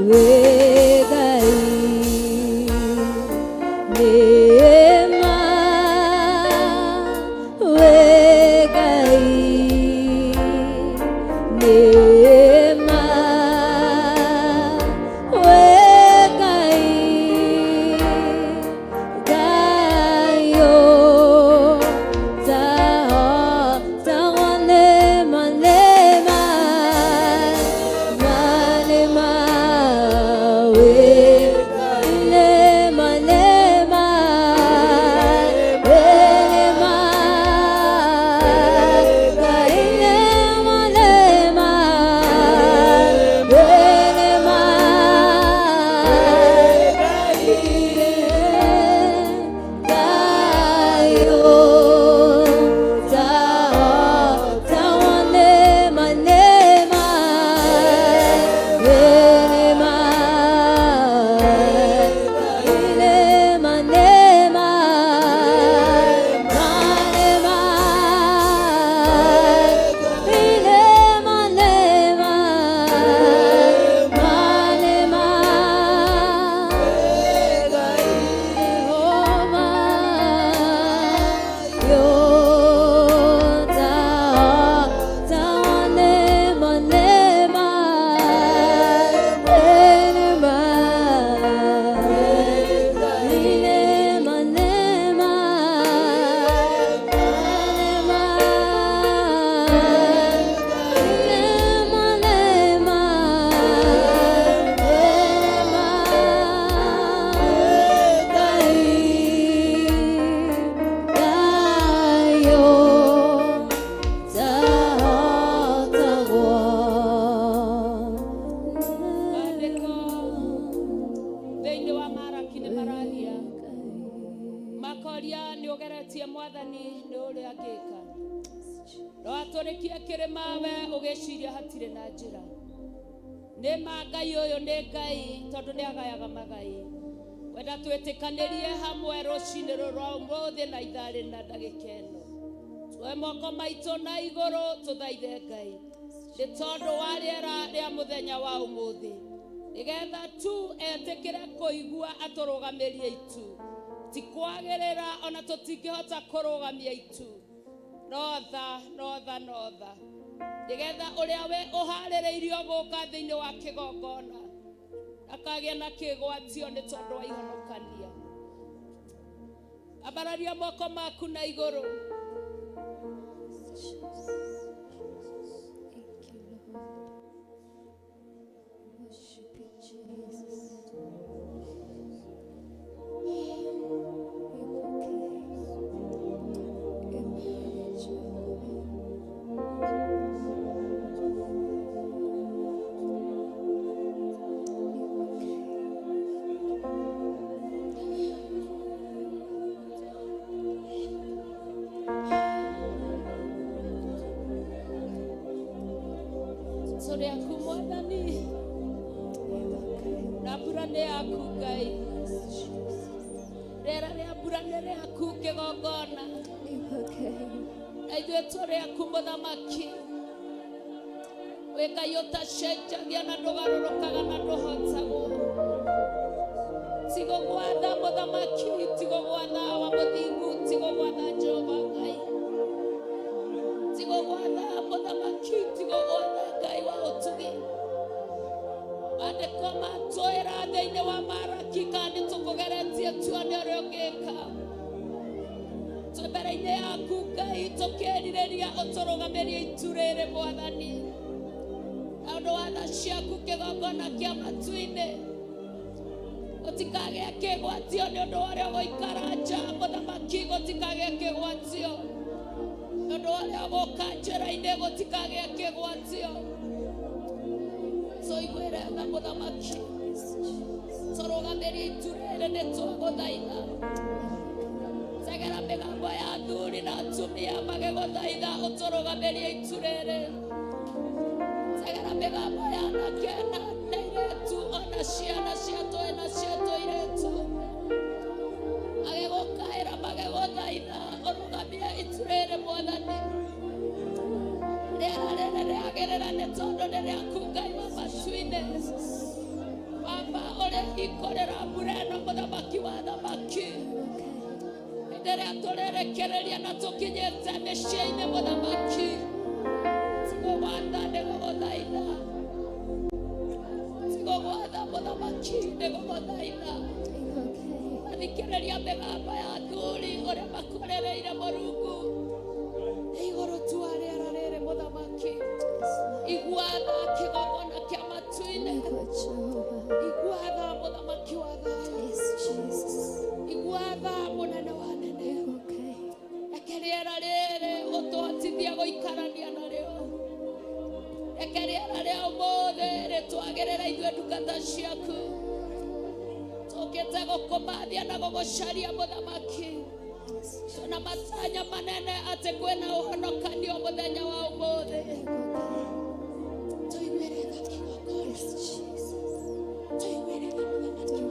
왜 Cia mwathani nĩ ũrĩa angĩka. No atũrĩkie kĩrĩma we ũgĩciria hatirĩ na njĩra. Nĩ ma Ngai ũyũ nĩ Ngai tondũ nĩ agayaga magai. Wenda twĩtĩkanĩrie hamwe rũcinĩ rũrũ ũmũthĩ na ithaa rĩna ndagĩka ĩno. Tuoe moko maitũ na igũrũ tũthaithe Ngai. Nĩ tondũ wa rĩera rĩa mũthenya wa ũmũthĩ. Nĩgetha tu etĩkĩre kũigua atũrũgamĩrie itu. Ti kwagĩrĩra ona tũtingĩhota kũrũgamia itu. No tha. Nĩgetha ũrĩa we ũharĩrĩirio gũka thĩinĩ wa kĩgongona akagĩa na kĩgwatio nĩ tondũ wa ihonokania. Ambararia moko maku na igũrũ. Weka yota shejagia na ndogarorokaga na ndohotagwo. Tigo gwatha mũthamaki, tigo gwatha wa mũthingu, tigo gwatha Jehova Ngai. Tigo gwatha mũthamaki, tigo gwatha Ngai wa ũtugi. Maandĩko matwĩra thĩinĩ wa Maraki kandi tũkũgeretie tuone ũrĩa ũngĩka. Mbere-inĩ yaku Ngai tũkĩrirĩria ũtũrũgamĩrie itu rĩrĩ Mwathani. Na ũndũ wa tha ciaku kĩgongona kĩa matu-inĩ gũtikagĩe kĩgwatio nĩ ũndũ wa ũrĩa ũgũikara nja. Mũthamaki gũtikagĩe kĩgwatio nĩ ũndũ wa ũrĩa ũgũka njĩra-inĩ gũtikagĩe kĩgwatio. Tũiguĩre tha mũthamaki, tũrũgamĩrie itu rĩrĩ nĩ twagũthaitha. Tegera mĩgambo ya athuri na atumia magĩgũthaitha ũtũrũgamĩrie itu rĩrĩ. Tegera mĩgambo ya anake na airĩtu ona ciana cia tũĩ na cia tũirĩtu magĩgũkaĩra magĩgũthaitha ũrũgamie itu rĩrĩ Mwathani. Rĩera rĩrĩ rĩagĩrĩra nĩ tondũ nĩ rĩaku Ngai wa matu-inĩ. Baba ũrĩa ikorera mbura ĩno mũthamaki wa thamaki. Rĩrĩa tũrerekereria na tũkinyĩte mĩciĩ-inĩ mũthamaki. Tigo gwatha ndĩgũgũthaitha. Tigo gwatha mũthamaki ndĩgũgũthaitha. Athikĩrĩria mĩgambo ya athuri ũrĩa makorereire Mũrungu. Igũrũ tu wa rĩera rĩrĩ mũthamaki. Iguatha kĩgongona kĩa matu-inĩ. Iguatha mũthamaki wa thayũ. Iguatha mũnene wa rĩera rĩrĩ ũtũhotithie gũikarania narĩo. Reke rĩera rĩa ũmũthĩ rĩtwagĩrĩra ithuĩ ndungata ciaku. Tũkĩte gũkũmathia na gũgũcaria mũthamaki. Twĩna matanya manene atĩ kwĩna ũhonokanio mũthenya wa ũmũthĩ. Tũiguĩre tha kĩgongona. Tũiguĩre tha mũthamaki.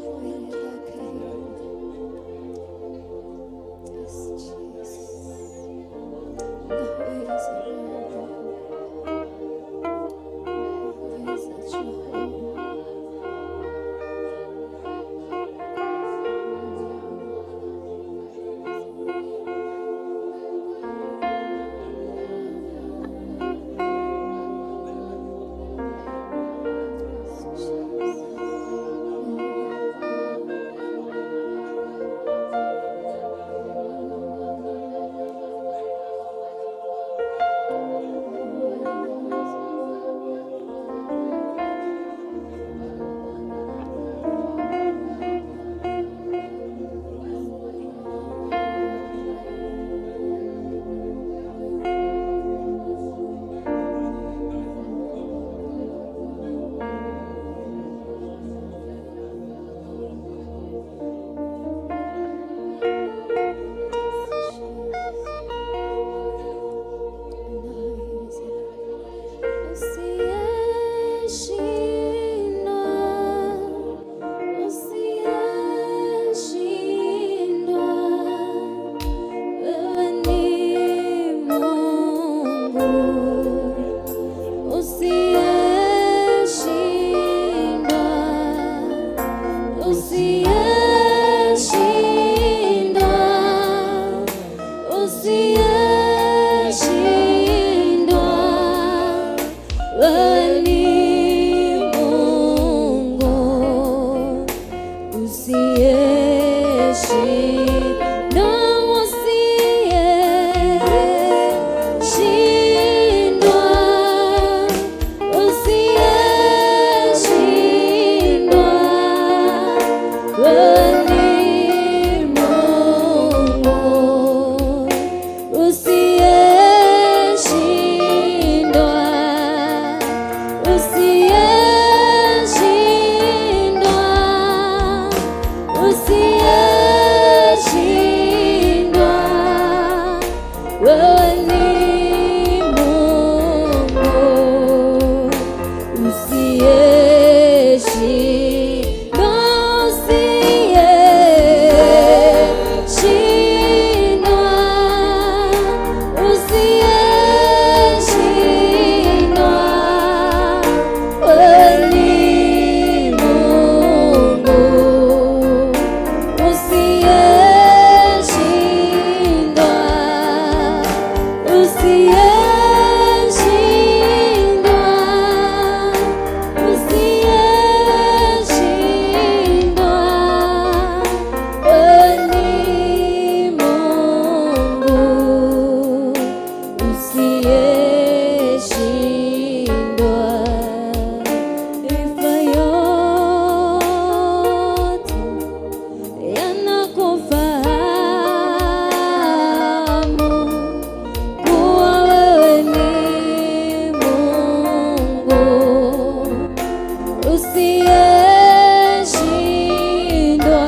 usiyeshindwa,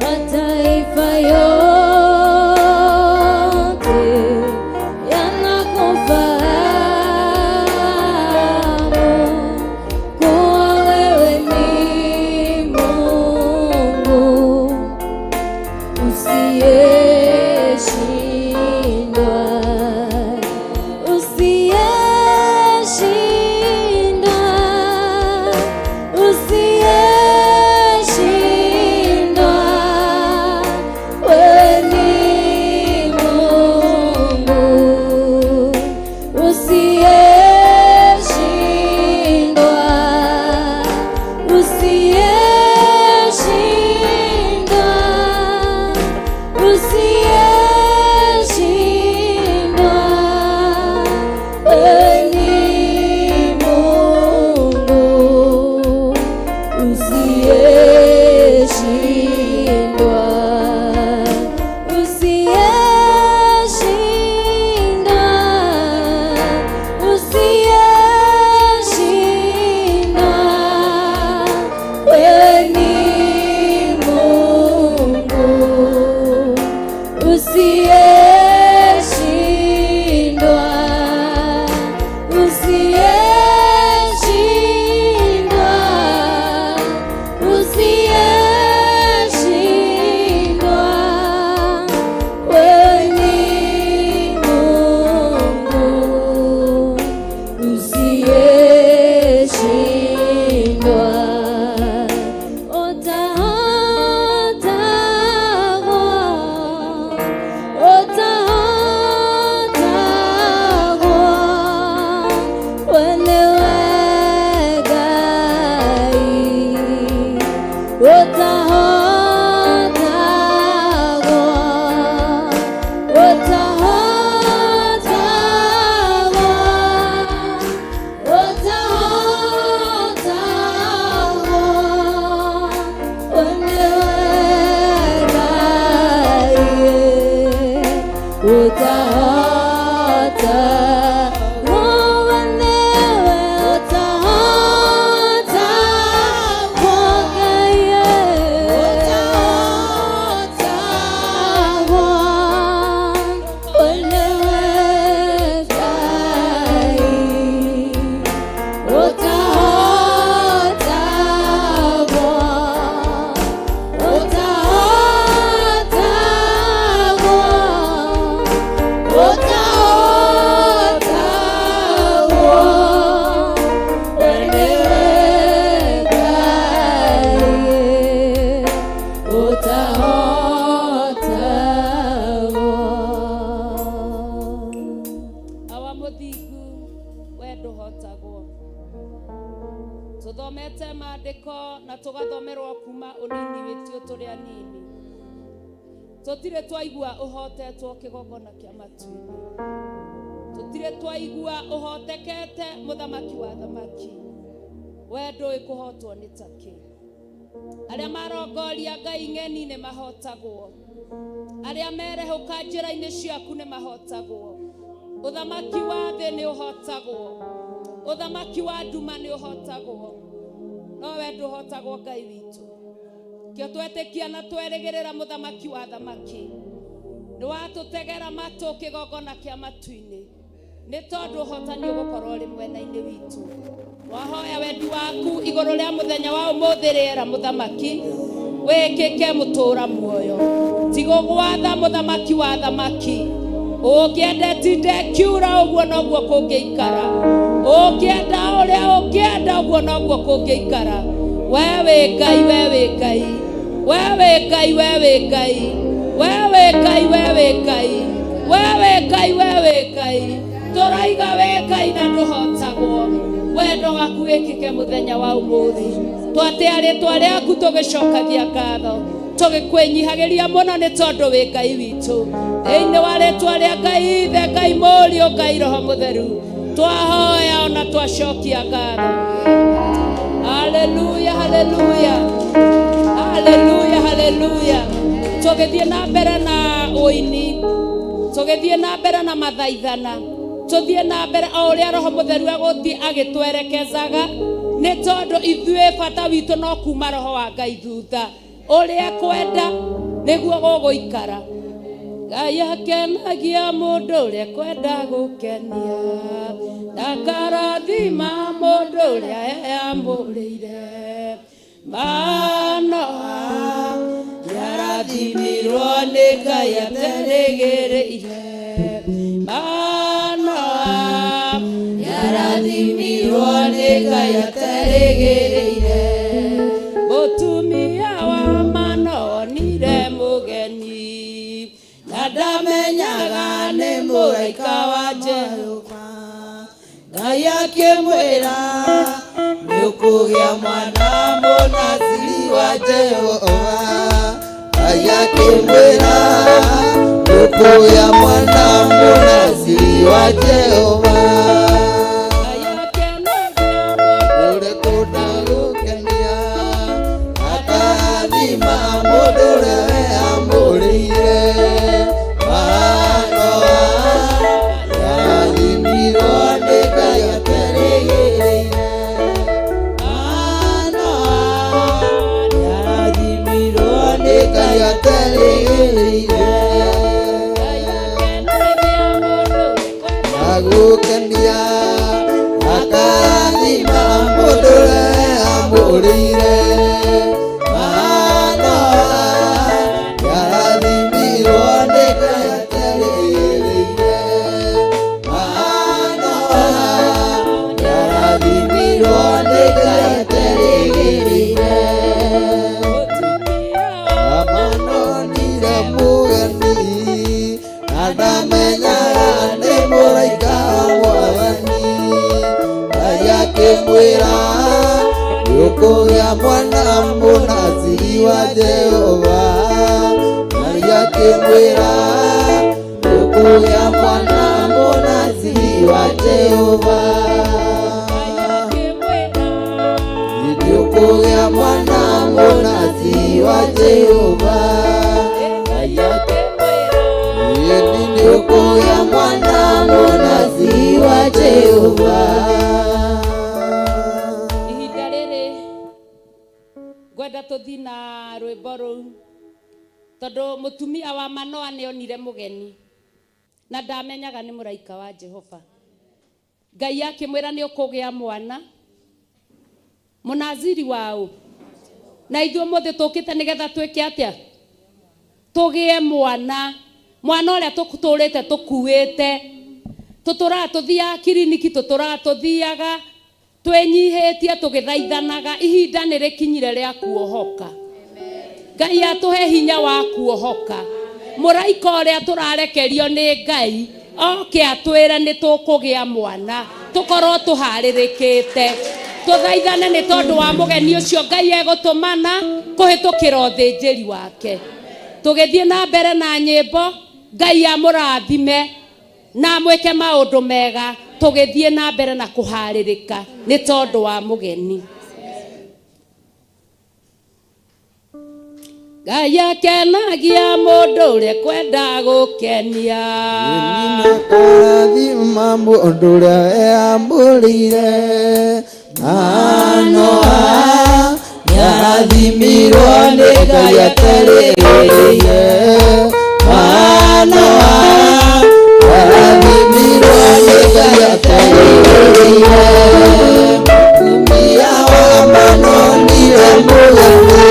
mataifa yote yanakufahamu kuwa wewe ni Mungu usiyeshindwa, usiyeshindwa, usiyeshindwa. Wewe ni Mungu usiyeshindwa, usiyeshindwa, usiyeshindwa. Wewe ni Mungu usiyeshindwa, usiyeshindwa, usiyeshindwa. Wewe ni Mungu usiyeshindwa, usiyeshindwa, usiyeshindwa. Wewe ni Mungu usiyeshindwa. Tuthomete maandiko na tugathomerwo kuma unini witũ tũrĩ anini. Tutire twaigua uhotetwo kĩgongona kĩa matu-inĩ. Tutire twaigua uhotekete muthamaki wa thamaki. We ndũĩ kũhotwo nĩ takĩ. Arĩa marongoria Ngai ng'eni nĩ mahotagwo. Arĩa merehũka njĩra-inĩ ciaku nĩ mahotagwo. Uthamaki wa thĩ nĩ ũhotagwo. Uthamaki wa nduma nĩ ũhotagwo. No we ndũhotagwo Ngai witũ. Kĩo twetĩkia na twerĩgĩrĩra muthamaki wa thamaki. Nĩ watũtegera matũ kĩgongona kĩa matu-inĩ. Nĩ tondũ ũhotani ũgũkorwo ũrĩ mwena-inĩ witũ. Wahoya wendi waku igũrũ rĩa mũthenya wa ũmũthĩ rĩera mũthamaki. Wĩkĩke mũtũra muoyo. Tigũgwatha mũthamaki wa thamaki. Ũngĩenda tinde kiura ũguo noguo kũngĩikara. Ũngĩenda ũrĩa ũngĩenda ũguo noguo kũngĩikara. Wewe Ngai, wewe Ngai. Wewe Ngai, wewe Ngai. Wewe Ngai, wewe Ngai. Wewe Ngai, wewe Ngai. Tũraiga we Ngai na ndũhotagwo. Wendo waku wĩkĩke mũthenya wa ũmũthĩ. Twatĩa rĩtwa rĩaku tũgĩcokagia ngatho. Tũgĩkwĩnyihagĩria mũno nĩ tondũ wĩ Ngai witũ. Thĩinĩ wa rĩtwa rĩa Ngai Ithe, Ngai Mũriũ, Ngai Roho Mũtheru. Twahoya ona twacokia ngatho. Hallelujah, hallelujah. Hallelujah, hallelujah. Tũgĩthiĩ na mbere na ũini. Tũgĩthiĩ na mbere na mathaithana. Tuthiĩ na mbere o ũrĩa Roho Mũtheru agũthiĩ agĩtwerekezaga nĩ tondũ ithuĩ bata witũ no kuma roho wa Ngai thutha ũrĩa kwenda nĩguo gũgũikara. Ngai akenagia mũndũ ũrĩa kwenda gũkenia, ndakarathima mũndũ ũrĩa eyamũrĩire. Manoa yarathimirwo nĩ Ngai aterĩgĩrĩire. Manoa yarathimirwo nĩ Ngai aterĩgĩrĩire. Mũtumia wa Manoa onire mũgeni, na ndamenyaga nĩ mũraika wa Jehova. Ngai akĩmwĩra nĩũkũgĩa mwana mũnaziri wa Jehova. Ngai akĩmwĩra nĩũkũgĩa mwana mũnaziri wa Jehova. Ngai akenagia mũndũ ũrĩa kwenda gũkenia, akathima mũndũ ũrĩa eyamũrĩire. Manoa yarathimirwo nĩ Ngai aterĩgĩrĩire. Manoa yarathimirwo nĩ Ngai aterĩgĩrĩire. Ngai akenagia mũndũ ũrĩa gũkenia, akathima mũndũ ũrĩa eyamũrĩire. Manoa yarathimirwo nĩ Ngai aterĩgĩrĩire. Manoa yarathimirwo nĩ Ngai aterĩgĩrĩire. Manoa onire mũgeni, na ndamenyaga nĩ mũraika wa Mwathani. Ngai akĩmwĩra nĩũkũgĩa mwana mũnaziri wa Jehova. Ngai akĩmwĩra nĩũkũgĩa mwana mũnaziri wa Jehova. Nĩũkũgĩa mwana mũnaziri wa Jehova. Ngai akĩmwĩra nĩũkũgĩa mwana mũnaziri wa Jehova. Ihinda rĩrĩ ngwenda tũthi na rwĩmbo rũu, tondũ mũtumia wa Manoa nĩonire mũgeni na ndamenyaga nĩ mũraika wa Jehova. Ngai akĩmwĩra nĩũkũgĩa mwana mũnaziri wao. Na ithuĩ mũthĩ tũkĩte nĩgetha twĩke atĩa? Tũgĩe mwana ũrĩa tũtũrĩte tũkuĩte. Tũtũraga tũthiaga kiriniki, tũtũraga tũthiaga twĩnyihĩtie tũgĩthaithanaga. Ihinda nĩrĩkinyire rĩa kuohoka. Ngai atũhe hinya wa kuohoka. Mũraika ũrĩa tũrarekerio nĩ Ngai oke atwĩre nĩtũkũgĩa mwana, tũkorwo tũharĩrĩkĩte. Tũthaithane nĩ tondũ wa mũgeni ũcio Ngai egũtũmana kũhĩtũkĩra ũthĩnjĩri wake. Tũgĩthiĩ na mbere na nyĩmbo, Ngai amũrathime na mwĩke maũndũ mega. Tũgĩthiĩ na mbere na kũharĩrĩka nĩ tondũ wa mũgeni. Ngai akenagia mũndũ ũrĩa kwenda gũkenia, akathima mũndũ ũrĩa eyamũrĩire. Manoa yarathimirwo nĩ Ngai aterĩgĩrĩire. Manoa yarathimirwo nĩ Ngai aterĩgĩrĩire. Mũtumia wa Manoa onire mũgeni,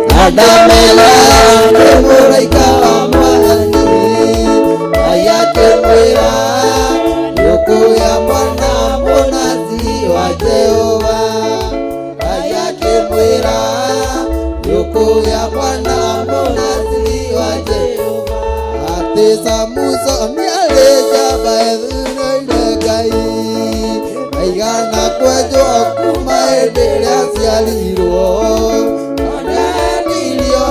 na ndamenyaga nĩ mũraika wa Mwathani. Ngai akĩmwĩra nĩũkũgĩa mwana mũnaziri wa Jehova. Ngai akĩmwĩra nĩũkũgĩa mwana mũnaziri wa Jehova. Atĩ Samusoni arĩ njamba ethuurĩire Ngai, aigana kwenjwo kuma hĩndĩ ĩrĩa aciarirwo. Onanirio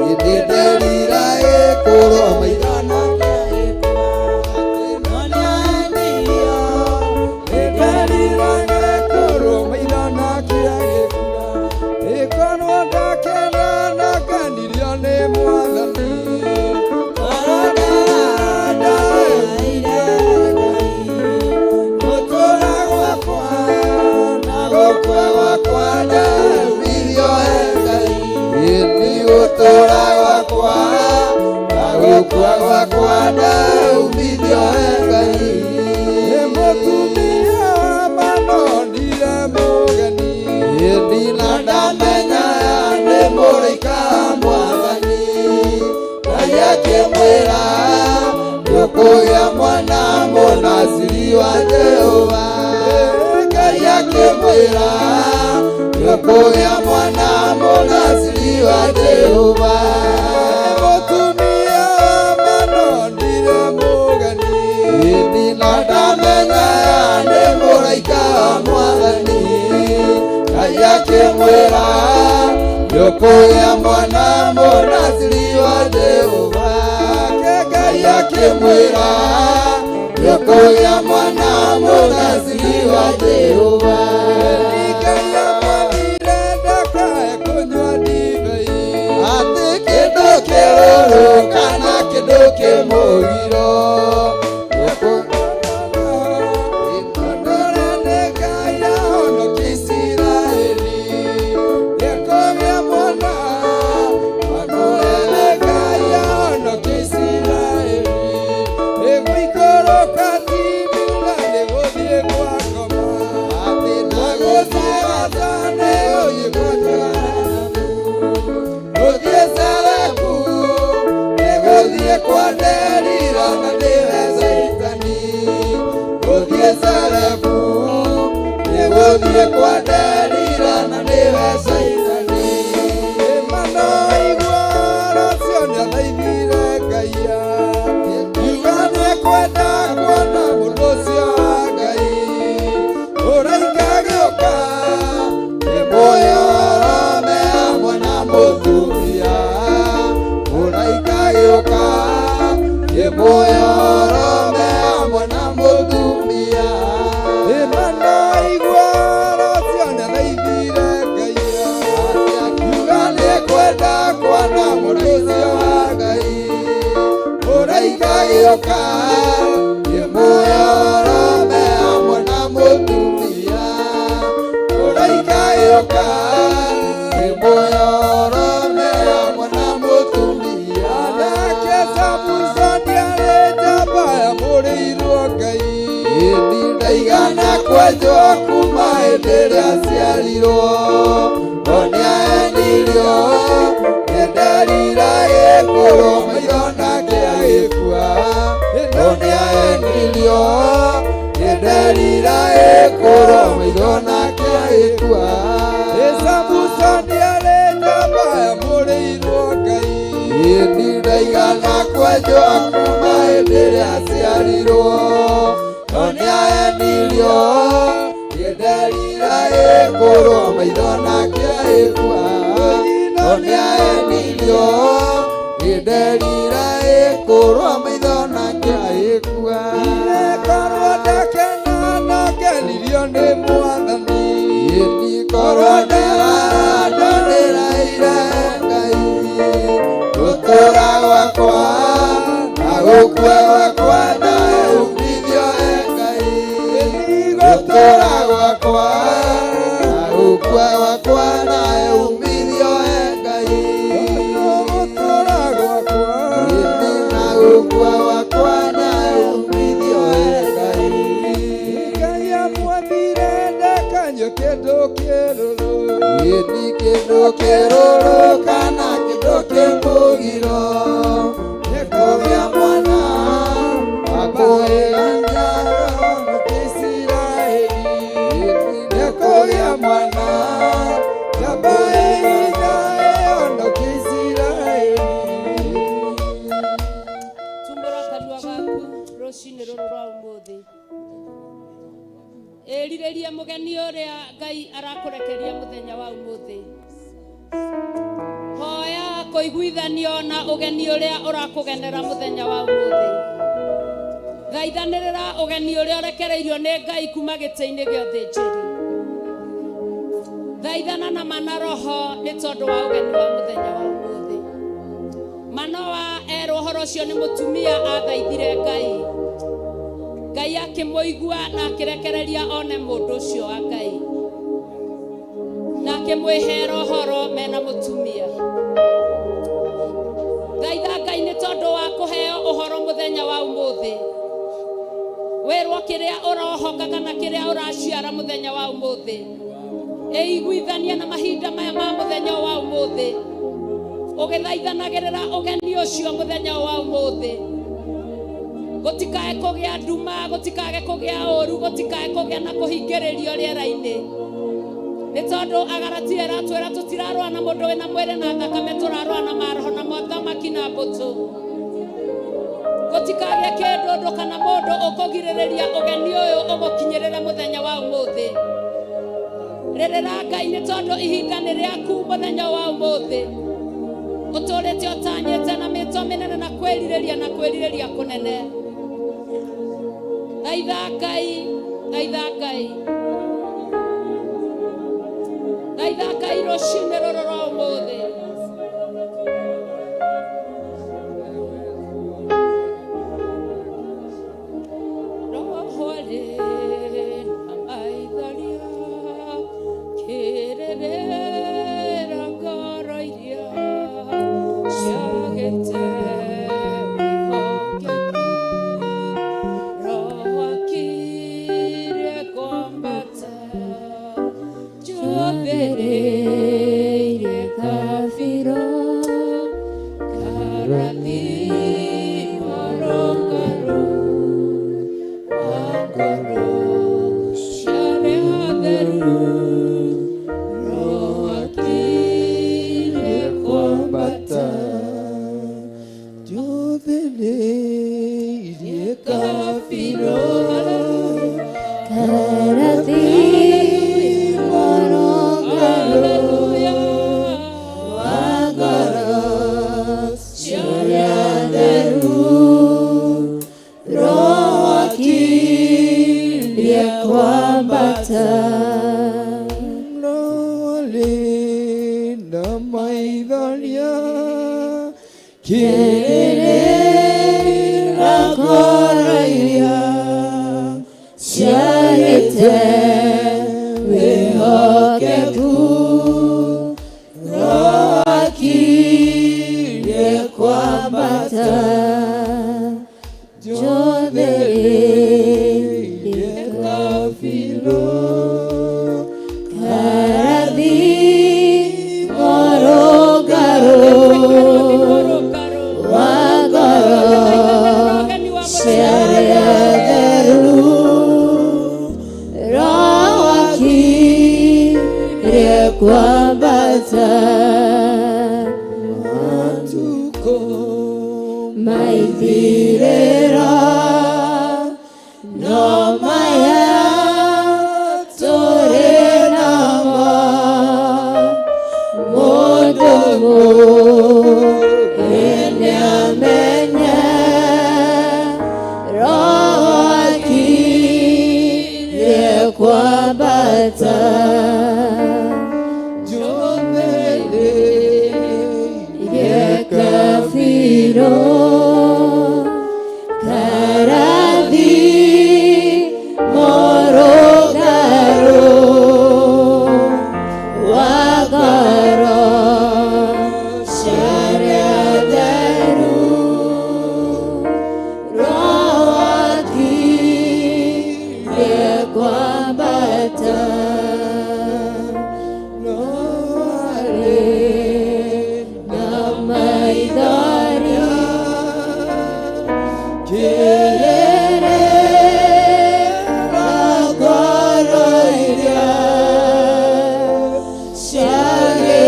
hĩndĩ nderira ĩkũrwo maigana Nĩũkũgĩa mwana mũnaziri wa Jehova. Ngai akĩmwĩra nĩũkũgĩa mwana mũnaziri wa Jehova. Mũtumia manonire mũgeni, ĩni na ndamenya nĩ mũraika wa Mwathani. Ngai akĩmwĩra nĩũkũgĩa mwana mũnaziri wa Jehova. Ngai akĩmwĩra nĩũkũgĩa mwana mũnaziri wa Jehova. Ngai amwĩrire ndakae kũnyua ndibei, atĩ kĩndũ kĩrũrũ kana kĩndũ kĩmũgiro. Nĩgũthiĩ kwa Delila na nĩwe Saitani. Manoigua rũciũ nĩathaithire Ngai, akiuga nĩekwenda kuona mũndũ ũcio wa Ngai. Mũraika agĩũka kĩmũyorome hamwe na mũtumia. Mũraika agĩũka kĩmũyorome hamwe na mũtumia. Manoigua rũciũ nĩathaithire Ngai, akiuga nĩekwenda kuona mũndũ ũcio wa Ngai. Mũraika agĩũka kĩmũyorome hamwe na mũtumia. Mũraika agĩũka kĩmũyorome hamwe na mũtumia. Nake Samusoni arĩ njamba yamũrĩirwo Ngai, ĩni ndaigana kwenjwo kuma hĩndĩ ĩrĩa aciarirwo. No nĩahenirio nĩ Delila gĩkũrũ maitho nake agĩkua. No nĩahenirio nĩ Delila gĩkũrũ maitho nake agĩkua. Samusoni arĩ njamba yamũrĩirwo Ngai, ĩni ndaigana kwenjwo kuma hĩndĩ ĩrĩa aciarirwo. No nĩahenirio nĩ Delila gĩkũrũ maitho nake agĩkua. No nĩahenirio nĩ Delila gĩkũrũ maitho nake agĩkua. Korwo ndakena no ngenirio nĩ Mwathani, ĩni korwo ndĩraire Ngai. Gũtũũra gwakwa na gũkua gwakwa nawe umithio Ngai. Gũtũũra gwakwa na gũkua gwakwa nawe umithio Ngai. Gũtũũra gwakwa na gũkua gwakwa nawe umithio Ngai. Ngai amwambire ndakanyue kĩndũ kĩrũrũ, ĩni kĩndũ kĩrũrũ kana kĩndũ kĩmũgiro. Nĩkũgĩa mwana wa kũhĩania mũthamaki Isiraeli. Nĩkũgĩa mwana njamba ĩhinya ĩhonoki Isiraeli. Tumbũra kanua gaku rũcinĩ rũrũ rwa ũmũthĩ. Ĩrirĩrie mũgeni ũrĩa Ngai arakũrekeria mũthenya wa ũmũthĩ. Hoya kũiguithanio na ũgeni ũrĩa ũrakũgenera mũthenya wa ũmũthĩ. Thaithanĩrĩra ũgeni ũrĩa ũrekereirio nĩ Ngai kuma gĩtĩ-inĩ gĩa ũthĩnjĩri. Thaithana na mana roho nĩ tondũ wa ũgeni wa mũthenya wa ũmũthĩ. Manoa erwo ũhoro ũcio nĩ mũtumia athaithire Ngai. Ngai akĩmũigua na akĩrekereria one mũndũ ũcio wa Ngai. Na akĩmwĩhera ũhoro mena mũtumia. Thaitha Ngai nĩ tondũ wa kũheo ũhoro mũthenya wa ũmũthĩ. Wĩrwo kĩrĩa ũrohoka kana kĩrĩa ũraciara mũthenya wa ũmũthĩ. Ĩiguithania na mahinda maya ma mũthenya wa ũmũthĩ. Ũgĩthaithanagĩrĩra ũgeni ũcio mũthenya wa ũmũthĩ. gutikae kugĩa nduma, gutikae kugĩa ũru, gutikae kugĩa na kũhingĩrĩrio rĩera-inĩ. Nĩ tondũ Agalatia ĩratwĩra tũtirarũa na mũndũ wĩna mwĩrĩ na thakame, tũrarũa na maroho na mothamaki na mbũtũ. Gũtikagĩe kĩndũ ũndũ kana mũndũ ũkũgirĩrĩria ũgeni ũyũ ũgũkinyĩrĩre mũthenya wa ũmũthĩ. Rĩrĩra Ngai nĩ tondũ ihinda nĩ rĩaku mũthenya wa ũmũthĩ. Ũtũrĩte ũtanyĩte na mĩtwa mĩnene na kwĩrirĩria kũnene. Thaitha Ngai, thaitha Ngai, thaitha Ngai rũcinĩ rũrũ rwa ũmũthĩ. Shall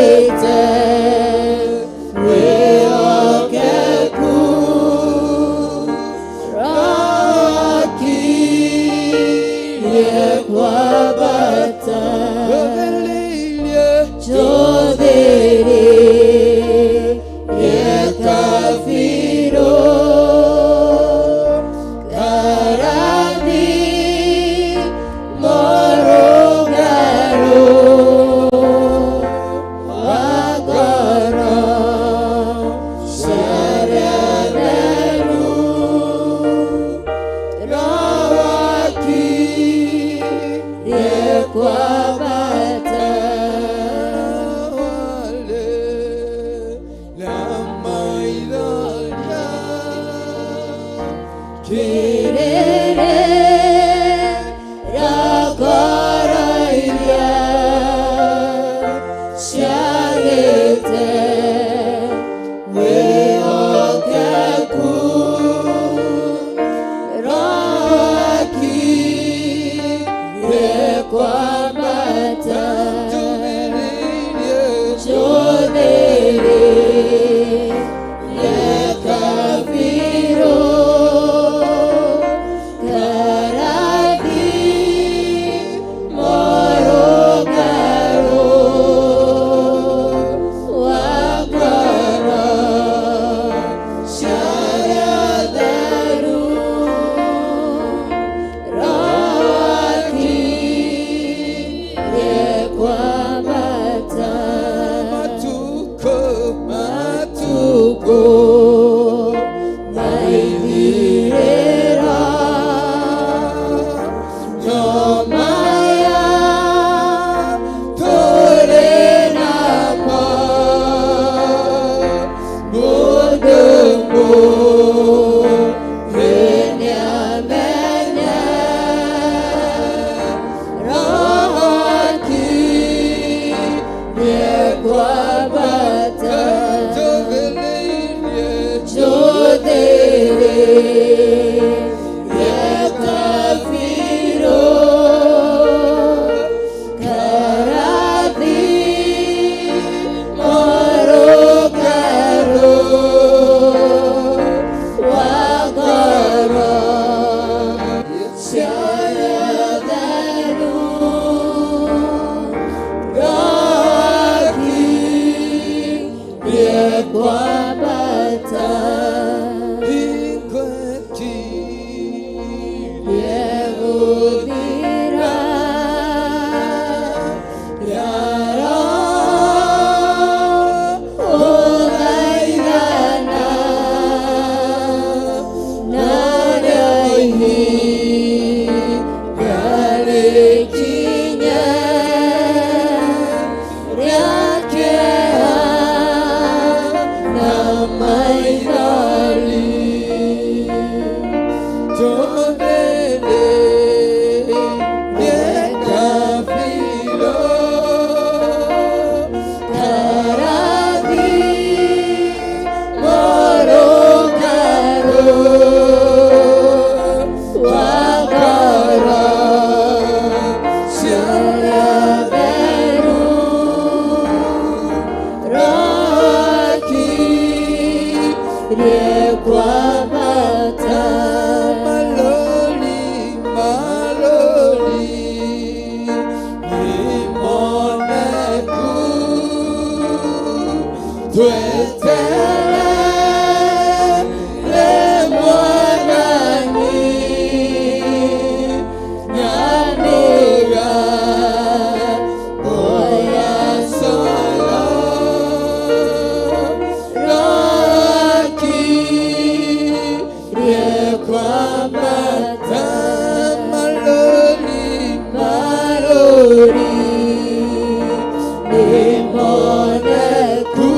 Imoneku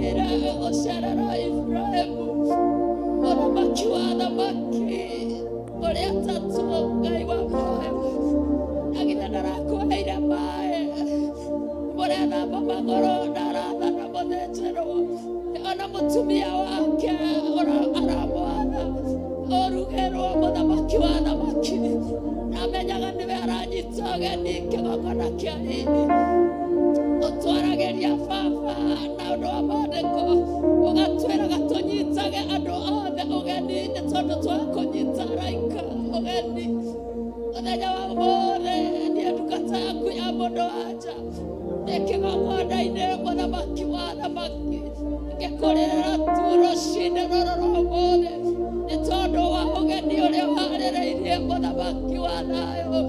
ira gũcerera Ibrahimu mũthamaki wa athamaki ũrĩa tatu Ngai wa muoyo na githĩ ndarakũheire maĩ mũrĩa thamba magũrũ ndarathana mũthĩnjĩrwo ona mũtumia wake aramwatha ũrugĩrwo mũthamaki wa athamaki namenyaga nĩwe aranyita ũgeni kĩgongona kĩa ini ũtwaragĩria baba na ũndũ wa maandĩko ũgatwĩraga tũnyitage andũ othe ũgeni nĩ tondũ twakũnyita araika ũgeni mũthenya wa ũmũthĩ niĩ ndungata yaku ya mũndũ-wa-nja ndĩ kĩgongona-inĩ mũthamaki wa athamaki ngĩkũrĩrĩra tu rũciinĩ rũrũ rwa ũmũthĩ nĩ tondũ wa ũgeni ũrĩa warĩrĩirie mũthamaki wa thayũ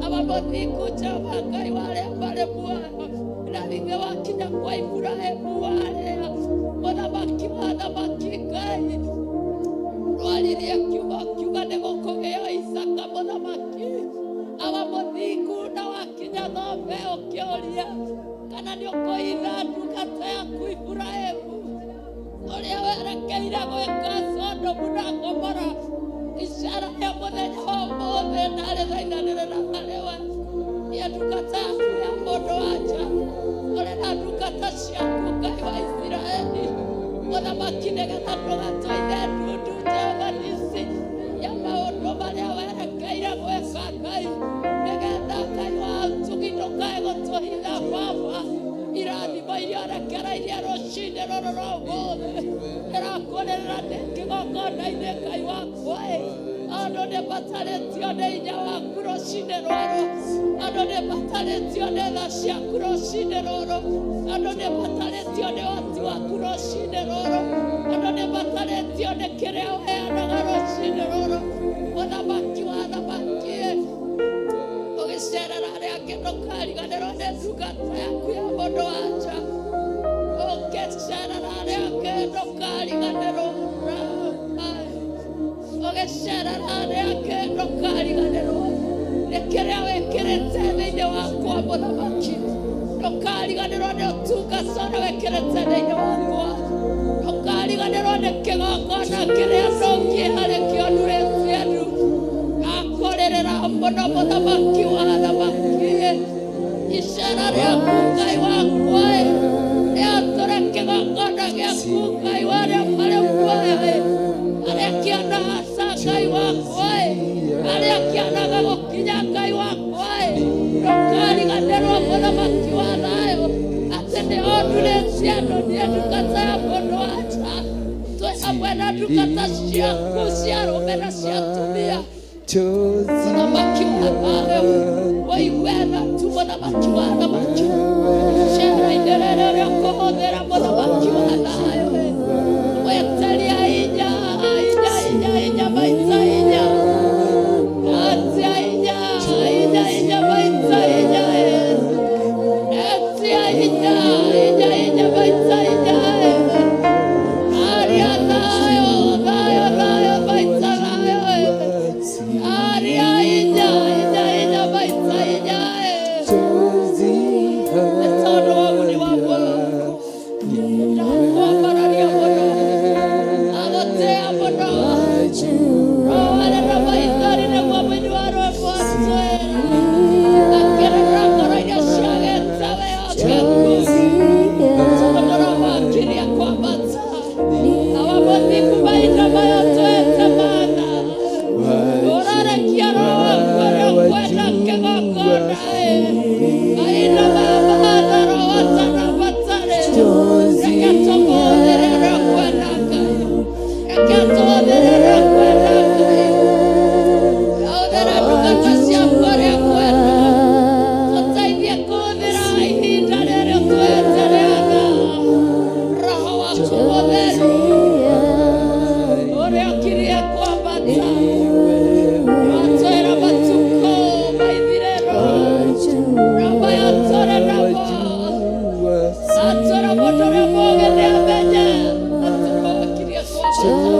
aba mũthingu Jehova Ngai wa arĩa marĩ muoyo na thithĩ wakinya kwa Ibrahimu warĩa mũthamaki wa athamaki Ngai rwaririe kiugo kiuga nĩ gũkũgĩa Isaka mũthamaki aba mũthingu na wakinya thombe ũkĩũria kana nĩ ũkũitha ndungata yaku Ibrahimu ũrĩa werekeire gwĩka Sodomu na Gomora ishara ya mũthenya wa ũmũthĩ narĩ thaithanĩrĩra harĩ we niĩ ndungata yaku ya mũndũ-wa-nja ũrĩ na ndungata ciaku Ngai wa Isiraeli mũthamaki nĩgetha ndũgatũithe ndundu Jehova Nisi ya maũndũ marĩa werekeire gwĩka Ngai nĩgetha Ngai wa ũtugi ndũkae gũtũhitha baba irathimo iria ũrekereirie rũciinĩ rũrũ rwa ũmũthĩ ndĩrakũrĩrĩra ndĩ kĩgongona-inĩ Ngai wakwa andũ nĩmatarĩtio nĩ hinya waku rũciinĩ rũrũ andũ nĩmatarĩtio nĩ tha ciaku rũciinĩ rũrũ andũ nĩmatarĩtio nĩ ũhoti waku rũciinĩ rũrũ andũ nĩmatarĩtio nĩ kĩrĩa ũheanaga rũciinĩ rũrũ mũthamaki wa athamaki ũgĩcerera arĩa angĩ ndũkariganĩrwo nĩ ndungata yaku ya mũndũ-wa-nja ũgĩcerera arĩa angĩ ndũkariganĩrwo ũgĩcerera arĩa angĩ ndũkariganĩrwo nĩ kĩrĩa wĩkĩrĩte thĩinĩ wakwa mũthamaki ndũkariganĩrwo nĩ ũtungata ũrĩa wĩkĩrĩte thĩinĩ wakwa ndũkariganĩrwo nĩ kĩgongona kĩrĩa ndũngiĩ harĩ kĩo ndurĩtie ndu akũrĩrĩra mũno mũthamaki wa athamaki icera rĩaku Ngai wakwa rĩatũre kĩgongona gĩaku Ngai wa arĩa marĩ muoyo arĩa kĩona haca Ngai wakwa arĩa kĩonaga gũkinya Ngai wakwa ndũkariganĩrwo mũthamaki wa thayũ atĩ nĩ ondurĩtie andũ niĩ ndungata ya mũndũ-wa-nja twĩ hamwe na ndungata ciaku cia arũme na cia atumia mũthamaki wa thayũ wĩigue tha tu mũthamaki wa athamaki cera-inĩ rĩrĩ rĩa kũhũthĩra mũthamaki wa thayũ weteria hinya maita hinya atia hinya maita hinya atia hinya maita hinya aria thayũ maita thayũ aria hinya maita hinya nĩ tondũ wa ũguni wa muoyo ndakwambararia mũno agũtĩa mũno roarĩra maithori nĩguo mũini wa rwĩmbo atwĩra akĩrĩra ngoro iria ciagĩte wĩhokeku tondũ romakiria kwambata awa mũthingu mahinda maya twĩte mana ũrarekia roho waku ũrĩa ũkwenda kĩgongona mahinda maya mahana roho atanabatarĩ reke tũmũhũthĩre ũrĩa ũkwenda Ngai reke tũhũthĩre ũrĩa ũkwenda Ngai hũthĩra ndungata ciaku ũrĩa ũkwenda tũteithie kũhũthĩra ihinda rĩrĩ twetereana roho waku mũtheru ũrĩa ũkirie kwambata watwĩra matukũ maithirĩro na mayatũre namo atũra mũndũ ũrĩa mũũgĩ nĩ amenye atũra wakirie kwambata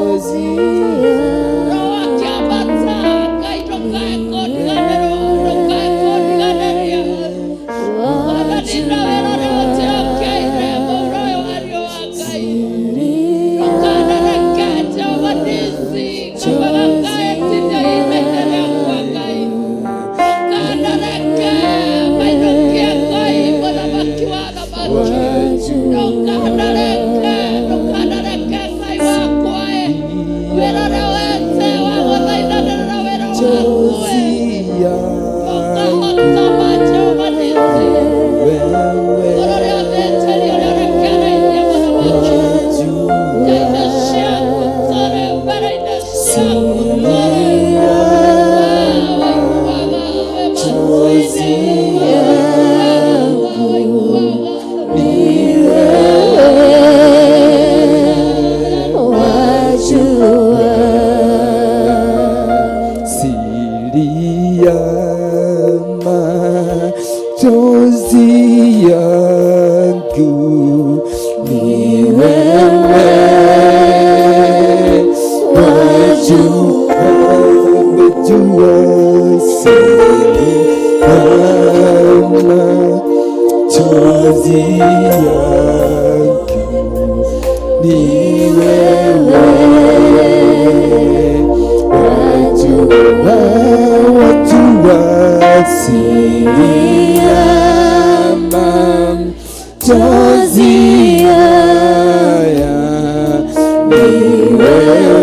roho akĩambata Ngai ndũkae kũriganĩrwo ndũkae kũriganĩria wathani na wĩra ũrĩa ũtĩũkĩire mũuro ũyũ wario wa Ngai ni wewe wajua siri kama chozi yangu ni wewe wajua siri kama chozi yangu ni wewe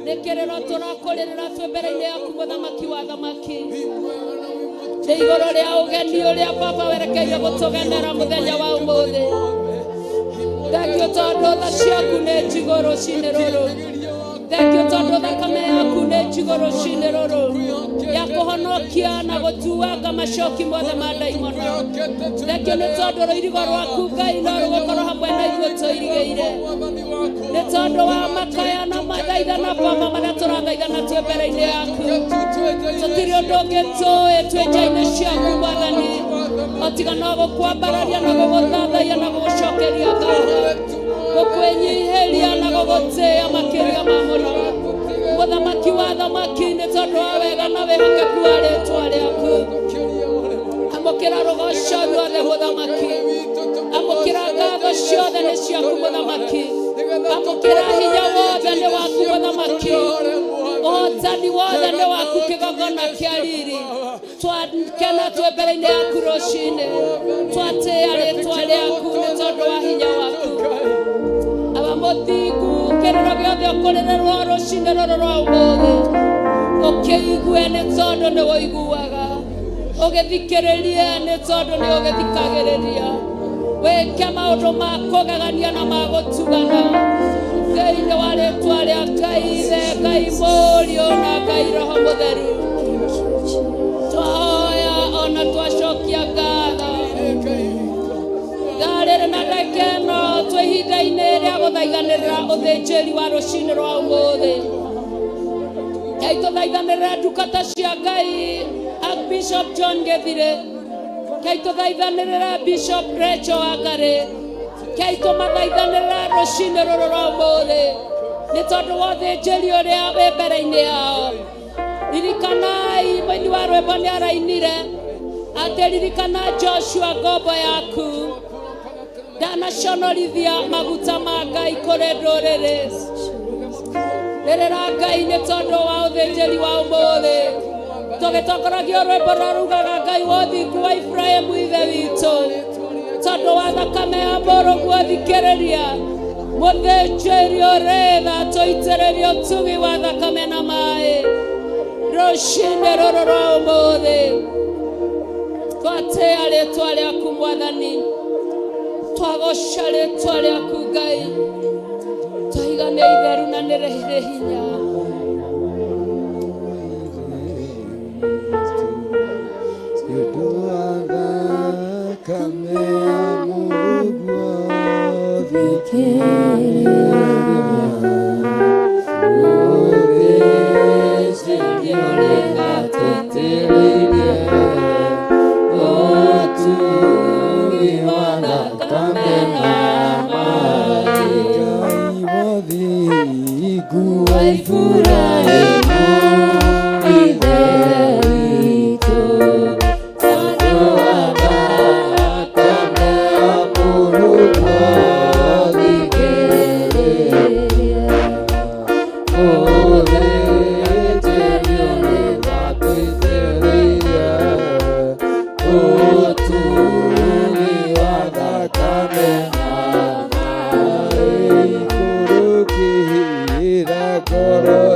Rekerera turakorera twe mbere-inĩ yaku mũthamaki wa thamaki nĩ igũrũ rĩa ũgeni ũrĩa baba werekeire gũtũgenera mũthenya wa ũmũthĩ tondu tha ciaku nĩ njigũ rũcinĩ rũrũ. Thengio tondu thakame yaku nĩ njigũ rũcinĩ rũrũ ya kũhonokia na gũtuanga macoki mothe ma ndaimono. Thengio nĩ tondu rũirigo rwaku Ngai no rũgũkorwo hamwe na ithuĩ tũirigĩire. Nĩ tondu wa makaya na mathaithana baba marĩa tũrathaithana twĩ mbere-inĩ yaku. Tũtirĩ ũndũ ũngĩ tũĩ twĩ nja-inĩ ciaku Mwathani o tiga no gũkwambararia na gũgũthathaiya na gũgũcokeria ngatho, gũkwĩnyihĩria na gũgũtĩĩa makĩria ma mũno. Mũthamaki wa thamaki nĩ tondu wa wega na wĩhokeku wa rĩĩtwa rĩaku. Amũkĩra rũgoco ruothe Mũthamaki, amũkĩra ngatho ciothe nĩ ciaku Mũthamaki, amũkĩra hinya wothe nĩ waku Mũthamaki, ũhotani wothe nĩ waku kĩgongona kĩa riri. Twakena twĩ mbere-inĩ yaku rũcinĩ, twatĩĩa rĩĩtwa rĩaku nĩ tondu wa hinya waku. Aba mũthingu kĩrĩro gĩothe ũkũrĩrĩrwo rũcinĩ rũrũ rwa ũmũthĩ, ũkĩigue nĩ tondu nĩ ũiguaga, ũgĩthikĩrĩrie nĩ tondu nĩ ũgĩthikagĩrĩria. Wĩke maũndũ ma kũgegania na ma gũtugana thĩinĩ wa rĩĩtwa rĩa Ngai Ithe, Ngai Mũriũ na Ngai Roho Mũtheru. Twahoya ona twacokia ngatho ngarĩrĩ na ndeka ĩno twĩ ihinda-inĩ rĩa gũthaithanĩrĩra ũthĩnjĩri wa rũcinĩ rwa ũmũthĩ. Ngai tũthaithanĩrĩra ndungata cia Ngai Archbishop John Gĩthirĩ, Ngai tũthaithanĩrĩra Bishop Rachel Wangari, Ngai tũmathaithanĩrĩra rũcinĩ rũrũ rwa ũmũthĩ nĩ tondu wa ũthĩnjĩri ũrĩa wĩ mbere-inĩ yao. Ririkanai mũini wa rwĩmbo nĩ arainire atĩ ririkana Joshua ngombo yaku, ndanaconorithia maguta ma Ngai kũrĩ ndũrĩrĩ. Rĩrĩra Ngai nĩ tondu wa ũthĩnjĩri wa ũmũthĩ, tũgĩtongoragio rwĩmbo rũrugaga Ngai wa ũthingu wa Ibrahimu ithe witũ, tondu wa thakame ya mũrũguo thikĩrĩria. Mũthĩnjĩri ũrĩtha tũitĩrĩrie ũtugi wa thakame na maĩ rũcinĩ rũrũ rwa ũmũthĩ. Twatĩĩa rĩĩtwa rĩaku Mwathani, twagoca rĩĩtwa rĩaku Ngai, twaiga nĩ itheru na nĩ rĩrĩ hinya. Koro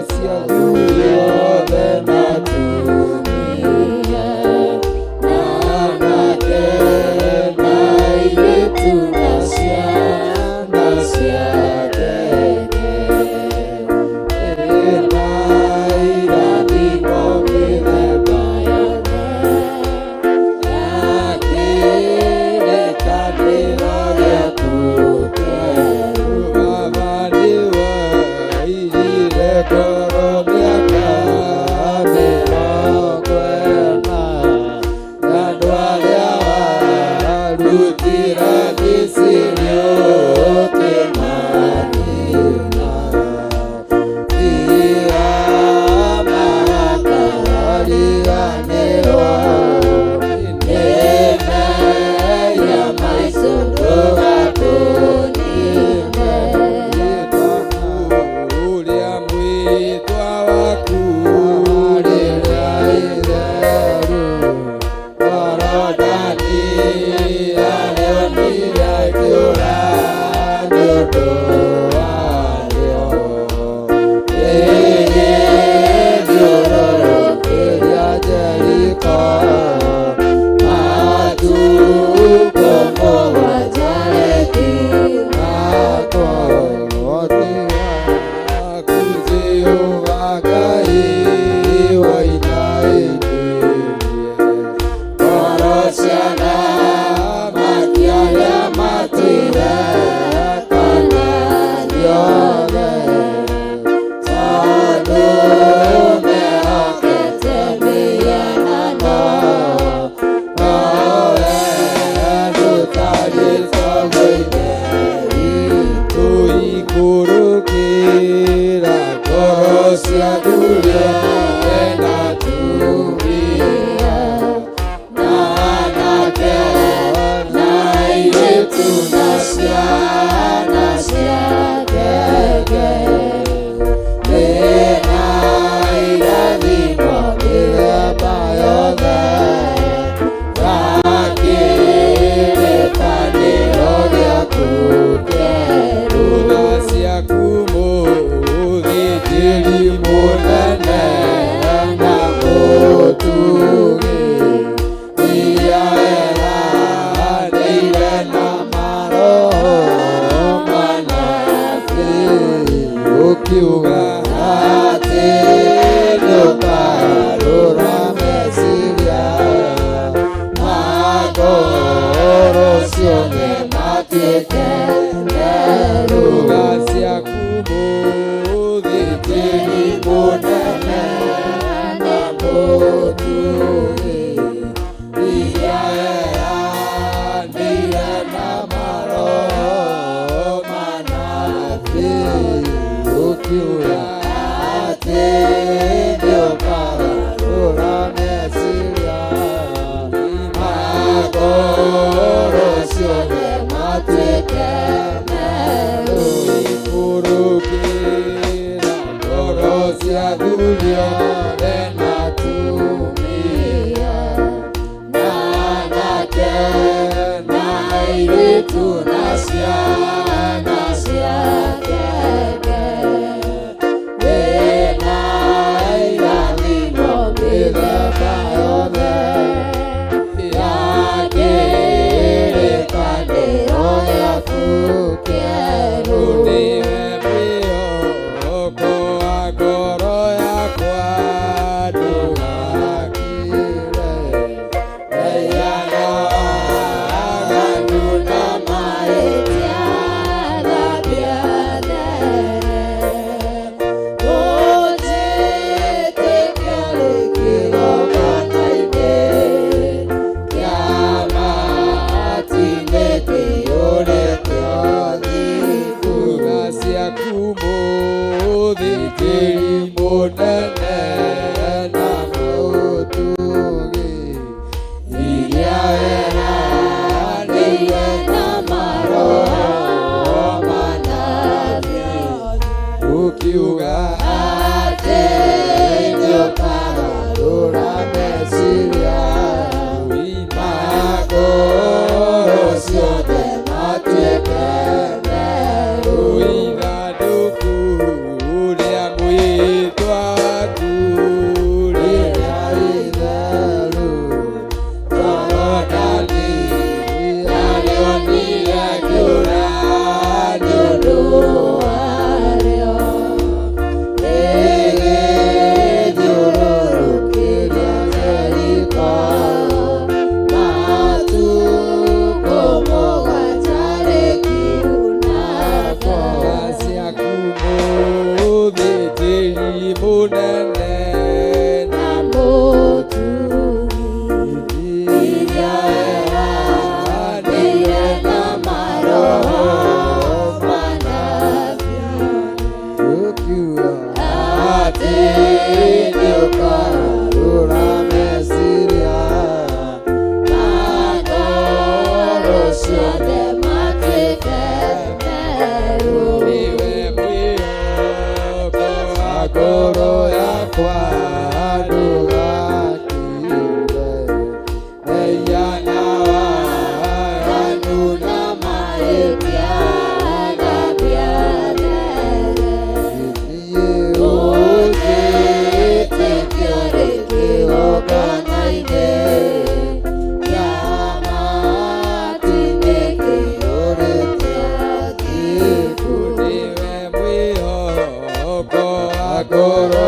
Agora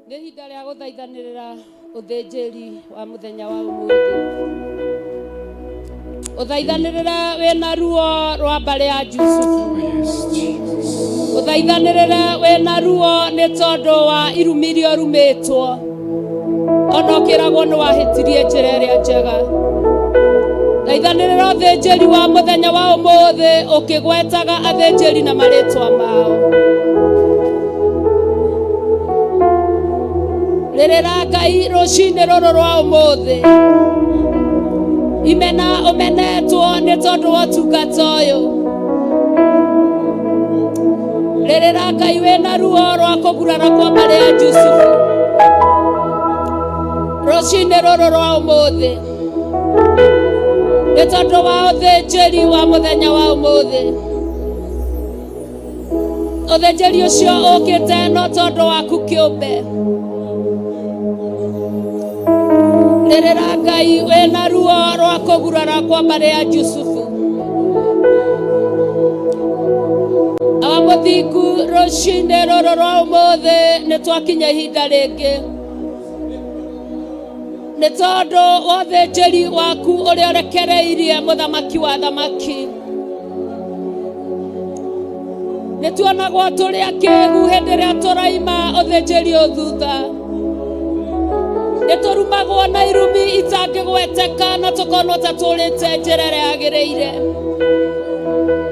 Nĩ ihinda rĩa gũthaithanĩrĩra ũthĩnjĩri wa mũthenya wa ũmũthĩ. Ũthaithanĩrĩra wĩna ruo rwa mbarĩ ya Jusufu. Ũthaithanĩrĩra wĩna ruo nĩ tondũ wa irumi iria ũrumĩtwo. Ona ũkĩragwo nĩ wahĩtirie njĩra ĩrĩa njega. Thaithanĩrĩra ũthĩnjĩri wa mũthenya wa ũmũthĩ ũkĩgwetaga athĩnjĩri na marĩtwa mao. Rĩrĩra Ngai rũcinĩ rũrũ rwa ũmũthĩ. Imena ũmenetwo nĩ tondũ wa ũtungata ũyũ. Rĩrĩra Ngai wĩna ruo rwa kũgurara kwa mbarĩ ya Jusufu. Rũcinĩ rũrũ rwa ũmũthĩ. Nĩ tondũ wa ũthĩnjĩri wa mũthenya wa ũmũthĩ. Ũthĩnjĩri ũcio ũkĩte no tondũ waku kĩũmbe. Rĩrĩra Ngai wĩna ruo rwa kũgurara kwa mbarĩ ya Jusufu. Awa mũthingu rũcinĩ rũrũ rwa ũmũthĩ nĩ twakinya ihinda rĩngĩ. Nĩ tondũ wa ũthĩnjĩri waku ũrĩa ũrekereirie mũthamaki wa thamaki. Nĩ tuonagwo tũrĩ akĩĩgu hĩndĩ ĩrĩa tũraima ũthĩnjĩri ũyũ thutha. Nĩtũrumagwo na irumi itangĩgweteka na tũkonwo ta tũrĩte njĩra ĩrĩa yagĩrĩire.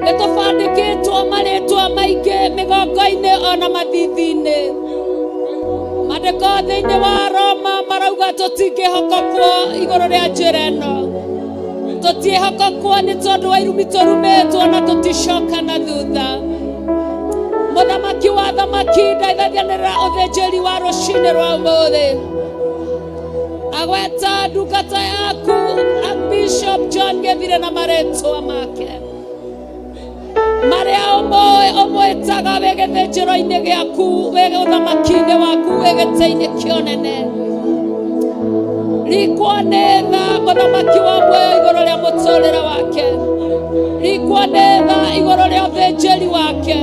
Nĩtũbandĩkĩtwo marĩtwa maingĩ mĩgongo-inĩ ona mathithi-inĩ. Maandĩko thĩinĩ wa Roma marauga tũtingĩhokokwo igũrũ rĩa njĩra ĩno. Tũtiĩhokokwo nĩ tondũ wa irumi tũrumĩtwo na tũticoka na thutha. Mũthamaki wa thamaki ndaithathianĩrĩra ũthĩnjĩri wa rũcinĩ rwa ũmũthĩ. Agweta ndungata yaku Bishop John Gĩthire na marĩtwa make marĩa ũmwĩtaga wĩ gĩthĩnjĩro-inĩ gĩaku, wĩ ũthamaki-inĩ waku, wĩ gĩtĩ-inĩ kĩonene. Rikwo nĩ tha mũthamaki wa muoyo igũrũ rĩa mũtũrĩre wake. Rikwo nĩ tha igũrũ rĩa ũthĩnjĩri wake.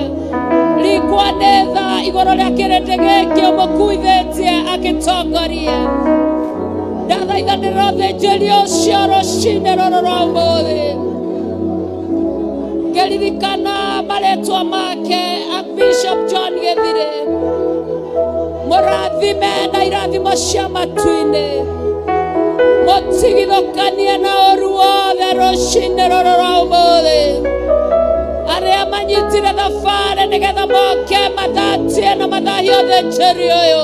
Rikwo nĩ tha igũrũ rĩa kĩrĩndĩ gĩkĩ ũmũkuithĩtie agĩtongorie. Ndathaithanĩrĩra ũthĩnjĩri ũcio rũcinĩ rũrũ rwa ũmũthĩ. Ngĩririkana marĩtwa make Bishop John Gĩthire. Mũrathime na irathimo cia matu-inĩ. Mũtigithũkanie na ũru wothe rũcinĩ rũrũ rwa ũmũthĩ. Arĩa manyitire thabarĩ nĩgetha moke mathatie na mathahie ũthĩnjĩri ũyũ,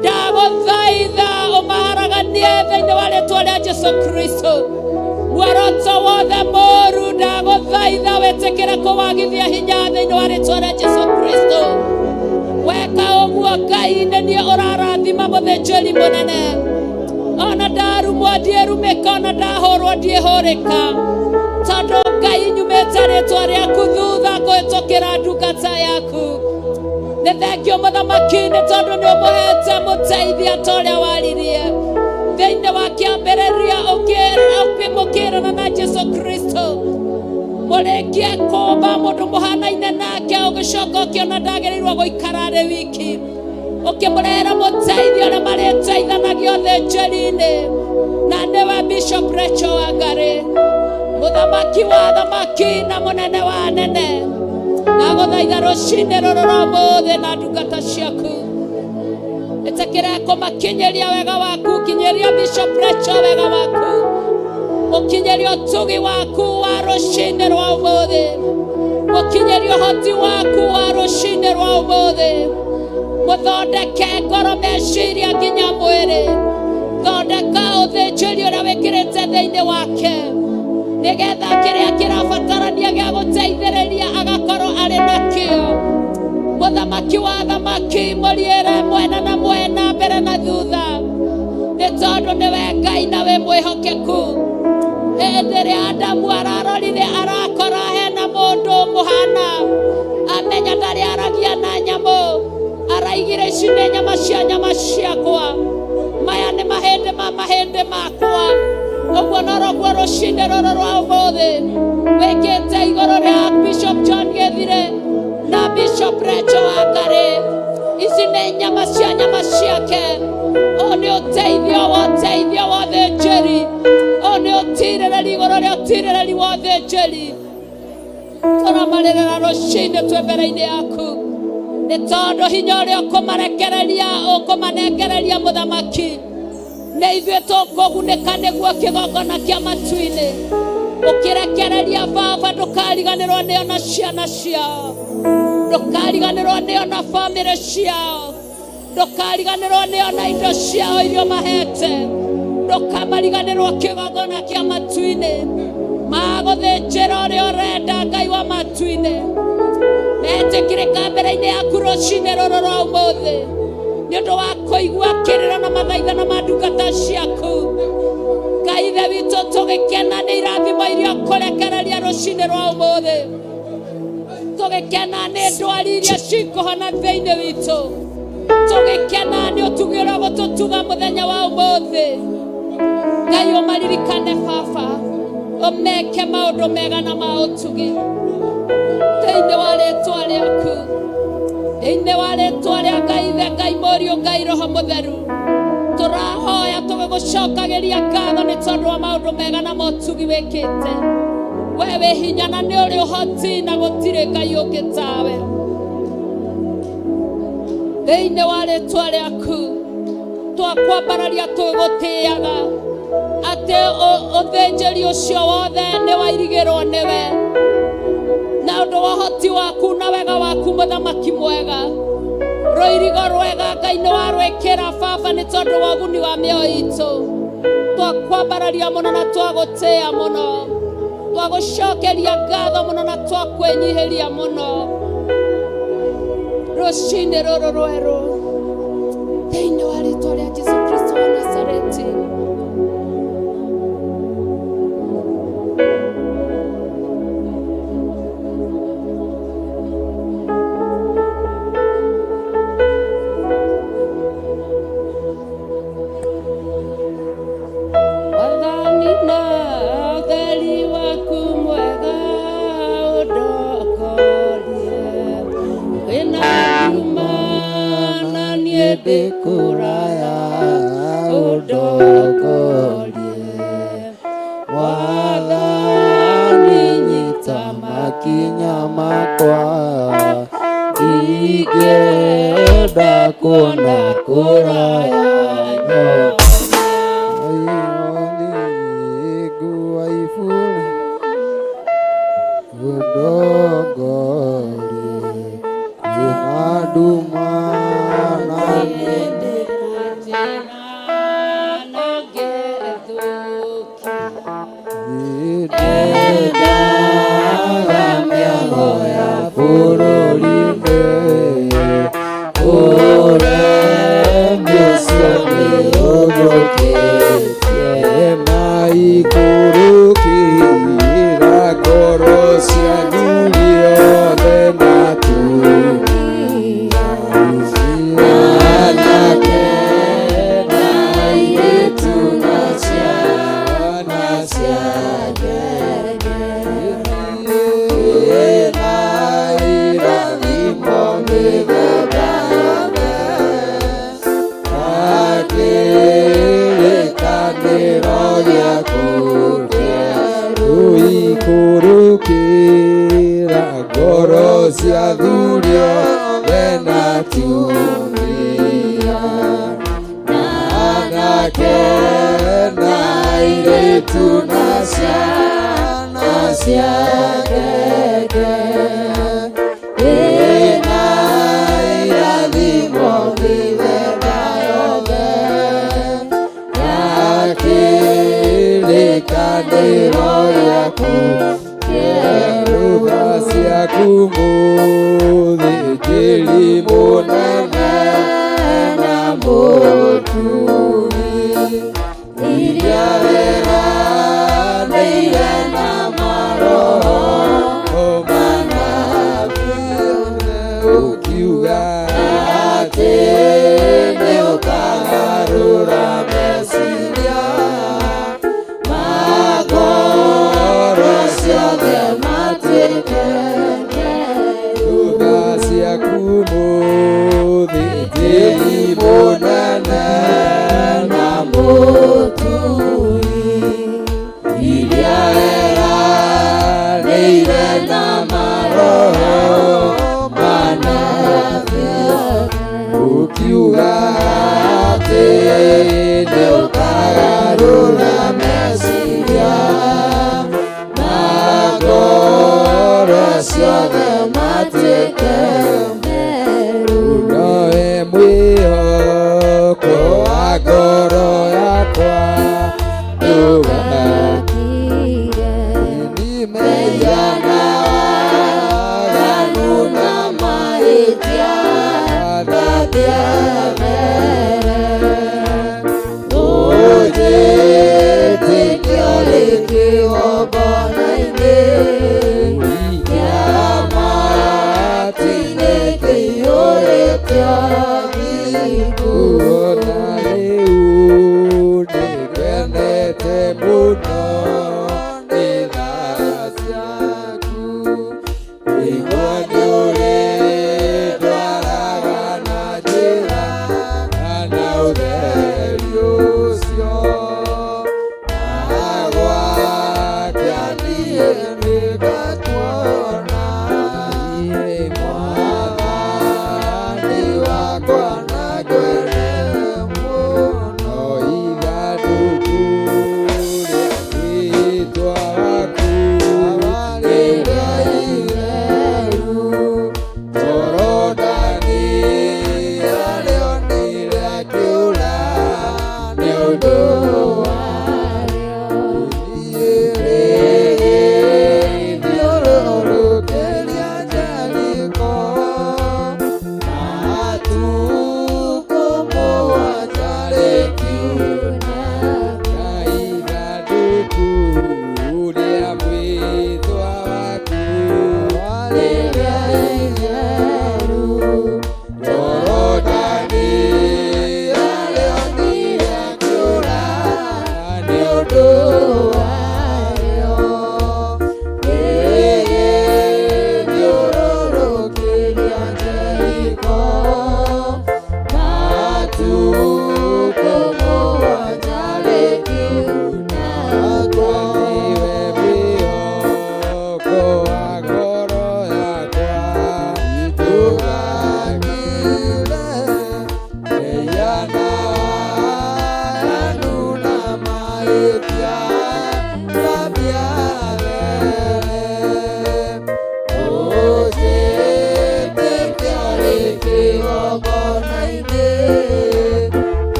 ndagũthaitha ũmaharaganie thĩinĩ wa rĩĩtwa rĩa Jesũ Kristo. Muoroto wothe mũũru ndagũthaitha wĩtĩkĩre kũwagithia hinya thĩinĩ wa rĩĩtwa rĩa Jesũ Kristo. Weka ũguo Ngai, nĩ niĩ ũrarathima mũthĩnjĩri mũnene. Ona ndarumwo ndiĩrumĩka, ona ndahũrwo ndiĩhũrĩka, tondũ Ngai nyumĩte rĩĩtwa rĩaku thutha kũhĩtũkĩra ndungata yaku. Nĩ thengio mũthamaki nĩ tondũ nĩ ũmũhete mũteithia ta ũrĩa waririe thĩinĩ wa kĩambĩrĩria ũkĩmũkĩrana na Jesũ Kristo. Mũrĩkie kũmba mũndũ mũhanaine nake, ũgĩcoka ũkĩona ndagĩrĩirwo gũikara arĩ wiki, ũkĩmũrehera mũteithia ũrĩa marĩteithanagio ũthĩnjĩri-inĩ, na nĩwe Bishop Rachel Wangari, mũthamaki wa thamaki na mũnene wa anene. Ndagũthaitha rũcinĩ rũrũ rwa ũmũthĩ na ndungata ciaku, ĩtĩkĩre kũmakinyĩria wega waku, kinyĩria Bishop Rachel wega waku, ũkinyĩrie ũtugi waku wa rũcinĩ rwa ũmũthĩ, ũkinyĩrie ũhoti waku wa rũcinĩ rwa ũmũthĩ. Mũthondeke ngoro, meciria nginya mwĩrĩ. Thondeka ũthĩnjĩri ũrĩa wĩkĩrĩte thĩinĩ wake, nĩgetha kĩrĩa kĩrabatarania gĩa gũteithĩrĩria agakorwo arĩ nakĩo. Mũthamaki wa thamaki, mũriĩre mwena na mwena, mbere na thutha, nĩ tondũ nĩwe Ngai na wĩ mwĩhokeku. Hĩndĩ ĩrĩa Adamu ararorire arakora hena mũndũ mũhana, amenya ndarĩ aragia na nyamũ, araigire ici nĩ nyama cia nyama ciakwa, maya nĩ mahĩndĩ ma mahĩndĩ makwa. Ũguo noguo rũcinĩ rũrũ rwa ũmũthĩ wĩkĩte igũrũ rĩa Bishop John Gĩthire na Bishop Rachel Wangari. Ici nĩ nyama cia nyama ciake. Ũyũ nĩ ũteithio wa ũteithio wa ũthĩnjĩri. Ũyũ nĩ ũtirĩrĩri igũrũ rĩa ũtirĩrĩri wa ũthĩnjĩri. Tũramarĩrĩra rũcinĩ twĩ mbere-inĩ yaku, nĩ tondũ hinya ũrĩa ũkũmanengereria mũthamaki, nĩ ithuĩ tũkũgunĩka nĩguo kĩgongona kĩa matu-inĩ. Ũkĩrekereria Baba, ndũkariganĩrwo nĩo na ciana ciao, ndũkariganĩrwo nĩo na bamĩrĩ ciao, ndũkariganĩrwo nĩo na indo ciao iria mahete, ndũkamariganĩrwo kĩgongona kĩa matu-inĩ. Magũthĩnjĩra ũrĩa ũrenda, Ngai wa matu-inĩ, metĩkĩrĩka mbere-inĩ yaku rũcinĩ rũrũ rwa ũmũthĩ, nĩ ũndũ wa kũigua kĩrĩro na mathaithana ma ndungata ciaku. Ngai ithe witũ, tũgĩkena nĩ irathimo iria ũkũrekereria rũcinĩ rwa ũmũthĩ, tũgĩkena nĩ ndwari iria cikũhona thĩinĩ witũ, tũgĩkena nĩ ũtugi ũrĩa gũtũtuga mũthenya wa ũmũthĩ. Ngai ũmaririkane Baba, ũmeke maũndũ mega na ma ũtugi thĩinĩ wa rĩĩtwa rĩaku, thĩinĩ wa rĩĩtwa rĩa Ngai ithe, Ngai mũriũ, Ngai Roho Mũtheru. Tũrahoya tũgĩgũcokagĩria ngatho nĩ tondũ wa maũndũ mega na ma ũtugi wĩkĩte. We wĩ hinya na nĩ ũrĩ ũhoti, na gũtirĩ Ngai ũngĩ tawe. Thĩinĩ wa rĩĩtwa rĩaku twakwambararia twĩgũtĩaga atĩ ũthĩnjĩri ũcio wothe nĩ wairigĩrwo nĩwe na ũndũ wa ũhoti waku na wega waku mũthamaki mwega. Rũirigo rwega Ngai nĩ warwĩkĩra Baba nĩ tondũ wa ũguni wa mĩoyo itũ. Twakwambararia mũno na twagũtĩĩa mũno, twagũcokeria ngatho mũno na twakwĩnyihĩria mũno rũcinĩ rũrũ rwerũ thĩinĩ wa rĩĩtwa rĩa Jesũ Kristo wa Nazareti. Kuraya udokolie wathani nyita makinya makwa igenda kuona kuraya igua ifuli udokolie inaduma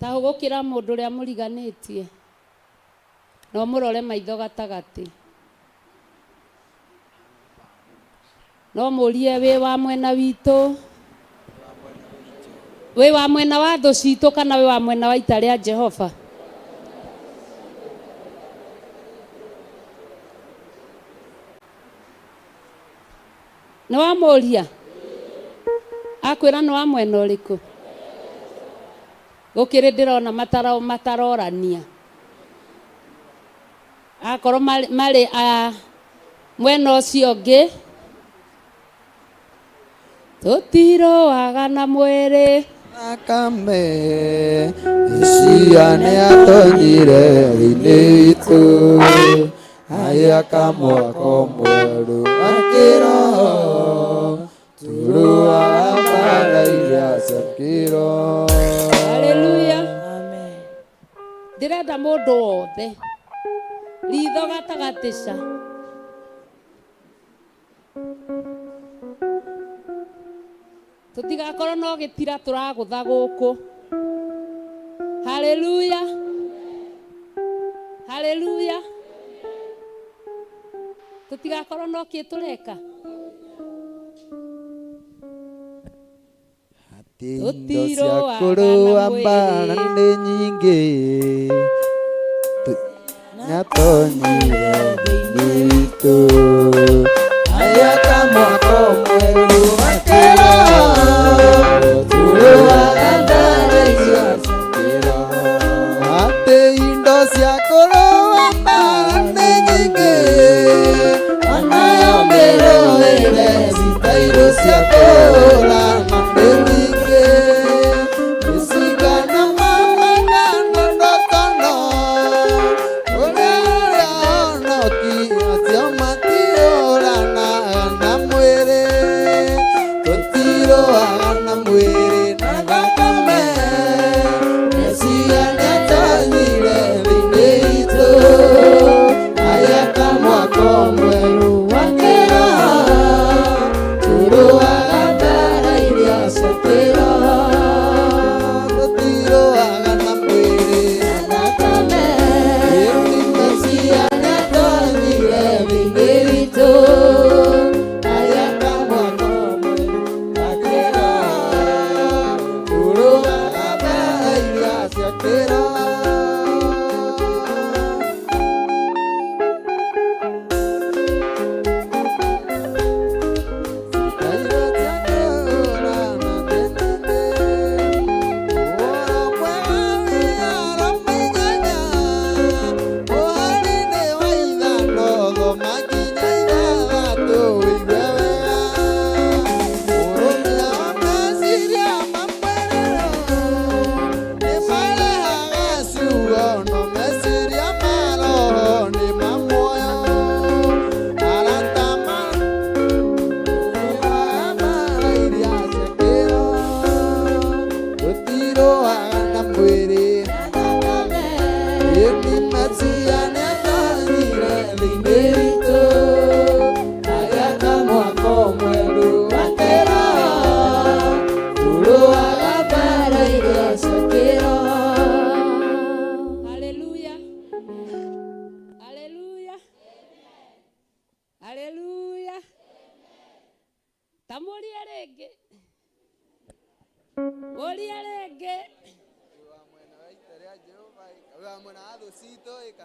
ta gukira mundu ria muriganitie no murore maitho gatagati no murie wi wa mwena witu wi wa mwena wa thu citu kana wi wa mwena wa ita ria Jehova no wa muria akwira no wa mwena uriku gukiri ndirona matarorania akoro mari mwena ucio ngi tutiroaga na mwiri akame ciane atonyire thĩinĩ witũ aya kamwako mwerũ akĩroho turuaga mbara iria ciakĩro. Haleluya, amen. Ndirenda mũndũ wothe ritho gatagatica tutigakorwo no gitira turagutha guku. Haleluya, haleluya, tutigakorwo no kitureka indo cia kũrũa mbara nĩ nyingĩ nyatonyire thĩinĩ witũ aya kamwako mwerũ akĩroho tũrũaga mbara icio ciakĩro atĩ indo cia kũrũa mbara nĩ nyingĩ onayo mĩrũĩre citairũ cia kũũra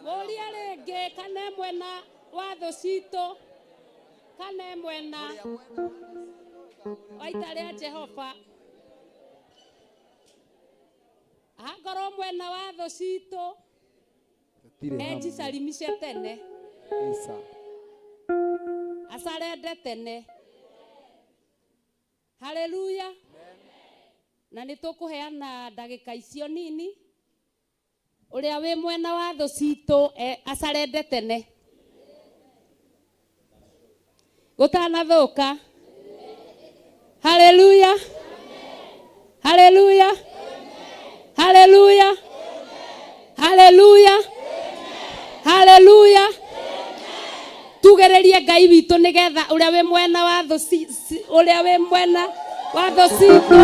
Muria rĩngĩ kana mwena wa thũ citũ kana mwena wa ita rĩa Jehova akorwo mwena wa thũ citũ ejicarimishe tene acarende tene. Haleluya, na nĩtũkũheana ndagĩka icio nini uria wi mwena wa thũ citũ acarende tene gutanathuka. Haleluya, haleluya, haleluya, haleluya, haleluya. Tugererie Ngai witũ nigetha uria wi mwena wa thũ uria wi mwena wa thũ citũ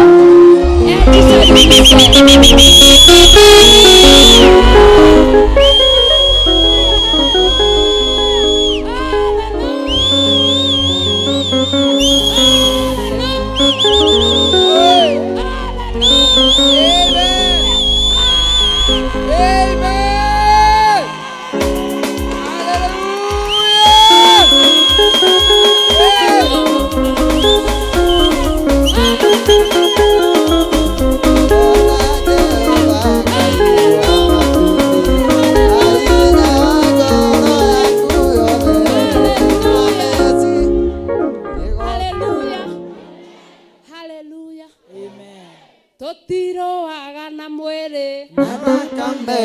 tũtiroaga na mwĩrĩ na thakame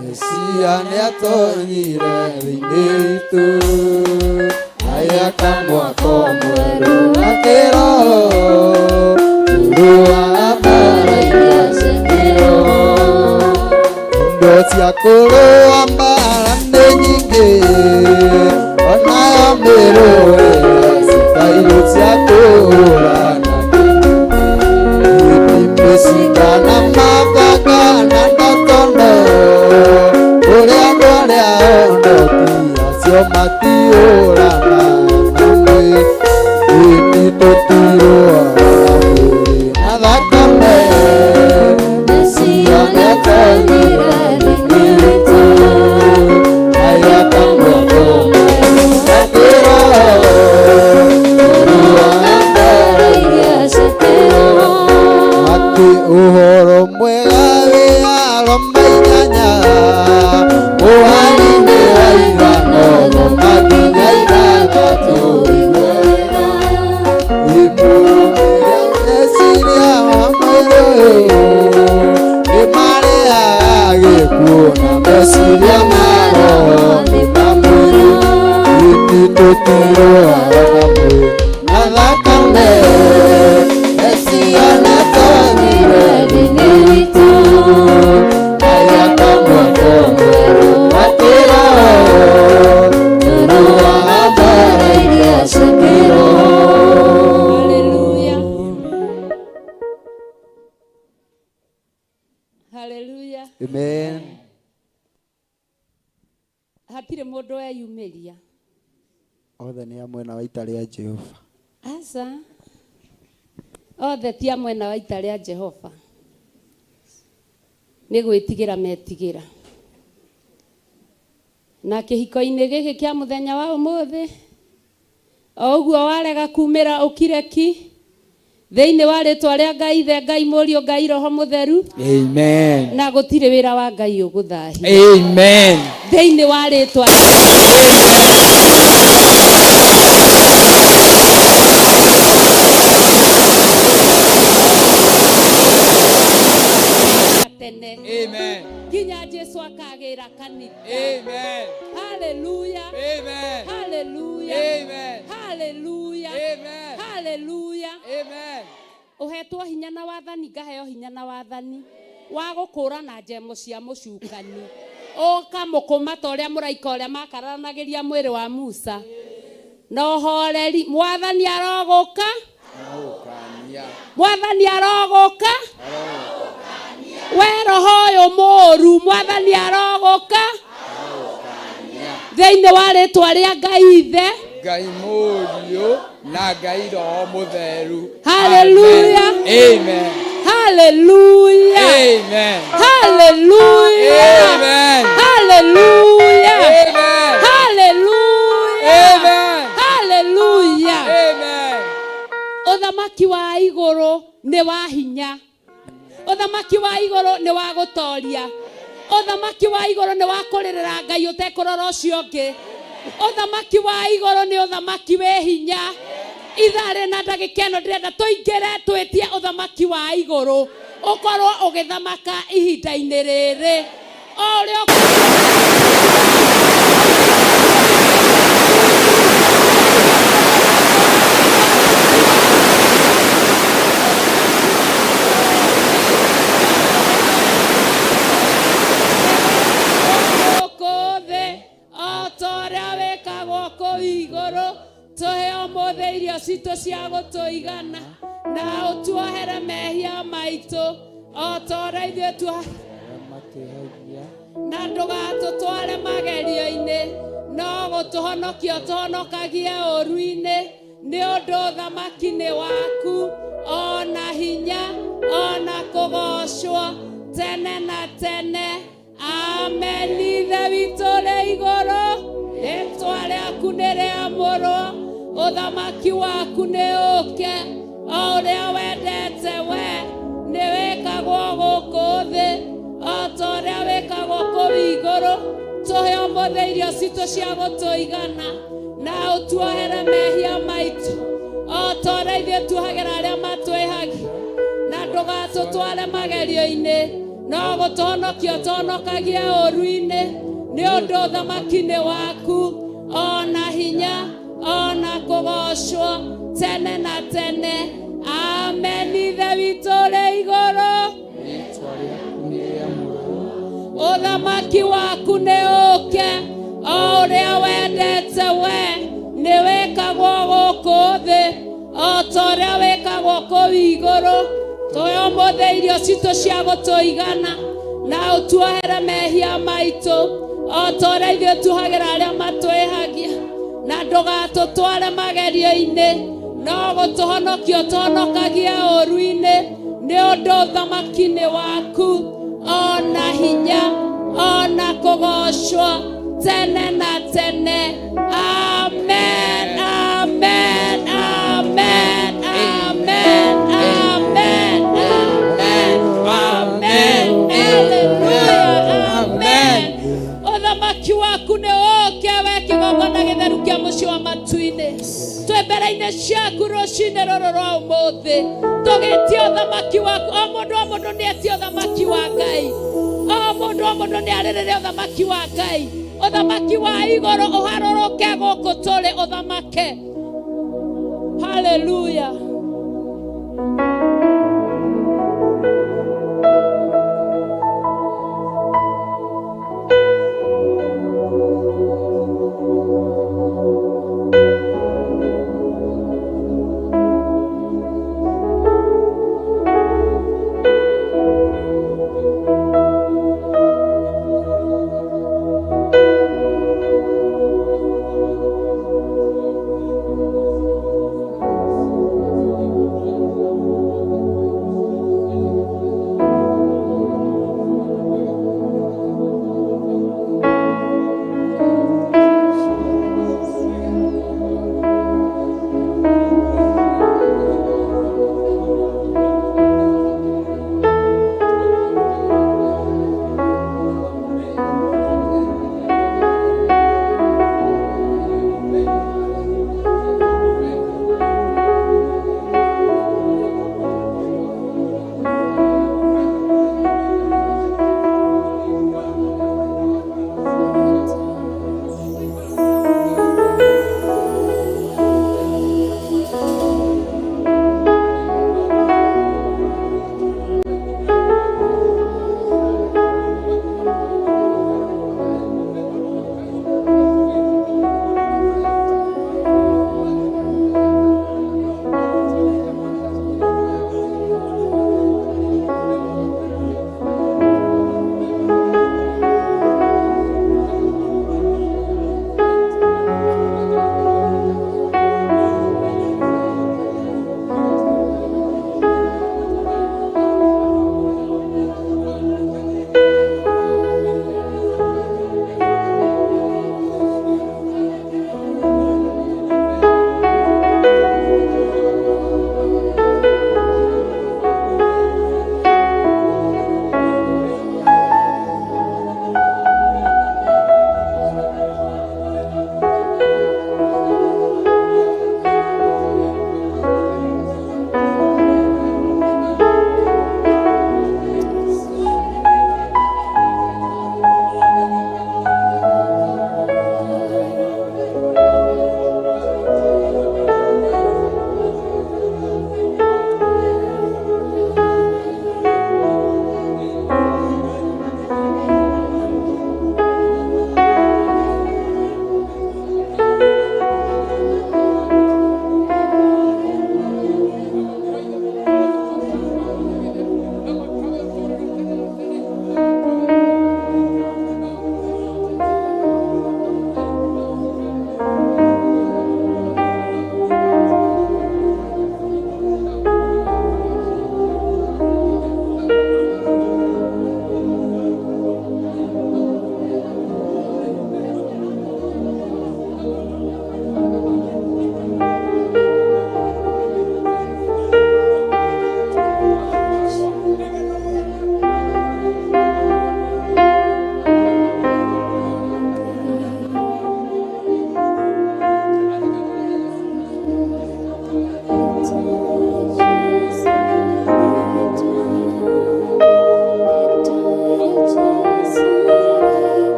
Mesia nĩatonyire thĩ-inĩ witũ aya kamwako mwerũ wa kĩroho tũrũaga mbara iria ciakĩroho indo cia kũrũa mbara nĩ nyingĩ onayo mĩrũĩ cikairũ cia kũhũrana Mesikana mabaka na ndotono Ule andũ arĩa ondoti acio matiũrana namwe Ini tũtiroaga na thakame Mesia nĩatonyire thĩ-inĩ witũ aya kamwako mwerũ wa kĩroho tũrũaga mbara iria ciakĩroho Uhoro mwega wĩaroma inyanya Mũhari-inĩ wa ithano makinya ithathatũ igwera Imũrũmĩrĩra meciria wa mwĩrĩ nĩmarehaga gĩkuũ na meciria ma roho nĩ mamũru Ini tũtiroaga na mwĩrĩ na thakame Mesia nĩatonyire thĩ-inĩ witũ aya kamwako mwerũ wa kĩroho tũrũaga mbara iria ciakĩroho Haleluya. Haleluya. Amen. Hatirĩ mũndũ weyumĩria Othe nĩ a mwena wa ita rĩa Jehova aca othe ti a mwena wa ita rĩa Jehova nĩ gwĩtigĩra metigĩra na kĩhiko-inĩ gĩkĩ kĩa mũthenya wa ũmũthĩ o ũguo warega kumĩra ũkireki thĩinĩ wa rĩtwa rĩa Ngai Ithe Ngai Mũriũ Ngai Roho Mũtheru Amen. na gũtirĩ wĩra wa Ngai ũgũthahia Amen. thĩinĩ wa rĩtwa tene Amen. nginya Jesu akagĩra kanitha Amen. Haleluya. Amen. Haleluya. Amen. Haleluya. Amen. Haleluya. Amen. Uhetwo hinya na wathani ngaheo hinya na wathani wa gũkũũrana njemo cia mũcukani ũkamũkũma ta ũrĩa mũraika ũrĩa makaranagĩria mwĩrĩ wa Musa na ũhoreri mwathani arogũka mwathani arogũka we roho ũyũ mũũru mwathani arogũka thĩinĩ wa rĩtwa rĩa Ngai Ithe Ngai Mũriũ na Ngai Roho Mũtheru. Hallelujah. Amen. Hallelujah. Amen. Hallelujah. Amen. Hallelujah. Amen. Hallelujah. Amen. Hallelujah. Amen. Ũthamaki wa igũrũ nĩ wa hinya. Ũthamaki wa igũrũ nĩ wa gũtoria. Ũthamaki wa igũrũ nĩ wa kũrĩrĩra Ngai ũtekũrora ũcio ũngĩ. Ũthamaki wa igũrũ nĩ ũthamaki wĩ hinya. Itharĩ na ndagĩka ĩno ndĩrenda tũingĩre twĩtie ũthamaki wa igũrũ ũkorwo ũgĩthamaka ihinda-inĩ rĩrĩ. O ũrĩa ũmũthĩ irio citũ cia gũtũigana na ũtuohere mehia maitũ o ta ũrĩa ithuĩ na ndũgatũtware magerio-inĩ no gũtũhonokia ũtũhonokagie ũũru-inĩ nĩ ũndũ ũthamaki nĩ waku ona hinya ona kũgocwo tene na tene. Amen. Ithe witũ rĩ igũrũ rĩtwa rĩaku nĩ rĩamũrwo ũthamaki waku nĩ ũke o ũrĩa wendete we nĩ wĩkagwo gũkũ thĩ o ta ũrĩa wĩkagwo kũu igũrũ. Tũhe ũmũthĩ irio citũ cia gũtũigana na ũtuohere mehia maitũ o ta ũrĩa ithuĩ tuohagĩra arĩa matwĩhagia na ndũgatũtware magerio-inĩ, no gũtũhonokia ũtũhonokagia ũũru-inĩ, nĩ ũndũ ũthamaki-nĩ waku ona hinya ona kũgocwo tene na tene. Amen. Ithe witũ ũrĩ igũrũ, ũthamaki waku nĩ ũke, o ũrĩa wendete we nĩ wĩkagwo gũkũ thĩ o ta ũrĩa wĩkagwo kũu igũrũ. Tũhe ũmũthĩ irio citũ cia gũtũigana, na ũtuohere mehia maitũ o ta ũrĩa ithuĩ tuohagĩra arĩa matwĩhagia, na ndũgatũtware magerio-inĩ, no gũtũhonokia ũtũhonokagia ũũru-inĩ, nĩ ũndũ ũthamaki-nĩ waku ona hinya ona kũgocwo tene na tene. Amen, amen, amen, amen, amen, amen, amen, hallelujah, amen. Ũthamaki waku nĩ ũke we kĩgongona gĩtheru kĩa mũciĩ wa matu-inĩ, twĩ mbere-inĩ ciaku rũcinĩ rũrũ rwa ũmũthĩ, tũgĩtie ũthamaki waku. O mũndũ nĩ etie ũthamaki wa Ngai, o mũndũ nĩ arĩrĩre ũthamaki wa Ngai. Ũthamaki wa igũrũ ũharũrũke gũkũ tũrĩ, ũthamake. Hallelujah.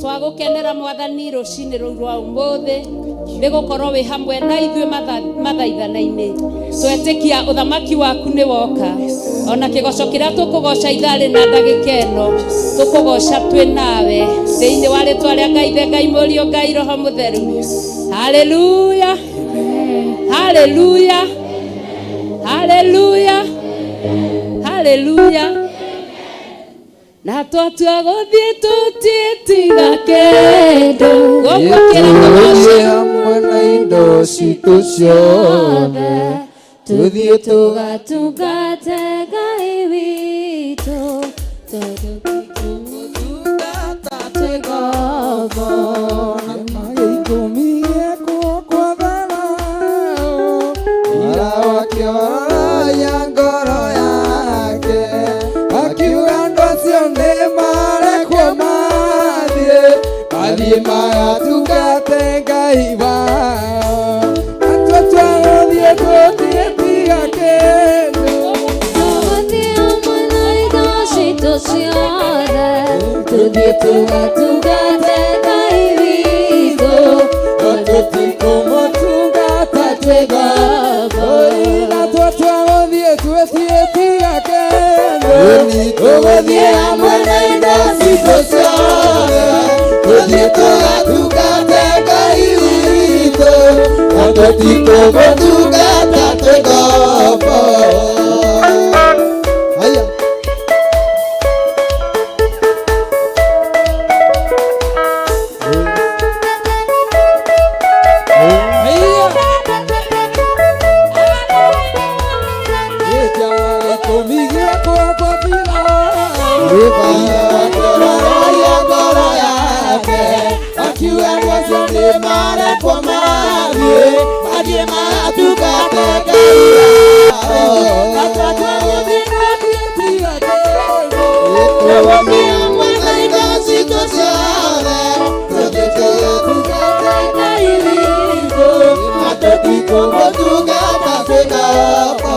Twagukenera Mwathani rucini ruu rwa umuthi ni gukorwo wi hamwe na ithue mathaithana-ini twetikia uthamaki waku ni woka ona kigoco kiria tukugoca ithari na ndagika ino tukugoca twi nawe thiini wa ritwa ria Ngai the Ngai murio Ngai Roho Mutheru. Haleluya, haleluya, haleluya, haleluya. Na twatua guthii tutitiga kindu gukira tugoce hamwe na indo citu ciothe tuthii tugatungate Ngai witu tugutungata twĩ ngombo ikũmi gĩakwo kwa tharau ira wakĩoya ngoro yake akiuga andũ acio nĩ marekwo mathiĩ magatungate Ngai wao atwa twagũthiĩ tũtiĩtiga kĩndũ tũgũthiĩ hamwe na indo citũ ciothe tũthiĩ tugatungate Ngai witũ tũtikũmũtungata twĩ ngombo atwa twagũthiĩ tũtiĩtiga kĩndũ tũgũthiĩ hamwe na indo citũ ciothe tũthiĩ tugatungate Ngai witũ na tũtikũmũtungata twĩ ngombo. Furaha ngoro yake akiwa mwezi mara kwa mara adima tukate gaia atata mbingu pia ewa mwana ikasi kosale tukate gaia atapiko tukata tekapa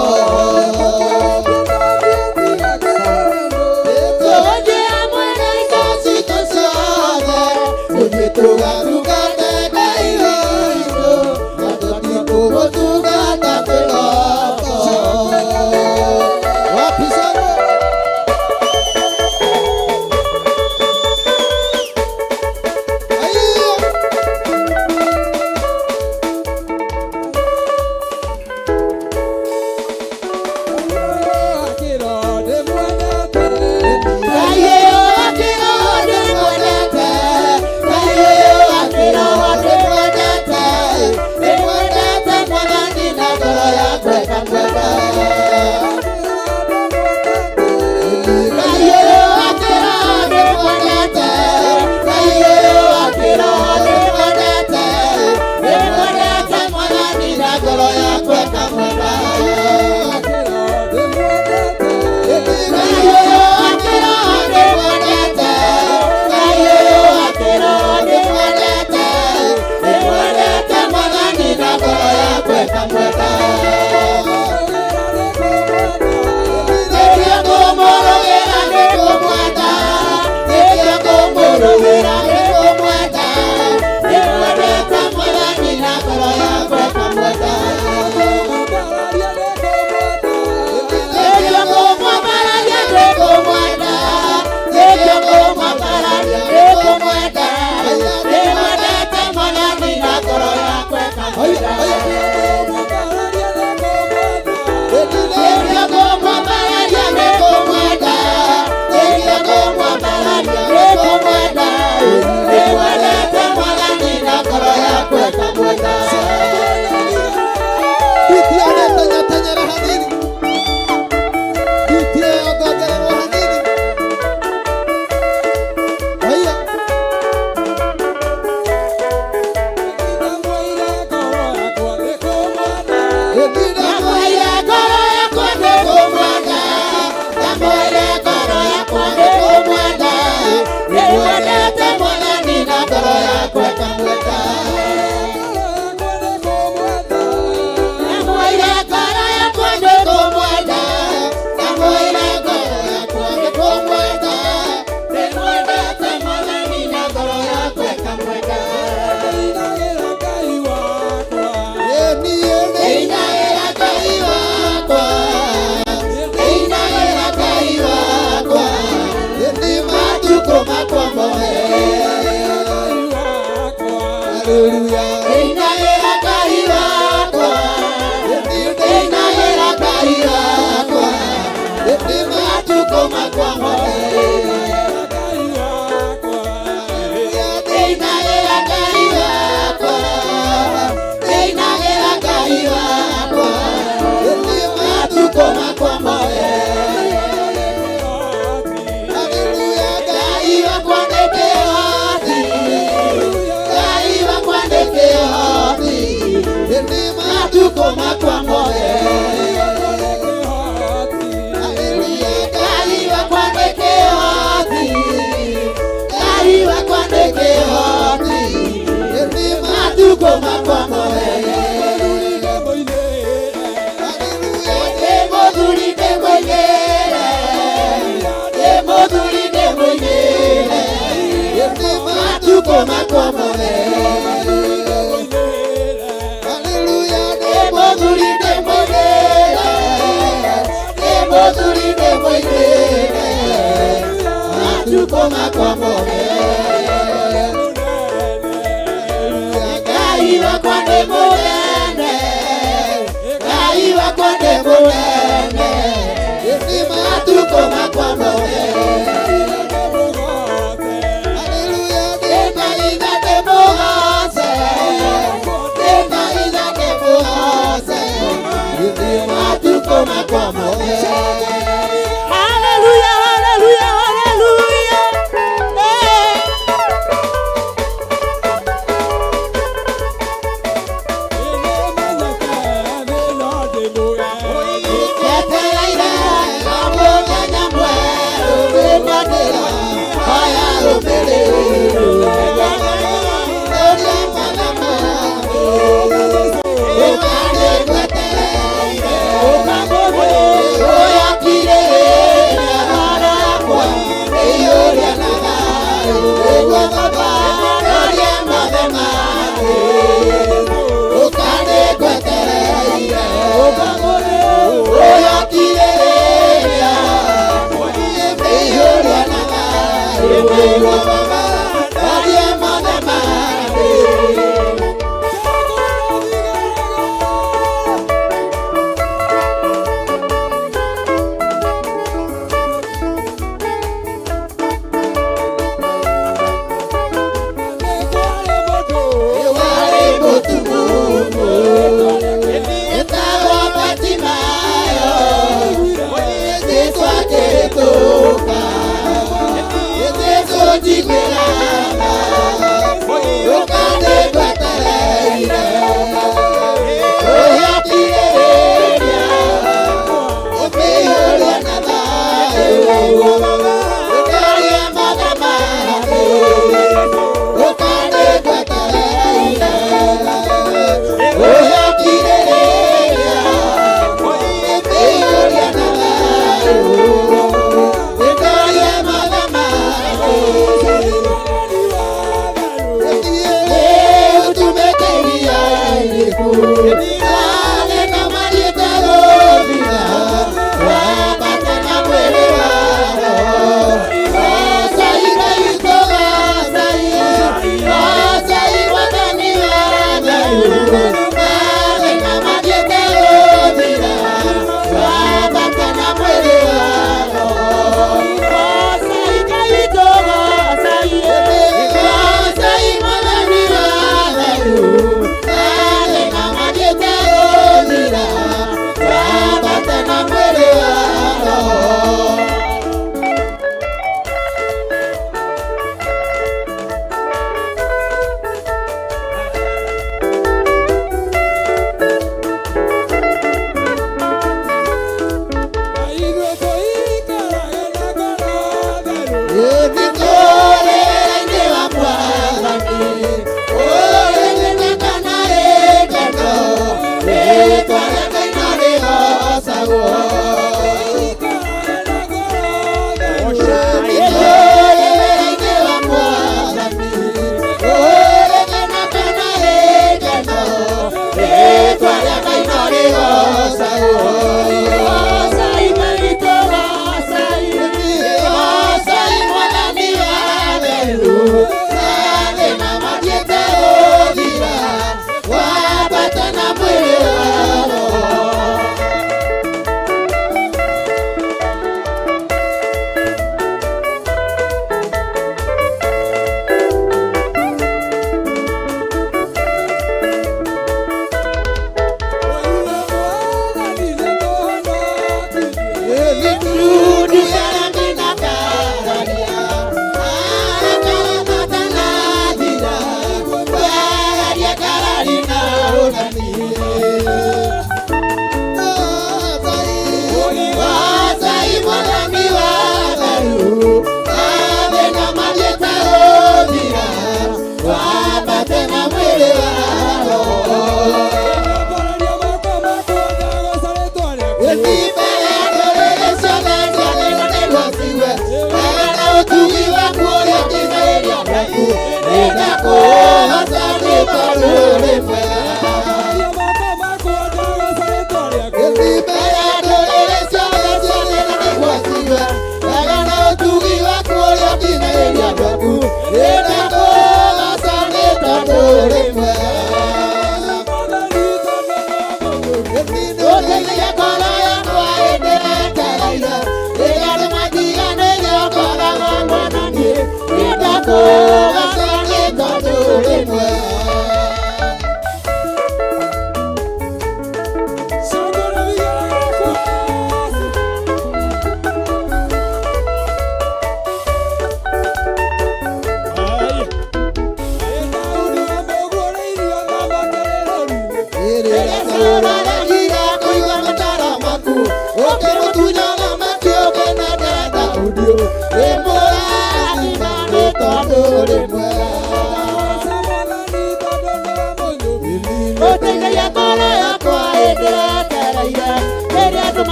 Hallelujah, hallelujah, hallelujah.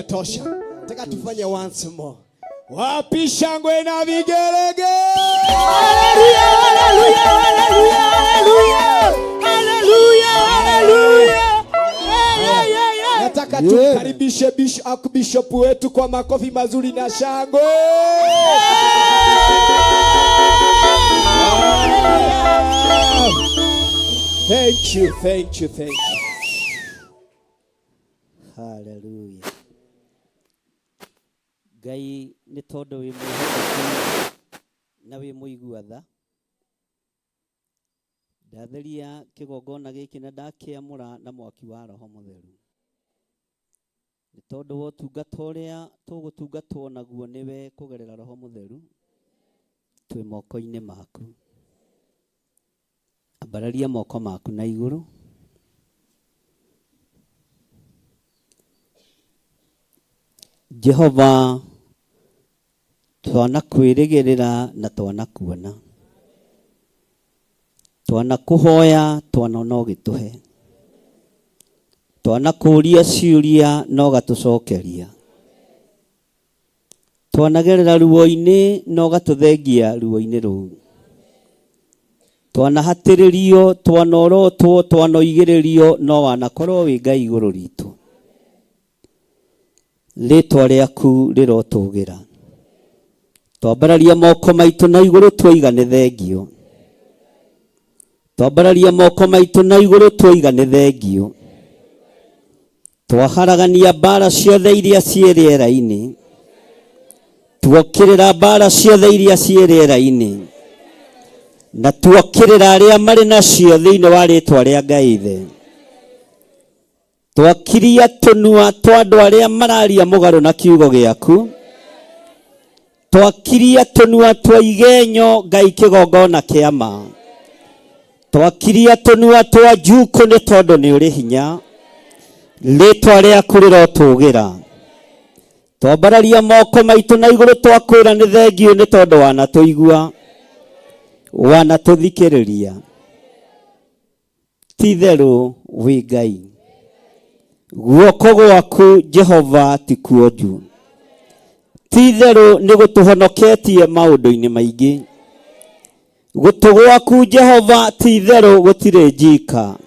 Tosha. Nataka tufanye once more. Wapi shangwe na vigelegele? Haleluya, haleluya, haleluya, haleluya, haleluya, haleluya. Nataka tukaribishe bishop wetu kwa makofi mazuri na shangwe. Thank you, thank you, thank you. Hallelujah. Ngai nĩ tondũ wĩ mwĩhokeku na wĩ mũiguatha, ndatheria kĩgongona gĩkĩ na ndakĩamũra na mwaki wa Roho Mũtheru. Nĩ tondũ wa ũtungata ũrĩa tũgũtungatwo naguo nĩwe kũgerera Roho Mũtheru, twĩ moko-inĩ maku. Ambararia moko maku na igũrũ. Jehova, twana kwĩrĩgĩrĩra na twana kuona, twana kũhoya, twana no gĩtũhe, twana kũria ciũria no gatũcokeria, twanagerera ruo-inĩ no gatũthengia ruo-inĩ rũu, twanahatĩrĩrio, twanorotwo, twanoigĩrĩrio no wanakorwo wĩ Ngai igũrũ ritũ. Rĩtwa rĩaku rĩrotũgĩra. Twambararia moko maitũ na igũrũ twoiga nĩ thengio. Twambararia moko maitũ na igũrũ twoiga nĩ thengio. Twaharagania mbara ciothe iria ciĩ rĩera-inĩ. Tuokĩrĩra mbara ciothe iria ciĩ rĩera-inĩ. Na tuokĩrĩra arĩa marĩ nacio thĩinĩ wa rĩtwa rĩa Ngai Ithe. Twakiria tũnua twa andũ arĩa mararia mũgarũ na kiugo gĩaku. Twakiria tũnua twa igenyo Ngai kĩgongona kĩa ma. Twakiria tũnua twa njuku nĩ tondũ nĩ ũrĩ hinya. Rĩtwa rĩaku rĩrotũgĩra. Twambararia moko maitũ na igũrũ twakwĩra nĩ thengio nĩ tondũ wanatũigua, wanatũthikĩrĩria. Ti-itherũ wĩ Ngai. Guoko gwaku Jehova ti kuonju. Ti-itherũ nĩ gũtũhonoketie maũndũ-inĩ maingĩ. Gũtũ gwaku Jehova ti-itherũ gũtirĩ njika.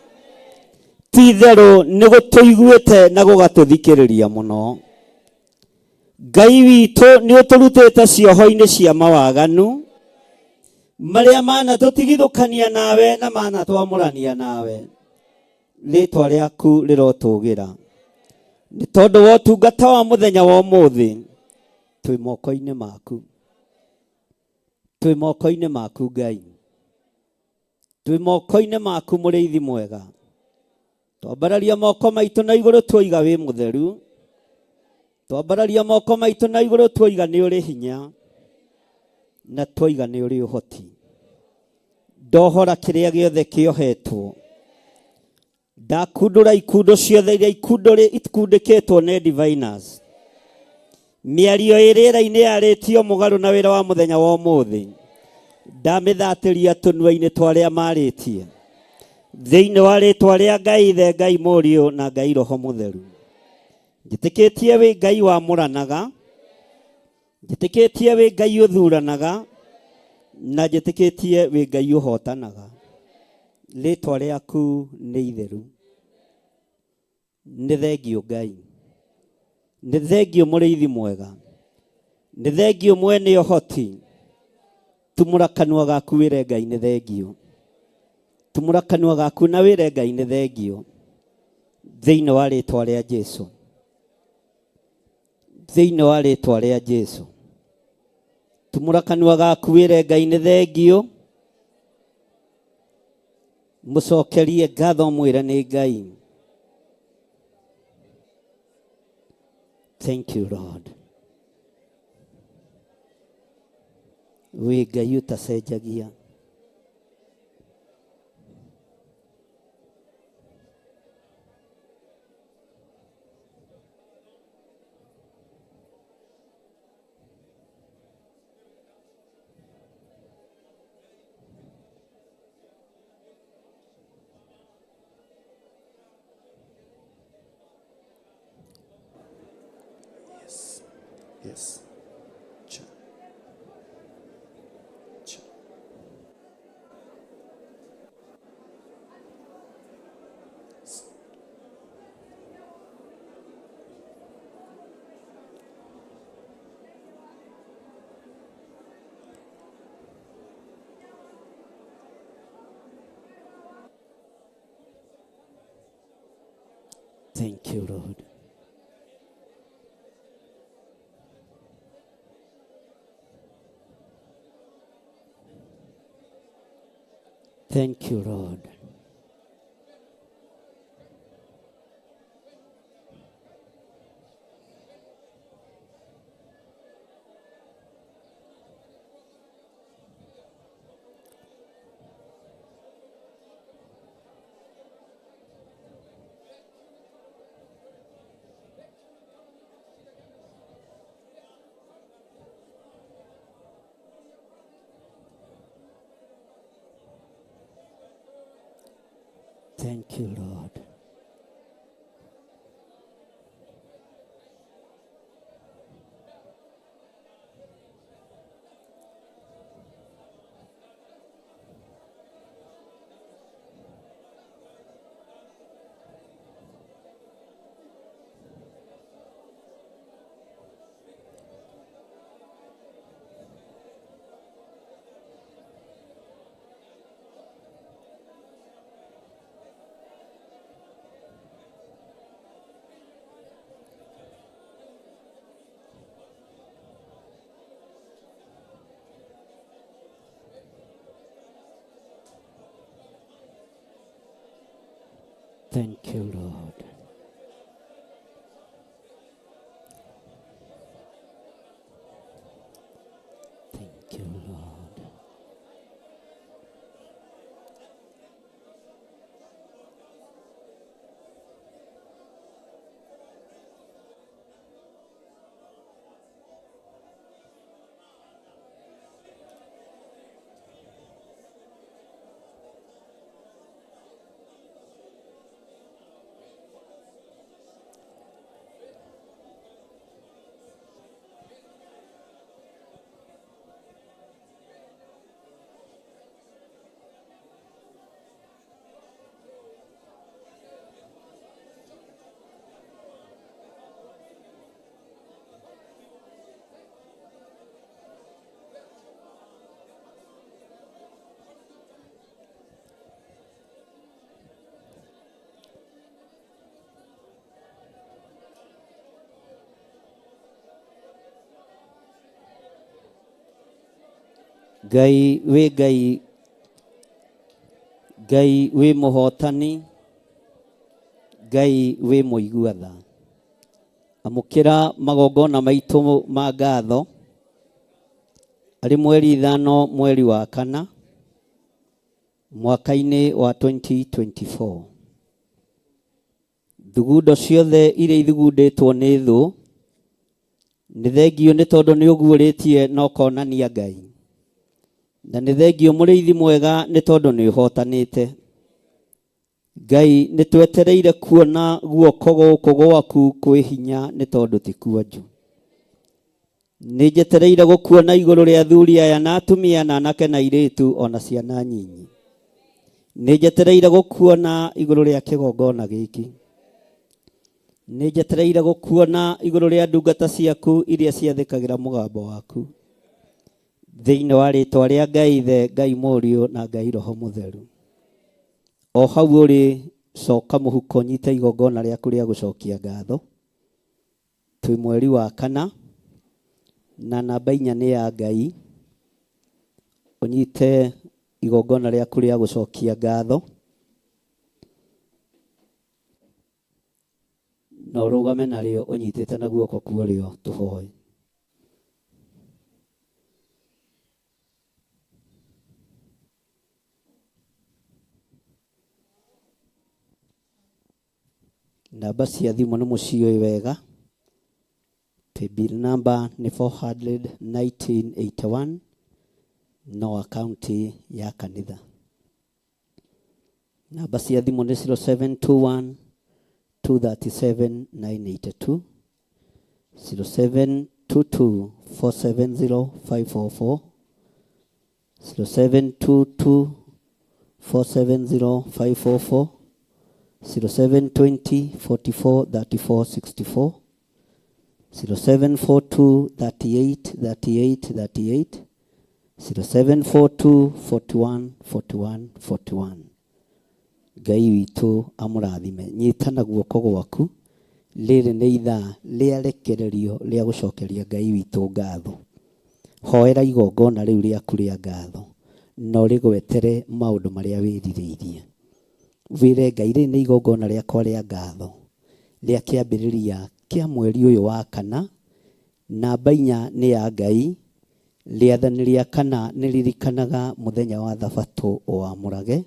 Ti-itherũ nĩ gũtũiguĩte na gũgatũthikĩrĩria mũno. Ngai witũ nĩ ũtũrutĩte cioho-inĩ cia mawaganu marĩa manatũtigithũkania nawe na manatwamũrania nawe. Rĩtwa rĩaku rĩrotũgĩra. Nĩ tondũ wa ũtungata wa mũthenya wa ũmũthĩ, twĩ moko-inĩ maku. Twĩ moko-inĩ maku Ngai. Twĩ moko-inĩ maku mũrĩithi mwega. Twambararia moko maitũ na igũrũ twoiga wĩ mũtheru. Twambararia moko maitũ na igũrũ twoiga nĩ ũrĩ hinya. Na twoiga nĩ ũrĩ ũhoti. Ndohora kĩrĩa gĩothe kĩohetwo. Ndakundũra ikundo ciothe iria ikundĩkĩtwo nĩ diviners. Mĩario ĩrĩra-inĩ yarĩtio mũgarũ na wĩra wa mũthenya wa ũmũthĩ. Ndamĩthatĩria tũnua-inĩ twa arĩa marĩtie. Thĩinĩ wa rĩtwa rĩa Ngai Ithe, Ngai Mũriũ na Ngai Roho Mũtheru. Njĩtĩkĩtie wĩ Ngai wamũranaga. Njĩtĩkĩtie wĩ Ngai ũthuranaga. Na njĩtĩkĩtie wĩ Ngai ũhotanaga. Rĩtwa rĩaku nĩ itheru. Nĩ thengio Ngai. Nĩ thengio mũrĩithi mwega. Nĩ thengio mwene ũhoti. Tumũra kanua gaku wĩre Ngai nĩ thengio. Tumũra kanua gaku na wĩre Ngai nĩ thengio. Thĩinĩ wa rĩtwa rĩa Jesũ. Thĩinĩ wa rĩtwa rĩa Jesũ. Tumũra kanua gaku wĩre Ngai nĩ thengio. Mũcokerie ngatho mwĩre nĩ Ngai. Thank you Lord. Wĩ Ngai ũtacenjagia. Yes. Cha. Cha. Thank you, Lord. Thank you, Lord. Thank you, Lord. Thank you, Lord. Thank you, Lord. Ngai wĩ mũhotani, Ngai wĩ mũiguatha. Amũkĩra magongona maitũ ma ngatho arĩ mweri 5 mweri wa kana mwaka-inĩ wa 2024. Thugundo ciothe iria ithugundĩtwo nĩ thũ nĩ thengio nĩ tondũ nĩ ũguũrĩtie na ũkonania Ngai. Na nĩ thengio mũrĩithi mwega nĩ tondũ nĩ ũhotanĩte. Ngai nĩ twetereire kuona guoko gũkũ gwaku kwĩ hinya nĩ tondũ ti kuonju. Nĩ njetereire gũkuona igũrũ rĩa athuri aya na atumia na anake na airĩtu ona ciana nyinyi. Nĩ njetereire gũkuona igũrũ rĩa kĩgongona gĩkĩ. Nĩ njetereire gũkuona igũrũ rĩa ndungata ciaku iria ciathĩkagĩra mũgambo waku. Thĩinĩ wa rĩtwa rĩa Ngai Ithe, Ngai Mũriũ na Ngai Roho Mũtheru. O hau ũrĩ, coka mũhuko nyite igongona rĩaku rĩa gũcokia ngatho. Twĩ mweri wa kana na namba 4 nĩ ya Ngai. Ũnyite igongona rĩaku rĩa gũcokia ngatho. Na ũrũgame narĩo ũnyitĩte na guoko kuorĩo tũhoe. Namba cia thimũ nĩ mũciĩ wega. Paybill number nĩ 41981. No account ya kanitha. Namba cia thimũ nĩ 0721 237 982. 0722 470 544. 0722 470 544. 0720 44 34 64. 0742 38 38 38. 0742 41 41 41. Ngai witũ amũrathime. Nyitana guoko gwaku. Rĩrĩ nĩ ithaa rĩa rekererio rĩa gũcokeria Ngai witũ ngatho. Hoera igongona rĩu rĩaku rĩa ngatho, no rĩgwetere maũndũ marĩa wĩrirĩirie. Wĩre Ngai, rĩrĩ nĩ igongona rĩakwa rĩa ngatho rĩa kĩambĩrĩria kĩa mweri ũyũ wa kana. Namba 4 nĩ ya Ngai. Rĩathani rĩa kana nĩ ririkanaga mũthenya wa Thabatũ wamũrage.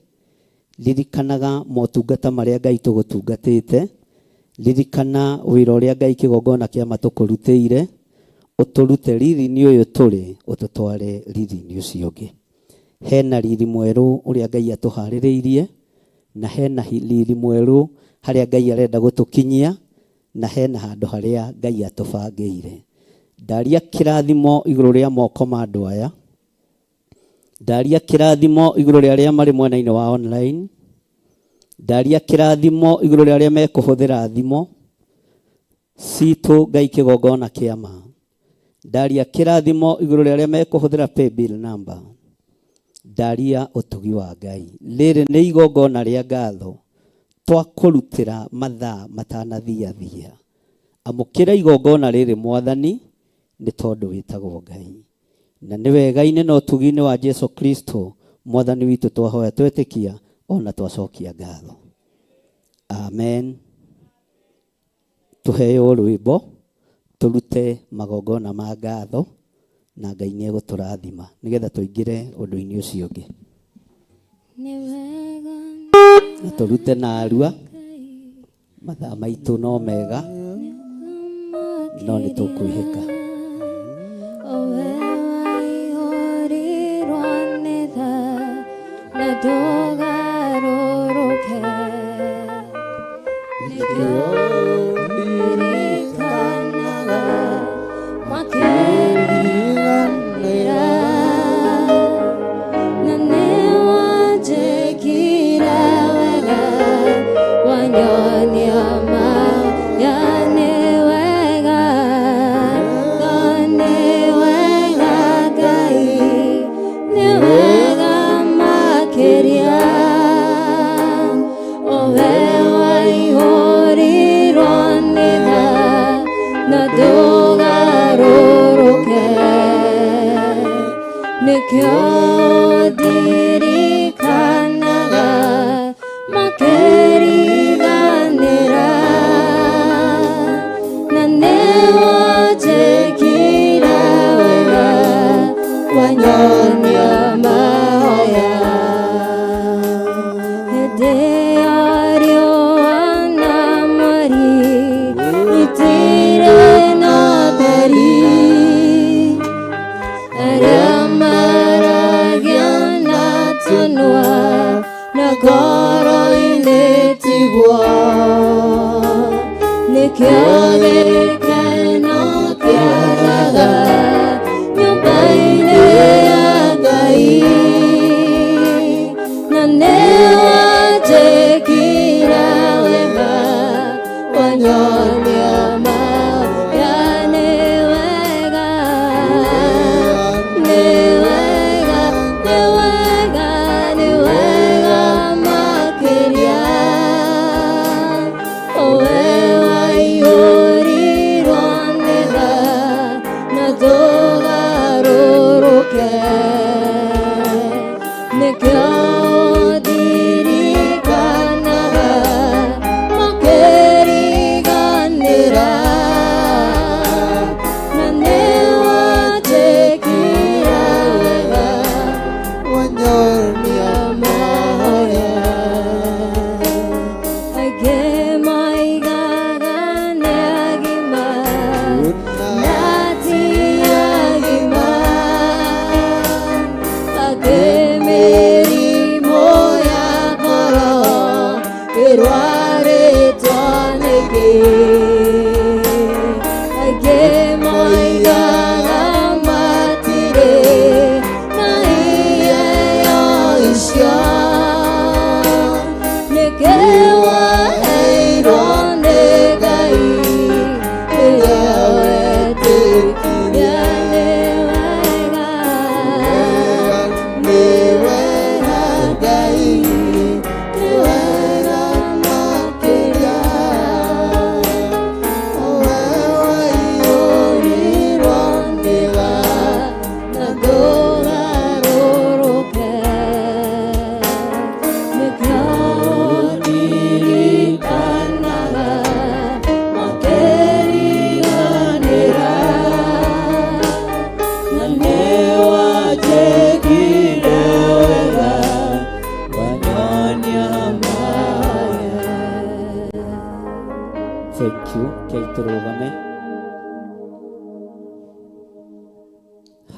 Ririkanaga motungata marĩa Ngai tũgũtungatĩte. Ririkana wĩra ũrĩa Ngai kĩgongona kĩa matũkũrutĩire. Ũtũrute riri-inĩ ũyũ tũrĩ, ũtũtware riri-inĩ ũcio ũngĩ. Hena riri mwerũ ũrĩa Ngai atũharĩrĩirie, na hena riri mwerũ harĩa Ngai arenda gũtũkinyia, na hena handũ harĩa Ngai atũbangĩire. Ndaria kĩrathimo igũrũ rĩa moko ma andũ aya. Ndaria kĩrathimo igũrũ rĩa arĩa marĩ mwena-inĩ wa online. Ndaria kĩrathimo igũrũ rĩa arĩa mekũhũthĩra thimo citũ Ngai kĩgongona kĩama. Ndaria kĩrathimo igũrũ rĩa arĩa mekũhũthĩra paybill number. Ndaria ũtugi wa Ngai. Rĩrĩ nĩ igongona rĩa ngatho twakũrutĩra mathaa matanathiathia. Amũkĩra igongona rĩrĩ Mwathani, nĩ tondũ wĩtagwo Ngai. Na nĩ wega-inĩ na ũtugi-inĩ wa Jesu Kristo Mwathani witũ twahoya twetĩkia ona twacokia ngatho. Amen. Tuheo rwĩmbo tũrute magongona ma ngatho, na Ngai nĩ egũtũrathima nĩgetha tũingĩre ũndũ-inĩ ũcio ũngĩ. Na tũrute na arua. Mathaa maitũ no mega, no nĩ tũkwĩhĩka. Mary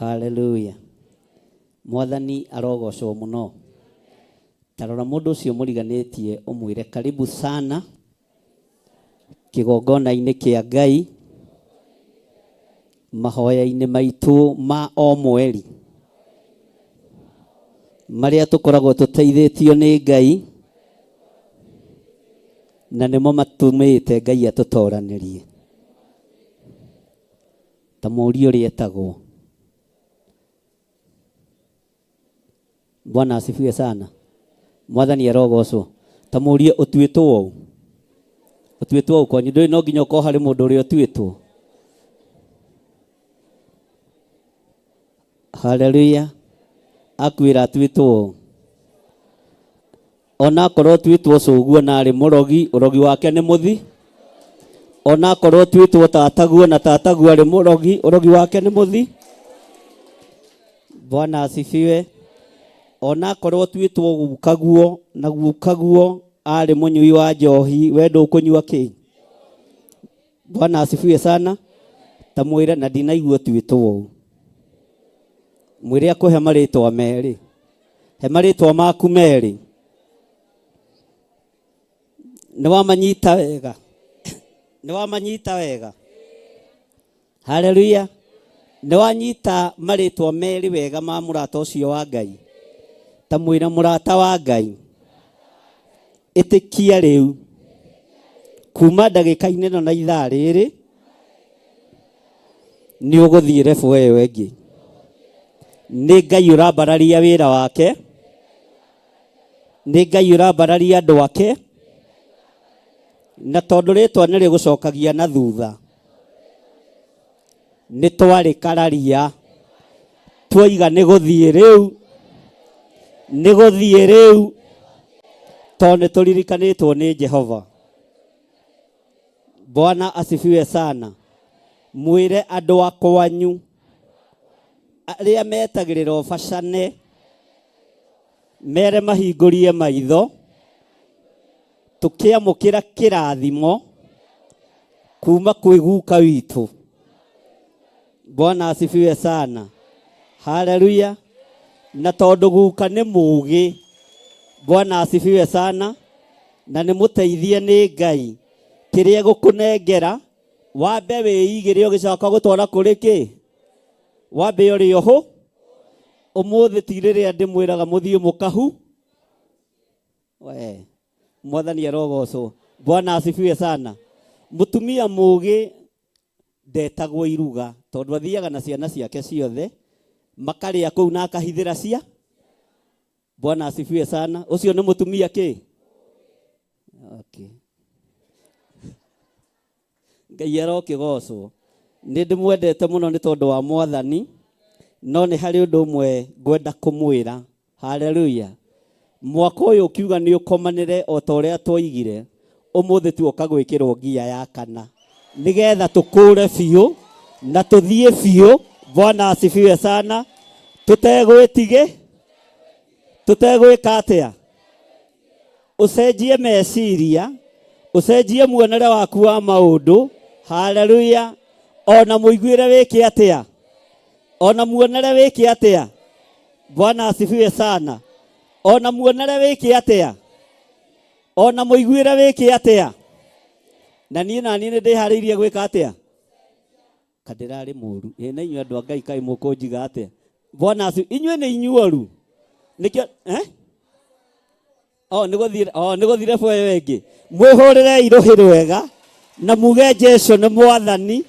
Hallelujah. Mwathani arogocwo muno. Tarora mundu ucio muriganitie umwire karibu sana kigongona-ini kia Ngai mahoya-ini maitu ma o mweri maria tukoragwo tuteithitio ni Ngai na nimo matumite Ngai atutoranirie. Ta muri uri etagwo. Bwana asifiwe sana. Mwathani arogocwo. Ta muri utuitwo u. Utuitwo kwanyu ndui no nginya ko hari mundu uri utuitwo. Hallelujah. Akwira tuitwo. Ona korwo tuitwo cuguo na ari murogi, urogi wake ni muthi. Ona korwo tuitwo tataguo na tataguo ari murogi, urogi wake ni muthi. Bwana asifiwe. Ona korwo tuitwo gukaguo na gukaguo ari munyui wa njohi, we ndukunyua ki? Bwana asifiwe sana. Ta mwire na ndinaigua tuitwo. Mwire akuhe maritwa meri. He maritwa maku meri. Ni wamanyita wega. Ni wamanyita wega. Hallelujah. Ni wanyita maritwa meri wega ma murata ucio wa Ngai. Ta mwira murata wa Ngai. Itikia riu. Kuma ndagika-ini no na ithaa riri ni uguthire bwe wengi. Ni Ngai urambararia wira wake. Ni Ngai urambararia andu ake. Na tondu ritwa niri gucokagia na thutha. Ni twari kararia. Twoiga ni guthie riu. Ni guthie riu. Tone tulirikanitwo ni Jehova. Bwana asifiwe sana. Mwire andu akwanyu aria metagirira obacane mere mahingurie maitho tukiamukira kirathimo kuma kwi guka witu. Bwana asifiwe sana. Hallelujah. Na tondu guka ni mugi. Bwana asifiwe sana. Na ni muteithie ni Ngai. Kiria gukunengera wambe wiigire ugicoka gutwara kuri ki? Wambe uri oho umuthi tirire ndimwiraga muthie mukahu. We Mwathani arogocwo. Bwana asifiwe sana. Mutumia mugi ndetagwo iruga tondu athiaga na ciana ciake ciothe makaria kuu na akahithira cia. Bwana asifiwe sana. Ucio ni mutumia ki? Okay. Ngai arokigocwo. Ni ndimwendete muno ni tondu wa Mwathani, no ni hari undu umwe ngwenda kumwira. Hallelujah. Mwaka uyu ukiuga ni ukomanire o ta uria twoigire, umuthi tu ukagwikirwo ngia ya kana nigetha tukure biu na tuthie biu. Bwana asifiwe sana. Tutegwika atia? Ucenjie meciria, ucenjie muonere waku wa maundu. Hallelujah. Ona muiguire wiki atia? Ona muonere wiki atia? Bwana asifiwe sana. Ona muonere wiki atia? Ona muiguire wiki atia? Na ni ndihariirie gwika atia? Kadirari muru. Na inyu andu a Ngai kai mukunjiga atia? Bwana asifiwe. Inyu ni inyuoru. Nikio niguthire bwe wengi. Mwihurire iruhiru wega na muge Jesu ni Mwathani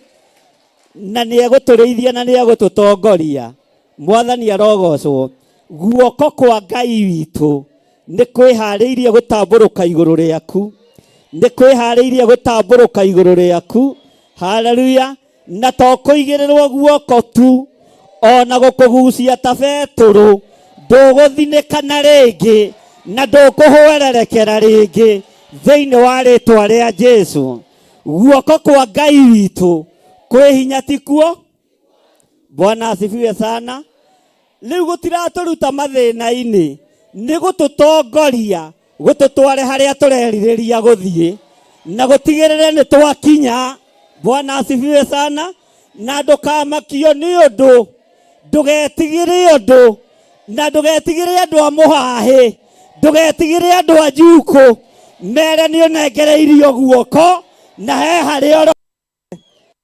na ni eguturiithia na ni egututongoria. Mwathani arogocwo. Guoko kwa Ngai witu ni kwihariirie gutamburuka iguru riaku. Ni kwihariirie gutamburuka iguru riaku. Hallelujah. Na to kuigirirwo guoko tu ona gukugucia ta Petero nduguthinikana ringi na ndukuhwererekera ringi thiini wa ritwa ria Jesu. Guoko kwa Ngai witu kwi hinya tikuo. Bwana asifiwe sana. Riu gutiraturuta mathina-ini, ni gututongoria gututware haria tureririria guthie na gutigirire ni twakinya. Bwana asifiwe sana. Na ndukamakio ni undu ndugetigire undu na ndugetigire andu a muhahi ndugetigire andu a njuku mere ni unengereirio guoko na he haria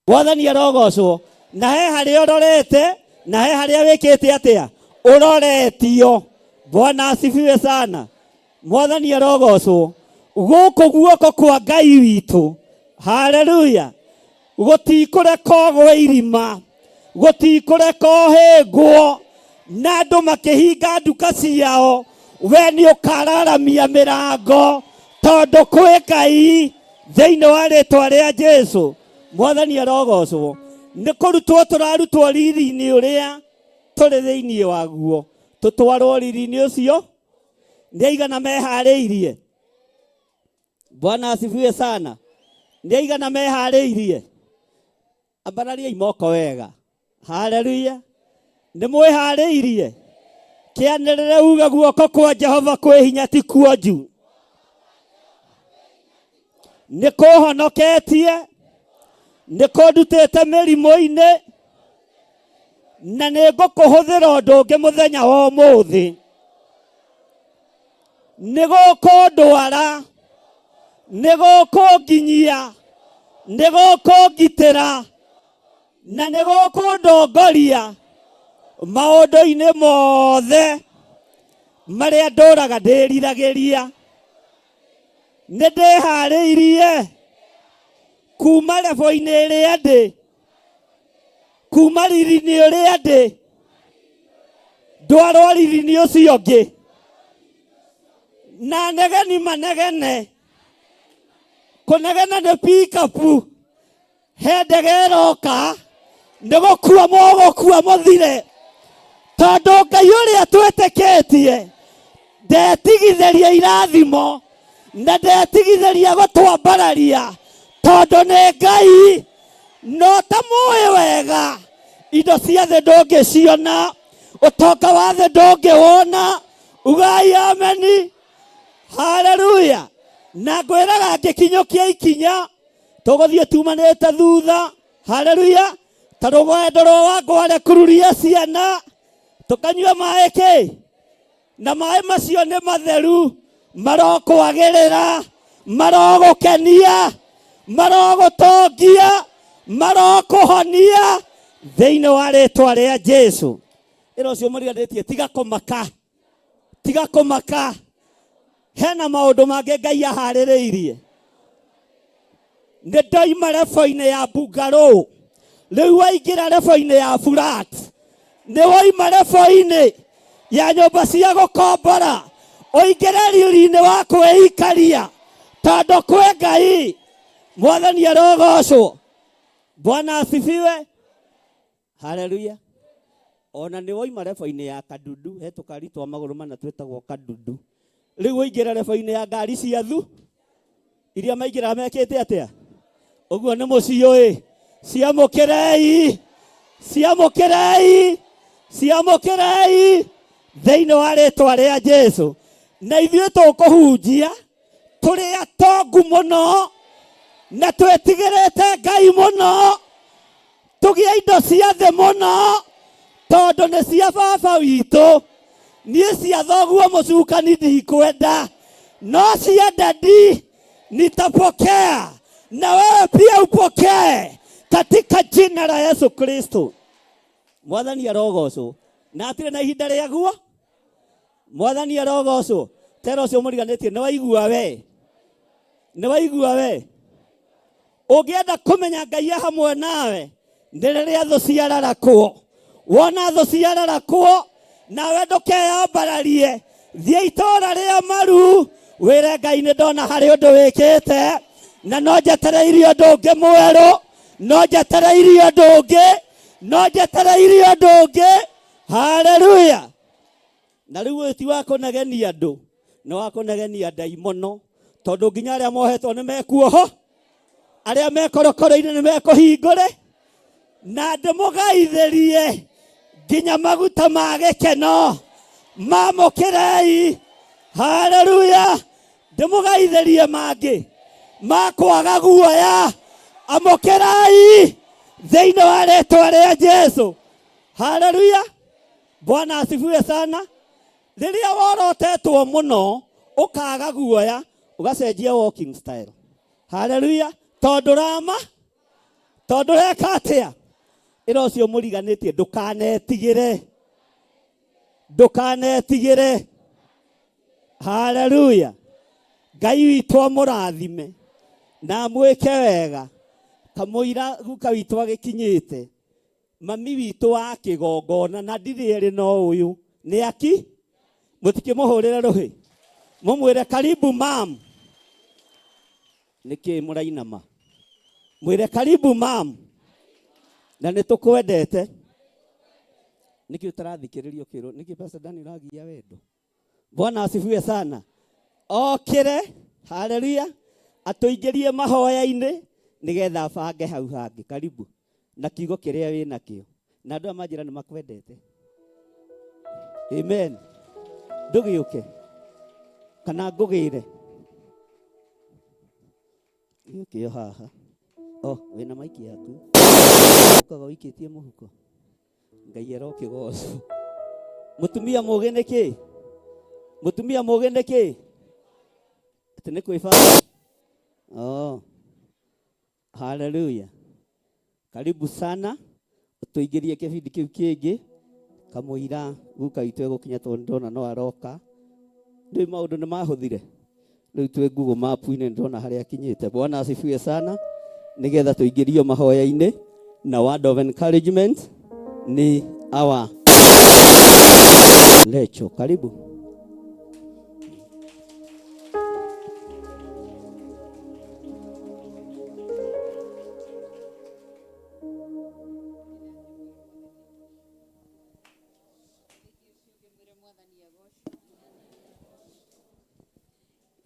Mwathani arogocwo na he haria urorete na he haria wikite atia uroretio. Bwana asifiwe sana. Mwathani arogocwo guku guoko kwa Ngai witu. Haleluya. Gutikũreka gwe irima, gutikũreka hĩngwo na andũ makĩhinga nduka ciao, we nĩ ũkararamia mĩrango tondũ kwĩ Ngai thĩinĩ wa rĩĩtwa rĩa Jesũ. Mwathani arogocwo. Nĩ kũrutwo tũrarutwo riri-inĩ ũrĩa tũrĩ thĩinĩ waguo, tũtwarwo riri-inĩ ũcio. Nĩ aigana meharĩirie? Bwana asifiwe sana. Nĩ aigana meharĩirie? Ambararia imoko wega. Haleluya. Nĩ mwĩharĩirie? Kĩanĩrĩre uga guoko kwa Jehova kwĩ hinya ti kuonju. Nĩ kũhonoketie, nĩ kũndutĩte mĩrimũ-inĩ, na nĩ ngũkũhũthĩra ũndũ ũngĩ mũthenya wa ũmũthĩ. Nĩ gũkũndwara, nĩ gũkũnginyia, nĩ gũkũngitĩra, na nĩ gũkũndongoria maũndũ-inĩ mothe marĩa ndũraga ndĩriragĩria. Nĩ ndĩharĩirie kuma level-inĩ ĩrĩa ndĩ, kuma riri-inĩ ũrĩa ndĩ, ndwarwo riri-inĩ ũcio ũngĩ, na negeni manegene. Kũnegena nĩ pick-up, he ndege ĩroka, nĩ gũkua mũgũkua mũthire, tondũ Ngai ũrĩa twĩtĩkĩtie ndetigithĩria irathimo na ndetigithĩria gũtwambararia, tondũ nĩ Ngai. No ta mũĩ wega indo cia thĩ ndũngĩciona, ũtonga wa thĩ ndũngĩwona. Ugai ameni. Haleluya. Na ngwĩraga ngĩkinyũkia ikinya tũgũthiĩ tumanĩte thutha. Haleluya. Ta rũgendo rwa ngware kururia ciana tũkanyua maĩ kĩ, na maĩ macio nĩ matheru, marokwagĩrĩra, marogũkenia, marogũtongia, marokũhonia thĩinĩ wa rĩĩtwa rĩa Jesũ. Ĩro ũcio mũriganĩtie tiga kũmaka, tiga kũmaka. Hena maũndũ mangĩ Ngai aharĩrĩirie. Nĩ ndoima level-inĩ ya bungarũ, rĩu waingĩra level-inĩ ya flat. Nĩ woima level-inĩ ya nyũmba cia gũkombora, ũingĩre riri-inĩ wa kwĩikaria, tondũ kwĩ Ngai. Mwathani arogocwo. Bwana asifiwe. Haleluya. Ona nĩ woima level-inĩ ya kadudu, he tũkari twa magũrũ mana twĩtagwo kadudu. Rĩu ũingĩra level-inĩ ya ngari cia thu iria maingĩra mekĩte atĩa? Ũguo nĩ mũciũĩ. Ciamũkĩrei, ciamũkĩrei, ciamũkĩrei thĩinĩ wa rĩĩtwa rĩa Jesũ. Na ithuĩ tũkũhunjia tũrĩ atongu mũno na twĩtigĩrĩte Ngai mũno, tũgĩe indo cia thĩ mũno tondũ nĩ cia baba witũ. Niĩ cia thoguo mũcukani ndikwenda, no cia dadi nitapokea, na wewe pia upokee katika jina la Yesu Kristo. Mwathani arogocwo. Na atirĩ na ihinda rĩaguo. Mwathani arogocwo. Tero ũcio mũriganĩtie nĩ waigua we, nĩ waigua we. Ũngĩenda kũmenya Ngai hamwe nawe nĩ rĩrĩa thũ ciararakwo. Wona thũ ciararakwo nawe ndũkeyambararie, thiĩ itũũra rĩa maru wĩre Ngai nĩ ndona harĩ ũndũ wĩkĩte, na no njetereirie ũndũ ũngĩ mwerũ, no njetereirie ũndũ ũngĩ, no njetereirie ũndũ ũngĩ. Haleluya. Na rĩu ũyũ ti wa kũnegenia andũ, nĩ wa kũnegenia ndaimono, tondũ nginya arĩa mohetwo nĩ mekuoho, arĩa mekorokoro-inĩ nĩ mekũhingũre, na ndĩmũgaithĩrie nginya maguta ma gĩkeno mamũkĩrei. Haleluya. Ndĩmũgaithĩrie mangĩ ma kwaga guoya, amũkĩrai thĩinĩ wa rĩĩtwa rĩa Jesũ. Haleluya. Bwana asifiwe sana. Riria worotetwo muno ukaga guoya ugacenjia walking style. Hallelujah. Tondurama tondureka atia iro cio muriganitie ndukanetigire. Hallelujah. Ngai witũ amũrathime na mwĩke wega. Kamuira guka witũ agikinyite mami witũ wa kigongona na ndirĩ no uyu ni aki mutikimuhurira ruhi mumwire karibu mam. Niki murainama mwire karibu mam na nitukwendete. Niki utarathikiririo kiro niki Pastor Dani ragia wendo. Bwana asifiwe sana. Okire haleluya atuingirie mahoya-ini nigetha bange hau hangi. Karibu na kiugo kiria wi nakio na andu amanjira ni makwendete. Amen. Ndugiuke kana ngugire ukio haha wina maiki yaku ukaga wikitie muhuko Ngai arokigoco. Mutumia mugi niki ati ni kwifanya. Hallelujah. Karibu sana utuingirie kibindi kiu kingi kamuira guka itu egukinya ndona no aroka ndi maundu ni mahuthire riu twe Google Map ine ndona haria akinyite. Bwana asifiwe sana. Nigetha tuingirio mahoya-ini na word of encouragement ni our Lecho. Karibu.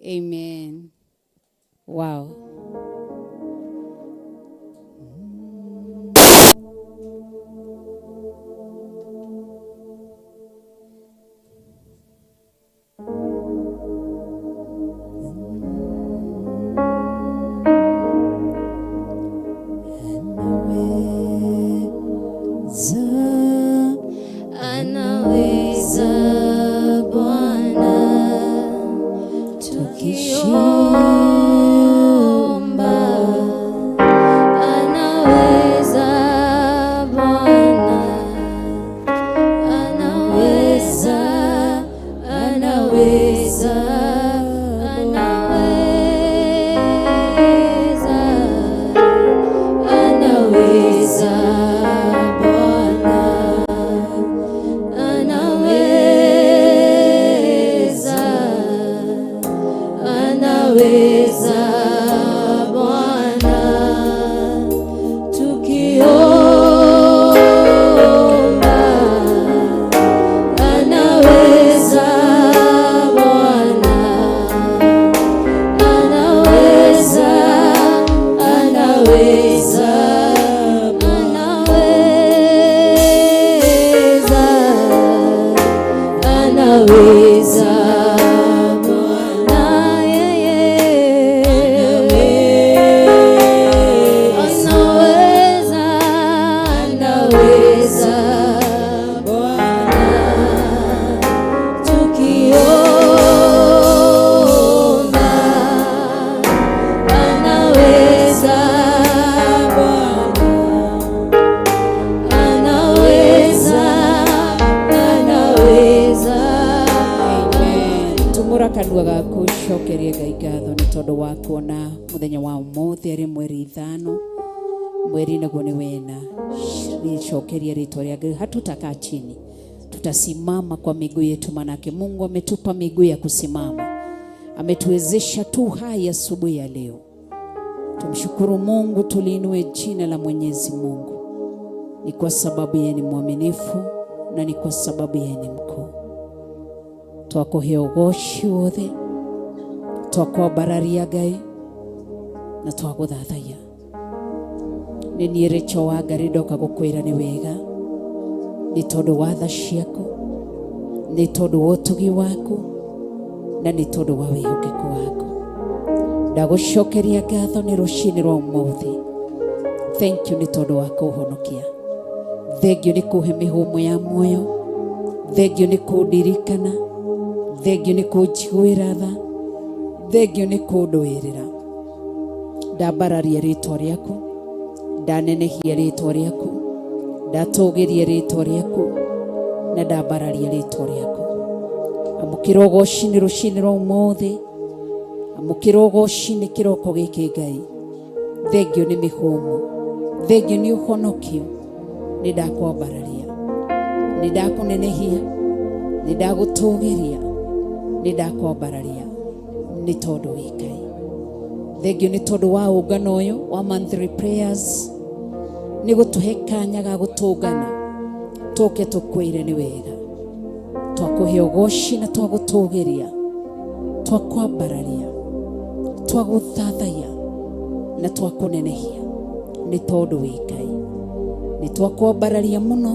Amen. Wow. Hatutakaa chini, tutasimama kwa miguu yetu, manake Mungu ametupa miguu ya kusimama, ametuwezesha tu hai asubuhi ya leo. Tumshukuru Mungu, tuliinue jina la Mwenyezi Mungu. Ni kwa sababu yeye ni mwaminifu na ni kwa sababu yeye ni mkuu. Twakuhe ugoshi wothe, twakwa bararia Ngai na twaguthathaiya. Ni nirecho wa Ngai ndoka gukwira ni wega, ni tondu wa tha ciaku, ni tondu wa utugi waku, na ni tondu wa wihokeko waku. Ndagucokeria ngatho ni rucini rwa umuthi. Thank you ni tondu wa kuhonokia. Thank you ni kuhe mihumo ya moyo. Thengio nĩ kũndirikana, thengio nĩ kũnjiguĩra tha, thengio nĩ kũndũĩrĩra. Ndambararia rĩtwa rĩaku, ndanenehia rĩtwa rĩaku, ndatũgĩria rĩtwa rĩaku, na ndambararia rĩtwa rĩaku. Amũkĩra ũgooci nĩ rũciinĩ rwa ũmũthĩ, amũkĩra ũgooci nĩ kĩroko gĩkĩ Ngai. Thengio nĩ mĩhũmũ, thengio nĩ ũhonokio. Nĩ ndakwambararia, nĩ ndakũnenehia, nĩ ndagũtũgĩria, nĩ ndakwambararia nĩ tondũ wĩ Ngai. Thengio nĩ tondũ wa ũngano ũyũ wa monthly prayers, nĩ gũtũhe kanya ga gũtũngana tũke tũkwĩre nĩ wega, twakũhe ũgooci na twagũtũgĩria, twakwambararia, twagũthathaiya na twakũnenehia nĩ tondũ wĩ Ngai. Nĩ twakwambararia mũno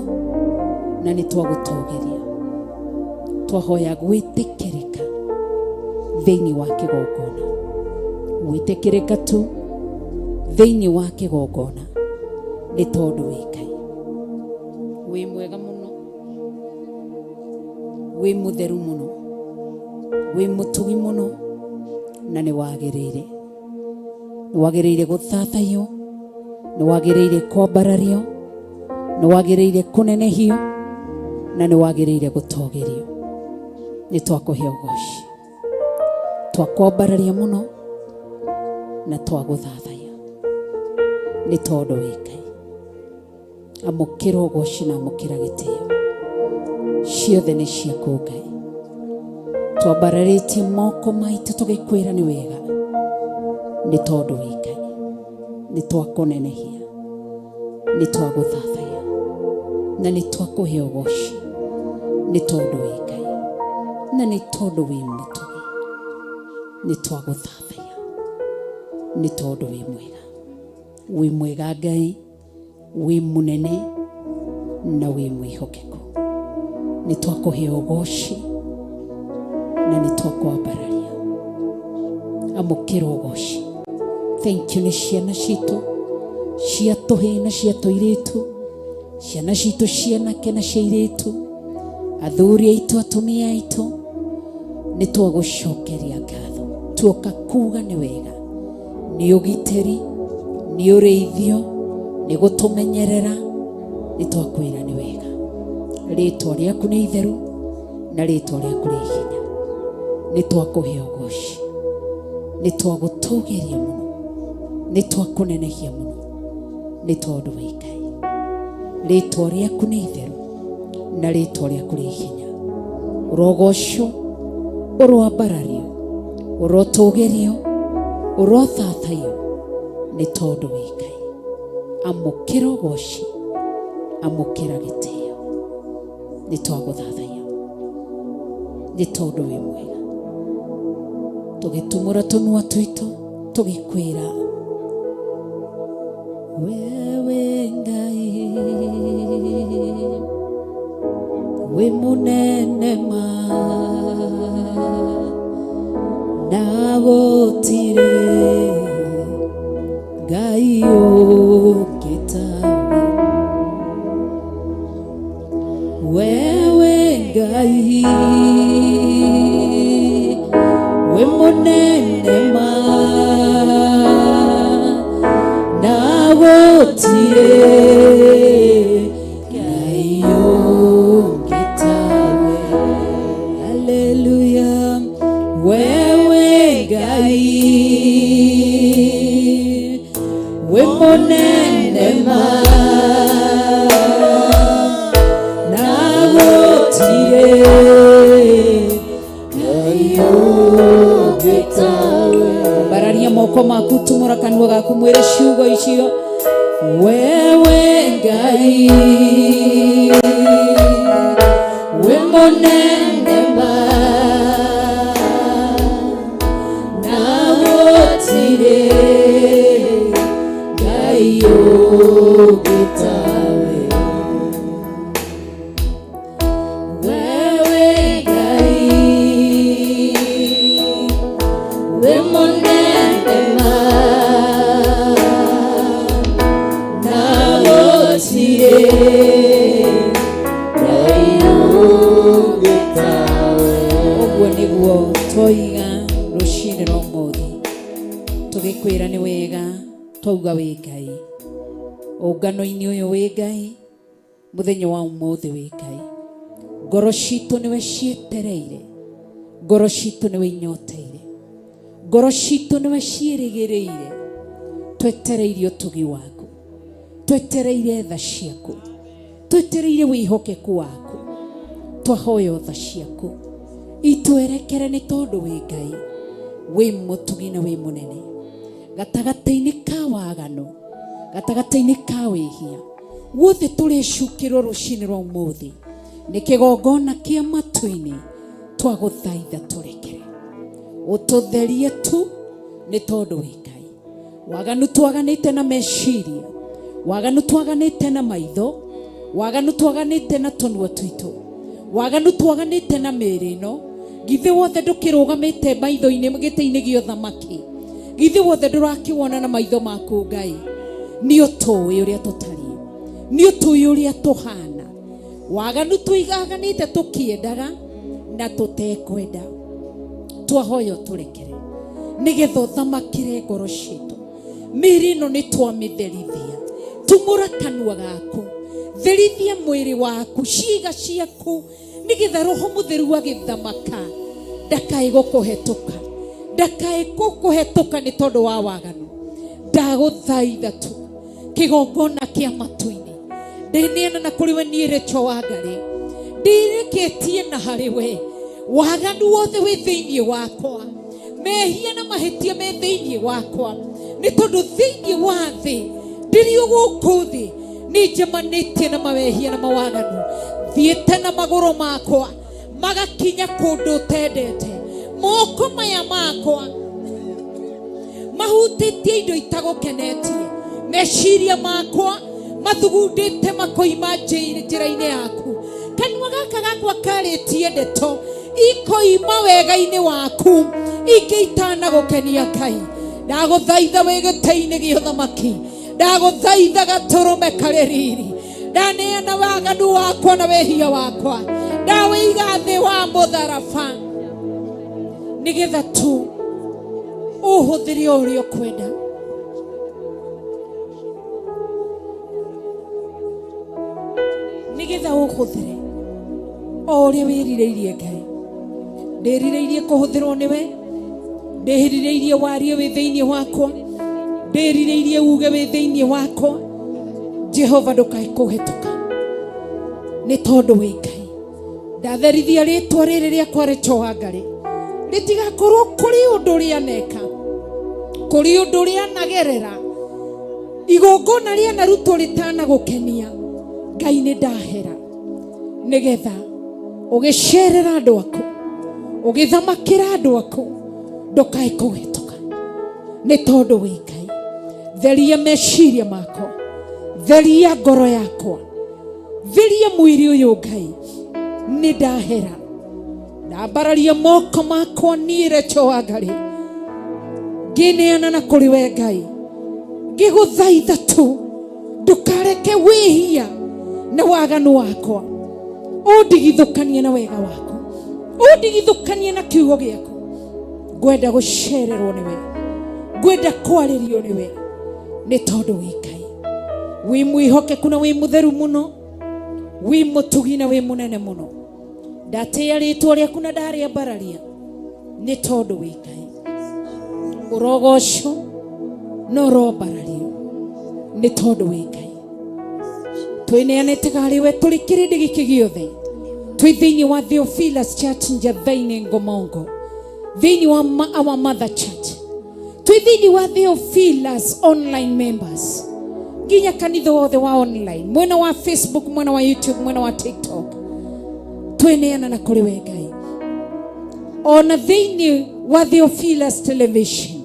na nĩ twagũtũgĩria. Twahoya gwĩtĩkĩrĩka thĩinĩ wa kĩgongona, gwĩtĩkĩrĩka tu thĩinĩ wa kĩgongona nĩ tondũ wĩ Ngai. Wĩ mwega mũno, wĩ mũtheru mũno, wĩ mũtugi mũno, na nĩ wagĩrĩire. Nĩ wagĩrĩire gũthathaiyo, nĩ wagĩrĩire kwambarario, nĩ wagĩrĩire kũnenehio, na nĩ wagĩrĩire gũtũgĩrio. Nĩ twakũhe ũgooci, twakwambararia mũno na twagũthathaiya nĩ tondũ wĩ Ngai. Amũkĩra ũgooci na amũkĩra gĩtĩo, ciothe nĩ ciaku Ngai. Twambararĩtie moko maitũ tũgĩkwĩra nĩ wega nĩ tondũ wĩ Ngai. Nĩ twakũnenehia, nĩ twagũthathaiya, na nĩ twakũhe ũgooci nĩ tondũ wĩ Ngai, na nĩ tondũ wĩ mũtugi. Nĩ twagũthathaiya nĩ tondũ wĩ mwega. Wĩ mwega Ngai, wĩ mũnene na wĩ mwĩhokeku. Nĩ twakũhe ũgooci na nĩ twakwambararia. Amũkĩra ũgooci. Thank you nĩ ciana citũ cia tũhĩ na cia tũirĩtu, ciana citũ cianake na cia airĩtu, athuri aitũ, atumia aitũ. Nĩ twagũcokeria ngatho, tuoka kuga nĩ wega, nĩ ũgitĩri, nĩ ũrĩithio, nĩ gũtũmenyerera. Nĩ twakwĩra nĩ wega. Rĩtwa rĩaku nĩ itheru na rĩtwa rĩaku rĩ hinya. Nĩ twakũhe ũgooci, nĩ twagũtũgĩria mũno, nĩ twakũnenehia mũno nĩ tondũ wĩ Ngai. Rĩtwa rĩaku nĩ itheru na rĩtwa rĩaku rĩ hinya. Ũrogocwo, ũroambarario, ũrotũgĩrio, ũrothathaiyo nĩ tondũ wĩ Ngai. Amũkĩra ũgooci, amũkĩra gĩtĩo. Nĩ twagũthathaiya nĩ tondũ wĩ mwega. Tũgĩtumũra tũnua twitũ tũgĩkwĩra wewe Ngai wĩ mũnene ma na gũtirĩ Ngai ũngĩ tawe. Wewe Ngai wĩ mũnene ma na gũtirĩ Ngai ũngĩ tawe. Hallelujah. Wewe Ngai wĩ mũnene ma na gũtirĩ Ngai ũngĩ tawe. Bararia moko maku, tumũra kanua gaku, mwĩre ciugo icio. Wewe Ngai wĩ mũnene ma na gũtirĩ Ngai ũngĩ tawe. Wewe Ngai wĩ mũnene ma na gũtirĩ Ngai ũngĩ niguo toiga rucini rwa umuthi tugikwira ni wega twauga wi Ngai ungano-ini uyu wi Ngai muthenya wa umuthi wi Ngai ngoro citu niwe cietereire ngoro citu niwe inyoteire ngoro citu niwe ciirigireire twetereire utugi waku twetereire tha ciaku twetereire wihokeku waku twahoya tha ciaku itwerekere ni tondu wi Ngai wi mutugi na wi munene gatagata-ini ka wagano gatagata-ini ka wihia wothe turicukirwo rucini rwa umuthi ni kigongona kia matu-ini twaguthaitha turekere ututherie tu ni tondu wi Ngai waganu twaganite na meciria waganu twaganite na maitho waganu twaganite na tonua twitu waganu twaganite na mĩĩrĩ ĩno githe wothe ndukirugamite maitho-ini gĩtĩ-inĩ gĩa ũthamaki githe wothe ndũrakiwona na maitho maku Ngai nĩ ũtũĩ ũrĩa tũtariĩ nĩ ũtũĩ ũrĩa tũhana waganu tũigaganĩte tũkĩendaga na tũtekwenda twahoya ũtũrekere nĩgetha ũthamakĩre ngoro citũ mĩĩrĩ ĩno nĩ twamĩtherithia tumũra kanua gaku therithia mwĩrĩ waku ciĩga ciaku nĩgetha roho mũtheru agĩthamaka ndakae gũkũhetũka ndakae gũkũhetũka nĩ tondũ wa waganu ndagũthaitha tu kĩgongona kĩa matu-inĩ ndĩneana na kũrĩ we niĩ Rachel Wangarĩ ndĩreketie na harĩ we waganu wothe wĩ thĩinĩ wakwa mehia na mahĩtia me thĩinĩ wakwa nĩ tondũ thĩinĩ wa thĩ ndĩrĩ gũkũ thĩ nĩ njemanĩtie na mawehia na mawaganu thiĩte na magũrũ makwa magakinya kũndũ ũtendete moko maya makwa mahutĩtie indo itagũkenetie meciria makwa mathugundĩte makoima njĩra-inĩ yaku kanua gaka gakwa karĩtie ndeto ikoima wega-inĩ waku ingĩ itanagũkenia Ngai ndagũthaitha wĩ gĩtĩ-inĩ gĩa ũthamaki ndagũthaitha gatũrũme karĩ riri ndaneana waganu wakwa na wehia wakwa ndawĩiga thĩ wa mũtharaba nĩgetha tu ũhũthĩre ũrĩa ũkwenda nĩgetha ũhũthĩre o ũrĩa wĩrirĩirie Ngai ndĩrirĩirie kũhũthĩrwo nĩwe ndĩrirĩirie warie wĩ thĩinĩ wakwa ndĩrirĩirie uge wĩ thĩinĩ wakwa Jehova ndũkae kũhetũka nĩ tondũ wĩ Ngai ndatherithia rĩtwa rĩrĩ rĩakwa Rachel Wangarĩ rĩtigakorwo kũrĩ ũndũ ũrĩa neka kũrĩ ũndũ ũrĩa nagerera igongona rĩa narutwo rĩtanagũkenia Ngai nĩ ndahera nĩgetha ũgĩcerera andũ aku ũgĩthamakĩra andũ aku ndũkae kũhetũka nĩ tondũ wĩ Ngai theria meciria makwa theria ngoro yakwa theria mwĩrĩ ũyũ Ngai nĩ ndahera ndambararia moko makwa niĩ Rachel Wangarĩ ngĩneana na kũrĩ we Ngai ngĩgũthaitha tu ndũkareke wĩhia na waganu wakwa ũndigithũkanie na wega waku ũndigithũkanie na kiugo gĩaku ngwenda gũcererwo nĩwe ngwenda kwarĩrio nĩwe nĩ tondũ wĩ Ngai wĩ mwĩhokeku na wĩ mũtheru mũno wĩ mũtugi na wĩ mũnene mũno ndatĩĩa rĩtwa rĩaku na ndarĩambararia nĩ tondũ wĩ Ngai ũrogocwo na ũrombarario nĩ tondũ wĩ Ngai twĩneanĩte harĩ we tũrĩ kĩrĩndĩ gĩkĩ gĩothe twĩ thĩinĩ wa Theophilus Church Njathainĩ Ngomongo thĩinĩ wa our mother church twĩ thĩinĩ wa Theophilus online members nginya kanitha wothe wa online mwena wa Facebook mwena wa YouTube mwena wa TikTok tweneana na kũrĩ we Ngai ona thĩinĩ wa Theophilus television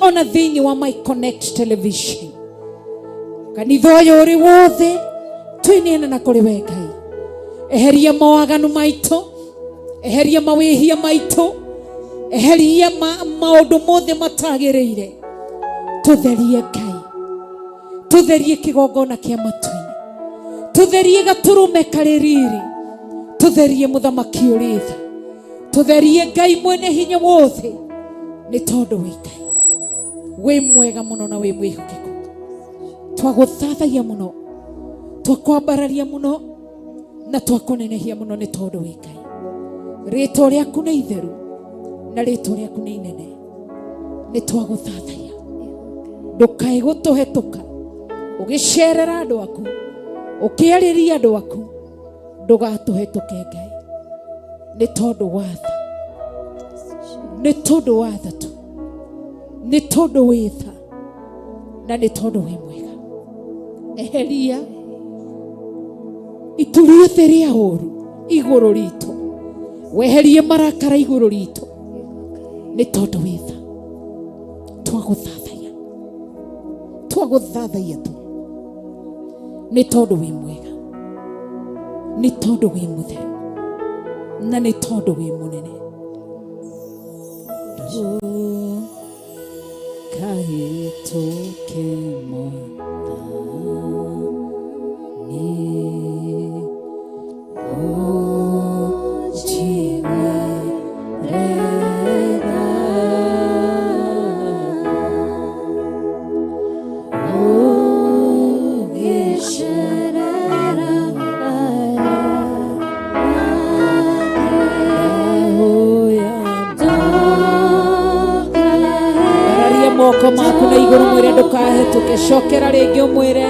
ona thĩinĩ wa My Connect television kanitha ũyũ ũrĩ wothe tweneana na kũrĩ we Ngai eheria mawaganu maitũ eheria mawĩhia maitũ eheria maũndũ mothe matagĩrĩire tũtherie Ngai tũtherie kĩgongona kĩa matu-inĩ tũtherie gatũrũme karĩ riri tũtherie mũthamaki ũrĩ tha tutherie Ngai mwene hinya wothe ni tondu wi Ngai wi mwega muno na wi mwihokeku twaguthathagia muno twakwambararia muno na twakunenehia muno ni tondu wi Ngai ritwa riaku ni itheru na ritwa riaku ni inene ni twaguthathagia ndukae gutuhetuka ugicerera andu aku ukiariria andu aku ndugatuhetuke Ngai ni tondu watha ni tondu watha tu ni tondu witha na ni tondu wi mwega eheria ituriothe ria uru iguru ritu weherie marakara iguru ritu ni tondu witha twaguthathaia tu ni tondu wi mwega ni tondu wi mutheru na ni tondu wi munene kahituke moko maku na iguru mwire ndukahetuke cokera ringi umwire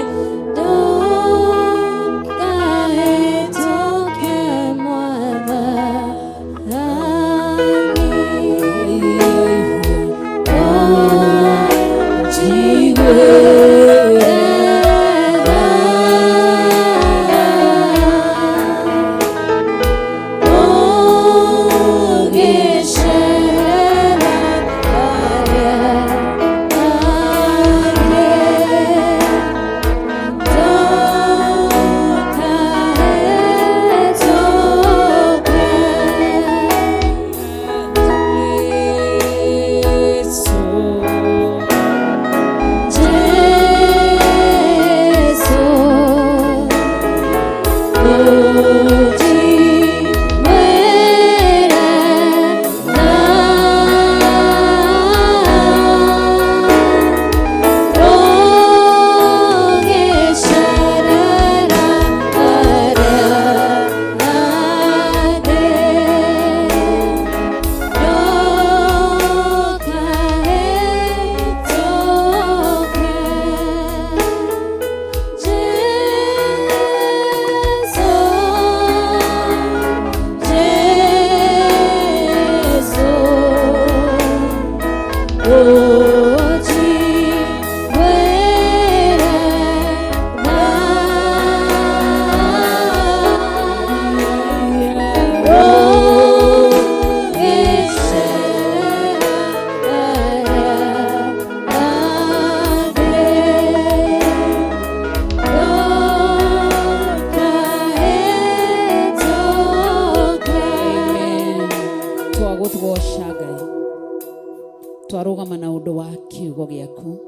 twarugama na undu wa kiugo giaku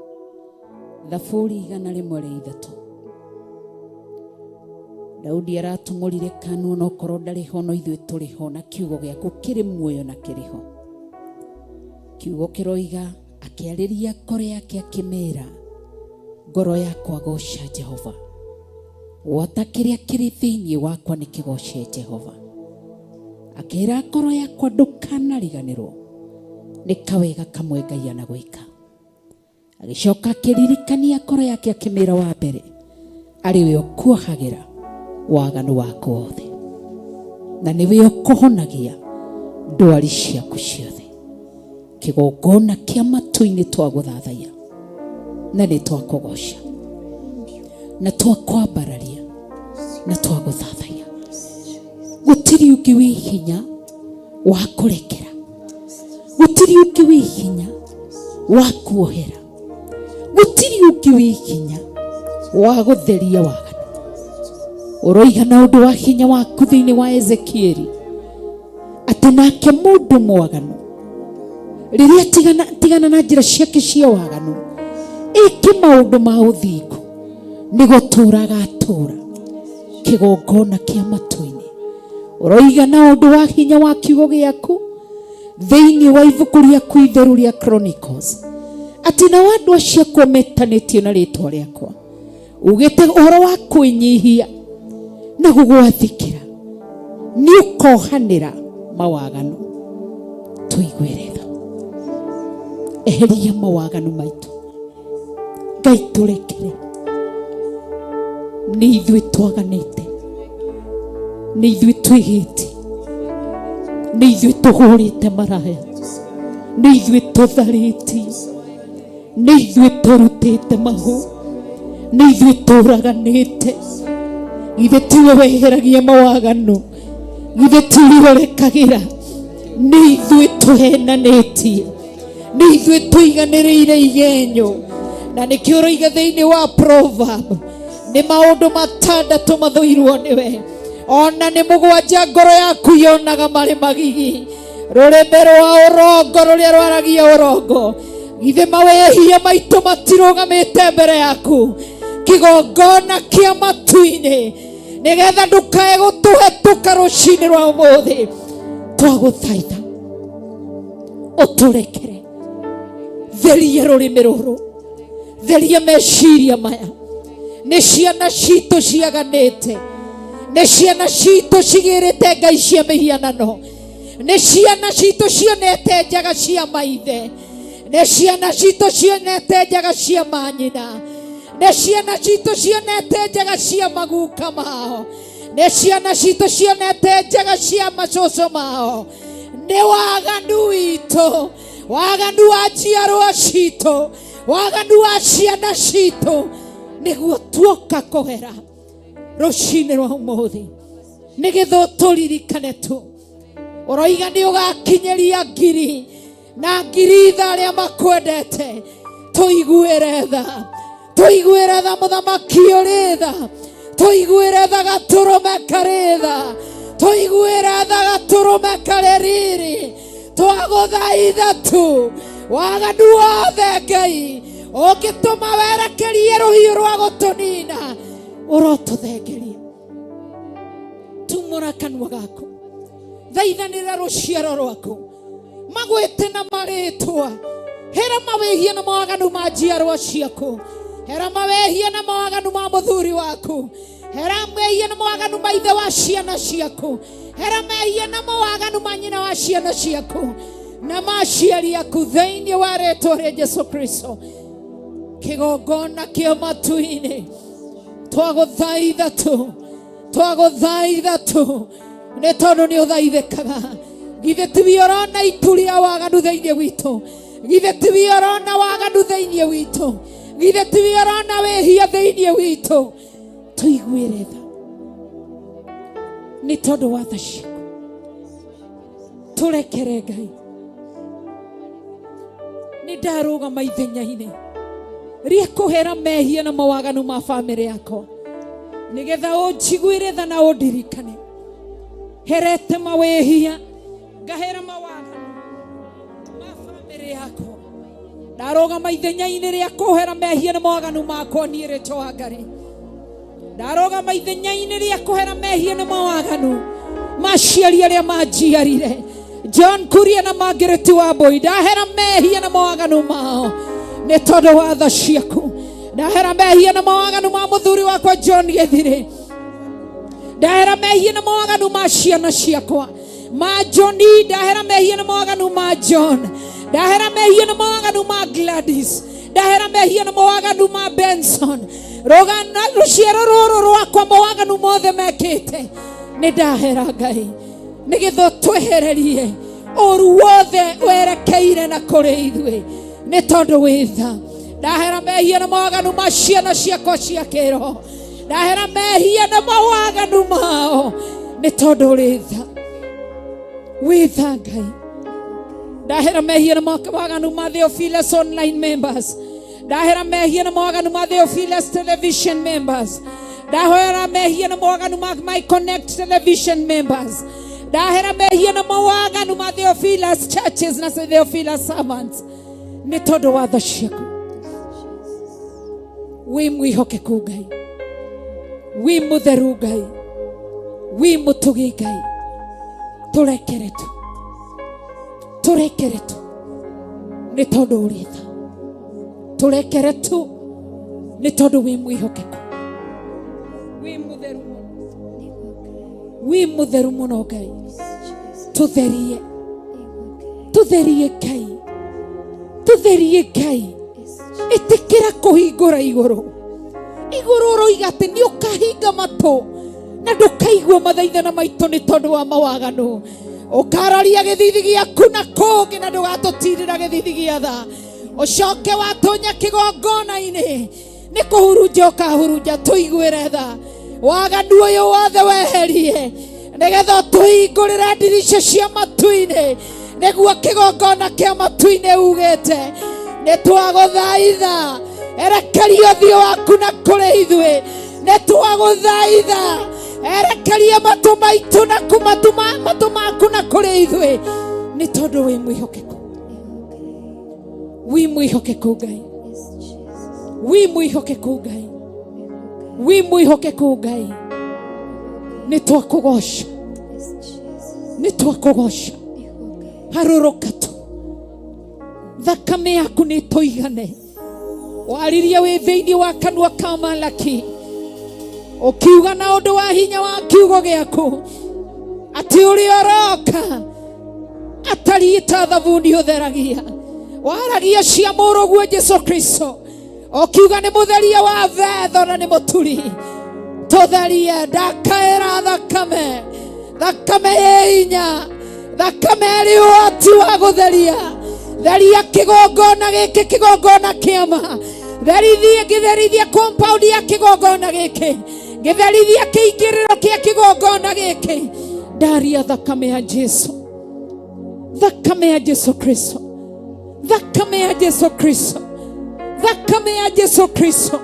Thaburi 103 Daudi aratumurire kanu no korwo ndariho no ithuĩ tũrĩho na kiugo giaku kĩrĩ muoyo na kĩrĩho kiugo kĩroiga akĩarĩria ngoro yake akĩmera ngoro yakwa goca Jehova wota kĩrĩa kĩrĩ thĩinĩ wakwa nĩkĩgoce Jehova akĩra ngoro yakwa ndũkanariganĩrwo nĩ kawega kamwe Ngai anagwĩka agĩcoka akĩririkania ngoro yake akĩmera wa mbere arĩ we ũkuohagĩra waganu wako wothe na niwe ũkũhonagia ndwari ciaku ciothe kĩgongona kĩa matu-inĩ twagũthathaiya na nĩ twakũgoca na twakwambararia na twagũthathaiya gũtirĩ ũngĩ wĩ hinya wa kũrekera gũtirĩ ũngĩ wĩ hinya wa kuohera gũtirĩ ũngĩ wĩ hinya wa gũtheria waganu uroiga na ũndũ wa hinya waku thĩinĩ wa Ezekieli atĩ nake mũndũ mwaganu rĩrĩa tigana na njĩra ciake cia waganu ĩke maũndũ ma ũthingu nĩ gũtũũra agatũũra kĩgongona kĩa matu-inĩ uroiga na ũndũ wa hinya wa kiugo gĩaku thĩinĩ wa ibuku rĩaku itheru rĩa Chronicles atĩ nao andũ acio akwa metanĩtio na rĩtwa rĩakwa ugĩte ũhoro wa kwĩnyihia na gũgwathĩkĩra nĩ ũkohanĩra mawaganu. Tũigwe tha, eheria mawaganu maitũ Ngai tũrekere. Nĩ ithuĩ twaganĩte, nĩ ithuĩ twĩhĩtie, nĩ ithuĩ tũhũrĩte maraya, nĩ ithuĩ tũtharĩtie, nĩ ithuĩ tũrutĩte mahũ, nĩ ithuĩ tũraganĩte. Githĩ tiwe weheragia mawaganu, githĩ tiwe ũrekagĩra. Nĩ ithuĩ tũhenanĩtie, nĩ ithuĩ tũiganĩrĩire igenyo. Na nĩkĩo ũroiga thĩinĩ wa Proverb, nĩ maũndũ matandatũ mathũirwo nĩwe, ona nĩ mũgwanja ngoro yaku yonaga marĩ magigi. Rũrĩmĩ rwa ũrongo rũrĩa rwaragia ũrongo, githĩ mawehia maitũ matirũgamĩte mbere yaku kĩgongona kĩa matu-inĩ, nĩgetha ndũkae gũtũhetũka rũcinĩ rwa ũmũthĩ. Twagũthaitha ũtũrekere, theria rũrĩmĩ rũrũ, theria meciria maya. Nĩ ciana citũ ciaganĩte, nĩ ciana citũ cigĩrĩte ngai cia mĩhianano, nĩ ciana citũ cionete njaga cia maithe, nĩ ciana citũ cionete njaga cia manyina, nĩ ciana citũ cionete njaga cia maguka mao, nĩ ciana citũ cionete njaga cia macũcũ mao. Nĩ waganu witũ, waganu wa njiarwa citũ, waganu wa ciana citũ, nĩguo tuoka kũgera rũcinĩ rwa ũmũthĩ, nĩgetha ũtũririkane tu. Ũroiga nĩ ũgakinyĩria ngiri na ngiri tha arĩa makwendete. Tũiguĩre tha, tũiguĩre tha mũthamaki ũrĩ tha, tũiguĩre tha gatũrũme karĩ tha, tũiguĩre tha gatũrũme karĩ riri. Twagũthaitha tu, waganu wothe Ngai ũngĩtũma werekerie rũhiũ rwa gũtũnina, ũrotũthengeria. Tumũra kanua gaku, thaithanĩra rũciaro rwaku, magwĩte na marĩtwa. Hera mawehia na mawaganu ma njiarwa ciaku, hera mawehia na mawaganu ma mũthuri waku, hera mehia na mawaganu ma ithe wa ciana ciaku, hera mehia na mawaganu ma nyina wa ciana ciaku na ma aciari aku, thĩinĩ wa rĩtwa rĩa Jesũ Kristo. Kĩgongona kĩa matu-inĩ, twagũthaitha tu, twagũthaitha tu, nĩ tondũ nĩ ũthaithĩkaga. Githĩ tiwe ũrona itu rĩa waganu thĩinĩ witũ, githĩ tiwe ũrona waganu thĩinĩ witũ, githĩ tiwe ũrona wehia thĩinĩ witũ. Tũiguĩre tha nĩ tondũ wa tha ciaku, tũrekere Ngai. Nĩ ndarũgama ithenya-inĩ rĩa kũhera mehia na mawaganu ma bamĩrĩ yakwa, nĩgetha ũnjiguĩre tha na ũndirikane. Herete mawehia, ngahera mawaganu ma bamĩrĩ yakwa. Ndarũgama ithenya-inĩ rĩa kũhera mehia na mawaganu makwa niĩ rĩtwa Ngai. Ndarũgama ithenya-inĩ rĩa kũhera mehia na mawaganu ma aciari arĩa manjiarire, John Kuria na Margaret Wambui. Ndahera mehia na mawaganu mao nĩ tondũ wa tha ciaku. Ndahera mehia na mawaganu ma mũthuri wakwa John Gĩthirĩ. Ndahera mehia na mawaganu ma ciana ciakwa ma Johnny. Ndahera mehia na mawaganu ma John. Ndahera mehia na mawaganu ma Gladys. Ndahera mehia na mawaganu ma Benson. Rogana rũciaro rũrũ rwakwa mawaganu mothe mekĩte, nĩ ndahera Ngai, nĩgetha twehererie ũru wothe werekeire na kũrĩ ithuĩ, nĩ tondũ wĩ tha. Ndahera mehia na mawaganu ma ciana ciakwa cia kĩroho. Ndahera mehia na mawaganu mao nĩ tondũ ũrĩ tha, wĩ tha Ngai. Ndahera mehia na mawaganu ma Theophilus online members. Ndahera mehia na mawaganu ma Theophilus television members. Ndahera mehia na mawaganu ma My Connect television members. Ndahera mehia na mawaganu ma Theophilus churches na Theophilus servants, nĩ tondũ wa tha ciaku. Wĩ mwĩhokeku Ngai, wĩ mũtheru Ngai, wĩ mũtugi Ngai. Tũrekere tu, turekere tu nĩ tondũ ũrĩ tha, turekere tu nĩ tondũ wĩ mwĩhokeku, wĩ mũtheru mũno, wĩ mũtheru mũno Ngai. Tutherie, tutherie Ngai, tutherie Ngai. Ĩtĩkĩra kũhingũra igũrũ, igũrũ ũroiga atĩ nĩ ũkahinga matũ na ndũkaigua mathaithana maitũ nĩ tondũ wa mawaganu. Ũkararia gĩthithi gĩaku na kũngĩ na ndũgatũtirĩra gĩthithi gĩa tha. Ũcoke watonya kĩgongona-inĩ, nĩ kũhurunja ũkahurunja, tũiguĩre tha. Waganu ũyũ wothe weherie, nĩgetha tũhingũrĩre ndirica cia matu-inĩ, nĩguo kĩgongona kĩa matu-inĩ ugĩte nĩ twagũthaitha. Erekeria ũthiũ waku na kũrĩ ithuĩ, nĩ twagũthaitha. Erekeria matũ maitũ na matũ maku na kũrĩ ithuĩ, nĩ tondũ wĩ mwĩhokeku, wĩ mwĩhokeku Ngai, wĩ mwĩhokeku Ngai, wĩ mwĩhokeku Ngai. Nĩ twakũgoca, nĩ twakũgoca. Harũrũka tu, thakame yaku nĩ tũigane. Waririe wĩ thĩinĩ wa kanua ka Malaki, ũkiuga na ũndũ wa hinya wa kiugo gĩaku atĩ ũrĩa ũroka atariĩ ta thabuni ũtheragia. Waragia cia mũrũguo Jesũ Kristo, ũkiuga nĩ mũtheria wa betho na nĩ mũturi. Tũtherie, ndakaĩra thakame, thakame ĩ hinya, thakame ĩrĩ ũhoti wa gũtheria. Theria kĩgongona gĩkĩ, kĩgongona kĩama. Gĩtherithia compound ya kĩgongona gĩkĩ, gĩtherithia kĩingĩrĩro kĩa kĩgongona gĩkĩ. Ndaria thakame ya Jesũ, thakame ya Jesũ Kristo, thakame ya Jesũ Kristo, thakame ya Jesũ Kristo,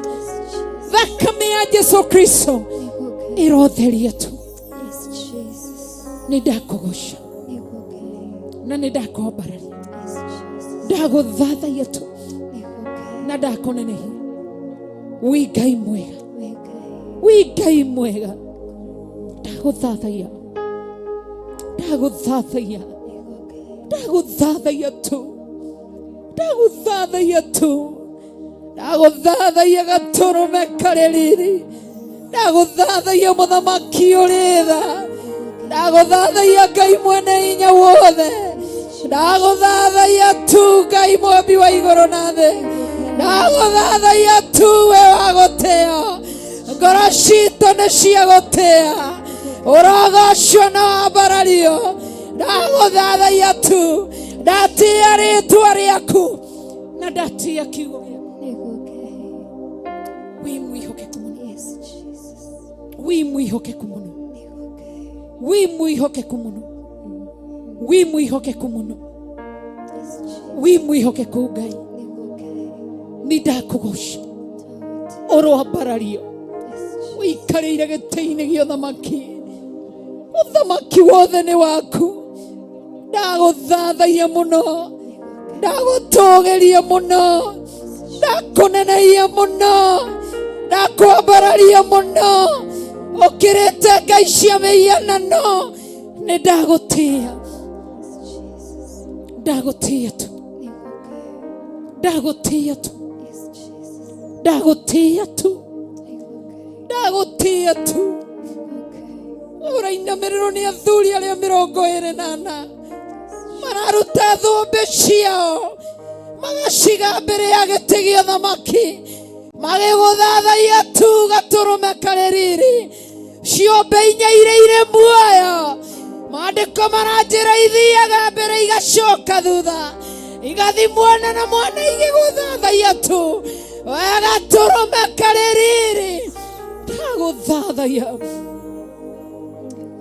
thakame ya Jesũ Kristo ĩrotheria tu. Nĩ ndakũgoca na nĩ ndakwambararia, ndagũthathaiya tu na ndakũnenehia. Wĩ Ngai mwega, wĩ Ngai mwega. Ndagũthathaiya, ndagũthathaiya, ndagũthathaiya tu, ndagũthathaiya tu, ndagũthathaiya gatũrũme karĩ riri, ndagũthathaiya mũthamaki ũrĩ tha, ndagũthathaiya Ngai mwene hinya wothe, ndagũthathaiya tu Ngai mwambi wa igũrũ na thĩ, ndagũthathaiya tu we wa gũtĩĩa. Ngoro citũ nĩ cia gũtĩĩa, ũrogocwo na wambarario. Ndagũthathaiya tu, ndatia rĩtwa rĩaku na ndatia kiugo gĩaku. Wĩ mwĩhokeku mũno, wĩ mwĩhokeku mũno, wĩ mwĩhokeku mũno, wĩ mwĩhokeku mũno, wĩ mwĩhokeku Ngai. Nĩ ndakũgoca, ũrwambarario, ũikarĩire gĩtĩ-inĩ gĩa ũthamaki. Ũthamaki wothe nĩ waku. Ndagũthathaiya mũno, ndagũtũgĩria mũno, ndakũnenehia mũno, ndakwambararia mũno. Ũkĩrĩte ngai cia mĩhianano, nĩ ndagũtĩĩa, ndagũtĩĩa tu, ndagũtĩĩa tu, ndagũtĩĩa tu, ndagũtĩĩa tu. Ũrainamĩrĩrwo nĩ athuri arĩa 24 mararuta thũmbĩ ciao, magaciga mbere ya gĩtĩ gĩa ũthamaki, magĩgũthathaiya tu gatũrũme karĩ riri. Ciũmbe inya irĩ irĩ muoyo, maandĩko maranjĩra ithiaga mbere igacoka thutha, igathiĩ mwena na mwena igĩgũthathaiya tu, we gatũrũme karĩ riri. Ndagũthathaiya,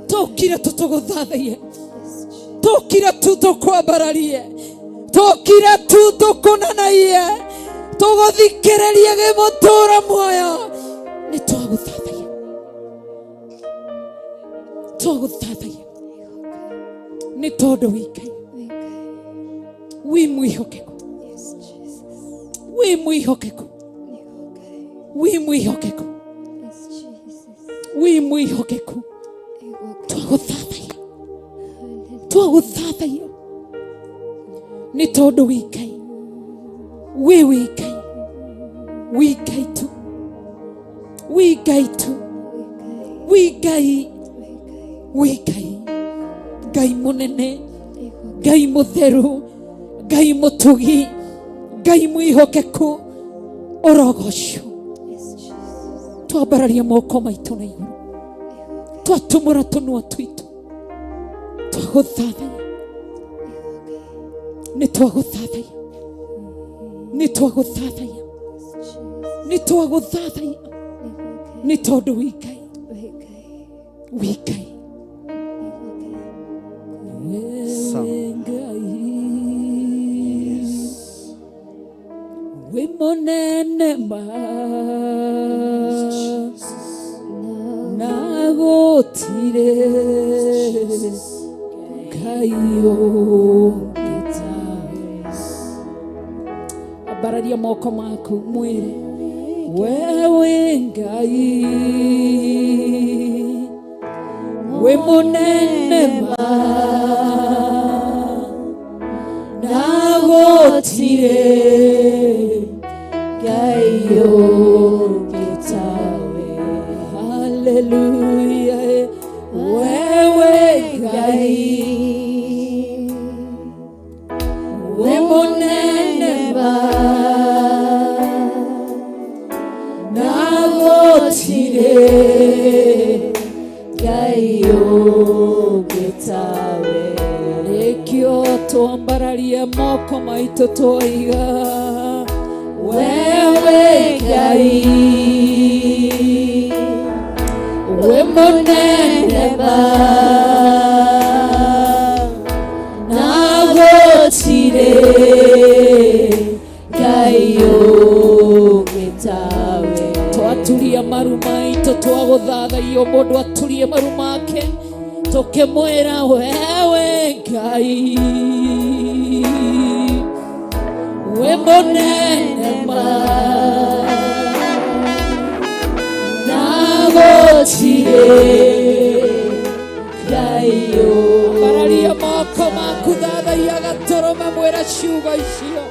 tũkire tu tũgũthathaiye, tũkire tu tũkwambararie, tũkire tu tũkũnenehie, tũgũthikĩrĩrie gĩmũtũũra muoyo. Nĩ twagũthathaiya, twagũthathaiya nĩ tondũ wĩ Ngai, wĩ mwĩhokeku, wĩ mwĩhokeku, wĩ mwĩhokeku, wĩ mwĩhokeku. Twagũthathaiya, twagũthathaiya, nĩ tondũ wĩ Ngai, wĩ Ngai, wĩ Ngai tu, wĩ Ngai tu, wĩ Ngai, wĩ Ngai, Ngai mũnene, Ngai mũtheru, Ngai mũtugi, Ngai mwĩhokeku, orogocwo. Twambararia moko maitũ na igũrũ, twatumũra tũnua twitũ, twagũthathaiya, nĩ twagũthathaiya, nĩ twagũthathaiya, nĩ twagũthathaiya, nĩ tondũ wĩ Ngai, wĩ Ngai, wĩ Ngai, wĩ mũnene ma na gũtirĩ Ngai ũngĩ tawe. Ambararia moko maku mwĩre, we wĩ Ngai, wĩ mũnene ma na gũtirĩ Ngai ũngĩ tawe. Hallelujah, wewe Ngai, we mũnene ma na gũtirĩ Ngai ũngĩ tawe. Nĩkĩo twambararie moko maitũ twaiga, wewe Ngai, we mũnene ma na gũtirĩ Ngai ũngĩ tawe. Twaturia maru maitũ twagũthathaiyo, mũndũ aturie maru make tũkĩmwĩra, wewe Ngai, we mũnene ma na gũtirĩ Ngai ũngĩ. Ambararia moko maku, thathaia gatũrũme, mwĩra ciugo icio,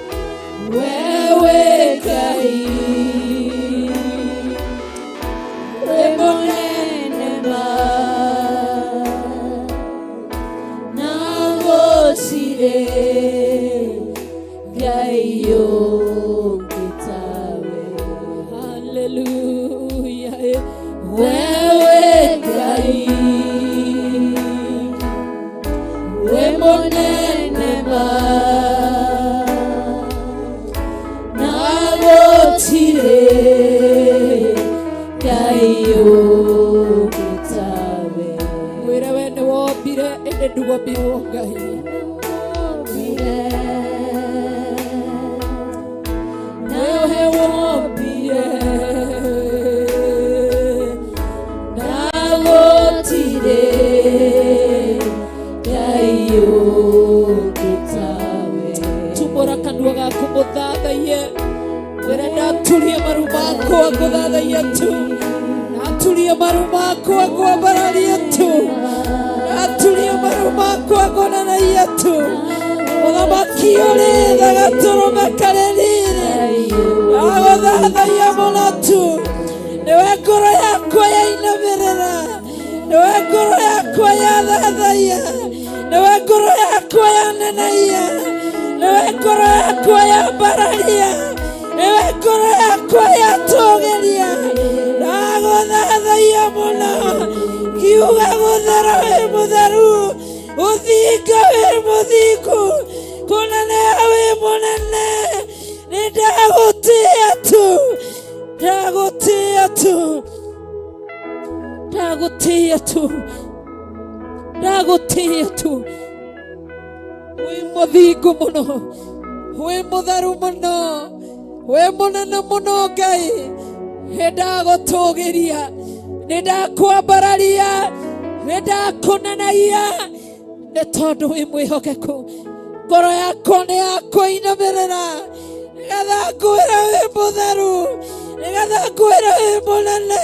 wewe Ngai, we mũnene ma na gũtirĩ Ngai ũngĩ tawe. Hallelujah, wewe Ngai, we mũnene ma na gũtirĩ Ngai ũngĩ tawe. Wĩra we nĩ wombire, ĩndĩ ndũgombirwo Ngai. Nawe wombire na gũtirĩ Ngai ũngĩ tawe. Tumũra kanua gaku mũthathaiye, wĩra ndaturie maru makwa ngũthathaiye tu, ndaturie maru makwa ngwambararie tu, ndaturie maru makwa ngũnenaiye tu. Mũthamaki ũrĩ tha gatũrũme karĩrĩire, ndagũthathaiya mũno tu. Nĩwe ngoro yakwa yainamĩrĩra, nĩwe ngoro yakwa yathathaiya, nĩwe ngoro yakwa yanenaiya, nĩwe ngoro yakwa yambararia, nĩwe ngoro yakwa yatũgĩria. Ndagũthathaiya mũno, kiuga gũthera wĩ mũtheru, gũthinga wĩ mũthingu, kũneneha wĩ mũnene. Nĩ ndagũtĩĩa tu, ndagũtĩĩa tu, ndagũtĩĩa tu, ndagũtĩĩa tu. Wĩ mũthingu mũno, wĩ mũtheru mũno, wĩ mũnene mũno Ngai. Nĩ ndagũtũgĩria, nĩ ndakwambararia, nĩ ndakũnenaia, nĩ tondũ wĩ mwĩhokeku. Ngoro yakwa nĩ yakũinamĩrĩra, nĩgetha ngwĩra wĩ mũtheru, nĩgetha ngwĩra wĩ mũnene,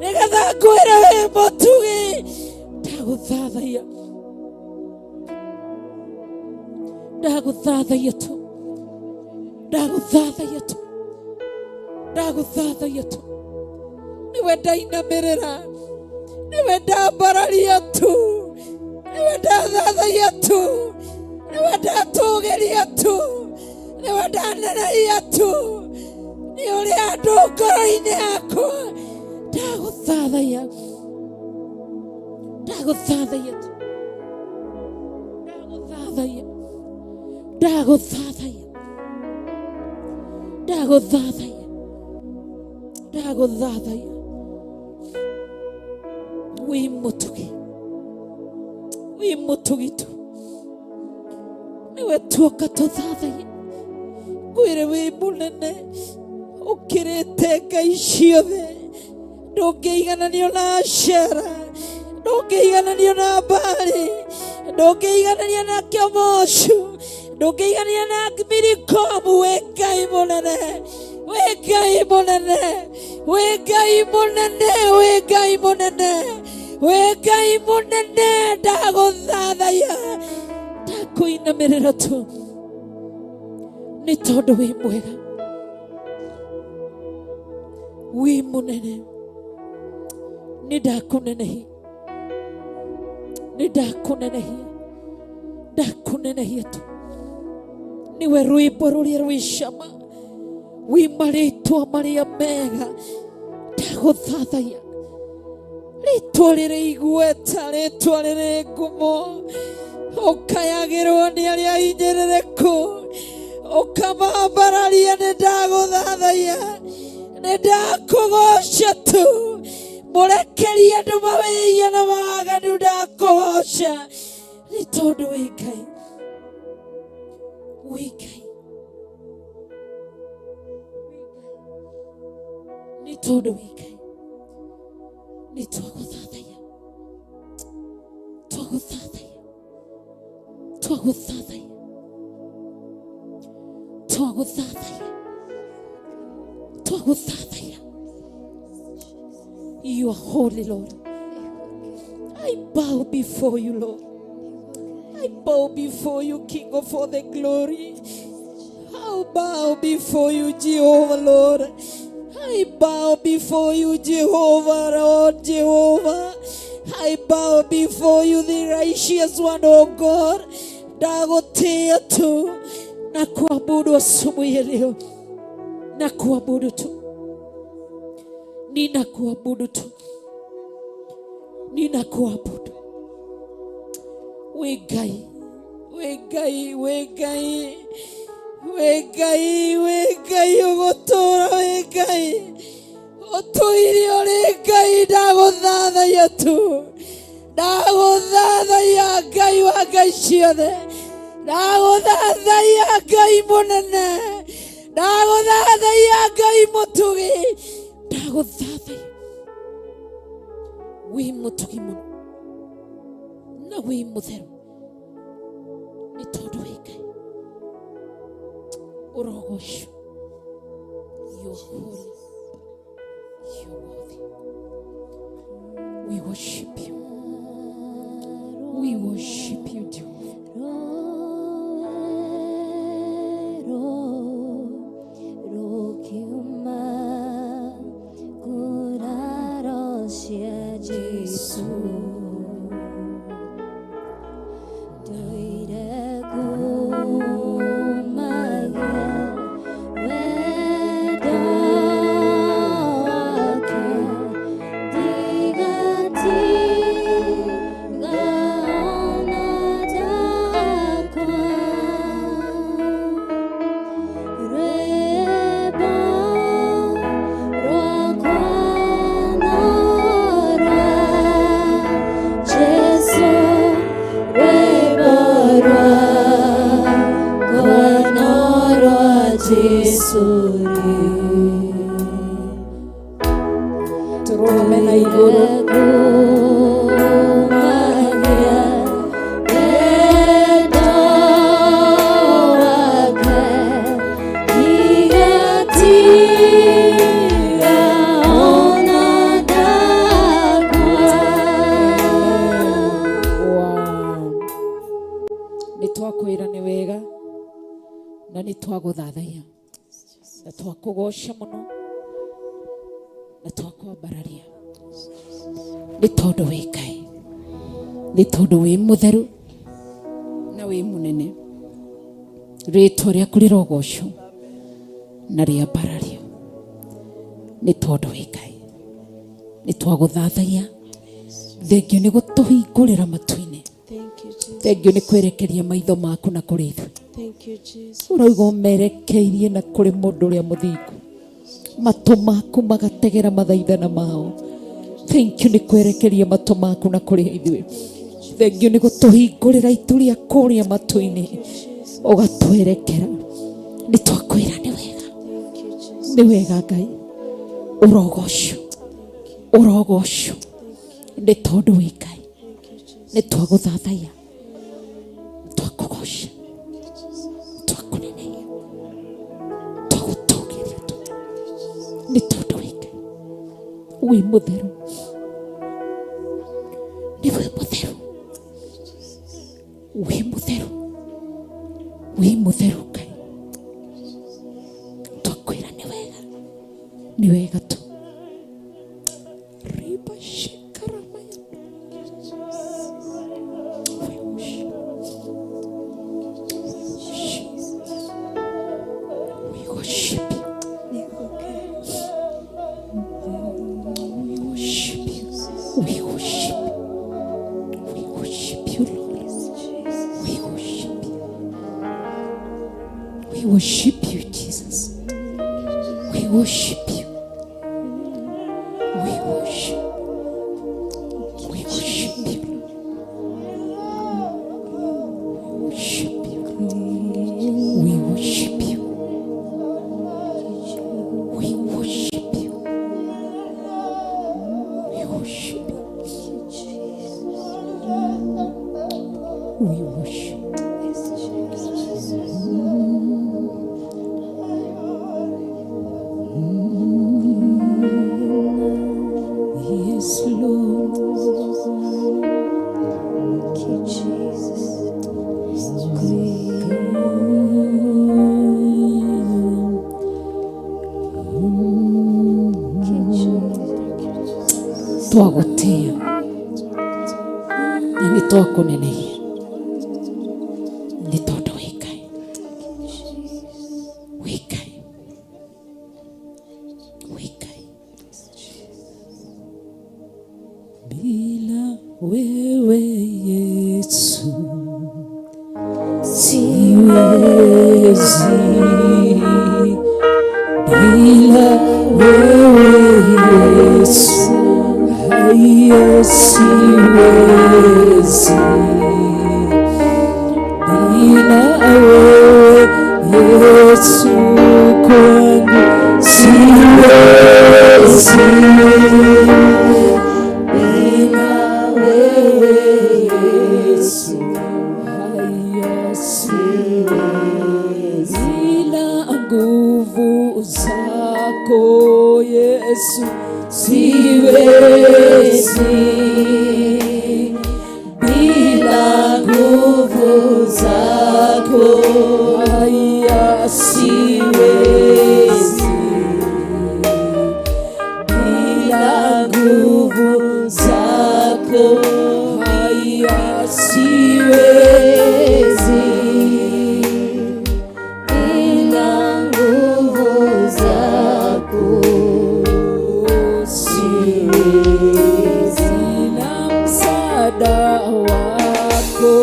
nĩgetha ngwĩra wĩ mũtugi. Ndagũthathaiya, ndaguthathaia tu, ndaguthathaia tu, ndaguthathaia tu. Niwe ndainamirira, niwe ndambararia tu, niwe ndathathaia tu, niwe ndatugeria tu, niwe ndaneragia tu, ni uri andu ngoro-ini yakwa. Ndaguthathaia, ndaguthathaia tu, ndaguthathaia, ndaguthathaia, ndaguthathaia, ndaguthathaia. Wi mutugi tu, niwe tuoka tuthathaia. Ngwire wi munene, ukirite ngai ciothe, ndungiigananio na Ashera, ndungiigananio na Baali, ndungiigananio na Kemoshu, ndungiigananio na Milikomu. Wi ngai munene, wi ngai munene, wi ngai munene, wi ngai munene, wi ngai munene. Ndaguthathaia, ndakuinamirira tu, ni tondu wi mwega, wi munene. Ni ndakunenehia, ni ndakunenehia, ndakunenehia tu. Niwe rwimbo ruria rwi cama, wi maritwa maria mega. Ndaguthathaia, ritwa riri igweta, ritwa riri ngumo, ukayagirwo ni aria hinyiririku, ukamambararia. Ni ndaguthathaia, ni ndakugoca tu, murekerie andu mawĩia na maganu. Ndakugoca ni tondu wi ngai, wi ngai, ni tondu wi ngai. Ni twaguthathaia, twaguthathaia, twaguthathaia, twaguthathaia, twaguthathaia. You are holy, Lord. I bow before you, Lord. I bow before you, King of all the glory. I bow before you, Jehovah, Lord. I bow before you, Jehovah, Lord, Jehovah. I bow before you, the righteous one, oh God. Ndagutia tu na kuabudu asubuhi ya leo, na kuabudu tu, nina kuabudu tu, nina kuabudu. Wegai, wegai, wegai, wegai, wegai, ugotora wegai, otuiri ori ngai. Ndaguthathaia tu, ndaguthathaia ngai wa ngai ciothe, ndaguthathaia ngai munene, ndaguthathaia ngai mutugi, ndaguthathaia. Wi mutugi muno na wi mutheru, ni tondu wi ngai. Urogocwo, you are holy, you are worthy. We worship you, we worship you, Jehovah. Nitwakwira ni wega na nĩ twagũthathaiya na twakũgoca mũno na twakwambararia nĩ tondũ wĩ Ngai, nĩ tondũ wĩ mũtheru na wĩ mũnene. Rĩĩtwa rĩaku rĩrogocwo na rĩambarario nĩ tondũ wĩ Ngai. Nĩ twagũthathaiya. Thengio nĩ gũtũhingũrĩra matu-inĩ. Thengio nĩ kwerekeria maitho maku na kũrĩ ithuĩ. Ũrauga ũmerekeirie na kũrĩ mũndũ ũrĩa mũthingu, matũ maku magategera mathaithana mao. Thank you nĩ kwerekeria matũ maku na kũrĩ ithuĩ. Thengio nĩ gũtũhingũrĩra itu rĩa kũrĩa matu-inĩ ũgatwerekera. Nĩ twakwĩra nĩ wega, nĩ wega Ngai. Ũrogocwo, ũrogocwo nĩ tondũ wĩ Ngai. Nĩ twagũthathaiya, twakũgoca, twakũneneia, twagũtũũgĩria tu nĩ tondũ wĩ Ngai. Wĩ mũtheru, nĩwe mũtheru, wĩ mũtheru, wĩ mũtheru Ngai. Twakwĩra nĩ wega, nĩ wega tu. We worship you, Jesus. We worship you. We worship. We worship you. We worship you. We worship you. We worship you. We worship you. We worship. Yes, Lord. Thank you, Jesus. Twagutia na nĩ twakũneneia nĩ tondũ wĩ Ngai, wĩ Ngai, wĩ Ngai. Bila wewe Yesu siwezi, bila wewe Yesu haya siwezi, bila wewe Yesu kwangu siwezi. Bila wewe Yesu haya siwezi, bila nguvu zako Yesu siwezi, bila nguvu zako haya siwezi, bila nguvu zako haya siwezi, bila nguvu zako siwezi, na msaada wako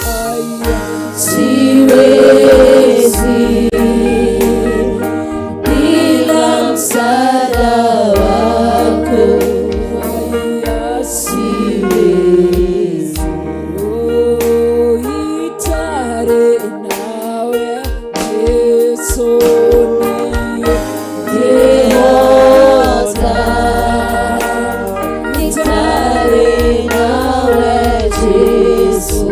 haya siwezi, bila msaada wako haya siwezi. Oh, itare nawe Yesu niye Yehova, itare nawe Yesu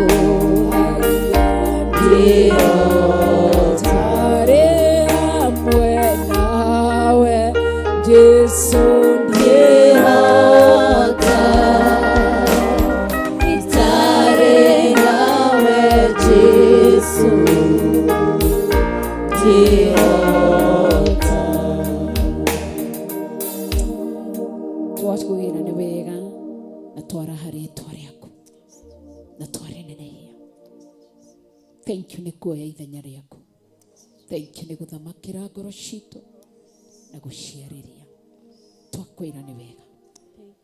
tare amwe nawe Yesu Yehova, itare nawe Yesu Twakugĩra nĩ wega na twaraha rĩtwa rĩaku na twarĩnenehia. Thank you nĩ kuoya ithenya rĩaku. Thank you nĩ gũthamakĩra ngoro citũ na gũciarĩria. Twakwĩra nĩ wega,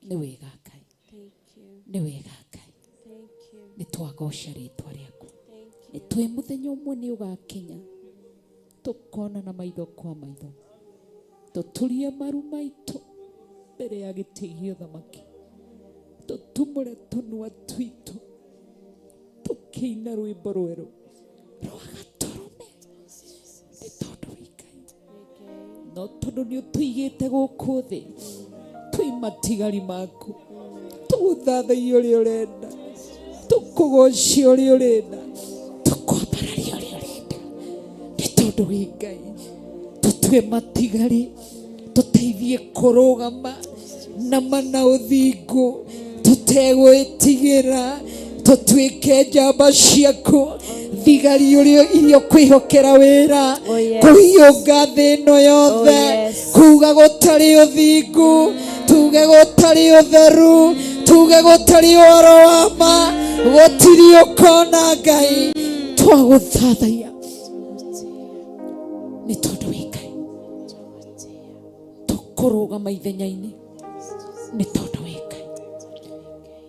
nĩ wega Ngai, nĩ wega Ngai, nĩ twagoca rĩtwa rĩaku. Nĩ twĩ mũthenya ũmwe nĩ ũgakinya tũkona na maitho kwa maitho, tũturie maru maitũ mbere ya gĩtĩ gĩa ũthamaki, tũtumũre tũnua twitũ tũkĩina rwĩmbo rwerũ rwa Gatũrũme, nĩ tondũ wĩ Ngai, no tondũ nĩ ũtũigĩte gũkũ thĩ twĩ matigari maku, tũgũthathaiye ũrĩa ũrenda, tũkũgocie ũrĩa ũrenda, tũkwambararia ũrĩa ũrenda, nĩ tondũ wĩ Ngai. Tũtue matigari, tũteithie kũrũgama na mana ũthingu, tũtegwĩtigĩra, tũtuĩke njamba ciaku, thigari ũrĩa irio kwĩhokera wĩra, kũhiũnga thĩ ĩno yothe, kuga gũtarĩ ũthingu, tuge gũtarĩ ũtheru, tuge gũtarĩ ũhoro wa ma, gũtirĩ ũkona Ngai. Twagũthathaiya nĩ tondũ wĩ Ngai, tũkũrũgama ithenya-inĩ nĩ tondũ wĩ Ngai,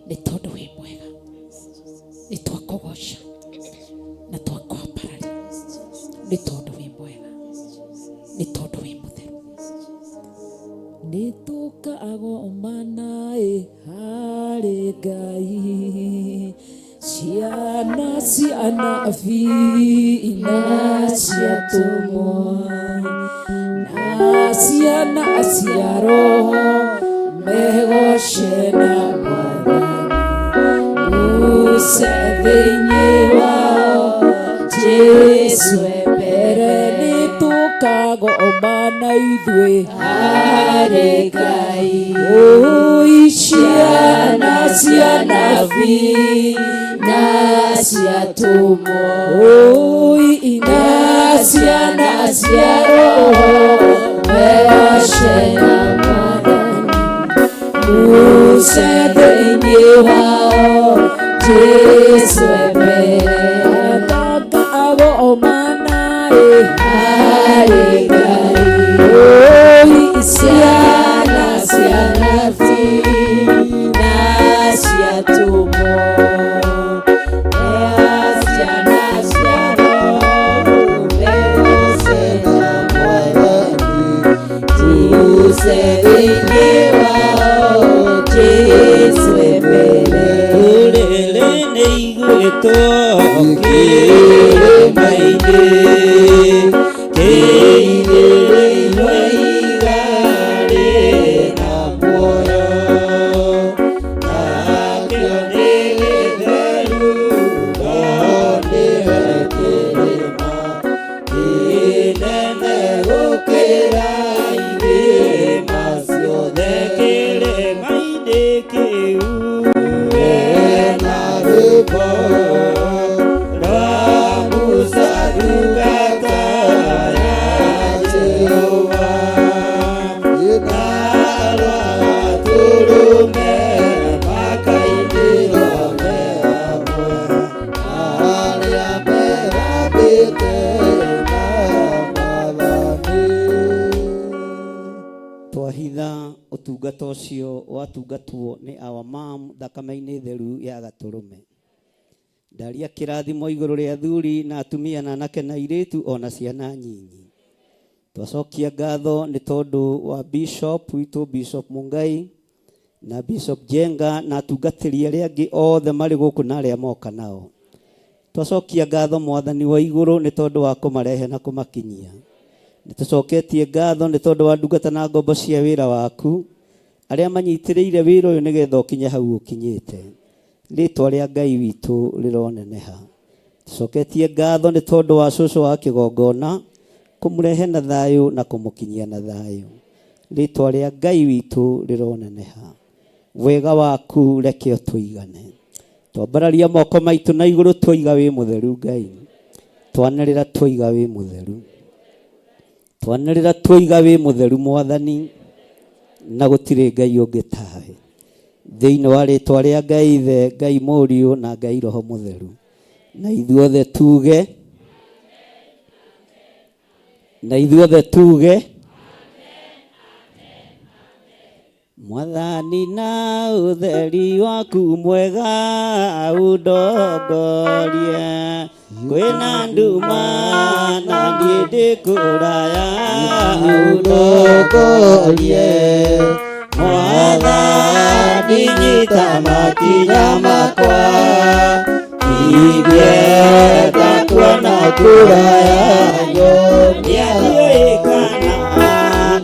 nĩ tondũ wĩ mwega, nĩ twakũgoca na twakwambararia, nĩ tondũ wĩ mwega, nĩ tondũ wĩ mũtheru. Nĩ tũkagomana harĩ Ngai, ciana cia anabii na ciatũmwo, na ciana cia Roho megoce na Mwathani, uce thĩinĩ wao Jesũ mbere. Nĩ tũkagomana ithuĩ harĩ Ngai, ciana cia anabii na ciatũmwo, na ciana cia Roho megoce na Mwathani, uce thĩinĩ wao Jesũ mbere. Tũkagomana harĩ Ngai, ciana cia anabii na ciatũmwo, ũtungata ũcio watungatwo nĩ our mom thakame-inĩ theru ya Gatũrũme. Ndaria kĩrathimo igũrũ rĩa athuri na atumia na anake na airĩtu ona ciana nyinyi. Twacokia ngatho nĩ tondũ wa Bishop witũ Bishop Mungai na Bishop Jenga na atungatĩri arĩa angĩ othe marĩ gũkũ na arĩa moka nao. Twacokia ngatho Mwathani wa igũrũ nĩ tondũ wa kũmarehe na kũmakinyia. Nĩtũcoketie ngatho nĩ tondũ wa ndungata na ngombo cia wĩra waku arĩa manyitĩrĩire wĩra ũyũ nĩgetha ũkinye hau ũkinyĩte. Rĩtwa rĩa Ngai witũ rĩroneneha. Tũcoketie ngatho nĩ tondũ wa cũcũ wa kĩgongona kũmũrehe na thayũ na kũmũkinyia na thayũ. Rĩtwa rĩa Ngai witũ rĩroneneha. Wega waku reke ũtũigane. Twambararia moko maitũ na igũrũ twoiga wĩ mũtheru Ngai. Twanĩrĩra twoiga wĩ mũtheru. twanarĩra twoiga wĩ mũtheru Mwathani na gũtirĩ Ngai ũngĩ tawe thĩinĩ wa rĩtwa rĩa Ngai Ithe, Ngai Mũriũ na Ngai Roho Mũtheru, na ithuothe tuge Mwathani na ũtheri waku mwega ũndongorie, kwĩna nduma na niĩ ndĩ kũraya ũndongorie. Mwathani nyita makinya makwa, ingĩenda kuona kũraya nĩandiũĩ kana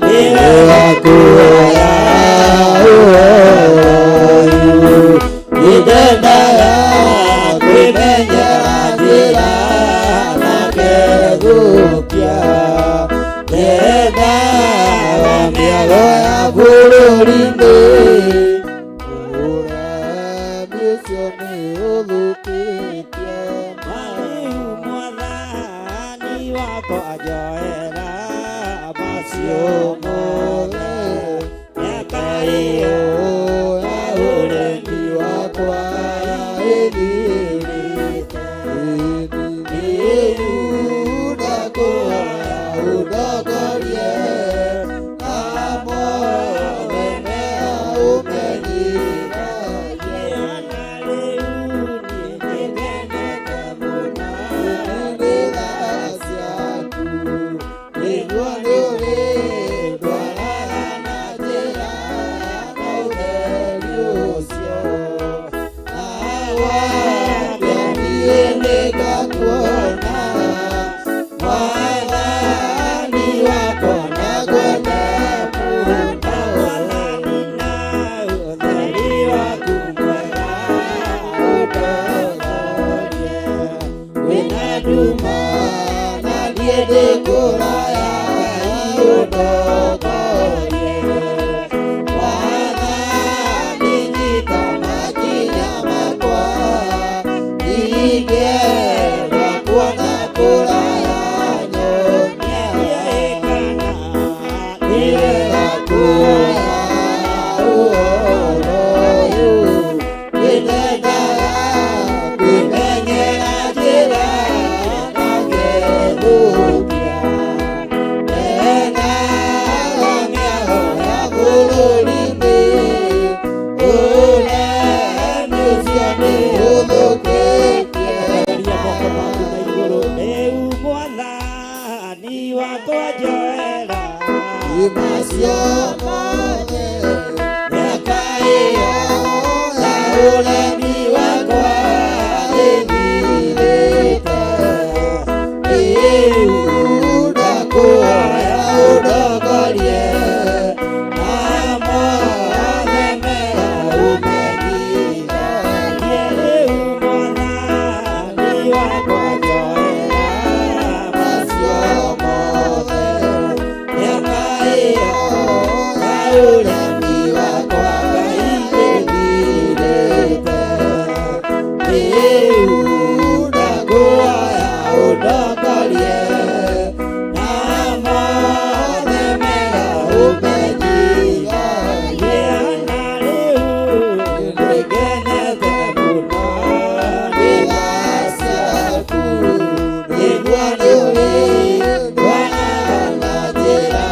nĩ wega kũraya nĩndendaga kwĩmenyera njĩra na ngethũkia, ndendaga mĩago ya bũrũri-inĩ ũremi ũcio nĩ ũthũkĩtie. Rĩu Mwathani wakwa njoera macio mothe, mĩaka ĩyo ya ũremi wakwa ĩthirĩte. Rĩu ndakwĩhoya ũndongorie na mothe mega ũmenyithagie. Na rĩu niĩ nĩngenete mũno nĩ tha ciaku, nĩguo nĩũrĩndwaraga na njĩra na ũtheri ũcio. Nawakĩa niĩ nĩngakuona, Mwathani wakwa na ngwende mũno. Mwathani na ũtheri waku mwega ũndongorie, kwĩna nduma na niĩ ndĩ kũraya ũndongorie. Mwathani nyita makinya makwa, ingĩenda kuona kũraya nyonie kana nĩ wega kuoya ũhoro ũyũ, nĩndendaga kwĩmenyera njĩra na ngethũkia, ndendaga mĩago ya bũrũri-inĩ ũremi ũcio nĩ ũthũkĩtie. Rĩu Mwathani wakwa njoera macio mothe, mĩaka ĩyo ya ũremi wakwa ĩthirĩte. Rĩu ndakwĩhoya ũndongorie na mothe mega ũmenyithagie. Rĩu Mwathani wakwa njoera macio mothe, mĩaka ĩyo ya ũremi wakwa ĩthirĩte. Rĩu ndakwĩhoya ũndongorie na mothe mega ũmenyithagie. Na rĩu nĩngenete mũno nĩ tha ciaku, nĩguo nĩũrĩndwaraga na njĩra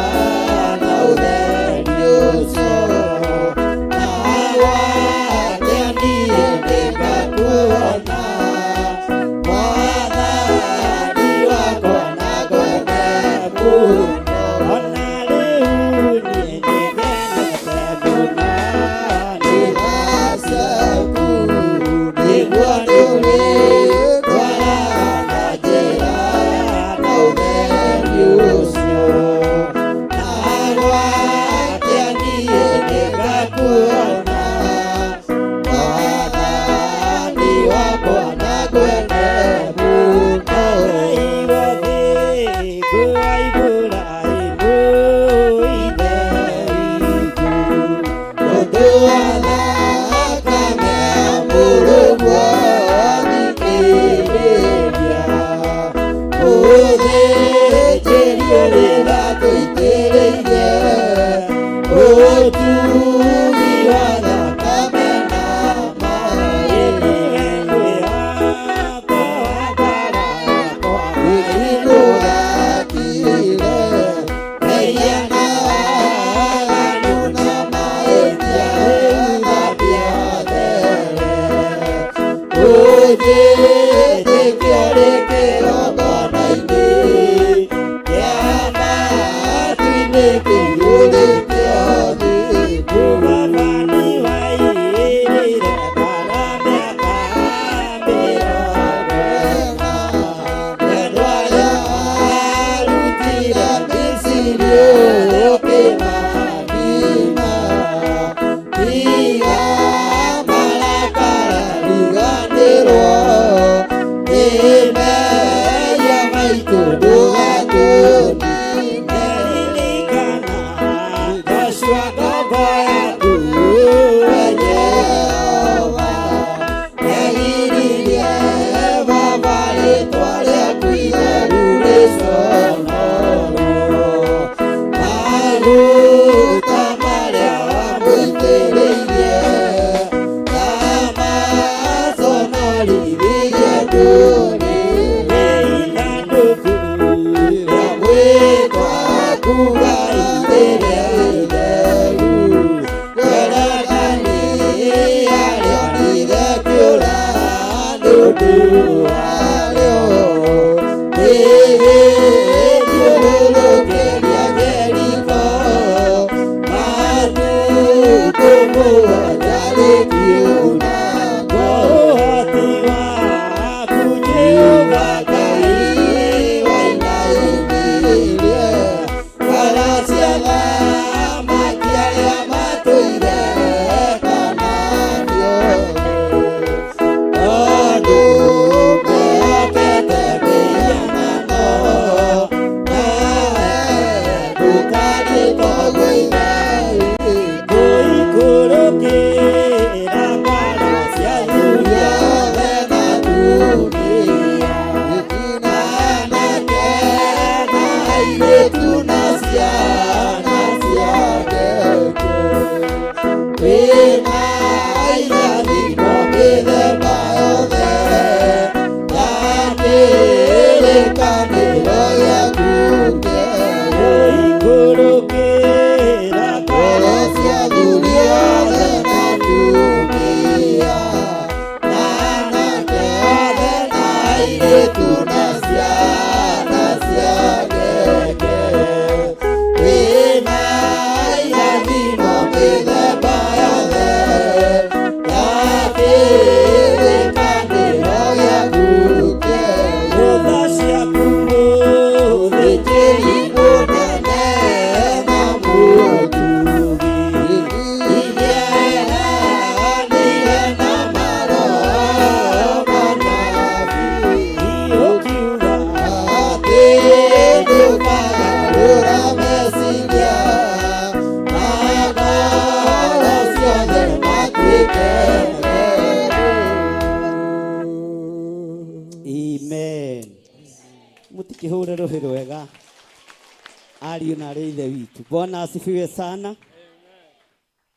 na ũtheri ũcio. Nawakĩa niĩ nĩngakuona, Mwathani wakwa na ngwende mũno. Ona rĩu niĩ nĩngenete mũno nĩ tha ciaku, nĩguo nĩũrĩndwaraga na njĩra na ũtheri ũcio. Nawakĩa niĩ nĩngakuona, Mwathani wakwa na ngwende mũno. Igothĩ ngũa Iburahĩmu ithe witũ, ũndũ wa thakame ya mũrũguo thikĩrĩria, ũthĩnjĩri ũrĩ gatũ Mutikihura rohe rwega. Ariyo na ithe witu. Bwana asifiwe sana.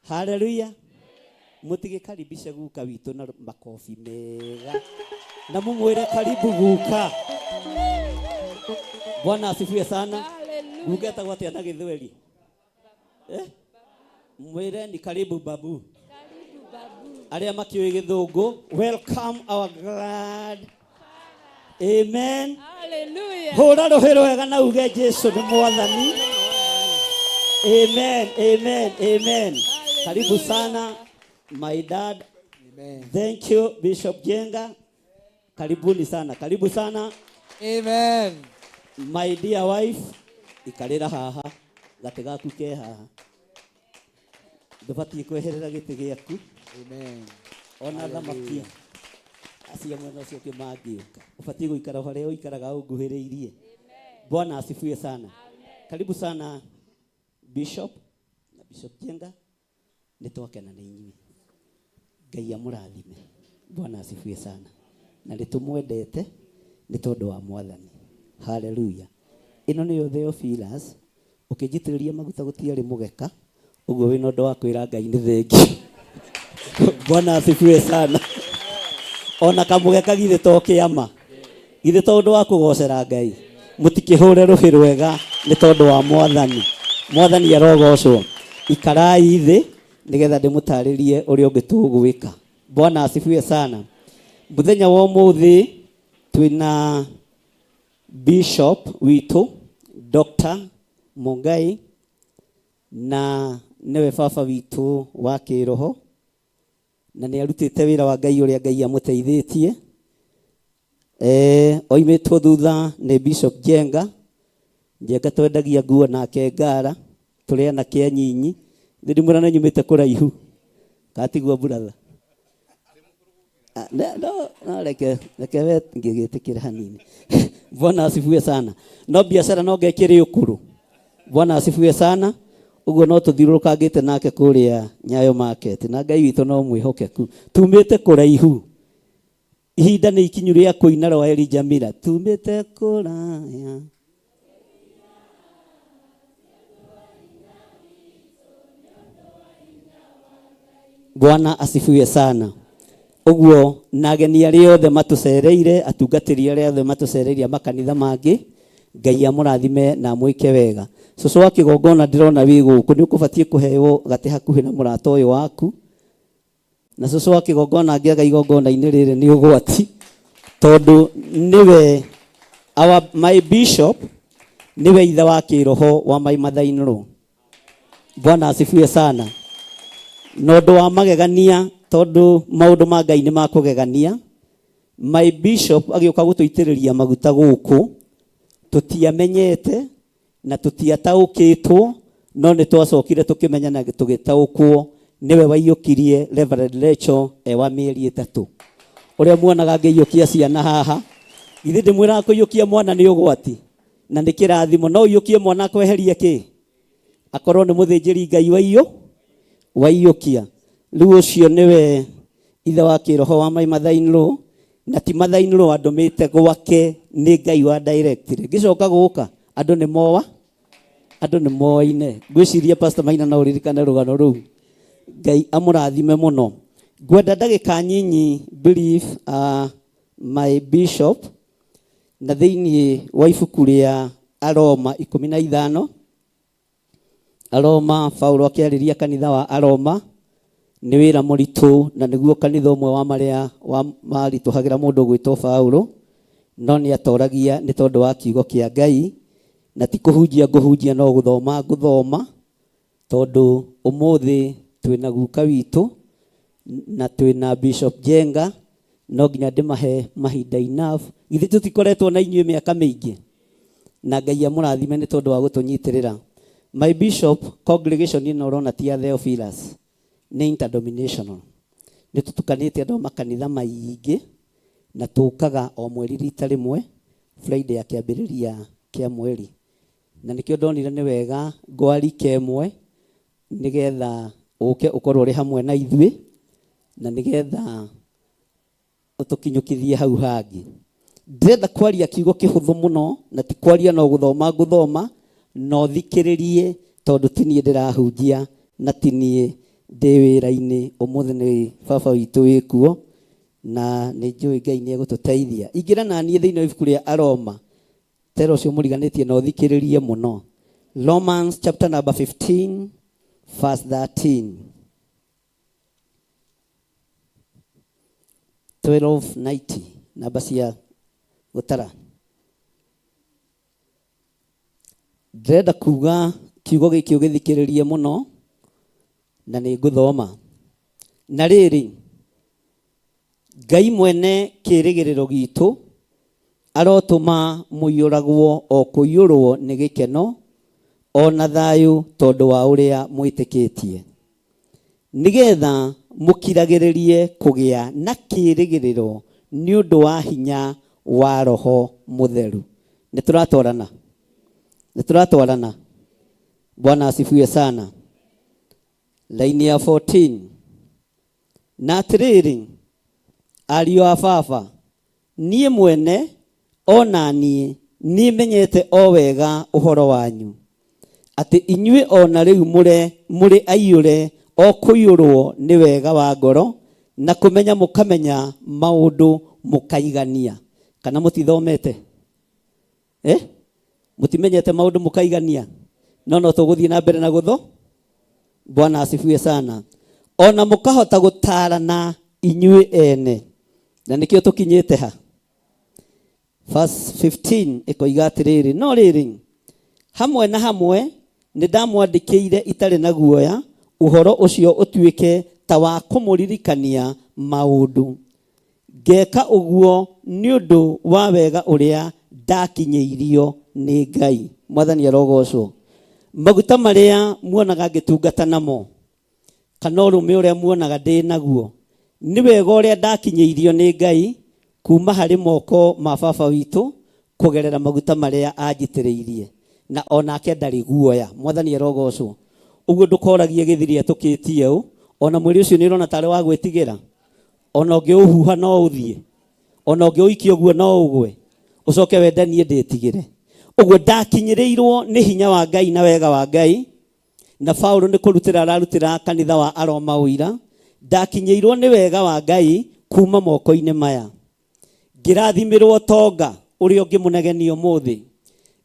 Haleluya. Mutigikaribisha guka witu na makofi mega. Na mumwire karibu guka. Bwana asifiwe sana. Gugeta gwate na githweri. Mwire ni karibu babu. Karibu babu. Aria makiwe githungu. Welcome our glad. Amen. Hallelujah. Hora rohero wega na uge Jesu ni mwathani. Amen. Amen. Amen. Karibu sana my dad. Amen. Thank you Bishop Jenga. Karibuni sana. Karibu sana. Amen. My dear wife. Ikarira haha. Gatega kuke haha. Ndubati kweherera giti giaku. Amen. Ona thamakia. Asia mwena ucio kimangiuka. Ubati guikara haria uikaraga unguhiriirie. Bwana asifiwe sana. Amen. Karibu sana Bishop na Bishop Jenga. Nitwakena na inyuĩ. Ngai amũrathime. Bwana asifiwe sana. Na nitumwendete ni tondu wa mwathani. Hallelujah. Ino niyo Theophilus ukijitiriria maguta gutiari mugeka uguo wina undu wa kwira Ngai ni thengi. Bwana asifiwe sana. Ona kamugeka githe to kiama. Githe tondu wa kugocera Ngai. Mutikihure ruhi rwega ni tondu wa mwathani. Mwathani arogocwo. Ikarai thi nigetha ndimutaririe uria ungitugwika. Bwana asifiwe sana. Muthenya wa umuthi twina Bishop witu Dr. Mungai na newe baba witu wa kiroho na ni arutite wira wa Ngai uria Ngai amuteithitie. Oimetwo thutha ni Bishop Jenga. Jenga twendagia nguo nake ngara turia na kia nyinyi ndi murana nyumite kuraihu katigwa brother. No reke we ngigitikira hanini. Bwana asifiwe sana. No biashara no gekire ukuru. Bwana asifiwe sana. Ugo no tuthirukangite nake kuria Nyayo market. Na Ngai witũ no mwihokeku. Tumite kuraihu. Ihinda ni ikinyu ria kuina rwa Elijah Miller. Tumite kuraya. Bwana asifiwe sana. Uguo na ageni aria othe matucereire, atungatiri aria othe matucereire makanitha mangi, Ngai amurathime na mwike wega. Cucu wa kigongona ndirona wi guku ni ukubatie kuheo gate hakuhi na murata uyu waku. Na cucu wa kigongona angiaga igongona-ini riri ni ugwati tondu niwe my bishop, niwe ithe wa kiroho wa my mother-in-law. Bwana asifiwe sana. Nondu wa magegania tondu maundu ma Ngai ni makugegania. My bishop agioka gutuitiriria maguta guku tutiamenyete na tutiataukitwo, no ni twacokire tukimenya na tugitaukwo niwe waiyukirie Reverend Rachel wa mieri 3 uria muonaga ngeiyukia ciana haha. Ithe ndimwira kuiyukia mwana ni ugwati na ni kirathimo. No iyukie mwana kweheria ki akorwo ni muthinjiri Ngai waiyukia. Riu ucio niwe ithe wa kiroho wa my mother-in-law, na ti mother-in-law andumite gwake ni Ngai wa directly. Gicoka guka andu ni moine. Ngwiciria Pastor Maina na uririkane rugano ruu. Ngai amurathime muno. Ngwenda ndagika nyinyi brief my bishop na thiini wa ibuku ria Aroma 15. Aroma, Paulo akiariria kanitha wa Aroma ni wira muritu, na niguo kanitha umwe wa maria marituhagira mundu gwitwo Paulo, no ni atoragia ni tondu wa kiugo kia Ngai, na ti kuhunjia no guthoma tondu umuthi twina guka witu na twina Bishop Jenga, no nginya ndimahe mahinda enough. Ithe tutikoretwo na inyuĩ miaka mingi, na Ngai amurathime ni tondu wa gutunyitirira. My bishop congregation ino rona ti Theophilus, ni interdenominational. Ni tutukanite andu makanitha maingi na tukaga o mweri rita rimwe Friday ya kiambiriria kia mweri. Na nikio ndonire ni wega ngwari kemwe nigetha uke ukorwo ri hamwe na ithuĩ, na nigetha utukinyukithie hau hangi. Ndĩrenda kwaria kiugo kihuthu muno, na ti kwaria no guthoma no thikiririe tondu tinie ndirahunjia na tinie ndi wira-ini. Umuthi ni baba witu wikuo na ni njui Ngai ni egututeithia. Ingira na nie thiini wa ibuku ria Aroma tero cio muriganitie no thikiririe muno. Romans chapter number 15 verse 13. 1290 namba cia gutara. Ndĩrenda kuga kiugo gĩkĩ ũgĩthikĩrĩrie muno na nĩ ngũthoma. Na rĩrĩ, Ngai mwene kĩĩrĩgĩrĩro gitũ arotũma mũiyũragwo o kũiyũrwo nĩ gĩkeno o na thayũ tondũ wa ũrĩa mwĩtĩkĩtie, nĩgetha mũkiragĩrĩrie kũgĩa na kĩĩrĩgĩrĩro nĩ ũndũ wa hinya wa Roho Mũtheru. Nĩtũratwarana. Bwana asifiwe sana. Laini ya 14. Na atĩrĩrĩ, ariũ a baba, niĩ mwene ona niĩ nĩmenyete o wega ũhoro wanyu, atĩ inyuĩ ona rĩu mũrĩ aiyũre o kũiyũrwo nĩ wega wa ngoro na kũmenya mũkamenya maũndũ mũkaigania. Kana mũtithomete? Mũtimenyete maũndũ mũkaigania? No tũgũthiĩ na mbere na gũtho. Bwana asifiwe sana. Ona mũkahota gũtarana inyuĩ ene. Na nĩkĩo tũkinyĩte ha. Verse 15 ĩkoiga atĩrĩrĩ, no rĩrĩ, hamwe na hamwe nĩndamwandĩkĩire itarĩ na guoya ũhoro ũcio ũtuĩke ta wa kũmũririkania maũndũ. Ngeka ũguo nĩ ũndũ wa wega ũrĩa ndakinyĩirio nĩ Ngai. Mwathani arogocwo. Maguta marĩa muonaga ngĩtungata namo, kana ũrũme ũrĩa muonaga ndĩ naguo, nĩ wega ũrĩa ndakinyĩirio nĩ Ngai kuma harĩ moko ma baba witũ kugerera maguta maria anjitĩrĩirie na onake ndarĩ guoya. Mwathani arogocwo. Uguo ndukoragie gĩthiri atũkĩtie ũũ, ona mwĩrĩ ũcio nĩ ũrona tarĩ wa gwĩtigĩra, ona ũngĩũhuha no ũthiĩ, ona ũngĩũikia ũguo no ũgwe, ũcoke wende niĩ ndĩtigĩre. Uguo ndakinyĩrĩirwo nĩ hinya wa Ngai na wega wa Ngai, na Paulo nĩ kũrutĩra ararutĩra kanitha wa Aroma ũira, ndakinyĩirwo nĩ wega wa Ngai kuma moko-inĩ maya. Ngĩrathimirwo tonga ũrĩa ũngĩmũnegenia ũmũthĩ,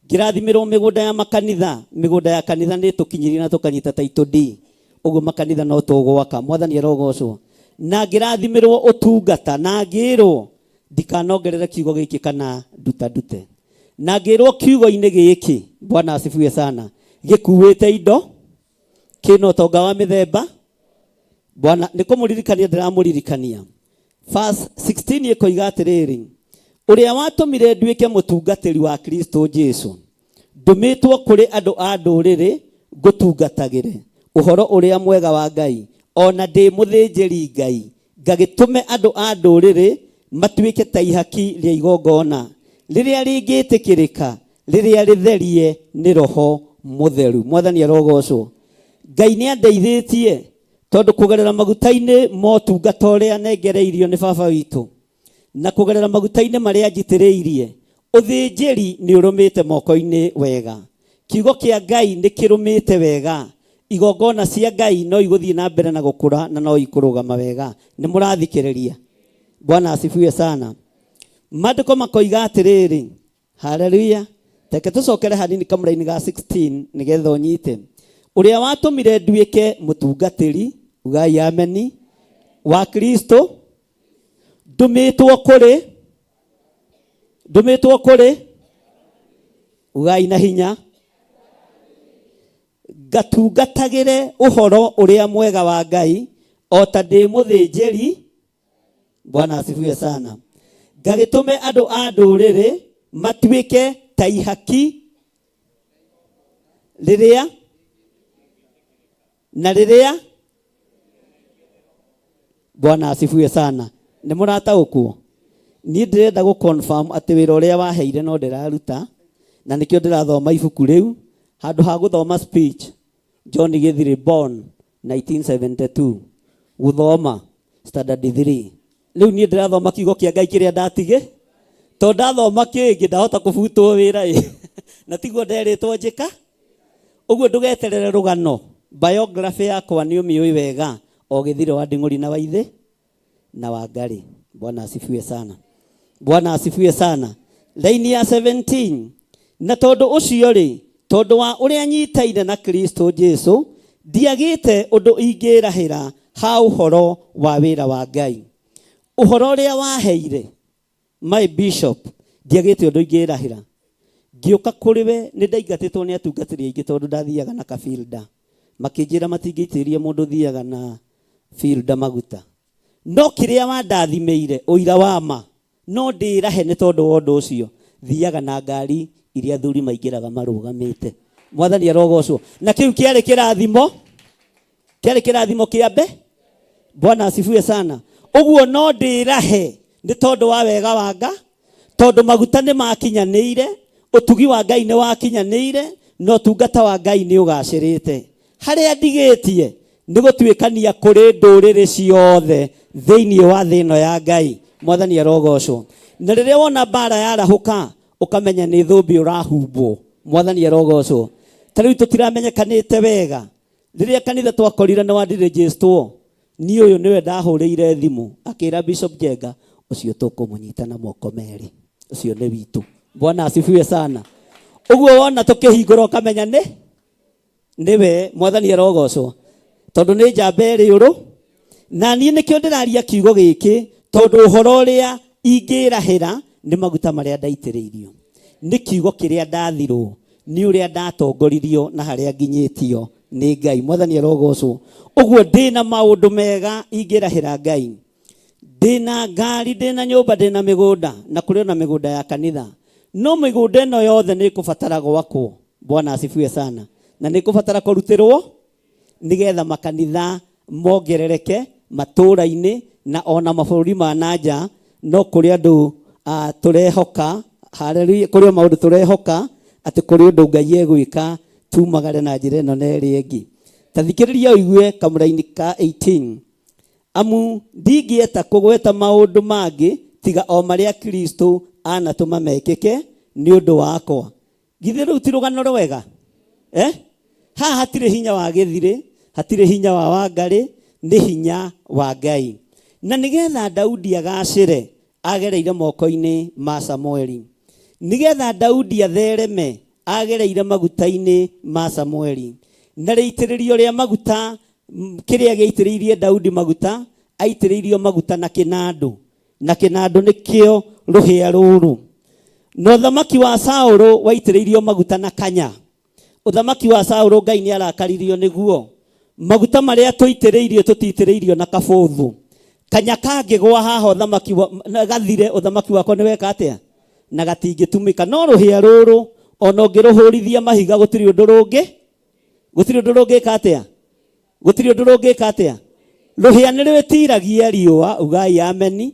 ngĩrathimirwo mĩgũnda ya makanitha, mĩgũnda ya kanitha nĩ tũkinyirie na tũkanyita title D, ũguo makanitha no tũgwaka. Mwathani arogocwo. Na ngĩrathimirwo ũtungata, na ngĩrwo ndikanongerere kiugo gĩkĩ kana ndute. Na ngĩrwo kiugo-inĩ gĩkĩ, Bwana asifiwe sana, gĩkuĩte indo, kĩna ũtonga wa mĩthemba. Bwana nĩ kũmũririkania ndĩramũririkania. Verse 16 ĩkoiga atĩrĩrĩ, ũrĩa watũmire nduĩke mũtungatĩri wa Kristo Jesu, ndũmĩtwo kũrĩ andũ a ndũrĩrĩ ngũtungatagĩre ũhoro ũrĩa mwega wa Ngai, ona ndĩ mũthĩnjĩri Ngai, ngagĩtũme andũ a ndũrĩrĩ matuĩke ta ihaki rĩa igongona rĩrĩa rĩngĩtĩkĩrĩka, rĩrĩa rĩtherie nĩ Roho Mũtheru. Mwathani arogocwo. Ngai nĩ andeithĩtie tondũ kũgerera maguta-inĩ motungata ũrĩa nengereirio nĩ baba witũ, na kũgerera maguta-inĩ marĩa njitĩrĩirie, ũthĩnjĩri nĩ ũrũmĩte moko-inĩ wega. Kiugo kĩa Ngai nĩ kĩrũmĩte wega. Igongona cia Ngai no igũthiĩ na mbere na gũkũra na no ikũrũgama wega. Nĩ mũrathikĩrĩria. Bwana asifiwe sana. Maandĩko makoiga atĩrĩrĩ, haleluya. Teke tũcokere hanini kamũra-inĩ ga 16 nĩgetha ũnyite. Ũrĩa watũmire nduĩke mũtungatĩri, ugai ameni, wa Kristo, ndũmĩtwo kũrĩ, ugai na hinya, ngatungatagĩre ũhoro ũrĩa mwega wa Ngai, o ta ndĩ mũthĩnjĩri. Bwana asifiwe sana. Ngagĩtũme andũ a ndũrĩrĩ matuĩke ta ihaki rĩrĩa na rĩrĩa. Bwana asifiwe sana. Nĩ mũrataũkwo. Niĩ ndĩrenda gũ-confirm atĩ wĩra ũrĩa waheire no ndĩraruta, na nĩkĩo ndĩrathoma ibuku rĩu handũ ha gũthoma speech. John Gĩthiri born 1972, gũthoma standard 3. Rĩu niĩ ndĩrathoma kiugo kĩa Ngai kĩrĩa ndatigĩ, tondũ ndathoma kĩngĩ ndahota kũbutwo wĩra na tiguo nderĩtwo njĩka. Ũguo ndũgeterere rũgano. Biography yakwa nĩ ũmĩũĩ wega, o Gĩthiri wa Nding'ũri na Waithĩ na Wangari. Bwana asifiwe sana. Bwana asifiwe sana. Laini ya 17, na tondũ ũcio rĩ, tondũ wa ũrĩa nyitaine na Kristo Jesu, ndiagĩte ũndũ ingĩrahĩra ha ũhoro wa wĩra wa Ngai. Ũhoro ũrĩa waheire my bishop, ndiagĩte ũndũ ingĩrahĩra. Ngĩũka kũrĩ we nĩ ndaingatĩtwo nĩ atungatĩri aingĩ tondũ ndathiaga na kabirida. Makĩnjĩra matingĩitĩrĩria mũndũ thiaga na filda maguta. No kĩrĩa wandathimĩire ũira wa ma, no ndĩrahe nĩ tondũ wa ũndũ ũcio thiaga na ngari iria athuri maingĩraga marũgamĩte. Mwathani arogocwo. Na kĩu kĩarĩ kĩrathimo kĩambe. Bwana asifiwe sana. Ũguo no ndĩrahe nĩ tondũ wa wega wa Ngai, tondũ maguta nĩ makinyanĩire, ũtugi wa Ngai nĩ wakinyanĩire, no ũtungata wa Ngai nĩ ũgacĩrĩte. Harĩa ndigĩtie nĩ gũtuĩkania kũrĩ ndũrĩrĩ ciothe thĩinĩ wa thĩ ĩno ya Ngai. Mwathani arogocwo. Na rĩrĩa wona mbara yarahũka ũkamenya nĩ thũmbĩ ũrahumbwo. Mwathani arogocwo. Ta rĩu tũtiramenyekanĩte wega. Rĩrĩa kanitha twakorire nĩ wandirĩjĩstwo, niĩ ũyũ nĩwe ndahũrĩire thimũ akĩra Bishop Jenga, ũcio tũkũmũnyita na moko merĩ, ũcio nĩ witũ. Bwana asifiwe sana. Ũguo wona tũkĩhingũra ũkamenya nĩwe. Mwathani arogocwo. Tondũ nĩ njamba ĩrĩ ũrũ, na niĩ nĩkĩo ndĩraria kiugo gĩkĩ, tondũ ũhoro ũrĩa ingĩrahĩra nĩ maguta marĩa ndaitĩrĩirio, nĩ kiugo kĩrĩa ndathirwo, nĩ ũrĩa ndatongoririo na harĩa nginyĩtio nĩ Ngai. Mwathani arogocwo. Ũguo ndĩna maũndũ mega ingĩrahĩra Ngai. Ndĩna ngari, ndĩna nyũmba, ndĩna mĩgũnda, na kũrĩ na mĩgũnda ya kanitha. No mĩgũnda ĩno yothe nĩ ĩkũbatara gwakwo. Bwana asifiwe sana. Na nĩ ĩkũbatara kũrutĩrwo nĩgetha makanitha mongerereke matũũra-inĩ na ona mabũrũri ma nanja. No kũrĩ andũ tũrehoka haleluya kuri maundu turehoka ati kuri undu Ngai egwika tumagare na njira ino na iri ingi. Tathikiriria uigue kamuraini ka 18. Amu ndingieta kugweta maundu mangi tiga o maria Kristo anatuma mekike ni undu wakwa. Githĩ rĩu ti rũgano rwega? Haha hatirĩ hinya wa gĩthirĩ, hatirĩ hinya wa Wangari, nĩ hinya wa Ngai. Na nĩgetha Daudi agacĩre agereire moko-inĩ ma Samueli. Nĩgetha Daudi athereme agereire maguta-inĩ ma Samueli. Na rĩitĩrĩrio rĩa maguta kĩrĩa gĩaitĩrĩirie Daudi maguta, aitĩrĩirio maguta na kĩnandũ. Na kĩnandũ nĩkĩo rũhĩa rũrũ. Na ũthamaki wa Saũlũ waitĩrĩirio maguta na kanya. Ũthamaki wa Saũlũ Ngai nĩ arakaririo nĩguo. Maguta marĩa tũitĩrĩirio tũtitĩrĩirio na kabũthũ. Kanya kangĩgwa haha ũthamaki gathire ũthamaki wako nĩ weka atĩa? Na gatingĩtumĩka. No rũhĩa rũrũ ona ũngĩrũhũrithia mahiga gũtirĩ ũndũ rũngĩ. Gũtirĩ ũndũ rũngĩka atĩa? Gũtirĩ ũndũ rũngĩka atĩa? Rũhĩa nĩ rwĩtiragia riũa, ugai ameni.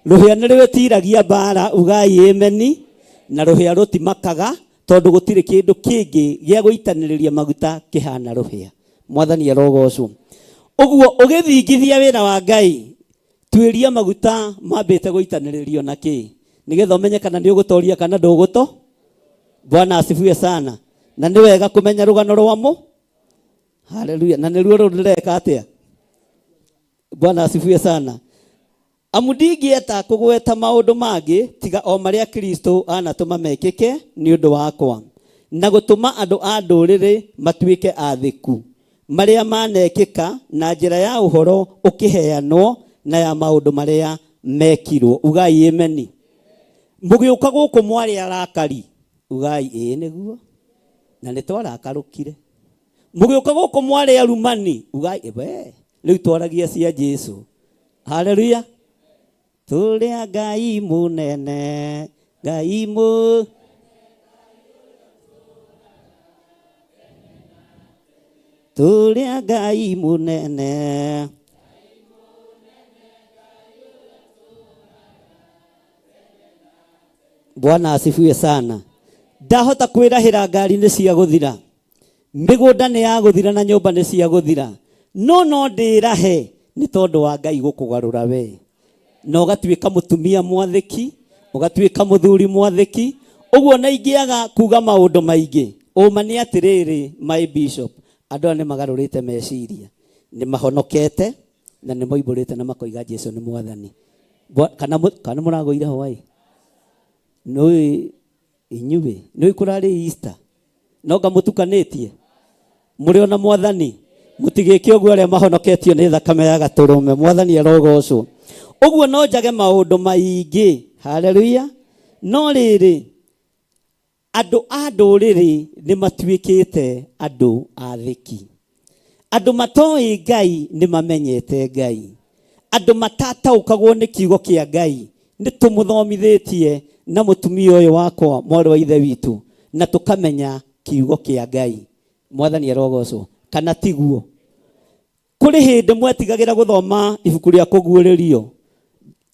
Rũhĩa nĩ rwĩtiragia mbara, ugai ameni. Na rũhĩa rũtimakaga tondũ gũtirĩ kĩndũ kĩngĩ gĩa gũitanĩrĩria maguta kĩhana rũhĩa. Mwathani arogocwo. Ũguo ũgĩthingithia wĩra wa Ngai, tuĩria maguta mambĩte gũitanĩrĩrio na kĩ? Nĩgetha ũmenye kana nĩ ũgũtoria kana ndũgũto. Bwana asifiwe sana. Na nĩ wega kũmenya rũgano rwamo. Haleluya. Na nĩruo rũrũ rũreka atĩa? Bwana asifiwe sana. Amu ndingieta kũgweta maũndũ mangĩ tiga o marĩa Kristo anatũma mekĩke nĩ ũndũ wakwa. Na gũtũma andũ a ndũrĩrĩ matuĩke athĩku. Marĩa manekĩka na njĩra ya ũhoro ũkĩheanwo na ya maũndũ marĩa mekirwo. Ugai ameni. Mũgĩũka gũkũ mwarĩ arakari. Ugai ĩĩ nĩguo. Na nĩ twarakarũkire. Mũgĩũka gũkũ mwarĩ arumani. Ugai rĩu twaragia cia Jesu. Haleluya. Tũrĩa Ngai mũnene, Ngai mũ. Tũrĩa Ngai mũnene. Bwana asifiwe sana. Ndahota kwĩrahĩra ngari nĩ cia gũthira. Mĩgũnda nĩ ya gũthira na nyũmba nĩ cia gũthira. No ndĩrahe nĩ tondũ wa Ngai gũkũgarũra we. Na ũgatuĩka mũtumia mwathĩki, ũgatuĩka mũthuri mwathĩki. Ũguo na ingĩaga kuga maũndũ maingĩ. Ũma nĩ atĩrĩrĩ, my bishop, andũ nĩ magarũrĩte meciria. Nĩ mahonokete na nĩ moimbũrĩte na makoiga Jesu nĩ mwathani. Kana mũragũire Hawaii? Nũĩ inyuĩ, nũĩ kũrarĩ Easter? Noga mũtukanĩtie. Mũrĩ ona mwathani. Mũtigĩke ũguo arĩa mahonoketio nĩ thakame ya gatũrũme. Mwathani arogocwo. Ũguo no njage maũndũ maingĩ. Haleluya. No rĩrĩ, andũ a ndũrĩrĩ nĩ matuĩkĩte andũ athĩki. Andũ matoĩ Ngai nĩ mamenyete Ngai. Andũ matataũkagwo nĩ kiugo kĩa Ngai. Nĩ tũmũthomithĩtie na mũtumia ũyũ wakwa mwarĩ wa ithe witũ. Na tũkamenya kiugo kĩa Ngai. Mwathani arogocwo. Kana tiguo. Kũrĩ hĩndĩ mwetigagĩra gũthoma ibuku rĩa kũguũrĩrio.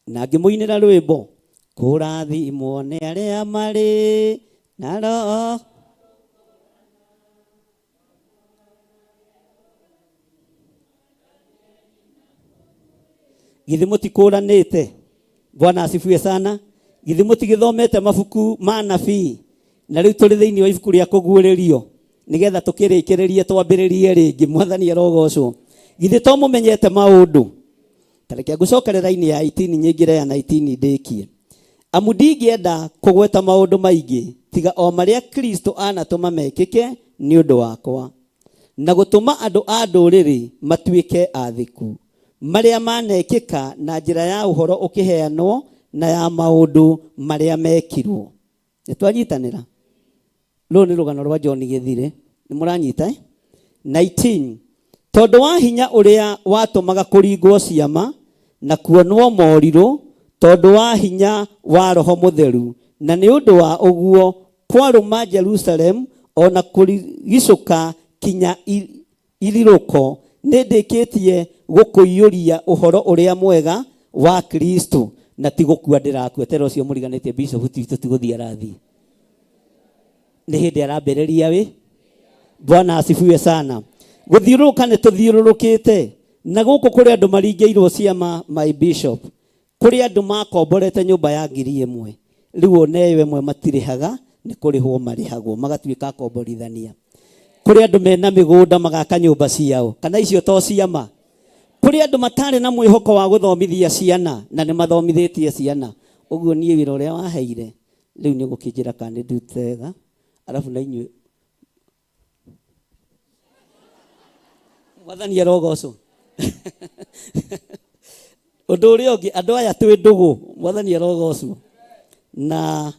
Na ngĩmũinĩra rwĩmbo. Kũrathimwo nĩ arĩa marĩ na roho. Githĩ mũtikũranĩte? Bwana asifiwe sana. Githĩ mũtigĩthomete mabuku ma nabii. Na rĩu tũrĩ thĩinĩ wa ibuku rĩa kũguũrĩrio. Nĩgetha tũkĩrĩkĩrĩrie twambĩrĩrie rĩngĩ. Mwathani arogocwo. Githĩ to mũmenyete maũndũ. Tareke ngũcokerera-inĩ ya 18 nyingĩre ya 19 ndĩkie. Amu ndingĩenda kũgweta maũndũ maingĩ tiga o marĩa Kristo anatũma mekĩke nĩ ũndũ wakwa. Na gũtũma andũ a ndũrĩrĩ matuĩke athĩku. Marĩa manekĩka na njĩra ya ũhoro ũkĩheanwo na ya maũndũ marĩa mekirwo. Nĩ twanyitanĩra. Rũrũ nĩ rũgano rwa John Gĩthirĩ. Nĩ mũranyita? 19. Tondũ wa hinya ũrĩa watũmaga kũringwo ciama na kuonwo morirũ, tondũ wa hinya wa Roho Mũtheru, na nĩ ũndũ wa ũguo kwarũma Jerusalem ona kũrigicũka kinya irirũko, nĩ ndĩkĩtie gũkũiyũria ũhoro ũrĩa mwega wa Kristo. na ti gukua ndirakua tero cio muriganĩtie bishop twitu tiguthia rathi nĩ hĩndĩ arambĩrĩria wĩ. Bwana asifiwe sana. Gũthiũrũrũka nĩ tũthiũrũrũkĩte na gũkũ kũrĩ andũ maringĩirwo ciama my bishop, kũrĩ andũ makomborete nyũmba ya 1,000 rĩu oneyo ĩmwe matirĩhaga nĩ kũrĩhwo marĩhagwo magatuĩka akomborithania. Kũrĩ andũ mena mĩgũnda magaka nyũmba ciao kana icio to ciama. Kũrĩ andũ matarĩ na mwĩhoko wa gũthomithia ciana na nĩ mathomithĩtie ciana. Ũguo niĩ wĩra ũrĩa waheire rĩu nĩ gũkĩnjĩra kana nĩ ndute wega arabu na inyuĩ Mwathani arogocwo. Ũndũ ũrĩa ũngĩ andũ aya twĩ ndũgũ Mwathani arogocwo na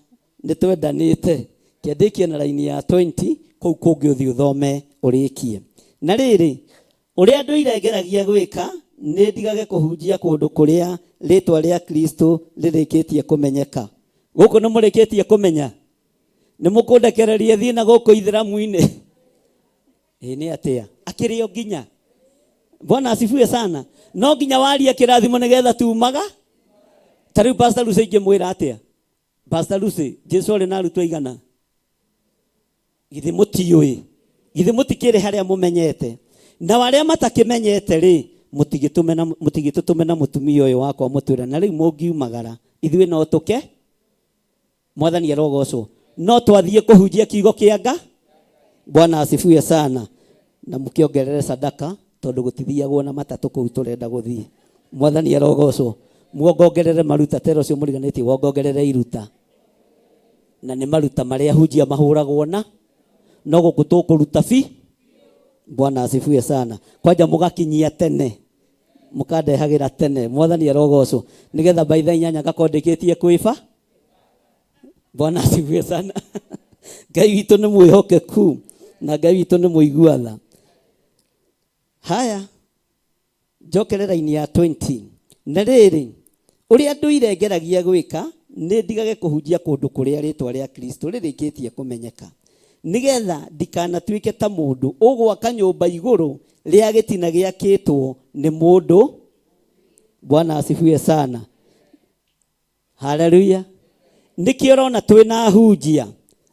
nĩ twendanĩte kĩandĩkie na raini ya 20 kũu kũngĩ ũthiĩ ũthome ũrĩkie. Na rĩrĩ ũrĩa andũ irengeragia gwĩka nĩ ndigage kũhunjia kũndũ kũrĩa rĩtwa rĩa Kristo rĩrĩkĩtie kũmenyeka. Gũkũ nĩ mũrĩkĩtie kũmenya, nĩ mũkũndekereria thiĩ na gũkũ Ithĩramu-inĩ. Nĩ atĩa akĩrĩo nginya. Bwana asifiwe sana. No nginya waria kĩrathimo nĩgetha tumaga. Tarĩu Pastor Lucy ingĩmwĩra atĩa? Pastor Lucy, Jesu arĩ na arutwo aigana? Githĩ mũtiũĩ? Githĩ mũtikĩrĩ harĩa mũmenyete? Na warĩa matakĩmenyete rĩ, mũtigĩtũtũme na mũtumia ũyũ wakwa mũtwĩra na rĩu mũngiumagara ithuĩ no tũke. Mwathani arogocwo. No twathiĩ kũhunjia kiugo kĩanga. Bwana asifiwe sana. Na mũkĩongerere sadaka tondũ gũtithiagwo na matatũ kũu tũrenda gũthiĩ. Mwathani arogocwo. Muongongerere maruta tero cio mũriganĩtie wongongerere iruta. Na nĩ maruta marĩa hunjia mahũragwo na no gũkũ tũkũruta bi. Bwana asifiwe sana. Kwanja mũgakinyia tene mũkandehagĩra tene. Mwathani arogocwo nĩgetha by thaa 8 gakondĩkĩtie kwĩba. Bwana asifiwe sana. Ngai witũ nĩ mwĩhokeku na Ngai witũ nĩ mũiguatha. Haya njokerera-inĩ ya 20 na rĩrĩ ũrĩa andũ irengeragia gwĩka nĩ ndigage kũhunjia kũndũ kũrĩa rĩtwa rĩa Kristo rĩrĩkĩtie kũmenyeka nĩgetha ndikanatuĩke ta mũndũ ũgwaka nyũmba igũrũ rĩa gĩtina gĩakĩtwo nĩ mũndũ. Bwana asifiwe sana. Haleluya. Nĩkĩo ũrona twĩna hunjia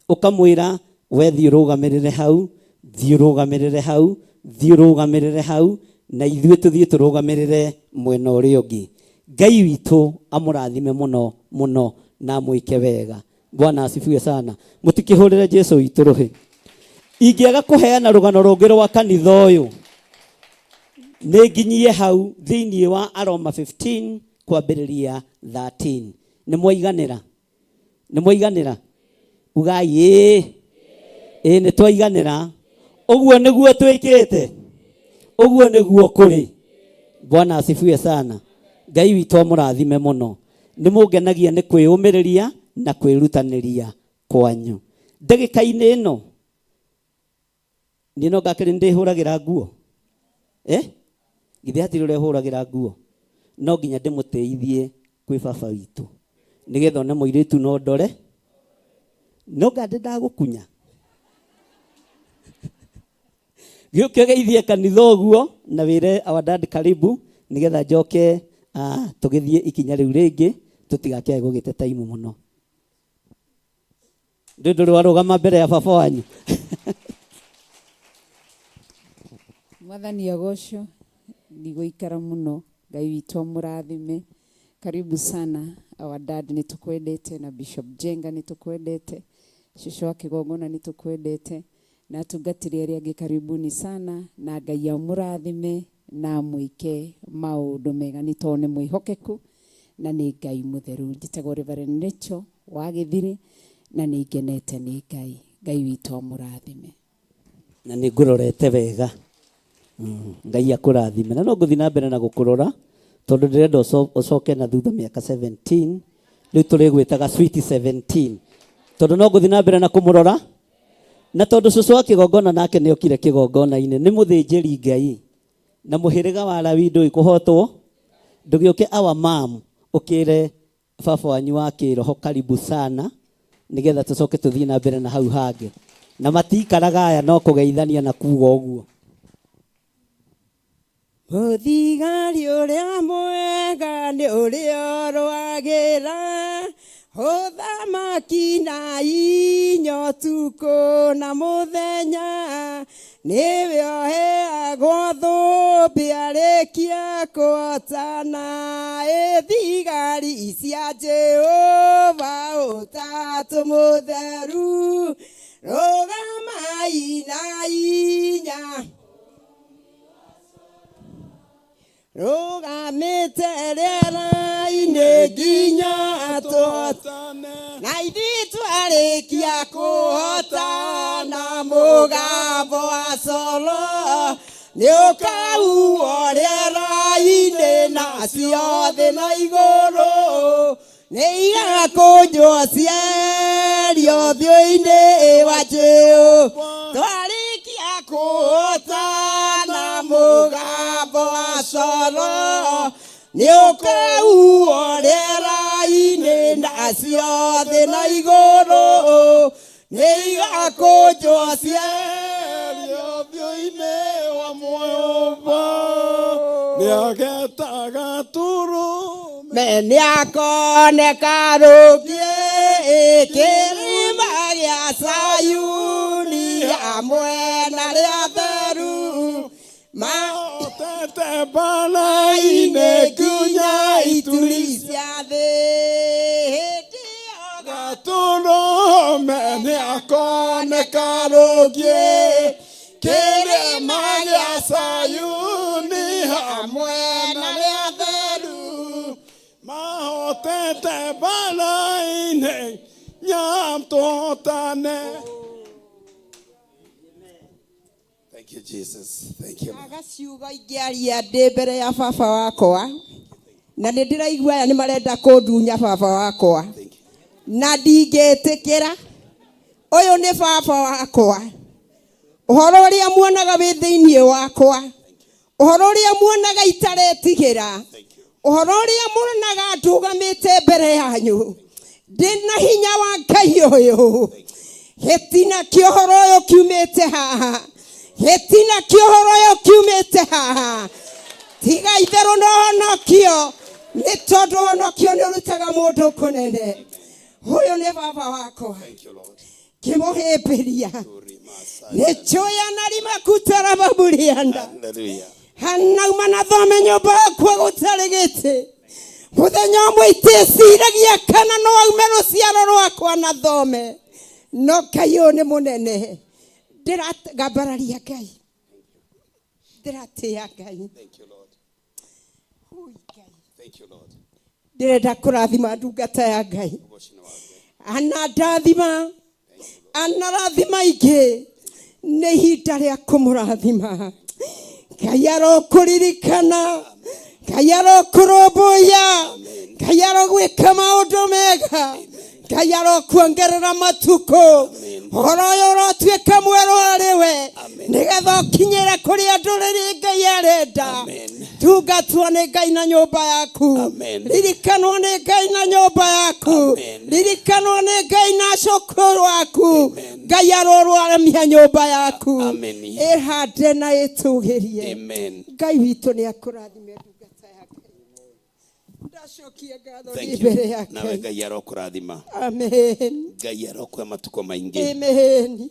ũkamwĩra we thiĩ ũrũgamĩrĩre hau, thiĩ ũrũgamĩrĩre hau, thiĩ ũrũgamĩrĩre hau na ithuĩ tũthiĩ tũrũgamĩrĩre mwena ũrĩa ũngĩ. Ngai witũ amũrathime mũno mũno na mwĩke wega. Bwana asifiwe sana. Mũtikĩhũrĩre Jesu witũ rũhĩ. Ingĩaga kũheana rũgano rũngĩ rwa kanitha ũyũ nĩ nginyie hau thĩinĩ wa Aroma 15 kwambĩrĩria 13. Nĩ mwaiganĩra? Nĩ mwaiganĩra? Ugai nĩ twaiganĩra. Ũguo nĩguo twĩkĩte. Ũguo nĩguo kũrĩ. Bwana asifiwe sana. Ngai witũ amũrathime mũno. Nĩ mũngenagia nĩ kwĩyũmĩrĩria na kwĩrutanĩria kwanyu. Ndagĩka-inĩ ĩno niĩ no ngakĩrĩ ndĩhũragĩra nguo. Githĩ hatirĩ ũrĩa ũhũragĩra nguo? No nginya ndĩmũteithie kwĩ baba witũ nĩgetha one mũirĩtu no ndore. No ngandĩ ndagũkunya. Gĩũkio geithie kanitha ũguo na wĩre our dad karibu nĩgetha njoke tũgĩthiĩ ikinya rĩu rĩngĩ tũtigakĩae gũgĩte taimu mũno. Ndũndũ warũgama mbere ya baba wanyu. Mwathani agocwo ndigũikara mũno. Ngai witũ amũrathime. Karibu sana our dad, nĩ tũkwendete na Bishop Jenga nĩ tũkwendete, Shusho wa Kigongona nĩ tũkwendete na atungatĩri arĩa angĩ karibuni sana na Ngai amũrathime na mwĩke maũndũ mega nĩ tondũ nĩ mwĩhokeku na nĩ Ngai mũtheru. Njĩtagwo Reverend Rachel wa Gĩthiri na nĩ ngenete nĩ Ngai. Ngai witũ amũrathime. Na nĩ ngũrorete wega. Ngai akũrathime. Na no ngũthiĩ na mbere na gũkũrora tondũ ndĩrenda ũcoke na thutha mĩaka 17 rĩu tũrĩgwĩtaga sweet 17 tondũ no ngũthiĩ na mbere na kũmũrora. Na tondũ cũcũ wa Kĩgongona nake nĩ okire kĩgongona-inĩ, nĩ mũthĩnjĩri Ngai na mũhĩrĩga wa Lawi ndũĩ kũhotwo. Ndũgĩũke our mom ũkĩre baba wanyu wa kĩroho karibu sana nĩgetha tũcoke tũthiĩ na mbere na hau hangĩ. Na matikaraga aya no kũgeithania na kuuga ũguo. Uthigari uria mwega ni uria rwagira uthamaki na inya utuku na muthenya niwe oheagwo thũmbĩ arĩkia kũhotana ithigari cia Jehova ũtatũ mũtheru rũgamai na inya rũgamĩte rĩera-inĩ nginya tũhotane na ithuĩ twarĩkia kũhotana mũgambo wa coro nĩũkauo rĩera-inĩ na ciothe na igũrũ nĩigakũnjwo ciario ũthiũ-inĩ wa Jehova twarĩkia kũhotana mũgambo wa coro nĩũkauo rĩera-inĩ na ciothe na igũrũ nĩigakũnjwo ciario ũthiũ-inĩ wa Jehova nĩagetaga tũrũme nĩakoneka rũngĩ kĩrĩma gĩa Sayuni hamwe na rĩa theru mahotete mbara-inĩ nginya ituri cia thĩ hĩndĩ ĩyo gatũrũme nĩakoneka rũngĩ kĩrĩma gĩa Sayuni hamwe na rĩa theru mahotete mbara-inĩ nyam tũhotane. Thank you, Jesus. Thank you. Agaciugo ingĩaria ndĩ mbere ya baba wakwa na nĩ ndĩraigua aya nĩ marenda kũndunya baba wakwa na ndingĩtĩkĩra. Ũyũ nĩ baba wakwa, ũhoro ũrĩa muonaga wĩ thĩinĩ wakwa, ũhoro ũrĩa muonaga itaretigĩra, ũhoro ũrĩa muonaga ndũgamĩte mbere yanyu ndĩna hinya wa Ngai ũyũ. Gĩtina kĩa ũhoro ũyũ kiumĩte haha, gĩtina kĩa ũhoro ũyũ kiumĩte haha, tiga itherũ na ũhonokio, nĩ tondũ ũhonokio nĩ ũrutaga mũndũ kũnene. Ũyũ nĩ baba wakwa kĩmũhĩmbĩria nĩ njoya na rimakutara baburianda hanauma na thome nyũmba yakwa gũtarĩ gĩtĩ mũthenya ũmwe itĩciragia kana no aume rũciaro rwakwa na thome no Ngai ũyũ nĩ mũnene. Ndĩragambararia Ngai, ndĩratĩĩa Ngai. Ndĩrenda kũrathima ndungata ya Ngai, ana ndathima ana rathima ingĩ nĩ ihinda rĩa kũmũrathima. Ngai arokũririkana, Ngai arokũrũmbũiya, Ngai arogwĩka maũndũ mega, Ngai arokuongerera matukũ. Ũhoro ũyũ ũrotuĩka mwerũ harĩ we nĩgetha ũkinyĩre kũrĩa ndũrĩrĩ Ngai arenda. Tungatwo nĩ Ngai na nyũmba yaku, ririkanwo nĩ Ngai na nyũmba yaku, ririkanwo nĩ Ngai na cukuru waku. Ngai arorwaramia nyũmba yaku ĩhande na ĩtũgĩrie. Ngai witũ nĩ akũrathime ndungata yake. Ndacokia ngatho mbere yake. Nawe Ngai arokũrathima. Amen. Ngai arokuhe matukũ maingĩ. Amen.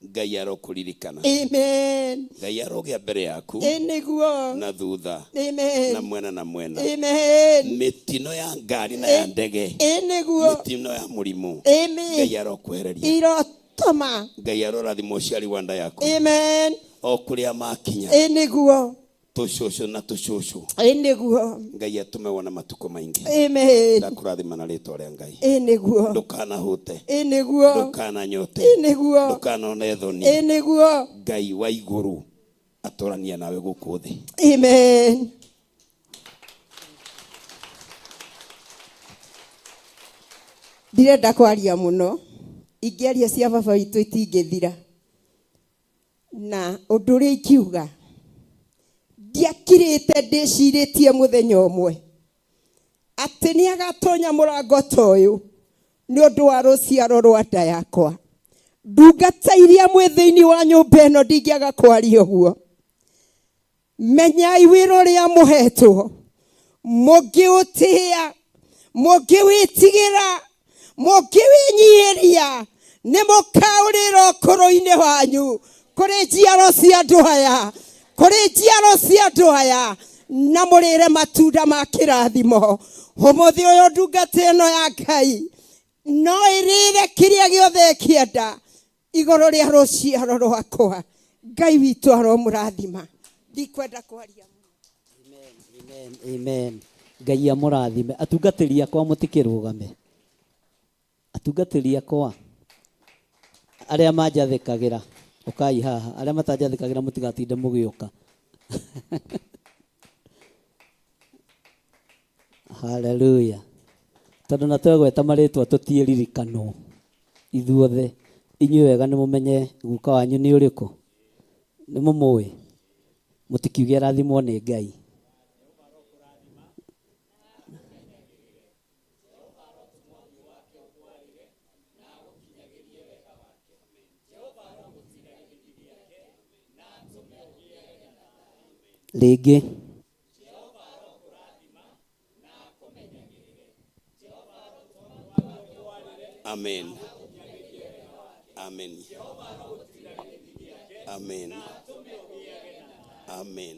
Ngai arokũririkana. Amen. Ngai arogĩa mbere yaku nĩguo na thutha Amen. na mwena na mwena. Amen. Mĩtino ya ngari na ya ndege, nĩguo mĩtino ya mũrimũ, Amen. Ngai arokwehereria. Irotoma. Ngai arorathima ũciari wa nda yaku Amen. o kũrĩa makinya nĩguo tũcũcũ na tũcũcũ. nĩguo Ngai atume wona matukũ maingĩ. Amen. Ndakũrathima na rĩtwa rĩa Ngai. nĩguo Ndũkanahũte, nĩguo ndũkananyote, nĩguo ndũkanone thoni. nĩguo Ngai wa igũrũ atũrania nawe gũkũ thĩ. Amen. Ndirenda kwaria mũno, ingĩaria cia baba witũ itingĩthira. Na ũndũ ũrĩa ikiuga ndiakirĩte ndĩcirĩtie mũthenya ũmwe atĩ nĩ agatonya mũrango ta ũyũ nĩ ũndũ wa rũciaro rwa nda yakwa. Ndungata iria mwĩ thĩinĩ wa nyũmba ĩno ndingĩaga kwaria ũguo. menyai wĩra ũrĩa mũhetwo, mũngĩũtĩa, mũngĩwĩtigĩra, mũngĩwĩnyihĩria, nĩ mũkaũrĩra ũkũrũ-inĩ wanyu kũrĩ njiaro cia andũ aya, kũrĩ njiaro cia andũ aya, na mũrĩre matunda ma kĩrathimo. Ũmũthĩ ũyũ ndungata ĩno ya Ngai no ĩrĩre kĩrĩa gĩothe kĩenda igũrũ rĩa rũciaro rwakwa. Ngai witũ aromũrathima. Ndikwenda kwaria. Amen. Ngai amũrathime. Atungatĩri akwa mũtikĩrũgame. Atungatĩri akwa arĩa manjathĩkagĩra ũkai haha, arĩa matanjathĩkagĩra mũtigatinde mũgĩũka. Hallelujah. Tondũ na twegweta marĩtwa tũtiĩririkanwo ithuothe. Inyuĩ wega nĩ mũmenye guka wanyu nĩ ũrĩkũ. Nĩ mũmũĩ. Mũtikiuge arathimwo nĩ Ngai. Rĩngĩ Amen. Amen. Amen. Amen.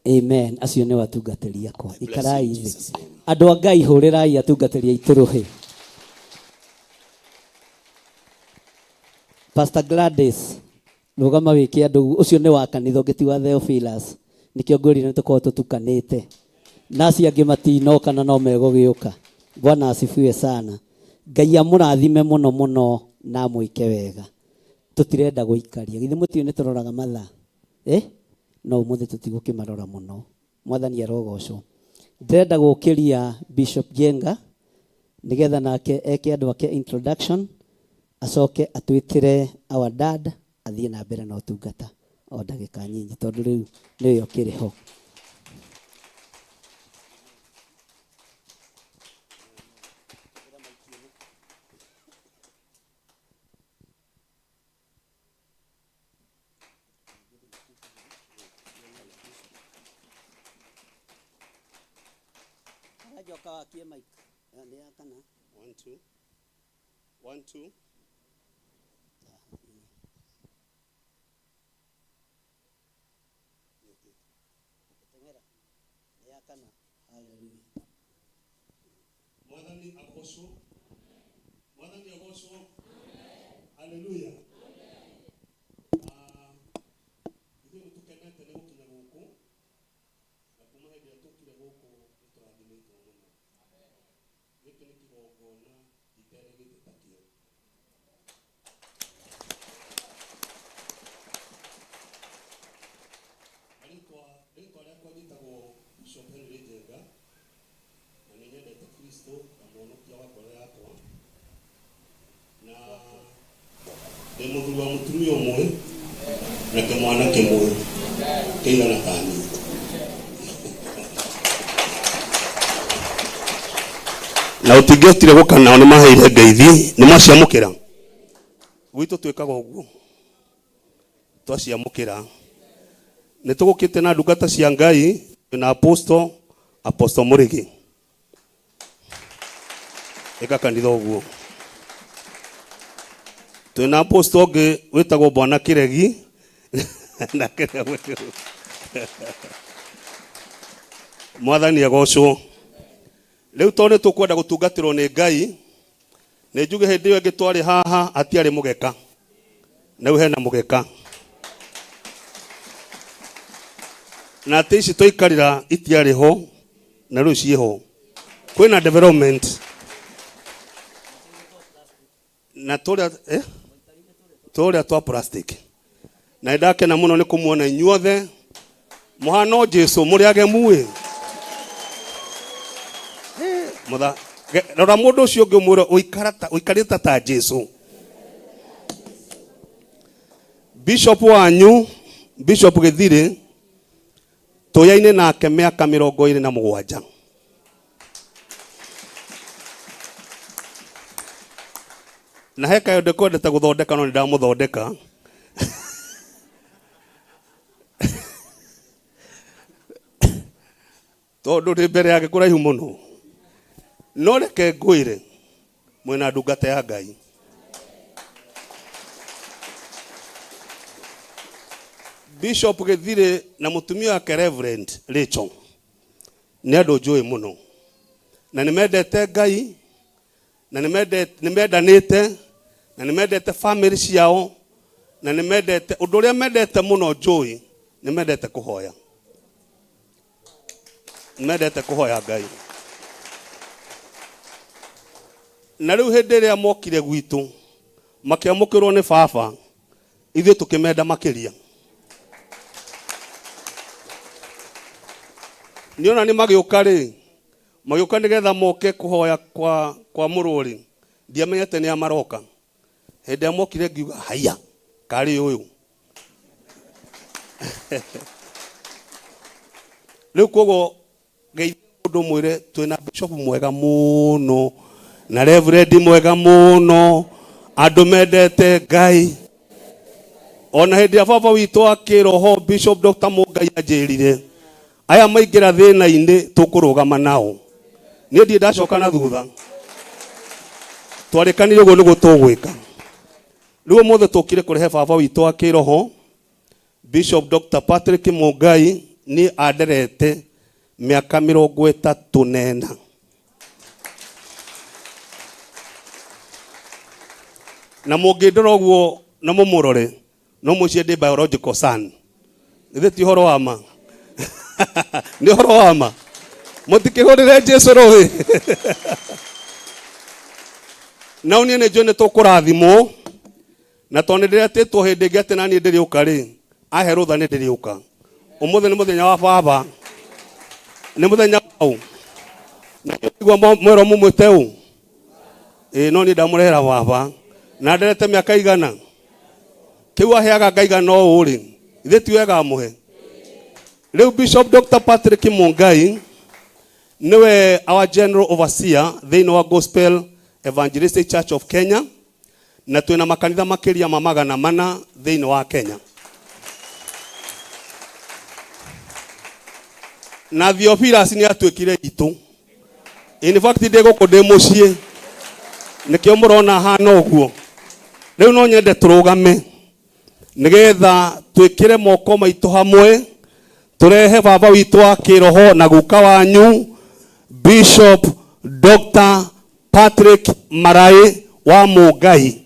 Amen. Acio nĩ atungatĩri akwa. Ikarai thĩ. Andũ a Ngai hũrĩrai atungatĩri aitũ rũhĩ. Pastor Gladys, rũgama wĩke andũ ũcio nĩ wa kanitha ũngĩ wa Theophilus. Nikĩo ngũrire nĩ tũkorwo tũtukanĩte. Nasi angĩ matinoka na no megũgĩũka. Bwana asifiwe sana. Ngai amũrathime mũno mũno na mwĩke wega. Tũtirenda gũikaria. Githĩ mũtiũ nĩ tũroraga mathaa. No ũmũthĩ tũtigũkĩmarora mũno. Mwathani arogocwo. Ndĩrenda gũkĩria Bishop Jenga nĩgetha nake eke andũ ake introduction, acoke atwĩtĩre our dad athiĩ na mbere na ũtungata o ndagĩka nyinyi tondũ rĩu nĩwe ũkĩrĩ ho. Mic. 1 2 1 2 Mwathani agocwo. Mwathani agocwo. Hallelujah. Ithuĩ nĩtũkenete nĩ gũkinya gũkũ na kuma hĩndĩ ĩrĩa tũkire gũkũ nĩtũrathimĩtwo mũno. Gĩkĩ nĩ kĩgongona iterĩgĩte ta kĩo. Rĩtwa rĩakwa rĩtagwo Bishop Henry Njenga na nĩ nyendete Kristo na mũhonokia wa ngoro yakwa, na ndĩ mũthuri wa mũtumia ũmwe na kĩmwana kĩmwe kĩigana ta niĩ. Na ũtingĩhotire gũka nao nĩ maheire ngeithi, nĩ maciamũkĩra. Gwitũ twĩkaga ũguo, twaciamũkĩra. Nĩ tũgũkĩte na ndungata cia Ngai na Apostle Mũrĩgi. Eka kanitha ũguo. Twĩna Apostle ũngĩ wĩtagwo Bwana Kĩregi na kĩrĩa Mwathani agocwo. Rĩu tondũ tũkwenda gũtungatĩrwo nĩ Ngai, nĩ njuge hĩndĩ ĩyo ĩngĩ twarĩ haha atiarĩ mũgeka. Rĩu hena mũgeka. Na atĩ ici tũikarĩra itiarĩ ho na rĩu ciĩ ho. Kwĩna development. Na tũrĩa twa plastic. Na ndakena mũno nĩ kũmuona inyuothe mũhano Jesũ mũrĩ agemu ĩ. Rora mũndũ ũcio ũngĩ ũmwĩra ũikarĩte ta Jesũ. Bishop wanyu, Bishop Gĩthirĩ, tũyaine nake mĩaka 27. Na heka yonde kwendete gũthondeka no nĩndamũthondeka. tondu ri mbere yake kuraihu muno no reke ngwire mwena ndungata ya Ngai Bishop Githire na mutumia wake Reverend Rachel ni andu njui muno na nimendete Ngai na nimendanite na nimendete family ciao na nimendete undu uria mendete muno njui nimendete kuhoya Ngai na riu hindi ria mokire gwitu makiamukirwo ni baba ithuĩ tukimenda makiria niona ni magiuka nigetha moke kuhoya kwa mururi ndiamenyete ni amaroka hindi amokire ngiuga haya kari uyu riu kogo Ngai undu mwire twina bishop mwega muno na reverend mwega muno andu mendete Ngai ona hindi ya baba witu akiroho Bishop Dr. Mungai anjirire aya maingira thina-ini tukurugama nao ni ndie ndacoka na thutha twarikanire uguo niguo tugwika riu mothe tukire kurehe baba witu akiroho Bishop Dr. Patrick Mungai ni anderete miaka 34 na mungindora uguo na mumurore no mucie ndi biological son ithe ti horo wama ni horo wama mutikihurire Jesu rohi na unie ne jone to kurathimo na tone ndire atetwo hindi ngi ati nani ndiriuka ri ahe rutha ni ndiriuka umuthe ni muthenya wa baba ni muthenya wau na igwa mwero mumwite u no ni ndamurehera baba na nderete miaka igana kiu aheaga Ngai no uri ithe ti wega amuhe riu Bishop Dr. Patrick Mungai niwe our general overseer thiini wa Gospel Evangelistic Church of Kenya na twina makanitha makiria ma 400 thiini wa Kenya na Theophilus ni atwikire itu in fact ndiguko ndi mucie nikio murona hana uguo riu no nyende turugame nigetha twikire moko maitu hamwe turehe baba witu akiroho na guka wanyu Bishop Dr. Patrick Marai wa Mungai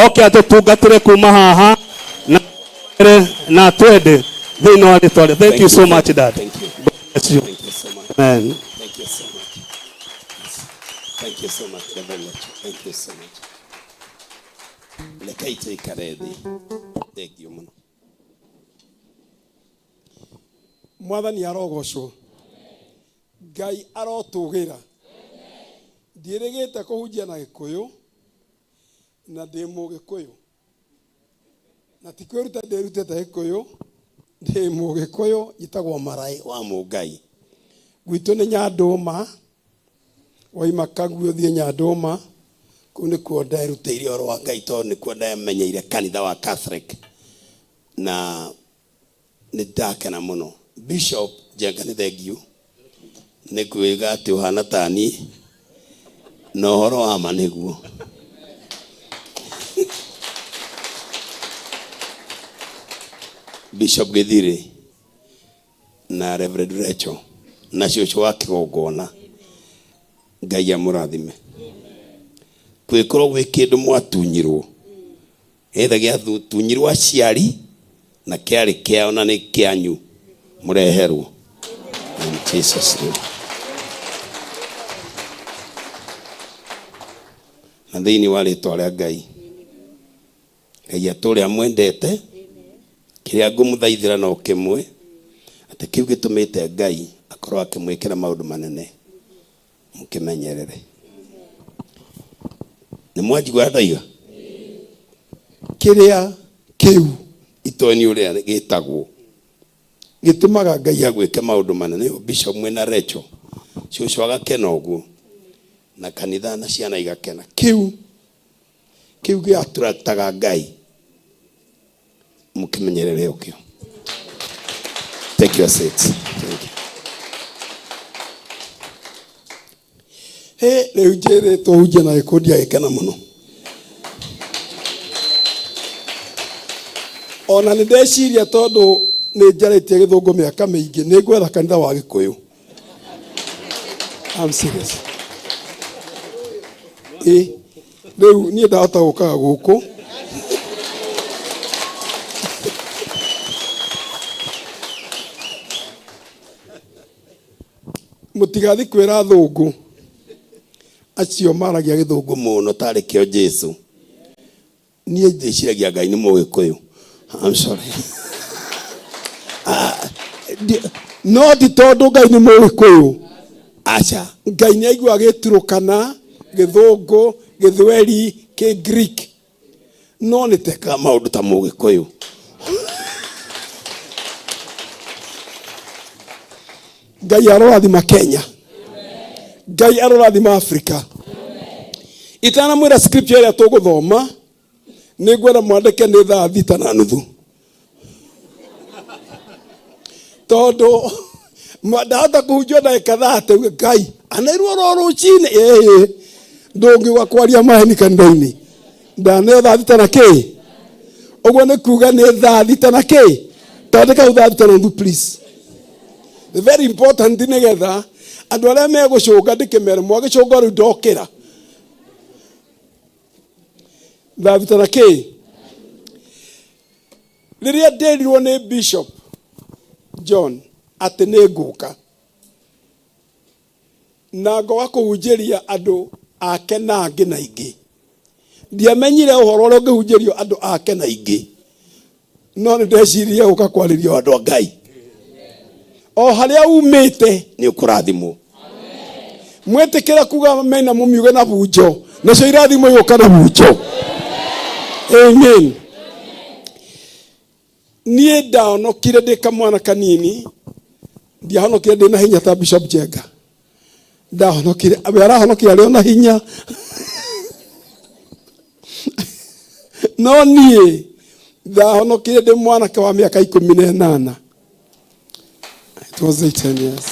oke atutungatire kuma haha na twende thiini wa ritwari. Thank you so much dad. Thank you. God bless you. Thank you so much. Amen. Thank you so much. Thank you so much. Thank you so much. Lekai tuikare thi. Thank you muno. Mwathani arogocwo Ngai arotugira ndirigite kuhunjia na Gikuyu na ndi Mugikuyu na tikwiruta ndirutite Gikuyu ndi Mugikuyu njitagwo Marai Wa Mungai gwitu ni Nyanduma waima Kaguo thie Nyanduma kuu nikuo nderutĩire oro wa Ngai to nikuo ndamenyeire kanitha wa Catholic na nindakena muno. Bishop Jenga ni thank you ni kuiga ati uhana tani no horo wa maniguo Bishop Githire na Reverend Rachel na ciocio wa kigongona Ngai amurathime kwikorwo gwi kindu mwatunyirwo ethagia tunyirwo aciari na kiari kiao na ni kianyu mureherwo in Jesus name. Na thiini wa ritwa ria Ngai Ngai atũre amwendete kiria ngumuthaithira no kimwe ati kiu gitumite Ngai akorwo akimwikira maundu manene mukimenyerere. Ni mwajigwa ndaiga kiria kiu itoni uria gitagwo gitumaga Ngai agwike maundu manene. Bishop mwena Rachel ciocio agakena uguo na kanitha na ciana igakena. kiu Giaturataga Ngai mukimenyerere ukio. Take your seats. Thank you. rĩu njĩrĩtwo hunjia na gĩkundi agĩkena mũno. Ona nĩ ndeciria tondũ nĩ njarĩtie Gĩthũngũ mĩaka mĩingĩ nĩ ngwetha kanitha wa Gĩkũyũ. I'm serious. Rĩu niĩ ndahota gũkaga gũkũ. Mũtigathi kwĩra athũngũ acio maragia Gĩthũngũ mũno tarĩ kĩo Jesũ. Niĩ ndĩciragia Ngai nĩ Mũgĩkũyũ. I'm sorry. No ti tondũ Ngai nĩ Mũgĩkũyũ. Acha, Ngai nĩ aigua Gĩturũkana, Gĩthũngũ, Gĩthweri, Kĩ-Greek. No nĩ tekaga maũndũ ta Mũgĩkũyũ. Ngai arorathima Kenya. Ngai arorathima Afrika. Itanamwĩra scripture ĩrĩa tũgũthoma nĩ ngwenda mwandĩke nĩ thaa 6:30. Tondũ ndahota kũhunjia ndagĩka 30 Ngai anairwo ro rũcinĩ ndũngĩũka kwaria maheni kanitha-inĩ. Ndaneo thaa 6 na kĩ? Ũguo nĩ kuuga nĩ thaa 6 na kĩ? Tandĩka thaa 6 please. Very important nĩgetha andũ arĩa megũcũnga ndĩkĩmere mwagĩcũnga rĩu ndokĩra. Thaa 6 na kĩ? Rĩrĩa ndĩrirwo nĩ Bishop John atĩ nĩ ngũka na ngoga kũhunjĩria andũ ake na angĩ na ingĩ. Ndiamenyire ũhoro ũrĩa ũngĩhunjĩrio andũ ake na ingĩ. No nĩ ndeciria gũka kwarĩrio andũ a Ngai. O harĩa umĩte nĩ ũkũrathimwo. Mwĩtĩkĩra kuga mena mũmiuge na bunjo. Nacio irathimo igũka na bunjo. Amen. Niĩ ndahonokire ndĩ kamwana kanini. Ndiahonokire ndĩ na hinya ta Bishop Jenga. Ndahonokire abe arahonokire arĩ na hinya. No niĩ ndahonokire ndĩ mwanake wa mĩaka 18. It was 10 years.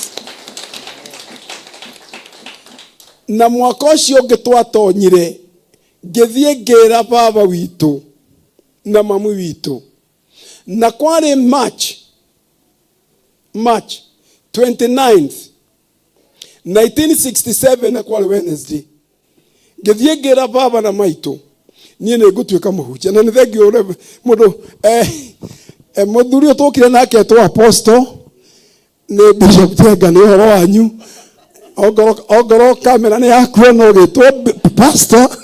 Na mwaka ũcio ũngĩ twatonyire ngĩthiĩ ngĩra baba witũ na mamu witũ. Na kwarĩ March 29th 1967 na kwarĩ Wednesday. Ngĩthiĩ ngĩra baba na maitũ niĩ nĩ ngũtuĩka mũhunjia. Na nĩ thengio ũrĩa mũndũ mũthuri ũtũkire nake etwo Apostle nĩ Bishop Jenga nĩ ũhoro wanyu. Ongorwo kamera nĩ yakuona ũgĩtwo pastor.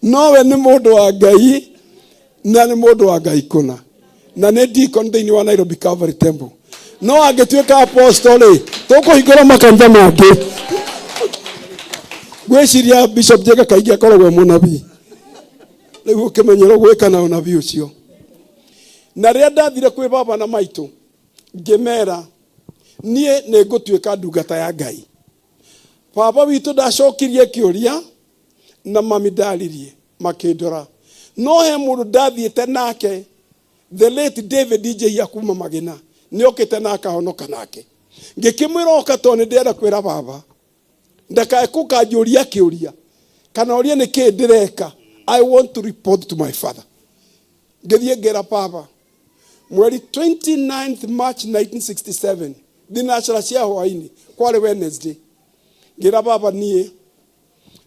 Nowe nĩ mũndũ wa Ngai na nĩ mũndũ wa Ngai kũna. Na nĩ deacon thĩinĩ wa Nairobi Calvary Temple. No angĩtuĩka apostle tũkũhingũra makanitha mangĩ. Gwĩciria Bishop Jenga kaingĩ akoragwo mũnabii. Rĩu ũkĩmenyerwo gwĩka na ũnabii ũcio. Na rĩrĩa ndathire kwĩ baba na maitũ ngĩmera niĩ nĩ ngũtuĩka ndungata ya Ngai. Baba witũ ndacokirie kĩũria na mami ndaririe makĩndora. No he mũndũ ndathiĩte nake the late David DJ ya kuma Magina nĩ okĩte na akahonoka nake. Ngĩkĩmwĩra oka tondũ nĩ ndĩrenda kwĩra baba ndakae kũkanjũria kĩũria kana ũrie nĩ kĩĩ ndĩreka. I want to report to my father. Ngĩthiĩ ngĩra baba mweri 29th March 1967 thinacara cia hwainĩ kwarĩ Wednesday. Ngĩra baba niĩ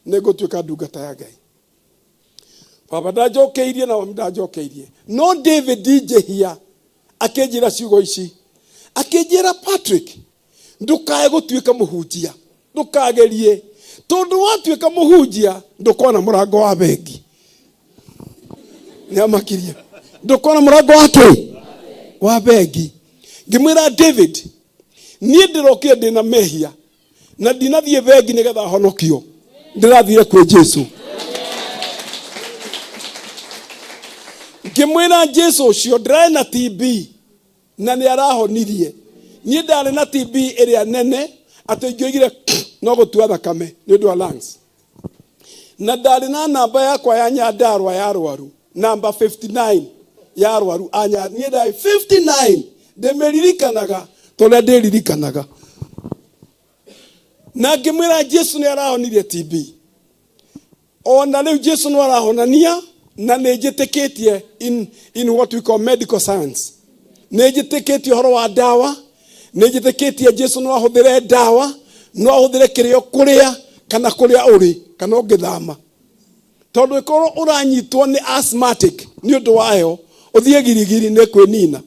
nĩ ngũtuĩka ndungata ya Ngai. Baba ndajokeirie na ndajokeirie. No David DJ here akĩnjĩra ciugo ici. Akĩnjĩra Patrick ndukae gũtuĩka mũhunjia. Ndukagerie. Tondũ watuĩka mũhunjia ndũkona mũrango wa bengi. Nĩ amakirie. Ndũkona mũrango wake wa bengi. Ngĩmwĩra David niĩ ndĩrokire ndĩna mehia na ndinathiĩ bengi nĩgetha honokio. Ndĩrathire kwĩ Jesũ. Ngĩmwĩra Jesũ ũcio ndarĩ na TB na nĩ arahonirie. Niĩ ndarĩ na TB ĩrĩa nene atĩ ingĩoigire no gũtua thakame nĩ ũndũ wa lungs. Na ndarĩ na namba yakwa ya Nyandarua ya arwaru namba 59 ya arwaru niĩ ndarĩ 59 ndĩmĩririkanaga tondũ ndĩririkanaga. na ngimwira Jesu ni arahonirie TB. Ona leo Jesu no arahonania na nejetikitie in what we call medical science. Nejetikitie horo wa dawa, nejetikitie Jesu no ahuthire dawa, no ahuthire kirio kuria kana kuria uri kana ungithama. Tondu ikoro uranyitwo ni asthmatic ni undu wayo uthie girigiri ne kwinina.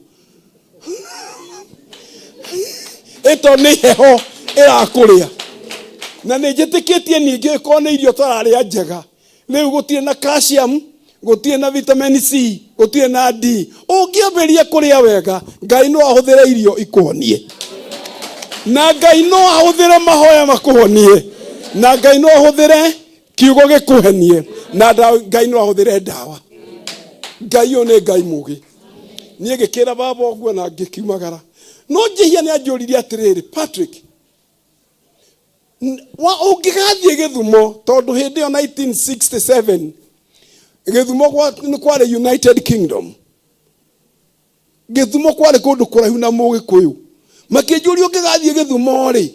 Eto ni heho irakuria. Na nejetikitie ningi ko ni irio tararia njega. Leo gutire na calcium, gutire na vitamin C, gutire na D. Ungiamberia kuria wega, Ngai no ahuthire irio ikuhonie. Na Ngai no ahuthire mahoya makuhonie. Na Ngai no ahuthire kiugo gikuhenie. Na Ngai no ahuthire dawa. Ngai one Ngai mugi. Nie gikira baba ogwo na ngikiumagara. No njihia ni anjuririe atiriri, Patrick. Wa ungigathie Githumo tondu hindi yo 1967 Githumo kware United Kingdom. Githumo kware kundu kuraihu na Mugikuyu. Makinjuri ungigathie Githumo ri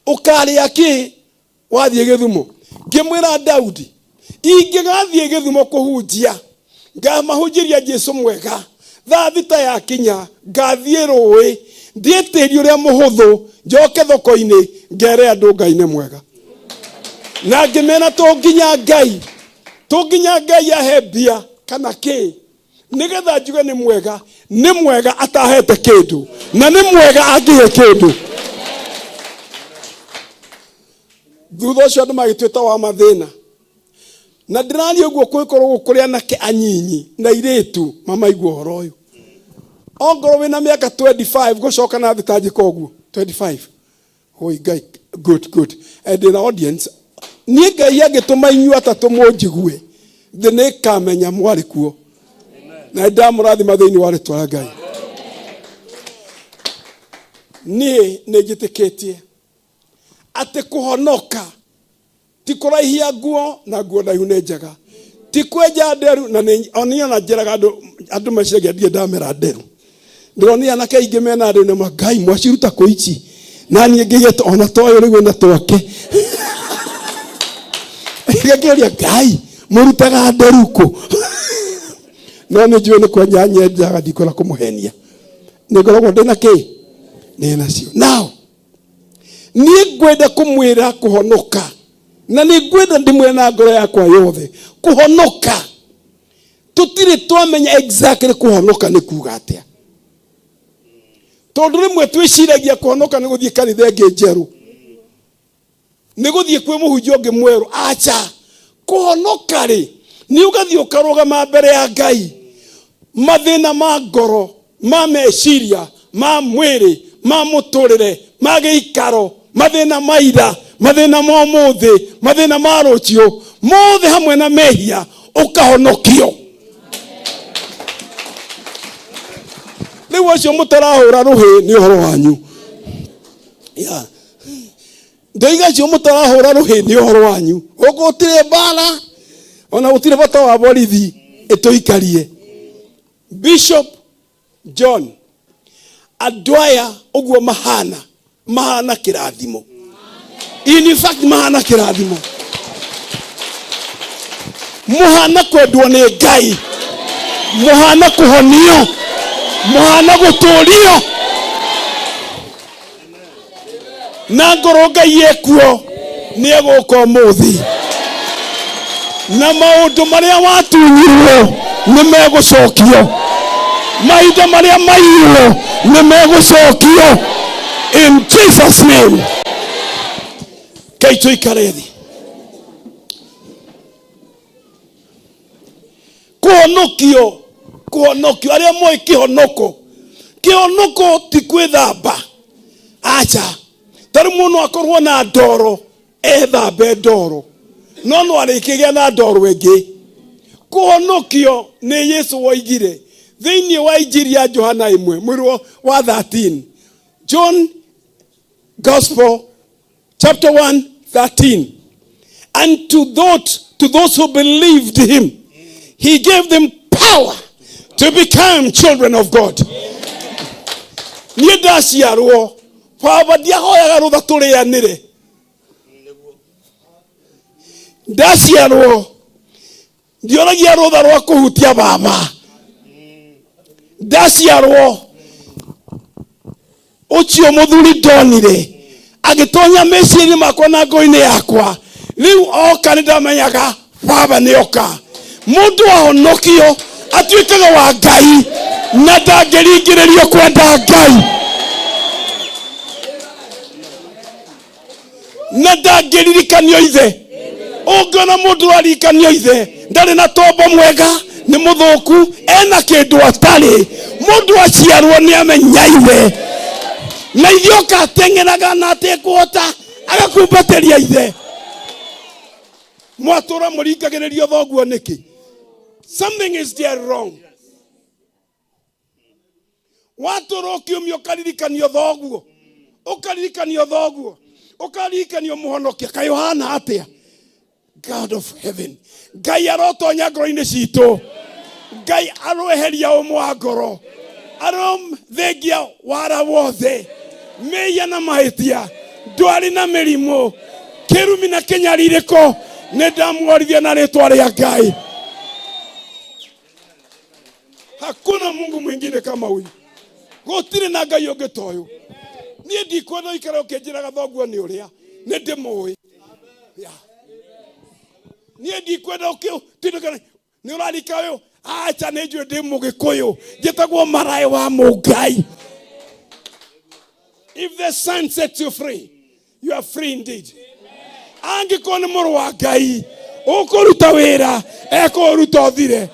ukari aki wathie Githumo. Ngimwira Daudi ingigathie Githumo kuhunjia ngamahunjiria Jesu mwega tha thita ya kinya ngathie ruwi ndietiri uria muhuthu njoke thoko-ini ngere andu Ngai ni mwega. Na ngimena tunginya Ngai ahebia kana ki nigetha njuge ni mwega atahete kindu na ni mwega angihe kindu. Thutha ucio andu magituita wa mathina na ndirari uguo kwikorwo gukuria nake anyinyi na iritu mamaigua horo uyu. Ongoro wina miaka 25 gucoka na thitanjika uguo 25. Hoi Ngai good. And in the audience ni Ngai agituma inyu atatu munjigue thine kamenya mwari kuo. Na ndamurathima thiini wa ritwa Ngai. Ni nejitikitie ati kuhonoka ti kuraihia nguo na nguo ndaihu ni njega, ti kwenja nderu na onia na njeraga andu maciragia ndie ndamera nderu. Ndironia na kaingi mena nderu na Ngai mwaciruta kuici na nie ngigete ona toyo rigu na twake. Ngegeria Ngai murutaga nderu ku. No ni njue ni kwenya nyenjaga ndikora kumuhenia. Nigoragwo ndina ki ni nacio. Now ni ngwenda kumwira kuhonoka. Na ni ngwenda ndimwe na ngoro yakwa yothe kuhonoka. Tutire twamenya exactly kuhonoka ni kuga atia. Tondu rimwe twiciragia kuhonoka ni guthie kanitha ingi njeru, ni guthie kwi muhunjia ungi mweru. Acha kuhonoka ri ni ugathie ukarugama mbere ya Ngai. Mathina ma ngoro, ma meciria, ma mwiri, ma muturire, ma giikaro, mathina maida, mathina ma umuthi, mathina ma rucio, mothe hamwe na mehia ukahonokio. Riu acio mutarahura ruhi ni uhoro wanyu. Ndaiga acio mutarahura ruhi ni uhoro wanyu. Ugutire bala ona utire bata wa borithi ituikarie. Bishop John Adwaya uguo mahana kirathimo. In fact mahana kirathimo. Muhana kwendwo ni Ngai. Muhana kuhonio. Muhana guturio. Na ngoro Ngai ekuo ni eguka umuthi. Na maundu maria watunyirwo ni megucokio. Maida maria maiyirwo ni megucokio. In Jesus name. Kaito ikarethi. Kuhonokio aria moi kihonoko ti kwithamba. Acha tari muno akorwo na ndoro ethambe ndoro no arikigia na ndoro ingi. Kuhonokio ni Yesu waigire thiini wa injiri ya Johana 1 mwiri wa 13. John Gospel chapter 1:13. And to those who believed him, he gave them power to become children of God. Niedasiarwo Baba dia hoyaga rutha turianire ndaciarwo ndioragia rutha rwa kuhutia baba ndaciarwo ucio muthuri ndonire agitonya meciria makwa na ngoini yakwa riu oka nindamenyaga baba ni oka mundu ahonokio atuikaga wa Ngai na ndangĩringĩrĩrio kwenda Ngai na ndangĩririkanio ithe ũngĩona mũndũ aririkanio ithe ndarĩ na tombo mwega nĩ mũthũku ena kĩndũ atarĩ mũndũ aciarwo nĩ amenya ithe na ithe oka ateng'eraga na atekũhota agakumbatĩria ithe mwatũra mũringagĩrĩrio thoguo nĩkĩ something is there wrong watũra ũkiumia ũkaririkanio thoguo ũkaririkanio mũhonokia kaĩ ũhana atĩa God of heaven Ngai arotonya ngoro-inĩ citũ Ngai aroeheria ũmwe wa ngoro aromthengia wara wothe mĩia na mahĩtia ndwari na mĩrimũ kĩrumi na kĩnyarirĩko nĩ ndamworithia na rĩtwa rĩa Ngai. Hakuna Mungu mwingine kama huyu. Gũtirĩ na Ngai ũngĩ ta ũyũ. Niĩ ndikwenda ũikare ũkĩnjĩraga thoguo nĩ ũrĩa nĩ ndĩmũĩ. Niĩ ndikwenda ũkĩtindĩkana nĩ ũrarika ũyũ acha nĩ njũĩ ndĩ Mũgĩkũyũ njĩtagwo maraĩ wa Mũngai. If the Son sets you free, you are free indeed. Angĩkorwo nĩ mũrũ wa Ngai ũkũruta wĩra ekũruta ũthire.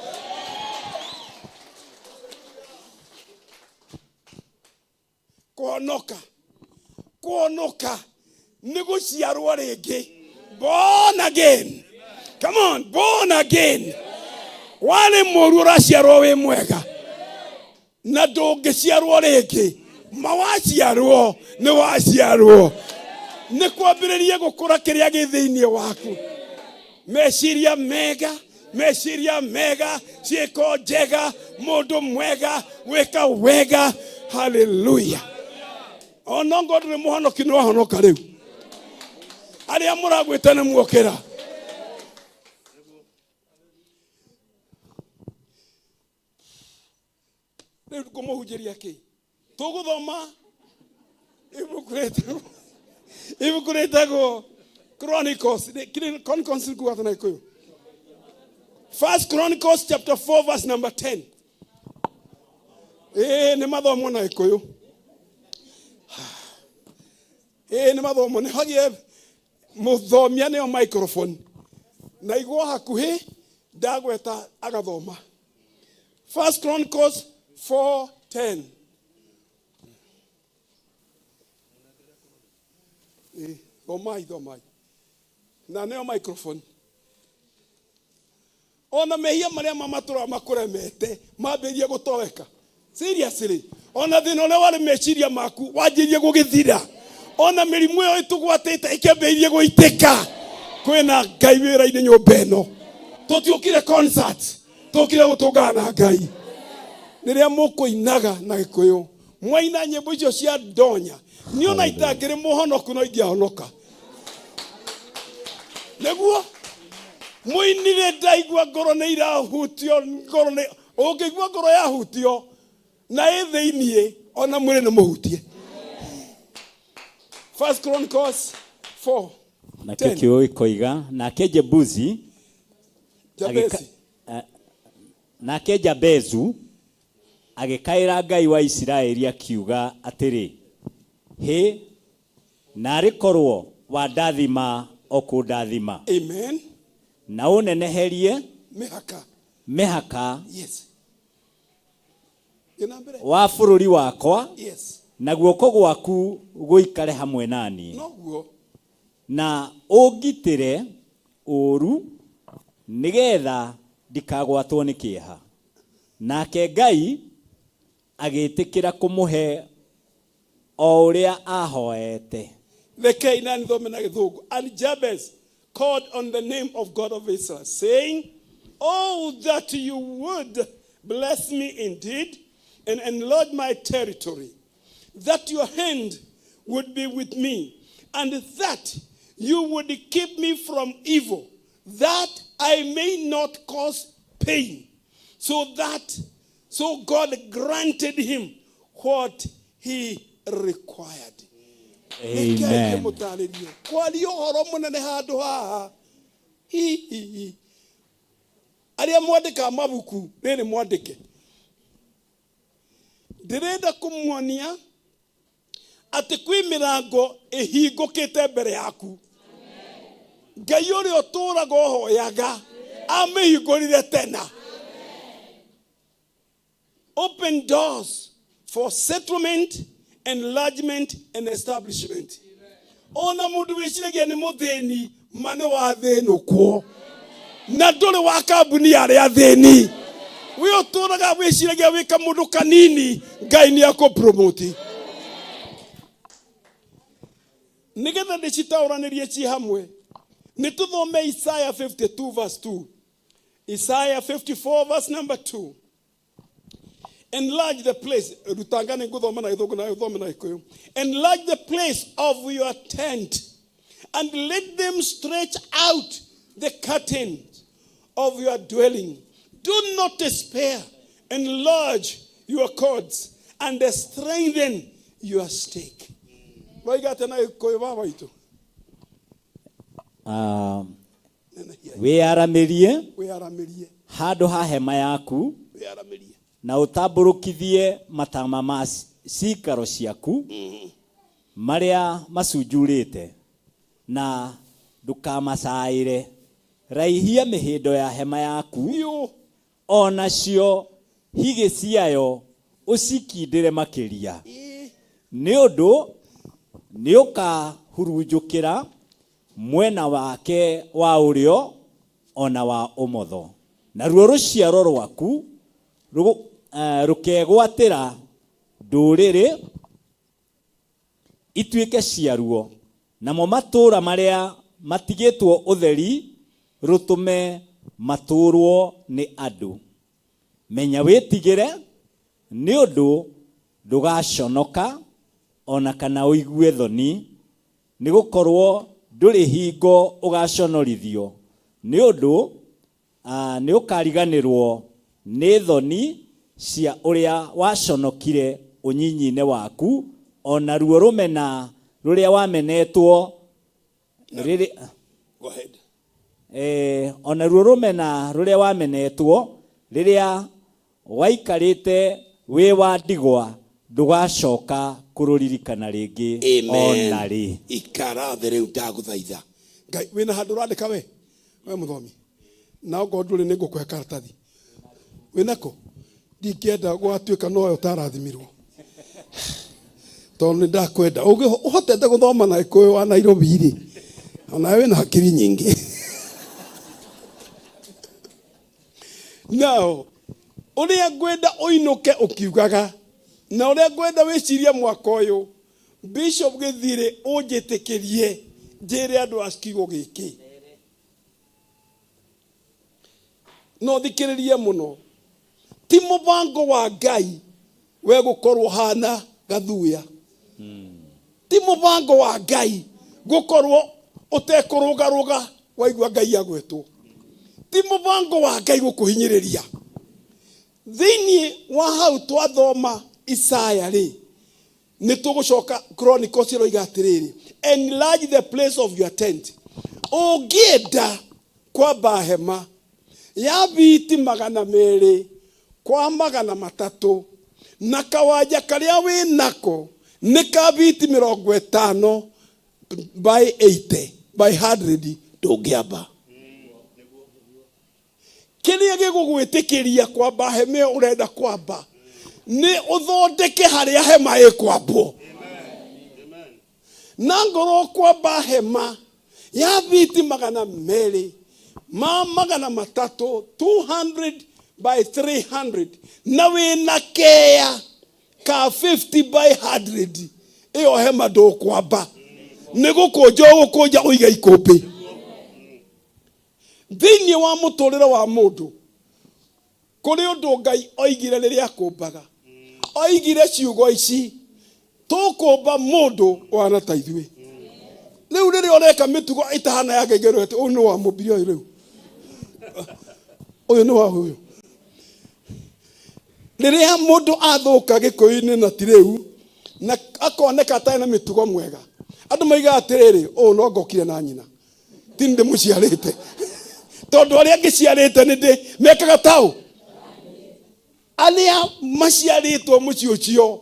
Kuonoka nĩ gũciarwo rĩngĩ. Born again. Come on, born again. Wale mũru ũraciarwo wĩ mwega na ndũngĩciarwo rĩngĩ. Mawaciarwo nĩ waciarwo nĩ kwambĩrĩria gũkũra kĩrĩa gĩ thĩinĩ waku. Meciria mega ciĩko njega mũndũ mwega gwĩka wega. Hallelujah. Ona ngo ndũrĩ mũhonoki nĩ wahonoka rĩu. Arĩa mũragwĩta nĩ muokĩra. Rĩu kũmũhunjĩria kĩ? Tũgũthoma ibuku rĩtagwo Chronicles. Chronicles ni kuwa tana ikoyo. First Chronicles chapter 4 verse number 10. Nĩ mathomo na ikoyo. Nĩ mathomo nĩ hagie mũthomia nĩyo microphone. Na igwa hakuhĩ ndagweta agathoma. First Chronicles 4:10. Thomai. Na nĩyo microphone. Ona mehia marĩa mamatũra makũremete mambĩrĩrie gũtoweka. Seriously. Ona thĩna ũrĩa warĩ meciria maku wanjĩrie gũgĩthira. Ona mĩrimũ ĩyo ĩtũgwatĩte ĩkĩambĩrĩrie gũitĩka. Kwĩna Ngai wĩra-inĩ nyũmba ĩno. Tũtiũkire concert. Tũkire gũtũngana na Ngai. Nĩrĩa mũkũinaga na Gĩkũyũ. Mwaina nyĩmbo icio cia ndonya. Niona itangĩrĩ mũhonoku no ingĩhonoka. Nĩguo mũinire ndaigua ngoro nĩ irahutio ngoro nĩ ũngĩigua ngoro yahutio na ĩ thĩinĩ ona mwĩrĩ nĩ mũhutie. First Chronicles 4. Nake kĩoĩ koiga nake Jebuzi nake Jabezu agĩkaĩra Ngai wa Isiraeli akiuga atĩrĩ, he narĩ korwo wandathima okũndathima. Amen. Na ũneneherie mĩhaka yes wa bũrũri wakwa. Yes. Na guoko gwaku gũikare hamwe nani. Noguo. Na ũngitĩre ũru nĩgetha ndikagwatwo nĩ kĩeha. Nake Ngai agĩtĩkĩra kũmũhe o ũrĩa ahoete. And Jabez called on the name of God of Israel, saying, oh, that you would bless me indeed and enlarge my territory, that your hand would be with me, and that you would keep me from evil, that I may not cause pain. So God granted him what he required. Amen. Kwaria horo munene handu haha. Aria mwandika mabuku riri mwandike. Ndirenda kumuonia ati kwi mirango ihingukite mbere yaku. Ngai uria uturaga uhoyaga amihingurire tena. Open doors for settlement, enlargement and establishment. Ona mundu wiciragia ni muthini mane wa thino kwo. Na nduri wa kambuni yari athini. We uturaga wiciragia wika mundu kanini Ngai ni akupromote. Nigetha ndicitauranirie ci hamwe. Nituthome Isaiah 52 verse 2. Isaiah 54 verse number 2. Enlarge the place. Enlarge the place of your tent and let them stretch out the curtains of your dwelling. Do not despair. Enlarge your cords and strengthen your stake. Wĩaramirie handũ ha hema yaku na ũtambũrũkithie matama ma cikaro ciaku marĩa macunjurĩte na ndũkamacaĩre. Raihia mĩhĩndo ya hema yaku onacio higĩ ciayo ũcikindĩre makĩria nĩ ũndũ nĩ ũkahurunjũkĩra mwena wake wa ũrĩo ona wa ũmotho. Naruo rũciaro rwaku rũkegwatĩra ndũrĩrĩ ituĩke ciaruo, namo matũũra marĩa matigĩtwo ũtheri rũtũme matũũrwo nĩ andũ. Menya wĩtigĩre nĩ ũndũ ndũgaconoka ona kana ũigue thoni, nĩ gũkorwo ndũrĩ hingo ũgaconorithio nĩ ũndũ nĩ ũkariganĩrwo nĩ thoni cia ũrĩa waconokire ũnyinyi-inĩ waku, ona ruo rũmena rũrĩa wamenetwo Go ahead. Ona ruo rũmena rũrĩa wamenetwo rĩrĩa waikarĩte wĩ wa ndigwa ndũgacoka kũrũririkana rĩngĩ ona rĩ. Ikara thĩ rĩu ndagũthaitha. Ngai wĩna handũ ũrandĩka we mũthomi na okorwo ndũrĩ nĩ ngũkũhe karatathi wĩnako ndingĩenda gwatuĩka noyo ũtarathimirwo tondũ nĩ ndakwenda ũhotete gũthoma na Gĩkũyũ wa Nairobi rĩ ona wĩna hakiri nyingĩ. Now ũrĩa ngwenda ũinũke ũkiugaga na ũrĩa ngwenda wĩcirie mwaka ũyũ Bishop Gĩthirĩ ũnjĩtĩkĩrie njĩre andũ a kiugo gĩkĩ. No thikĩrĩrie mũno, ti mũbango wa Ngai we gũkorwo hana Gathuya. Ti mũbango wa Ngai gũkorwo ũtekũrũgarũga waigua Ngai agwetwo. Ti mũbango wa Ngai gũkũhinyĩrĩria. Thĩinĩ wa hau twathoma Isaiah rĩ nĩ tũgũcoka Chronicles iroiga atĩrĩrĩ, enlarge the place of your tent. Ũngĩenda kwamba hema ya biti 200 kwa 300 na kawanja karĩa wĩ nako nĩ ka biti 50 by 80 by 100 ndũngĩamba. Kĩrĩa gĩgũgwĩtĩkĩria kwamba hema ĩyo ũrenda kwamba nĩ ũthondeke harĩa hema ĩkwambwo. Na ngorwo kwamba hema ya biti 200 ma 300 200 by 300 na wĩna kea ka 50 by 100 ĩyo hema ndũkwamba nĩ gũkũnja ũgũkũnja ũiga ikũmbĩ. Thĩinĩ wa mũtũrĩre wa mũndũ kũrĩ ũndũ Ngai oigire rĩrĩa akũmbaga. Oigire ciugo ici tũkũmba mũndũ wana ta ithuĩ. Rĩu rĩrĩa ũreka mĩtugo ĩtahana ya ngengero ũyũ nĩ wa mũmbire ũyũ rĩu Uyu ni wa huyu. Riria mundu athuka gikuyu-ini na tireu na akoneka atarĩ na mĩtugo mwega, andũ maiga atĩrĩrĩ, ũũ no ngokire na nyina, ti ndĩ mũciarĩte, tondũ arĩa ngĩciarĩte nĩ mekaga tau. Arĩa maciarĩtwo mũciĩ ũcio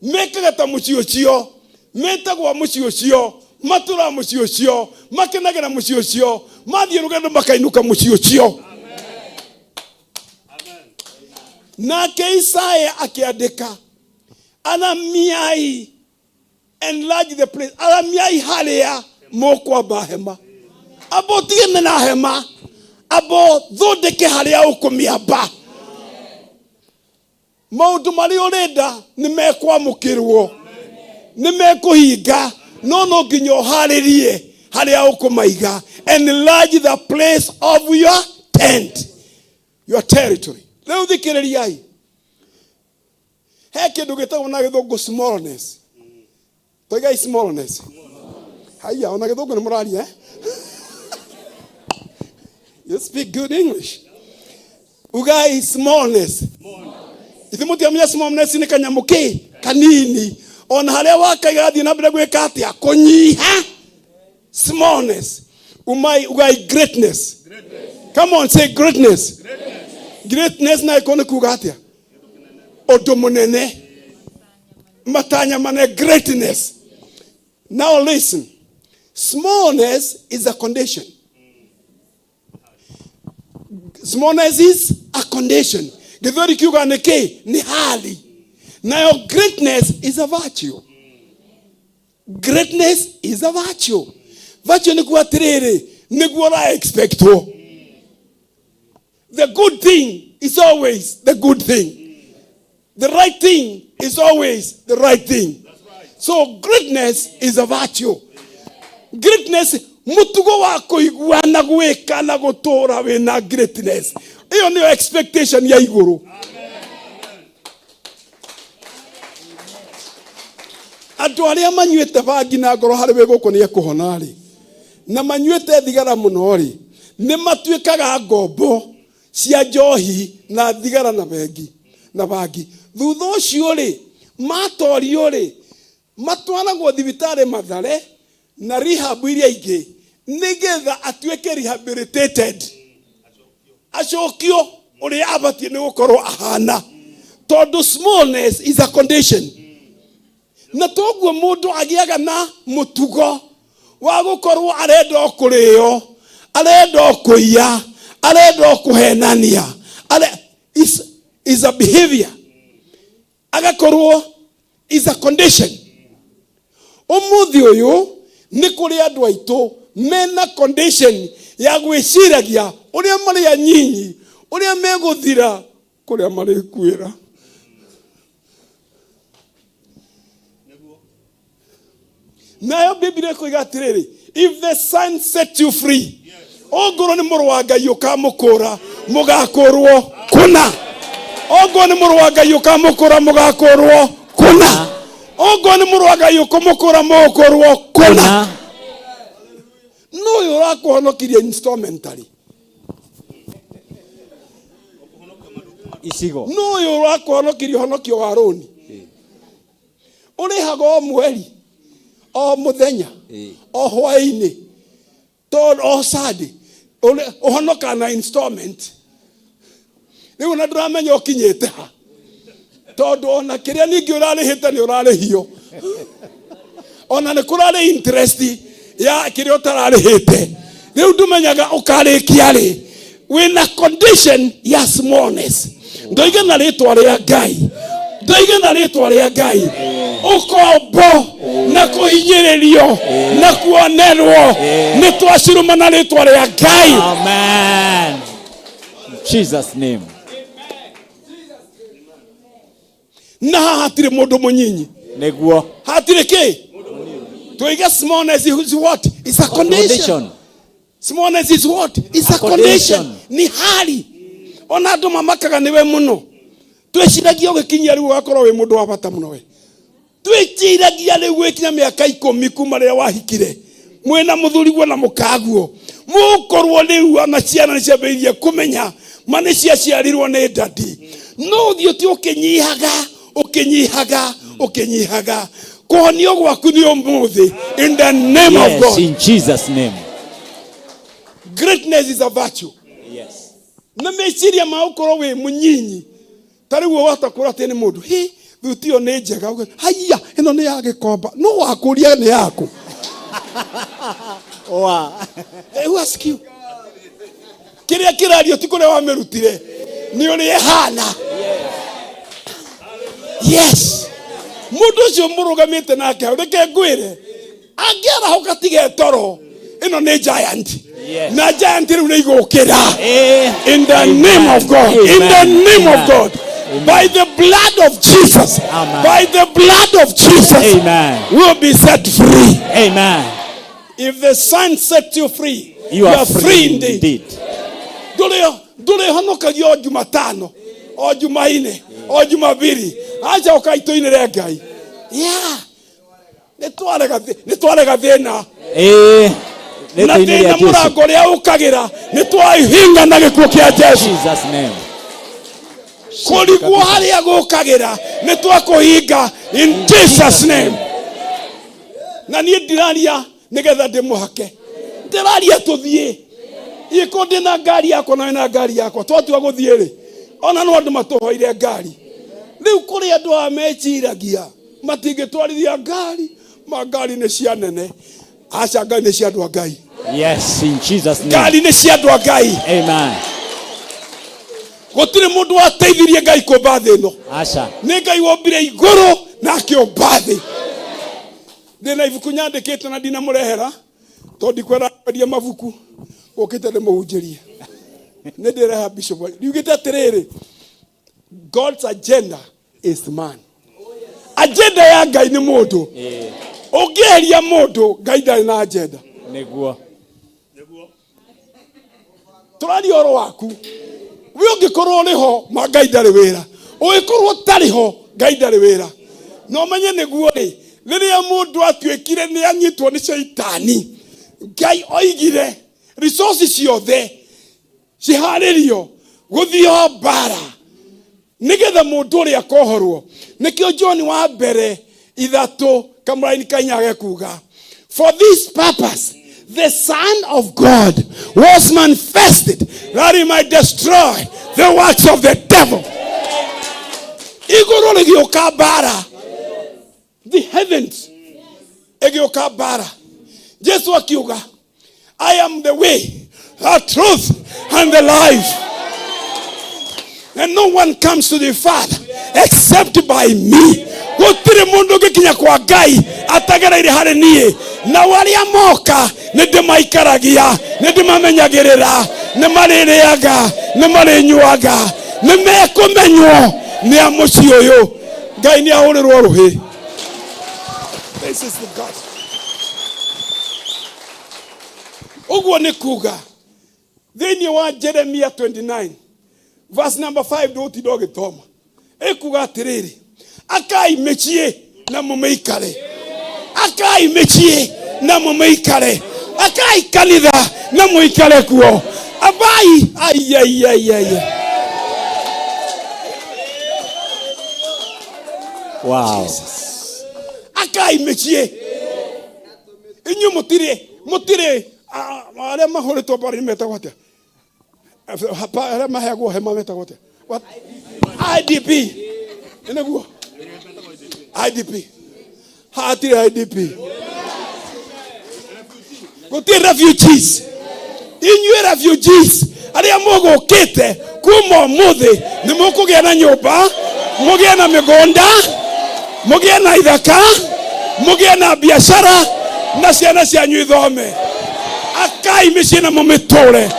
mekaga ta mũciĩ ũcio, metagwo mũciĩ ũcio, matũra mũciĩ ũcio, makenagĩra mũciĩ ũcio, mathiĩ rũgendo makainuka mũciĩ ũcio. Nake Isaya akiandika, aramiai, enlarge the place, aramiai haria mũkwamba hema, abo tigane na hema, abo thondeke haria ũkũmĩamba. Maũndũ marĩa ũrenda nĩ mekwamũkĩrwo, nĩ mekũhinga, no nginya ũharĩrie haria ũkũmaiga. Enlarge the place of your tent, your territory. Leo thikĩrĩriai, he kĩndũ gĩtagwo na gĩthũngũ smallness. Toigai smallness. Haya, ona gĩthũngũ nĩ mũraria, You speak good English. Ugai smallness. Ithimuti amya smallness ni kanyamu kanini. Ona haria wakaiga thĩ na mbere gwĩka atĩa kũnyiha. Smallness. Ugai greatness. Come on, say greatness. Greatness na ikone kuga atia. Ũndũ mũnene. Matanya mane greatness. Now listen. Smallness is a condition. Smallness is a condition. Githori kiuga ni hali. Now greatness is a virtue. Greatness is a virtue. Virtue ni kuatiriri. Ni kuwa expecto. The good thing is always the good thing. The right thing is always the right thing. So greatness is a virtue. Greatness mutugo wa kuigua na gwika na gutura we na greatness. Iyo ni expectation ya iguru. Andu aria manyuete bangi na ngoro hari we guku ni ekuhona ri na manyuete thigara muno ri ni matuikaga ngombo cia njohi na thigara na bengi na bangi. Thutha ucio ri matorio ri matwanagwo thibitari Mathare na rehab iria ingi nigetha atuike rehabilitated, acokio uria abatie ni gukorwo ahana, tondu smallness is a condition. Na toguo mundu agiaga na mutugo wa gukorwo arenda kurio, arenda kuiya, arenda kuhenania, is a behavior. Agakorwo is a condition. Umuthi uyu ni kuri andu aitu mena condition ya gwiciragia uria mari anyinyi, uria meguthira, kuria mari kwira. Nayo Biblia kuiga atiriri, if the sun set you free, ogoro ni muru wa Ngai ukamukura mugakurwo kuna. Ogoro ni muru wa Ngai ukamukura mugakurwo kuna. Ogoro ni muru wa Ngai ukamukura mugakurwo kuna. No yurakuhonokirie instrumentally. Isigo. No yurakuhonokirie honokio wa roni. Urihago mweri. O muthenya, o hwaini, o sadi, uhonoka na installment. Riu na ndramenya ukinyete ha. Tondu ona kiria ningi urarihite ni urarihio. Ona ni kurari interest ya kiria utararihite. Riu ndumenyaga ukarikia ri wina condition ya smallness. Ndoiga na ritwa ria Ngai. Ndoiga na ritwa ria Ngai. Ukombo na kuhinyiririo na kuonerwo ni twaciruma na ritwa ria Ngai. Amen. In Jesus name. Na hatire mundu munyinyi. Neguo. Hatire ki? Twiga smallness is what? It's a condition. Smallness is what? It's a condition. Ni hali. Ona andu mamakaga niwe muno. Tweciragia ugikinyia riu wakorwo wi mundu wa bata muno we. Twiciragia riu gwikinya miaka 10 kuma riria wahikire. Mwena muthuri gwo na mukaguo. mukorwo riu ana ciana ciambĩrĩirie kũmenya mane ciaciarirwo nĩ ndati no thio ti ũkĩnyihaga kuhonio gwaku nĩ ũmũthĩ in the name of God. In Jesus name. Greatness is a virtue. Yes. Na meciria ma ũkorwo wĩ mũnyinyi tarĩguo watakũra atĩ nĩ mũndũ thuti ĩyo nĩ njega haiya ĩno nĩ ya gĩkomba no wakũria nĩ yaku. Wow. Who ask you? Kĩrĩa kĩrario ti kũrĩa wamĩrutire nĩ ũrĩa hana. Yes. Mũndũ ũcio mũrũgamĩte nake reke ngwĩre angĩarahoka tige toro ĩno nĩ giant. Na giant rĩu nĩ igũkĩra in the name of God. In the name of God. By the blood of Jesus. By the blood of Jesus. We'll be set free. Amen. If the Son sets you free, you are free indeed. Ndũrĩ honokagio o Jumatano, o Jumaine, o Jumapili. Acha ũkaitũ-inĩ Ngai. Yeah. Nĩ twarega thĩna. Na thĩna mũrango ũrĩa ũkagĩra nĩ twahinga na gĩkuũ kĩa Jesu. Jesus name. Kũrigwo harĩa gũkagĩra nĩ twakũhinga in Jesus name. Na niĩ ndiraria nĩgetha ndĩmũhake. Ndĩraria tũthiĩ. Iko ndĩna ngari yakwa na wĩna ngari yakwa. Twatua gũthiĩ rĩ. Ona no andũ matũhoire ngari. Rĩu kũrĩ andũ ameciragia matingĩtwarithia ngari. Ngari nĩ cia nene. Aca ngari nĩ cia andũ a Ngai. Yes, in Jesus name. Ngari nĩ cia andũ a Ngai. Amen. Gũtirĩ mũndũ wateithirie Ngai kũmba thĩ ĩno. Aca. Nĩ Ngai wombire igũrũ na akĩũmba thĩ. Ndĩna ibuku nyandĩkĩte na ndinamũrehera tondũ ndikwenda kwendia mabuku ũkĩte ndĩmũhunjĩrie. Nĩ ndĩreha bishop. Riugĩte atĩrĩrĩ, God's agenda is man. Agenda ya Ngai nĩ mũndũ. Ũngĩeheria mũndũ Ngai ndarĩ na agenda. Nĩguo. Tũraria ũhoro waku. We ũngĩkorwo ũrĩ ho ma Ngai ndarĩ wĩra. Ũngĩkorwo ũtarĩ ho Ngai ndarĩ wĩra. No menye nĩguo rĩ rĩrĩa mũndũ atuĩkire nĩ anyitwo nĩ Shaitani Ngai oigire resources ciothe ciharĩrio gũthio mbara nĩgetha mũndũ ũrĩa akohorwo. Nĩkĩo John wa mbere 3:8 kuga, for this purpose the Son of God was manifested that he might destroy the works of the devil. Igũrũ rĩgĩũka mbara. The heavens egioka bara. Jesu akiuga, I am the way, the truth and the life. And no one comes to the Father except by me. Gũtirĩ mũndũ ũngĩkinya kwa Ngai atagereire harĩ niĩ. Na warĩa moka nĩ ndĩmaikaragia, nĩ ndĩmamenyagĩrĩra, nĩ marĩrĩaga, nĩ marĩnyuaga, nĩ mekũmenywo nĩ a mũciĩ ũyũ. Ngai nĩ ahũrĩrwo rũhĩ. This is the God. Uguo nĩ kuga thĩinĩ wa Jeremiah 29 verse number 5 ndũtinda ũgĩtoma. Ĩkuga atĩrĩrĩ, akai mĩciĩ na mũmĩikare. Akai mĩciĩ na mũmĩikare. Akai kanitha na mũikare kuo. Abai ayayayaya. Wow. Akai mĩciĩ. Inyuĩ mũtirĩ arĩa mahũrĩtwo mbara metagwo atĩa? Arĩa maheagwo hema metagwo atĩa? IDP. Nĩguo. IDP. Hatirĩ IDP. Gũtirĩ refugees. Inyuĩ refugees arĩa mũgũkĩte kuma ũmũthĩ nĩ mũkũgĩa na nyũmba, mũgĩe na mĩgũnda, mũgĩe na ithaka, mũgĩe na biashara na ciana cianyu ithome. Akai mĩciĩ na mũmĩtũre.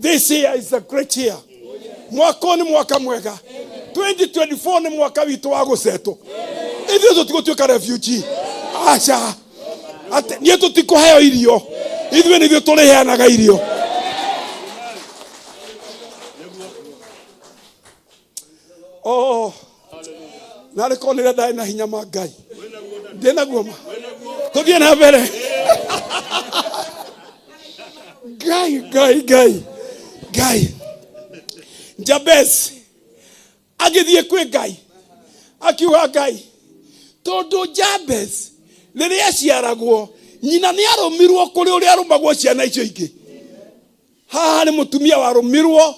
This year is a great year. Mwaka nĩ mwaka mwega. 2024 nĩ mwaka witũ wa gũcetwo. Ithuĩ tũtigũtuĩka refugee. Aca. Niĩ tũtikũheo irio. Ithuĩ nĩthuĩ tũrĩheanaga irio. Oh. Narĩ konire ndaĩ na hinya ma Ngai. Ndĩnaguo ma. Tũthiĩ na mbere. Ngai Jabez agithie kwi Ngai akiuga Ngai tondu Jabez riria aciaragwo nyina ni arumirwo kuri uria arumagwo ciana icio ingi haha ni mutumia warumirwo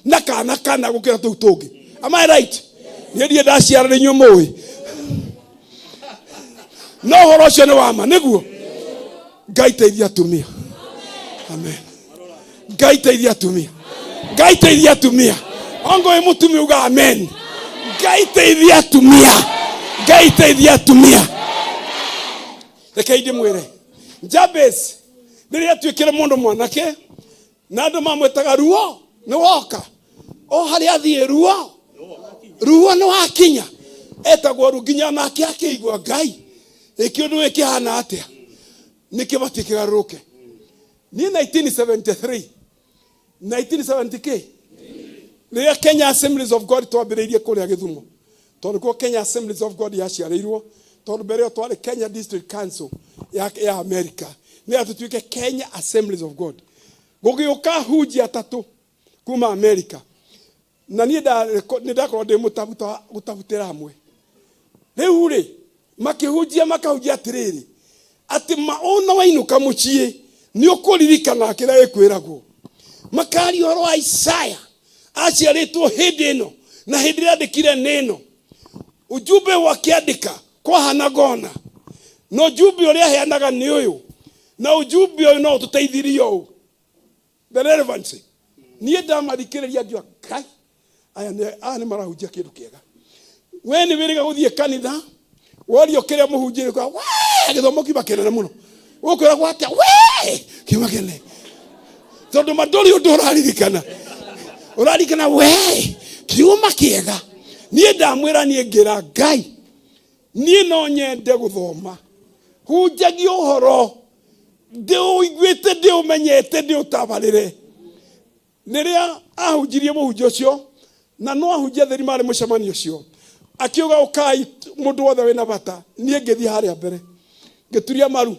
na kana gukira tuu tungi. Am I right? Ni ndie ndaciara ni nyu mui no horo ucio ni wama niguo. Ngai teithia atumia. Amen. Ngai teithia atumia. Ngai teithia atumia. Ongo e mutumia uga amen. Ngai teithia atumia. Ngai teithia atumia. Reke ndi mwire Jabez riria twikire mundu mwanake na andu mamwetaga ruo ni woka o hari athie ruo ni wakinya etagwo runginya nake akigwa Ngai ikiundu ikihana atia nikibati kigaruke ni 1973 1970k riria Kenya Assemblies of God twambiriirie kuria Githumo tondu ko Kenya Assemblies of God yaciarirwo tondu mbere twari Kenya District Council ya America ni atutuike Kenya Assemblies of God gugiuka huji atatu kuma America na ni ndakorwo ndi mutabuta gutabutira hamwe riu ri makahujia atiriri ati maona wainuka mucie ni ukuririkana kira ikwiragwo makari horo wa Isaya aciaritwo hindi ino na hindi andikire neno ujumbe wakiandika kwa Hanagona no ujumbe uria heanaga ni uyu na ujumbe uyu no tuteithirio the relevancy ni ndamarikiriria ndio Ngai aya ni marahujia kindu kiega we ni wiriga guthie kanitha wario kiria muhunjiri kwa we githomo kiba kenene muno ukwira gwate we kiba kenene tondu mandori undu urarikana we kiuma kiega ni ndamwira ni ngira Ngai ni no nyende guthoma hunjagia uhoro ndio igwete ndio menyete ndio tabarire niria ahunjirie muhunjio ucio na no ahunjia theri mari mucemanio ucio akiuga ukai mundu wothe wina bata nie ngithi haria mbere ngituria maru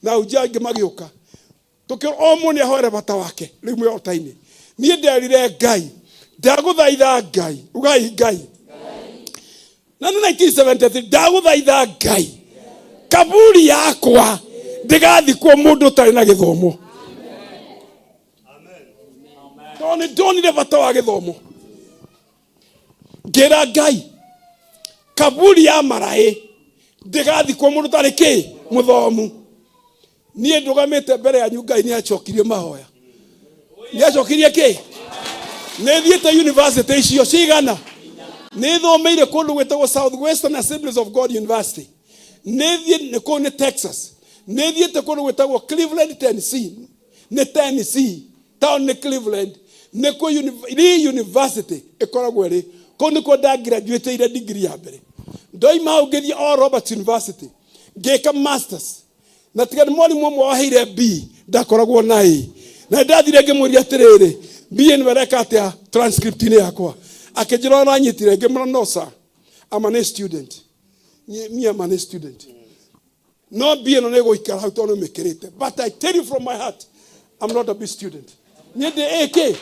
na unja ngimagiuka tukio omoni ahoere bata wake riu mwe otaini nie nderire Ngai ndaguthaitha Ngai ugai Ngai na 1973 ndaguthaitha Ngai kaburi yakwa ndigathikwo mundu tari na githomo. Amen. Doni bata wa githomo ngira Ngai kaburi ya marai ndigathikwo mundu tari ki muthomu nie ndugamite mbere ya Ngai ni acokirie mahoya ni acokirie ki ne thiete university icio cigana ne thomeire kundu gwetagwo Southwestern Assemblies of God University ne thie ko ne Texas ne thiete kundu gwetagwo Cleveland Tennessee ne Tennessee town ne Cleveland ne ko university ekoragwo ri kundu ko da graduate ira degree ya mbere ndoi maugethi o Robert University ngeka masters na tigani mwalimu mwe waheire B ndakoragwo na A na ndathire ngemuria atiriri B ni wereka atia transcript ni yakwa akejira na nyitire ngemura no sir I'm an student me am an student no B no nego ikara hau tono mekirite but I tell you from my heart I'm not a B student ni the AK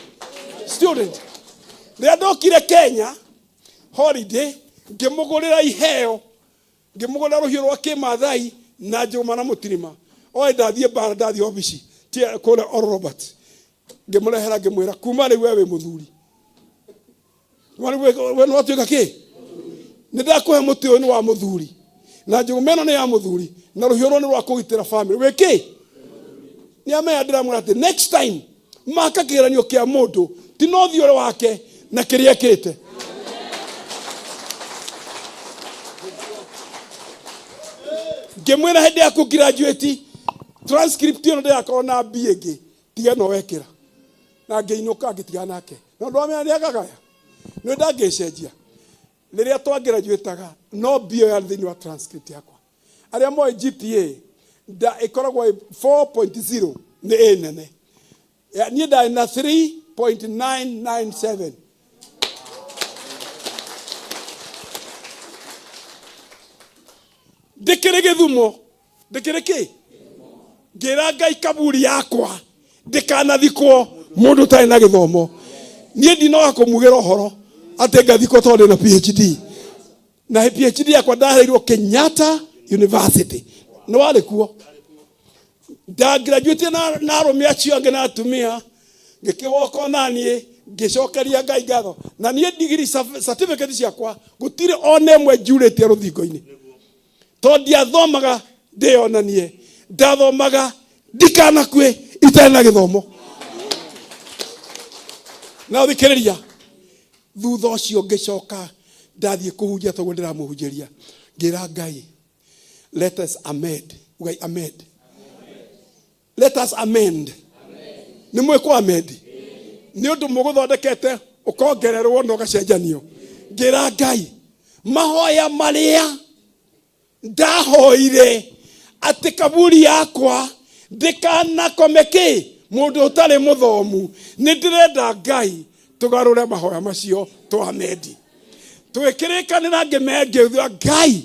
student they dokire Kenya holiday ngemugurira iheo ngemugurira ruhio rwa kimathai na njuma na mutirima oe ndathie bara ndathie obici tie kole o Robert ngemurehera ngemwira kuma ri wewe muthuri we no atuika ki ni ndakuhe muti uyu ni wa muthuri na njuma eno ni ya muthuri na ruhio rwa ni rwa kugitira family we ki ni amea ndiramwira ati next time maka kiranio kia mundu ti no thiore wake na kiria kite ngemwira hindi ya ku graduate transcript ino ndakora na B igi tiga no wekira na ngeinuka ngitiga nake no ndwamenya ni agagaya no ndagecenjia riria twa graduataga no B ya thini wa transcript yakwa aria moe GPA da ikoragwo 4.0 ni nene ya ni da na 3.997 dekere Githumo dekere ki ngira Ngai kaburi yakwa ndikanathikwo mundu tari na githomo. Nie ndinoga kumugera horo ate ngathikwo tondu na PhD. Na PhD yakwa ndaheirwo Kenyatta University. No wale kuo. Da graduate na arume acio ange na atumia ngikiwoka nanie ngicokeria Ngai ngatho. Na nie degree certificate ciakwa gutire one mwe njurite ruthingo-ini. Tondu ndiathomaga ndionanie, ndathomaga ndikanakue itari na githomo. Na thikiriria thutha ucio ngicoka ndathie kuhunjia toguo ndiramuhunjiria ngira Ngai, let us amend. Ugai amend. Let us amend. Ni mweko amend. Ni undu muguthondekete ukongererwo no gacenjanio. Ngira Ngai, mahoya maria ndahoire ati kaburi yakwa ndikanakomeki mundu utari muthomu, ni ndirenda Ngai tugarure mahoya macio twamendi. Twikirikanira ngimengeithia Ngai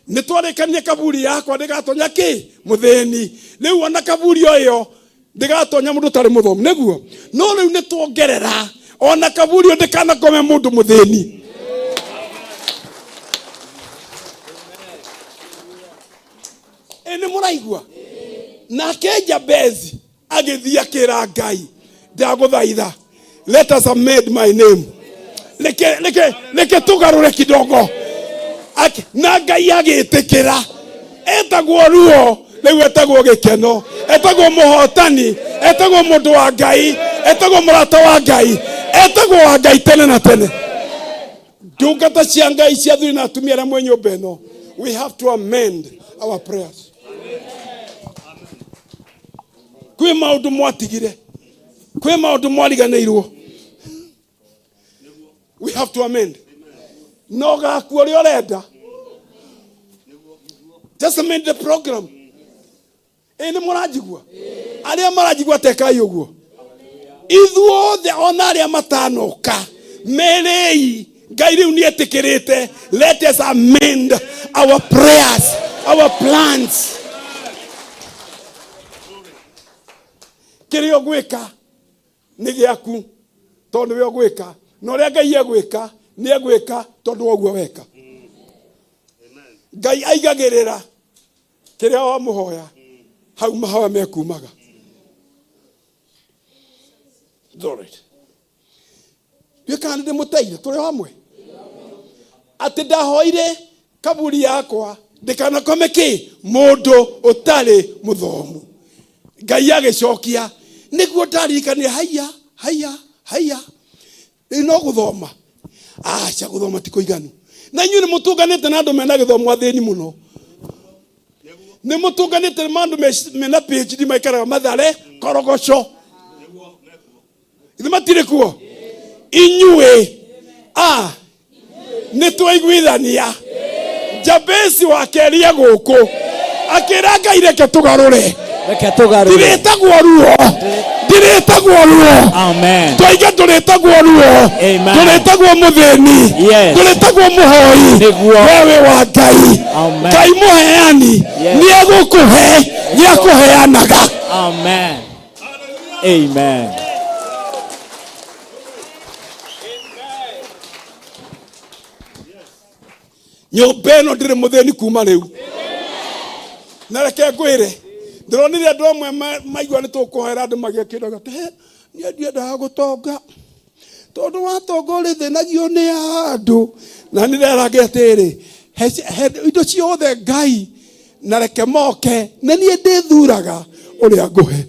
ni twarikanie kaburi yakwa ndigatonya ki mutheni. Riu ona kaburi oyo ndigatonya mundu utari muthomu niguo. No riu ni tuongerera ona kaburi ndikanakome mundu mutheni. Ene muraigua na keja bezi agithia kira Ngai ndaguthaitha, let us amend my name. Leke tugarure kidogo. Na Ngai agitikira etagwo ruo, riu etagwo gikeno, etagwo muhotani, etagwo mundu wa Ngai, etagwo murata wa Ngai, etagwo wa Ngai tene na tene. Ndungata cia Ngai cia thuri na atumia aria mwe nyumba ino, we have to amend our prayers. Kwi maundu mwatigire, kwi maundu mwariganirwo, we have to amend. No gaku uri orenda, just amend the program. Ene murajigwa aria marajigwa tekai uguo ithuothe ona aria matanoka merei Ngai riu nietikirite. Let us amend our prayers, our plans. Kirio gwika ni giaku tondu we gwika, no ria Ngai egwika ni egwika tondu oguo weka. Ngai aigagirira kiria wa muhoya hau mahoya mekumaga. Alright. Yekana de mutaire turi hamwe. Ati ndahoire kaburi yakwa ndikanakome ki mundu utari muthomu. Ngai agicokia niguo ndarikania haya ino guthoma. Acha guthoma ti kuiganu. Na inyu ni mutunganite na andu mena githomo athini muno. Ni mutunganite na andu mena PhD maikaraga Mathare Korogoco. Ithe matire kuo. Inyue ni twaiguithania. Jabesi wa keria guku akira Ngai reke tugarure. Ndiretagwo ruo. Amen. Toiga turetagwo ruo. Turetagwo mutheni. Turetagwo muhoi. Wewe wa Ngai. Ngai muheani. Ni agukuhe, ni akuheanaga. Amen. Amen. Nyumba ino ndiri mutheni kuma riu. Na reke ngwire ndironire andu amwe maigua ni tukuhera andu magiakiraga te nie ndiendaga gutonga tondu watonga uri thinagio ni andu. Na nirerage atiri indo ciothe Ngai na reke moke na nie ndithuraga uria nguhe.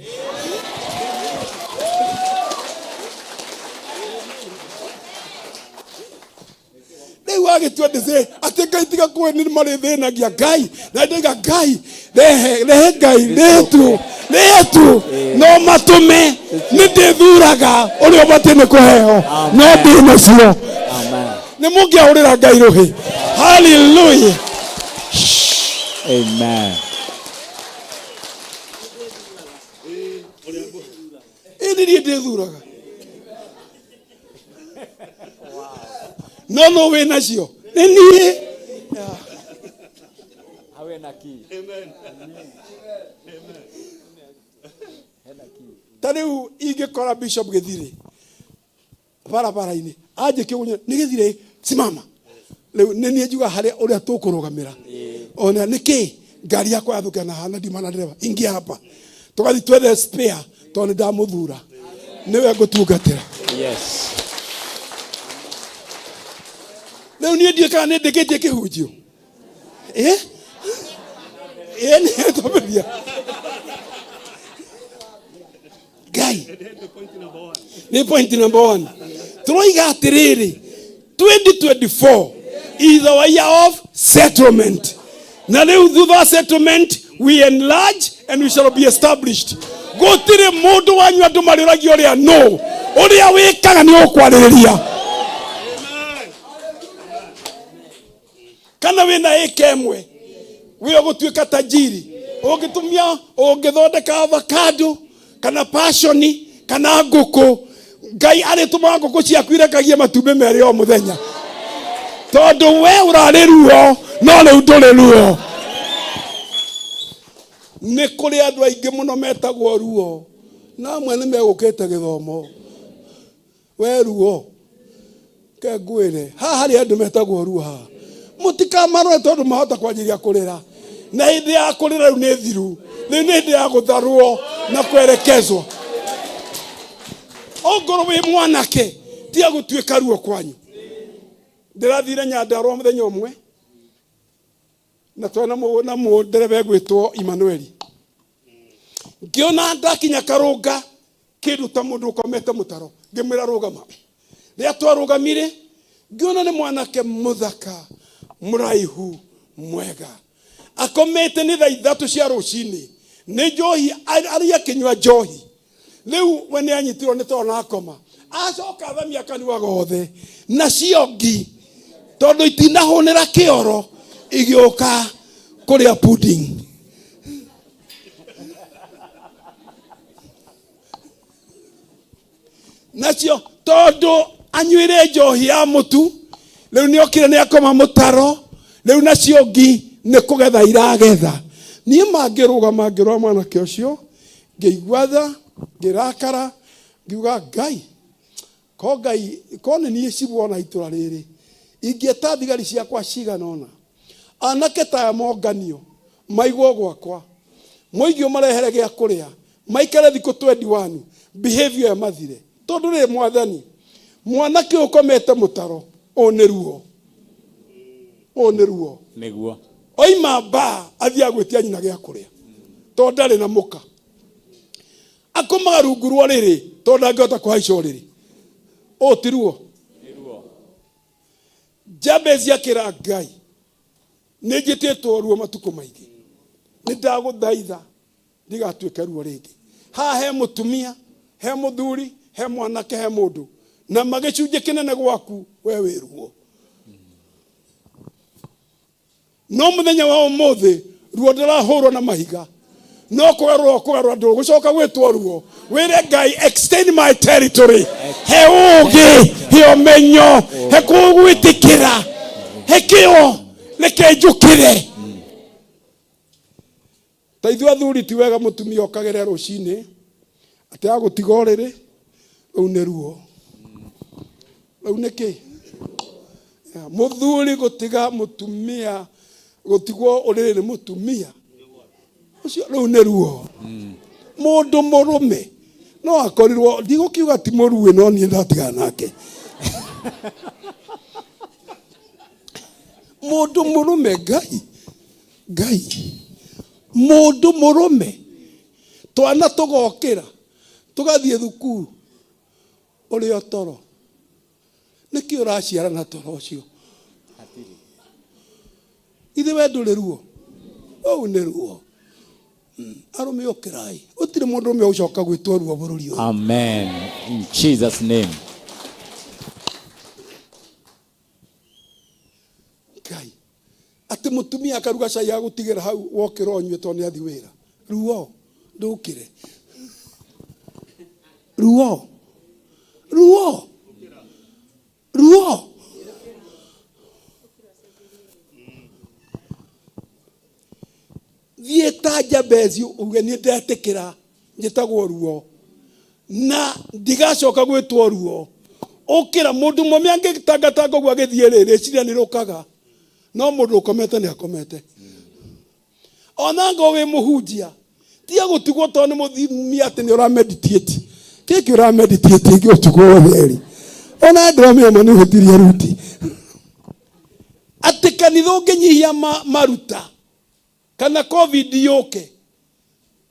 Riu agitua ndice ati Ngai tiga kuwe ni marithinagia Ngai na ndiga Ngai rehe Ngai letu no matume ni ndithuraga uria bati ni kuheo no ndi nacio. Amen. Ni mungiahurira Ngai ruhi. Hallelujah. Amen. Ini ni ndithuraga. No we nacio. Ni awe na ki. Amen. Tariu ingikora Bishop Githire barabara-ini aje kigunye ni Githire simama leo nini njuga hali uria tukurugamira ona niki ngari yakwa yathuka na hana ndimana dereva ingia hapa tugathi twethe spare tondu ndamuthura niwe ngutungatira. Yes. Leo ni ndio kana ndeketie kihujio ni toberia guy ni point number 1 turoiga atiriri 2024 is the year of settlement. Na leo thutha settlement we enlarge and we shall be established. Gutire mundu wanyu andu mariragia uria no uria wikaga ni ukwariria kana wina ekemwe we gutuika tajiri ugitumia ugithondeka avocado kana passion kana nguku Ngai arituma nguku ciaku irekagia matumbi meri o muthenya tondu we urari ruo no riu nduri ruo. Ni kuri andu aingi muno metagwo ruo na amwe ni megukite githomo we ruo ke ngwire haha hari andu metagwo ruo ha mutikamarore tondu mahota kwanjiria kurira na hindi ya kurira riu ni thiru ni hindi ya gutharwo na kwerekezwa ongoro wi mwanake tia gutuika ruo kwanyu. Ndirathire Nyandarua muthenya umwe na twena mu ndereva gwitwo Emmanuel ngiona ndakinya Karunga kiruta mundu ukomete mutaro ngimira rugama ria twarugamire ngiona ni mwanake muthaka muraihu mwega akomete ni thaa 3 cia rucini ni njohi aria kinywa njohi riu we ni anyitirwo ni tona akoma acoka thamia kanua gothe na ciongi tondu itinahunira kioro igioka kuria pudding nacio tondu anywire njohi ya mutu riu ni okire ni akoma mutaro riu nacio ngi ni kugetha iragetha ni mangirugama ngirwa mwanake ucio ngeigwatha ngirakara ngiuga Ngai ko ni cibona itura riri ingieta thigari ciakwa ciganona anake ta monganio maigwo gwakwa moigio marehere gia kuria maikare thikũ 21 behavior ya mathire tondu ri mwathani mwanake ukomete mutaro oneruo niguo oima ba athia gwitia nyina gia kuria tondu ndari na muka akomaga rungu rwa riri tondu angihota kuhaica riri tiruo Jabez yakira Ngai ni njititwo ruo matuko maingi ni ndaguthaitha ndigatuike ruo ringi ha he mutumia he muthuri he mwanake he mundu na magicunje kinene gwaku we wiruo no muthenya wa umuthi ruo ndarahurwo na mahiga no kugarwo ndu gucoka gwitwo ruo wire Ngai extend my territory he ugi he omenyo he kugwitikira he kio reke njukire ta ithu athuri ti wega mutumia okagere rucini ati agutiga uriri riu ni ruo riu niki muthuri gutiga mutumia gutigwo uriri ni mutumia ucio riu ni ruo mundu murume no akorirwo ndigukiuga ti muruwe no ni ndatigana nake mundu murume Ngai mundu murume twana tugokira tugathie thukuru uri otoro niki uraciara na toro ucio ithe we nduri ruo o ni ruo arume okirai utire mundu me ucoka gwitwo ruo bururi. Amen, in Jesus name. Ngai ati mutumia akaruga cai ya gutigira hau wokira onywe to ni athi wira ruo ndukire ruo thieta Jabez uge ni ndetikira njitagwo ruo na ndigacoka gwitwo ruo ukira mundu mumwe angitangata gwa githie riri ciria ni rukaga no mundu ukomete ni akomete ona ngo we muhunjia tia gutigwo to ni muthimi ati ni ura meditate kiki ura meditate ngi utigwo theri ona ndome mo ni hutiria ruti ati kanitho nginyihia maruta kana covid yoke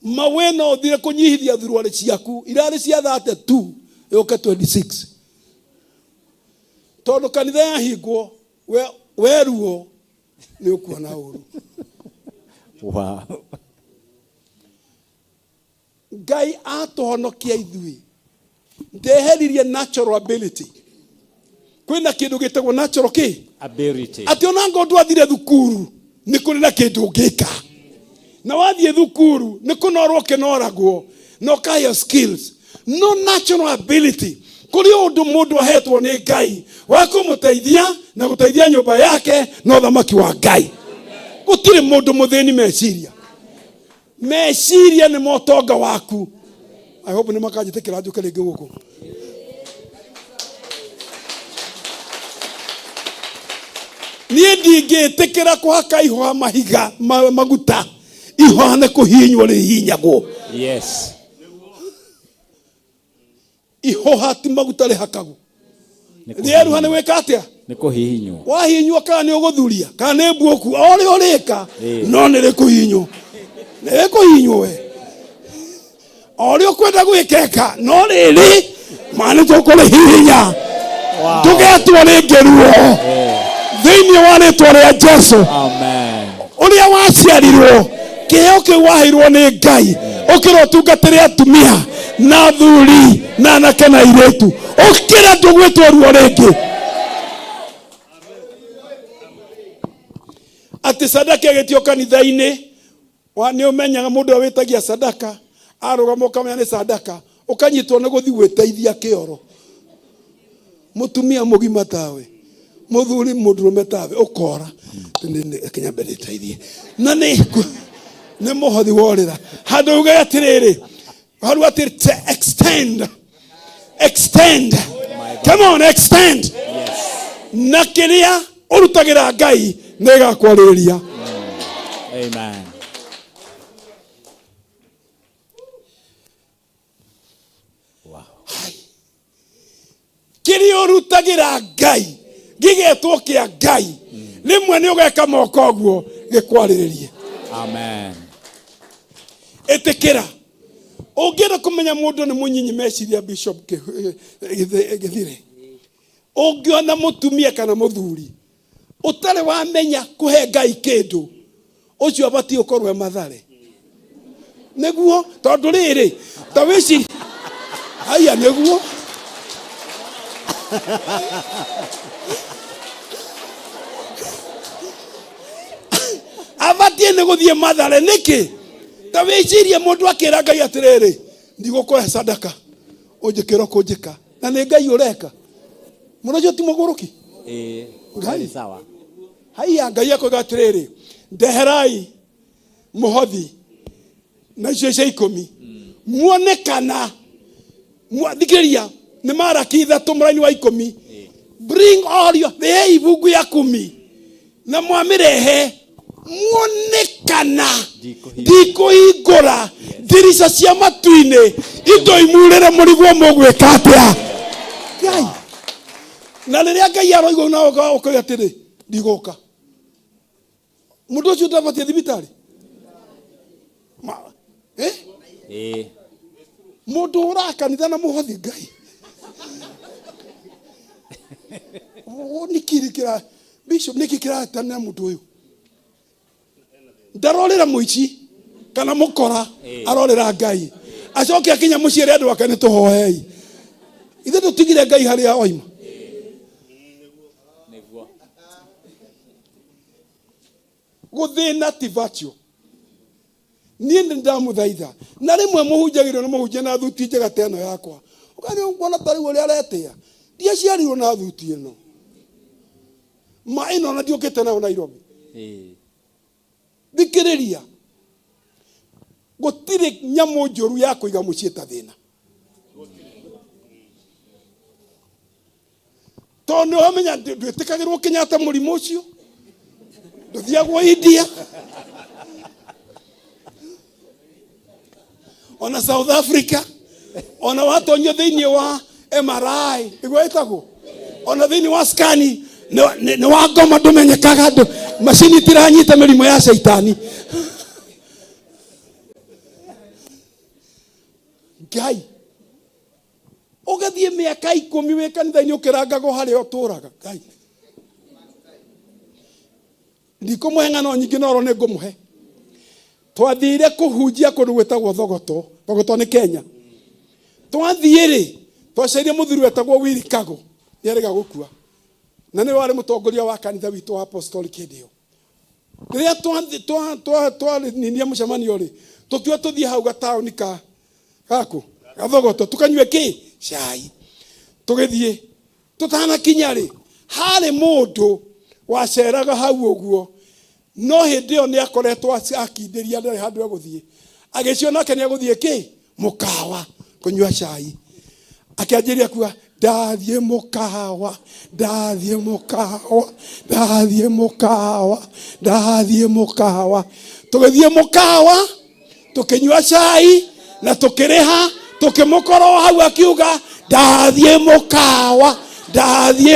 maweno uthire kunyihithia thurwari ciaku irari cia 32 yoke 26 tondu kanitha yahingwo weruo ni ukuona uru. Wow. Ngai atohonokia ithui ndeheririe natural ability kwina kindu gitagwo natural ability ati ona ngondu athire thukuru ni kuri na kindu ngika na wathie thukuru ni kunorwo kinoragwo no kaya skills no natural ability kuri undu mundu ahetwo ni Ngai wa kumuteithia na guteithia nyumba yake no thamaki wa Ngai gutire mundu muthini meciria ni motonga waku. I hope ni makajitekera njuke ringi guku nie ndingitikira kuhaka ihoha mahiga maguta ihoha ne kuhinywo rihinyagwo. Yes. Ihoha ti maguta rihakagwo rieruha ni wika atia ni kuhinywo wahinywo kana ni uguthuria kana ni mbuoku ori orika no ni rikuhinywo ni kuhinywo we ori ukwenda gwikeka no riri mani tukuri hinya tugetwo ringi ruo thiini wa ritwa ria Jesu. Amen. Uria waciarirwo kiheo kiu wahirwo ni Ngai ukira utungatire atumia na thuri na anake na iretu ukira ndugwitwo ruo ringi ati sadaka igitio kanitha-ini ni umenyaga mundu awitagia sadaka arugama ukamenya ni sadaka ukanyitwo ni guthi gwiteithia kioro mutumia mugima tawe muthuri mundurume tawe ukora kinya mbere iteithie na ni muhothi worira handu uga atiriri haru atir extend come on extend. Yes. Na kiria urutagira Ngai nega kwariria. Amen. Wow. Kiria urutagira Ngai gigetwo kia Ngai rimwe ni ugeka moko guo gikwaririe. Amen. Etekera ungira kumenya mundu ni munyinyi meciria bishop githire ungiona mutumia kana muthuri utare wamenya kuhe Ngai kindu ucio abati ukorwe mathare neguo tondu riri ta wici haya neguo abati ne guthie mathare niki ta wicirie mundu akira Ngai atiriri ndigukore sadaka unjikira kunjika na ni Ngai ureka munojo ti muguruki Ngai sawa haya Ngai akoiga atiriri ndeherai muhothi na icece 10 muonekana mwathikiriria ni maraki 3 muraini wa 10 bring all your the ibungu ya 10 na mwamirehe muonekana ndikuhingura ndirisha cia matu-ini indo imurire murigwo mugwika atia Ngai na riria Ngai aroigwo na ukoiga atiri ndiguka mundu ucio ndabatie thibitari mundu urakanitha na muhothi Ngai nikirikira bishop nikikira tana mundu uyu ndarorera muici kana mukora arorera Ngai acoke akinya muciere andu ake ni tuhohei ithe tutigire Ngai hari oima guthina ti virtue nie ndamuthaitha na rimwe muhunjagirwo ni muhunjia na thuti njega teno yakwa ukani ngona tari uri aretia dia ciarirwo na thuti ino ma ino na ndiokete nayo Nairobi thikiriria gutire nyamu njuru ya kuiga muciĩ ta thina Tono hamenya ndwetikagirwo Kenyatta murimu ucio. Nduthiagwo India. Ona South Africa. Ona watonyo thiini wa MRI. Igwetagwo. Ona thiini wa scan ni wa ngoma ndumenyekaga ndu macini tiranyita mirimo ya shaitani. Ngai ugathie miaka 10 we kanitha-ini ukirangago haria uturaga Ngai ndikumuhenga no nyingi noro ni ngumuhe twathire kuhunjia kundu gwetagwo thogoto ni Kenya twathie ri twacairie muthuri wetagwo Wirikago ni arega gukua na ni wari mutongoria wa kanitha witu wa apostolic ndio riria twa ninia mucemanio ri tukiwa tuthie hau gataoni gaku gathogoto tukanywe ki cai tugithie tutana kinya ri hari mundu waceraga hau uguo no hindi yo ni akoretwo akindiria ndari handu aguthie agiciona kenya aguthie ki mukawa kunywa cai akianjiria kuwa ndathie mukawa tugithie mukawa tukinywa cai na tukiriha tukimukoro hau akiuga ndathie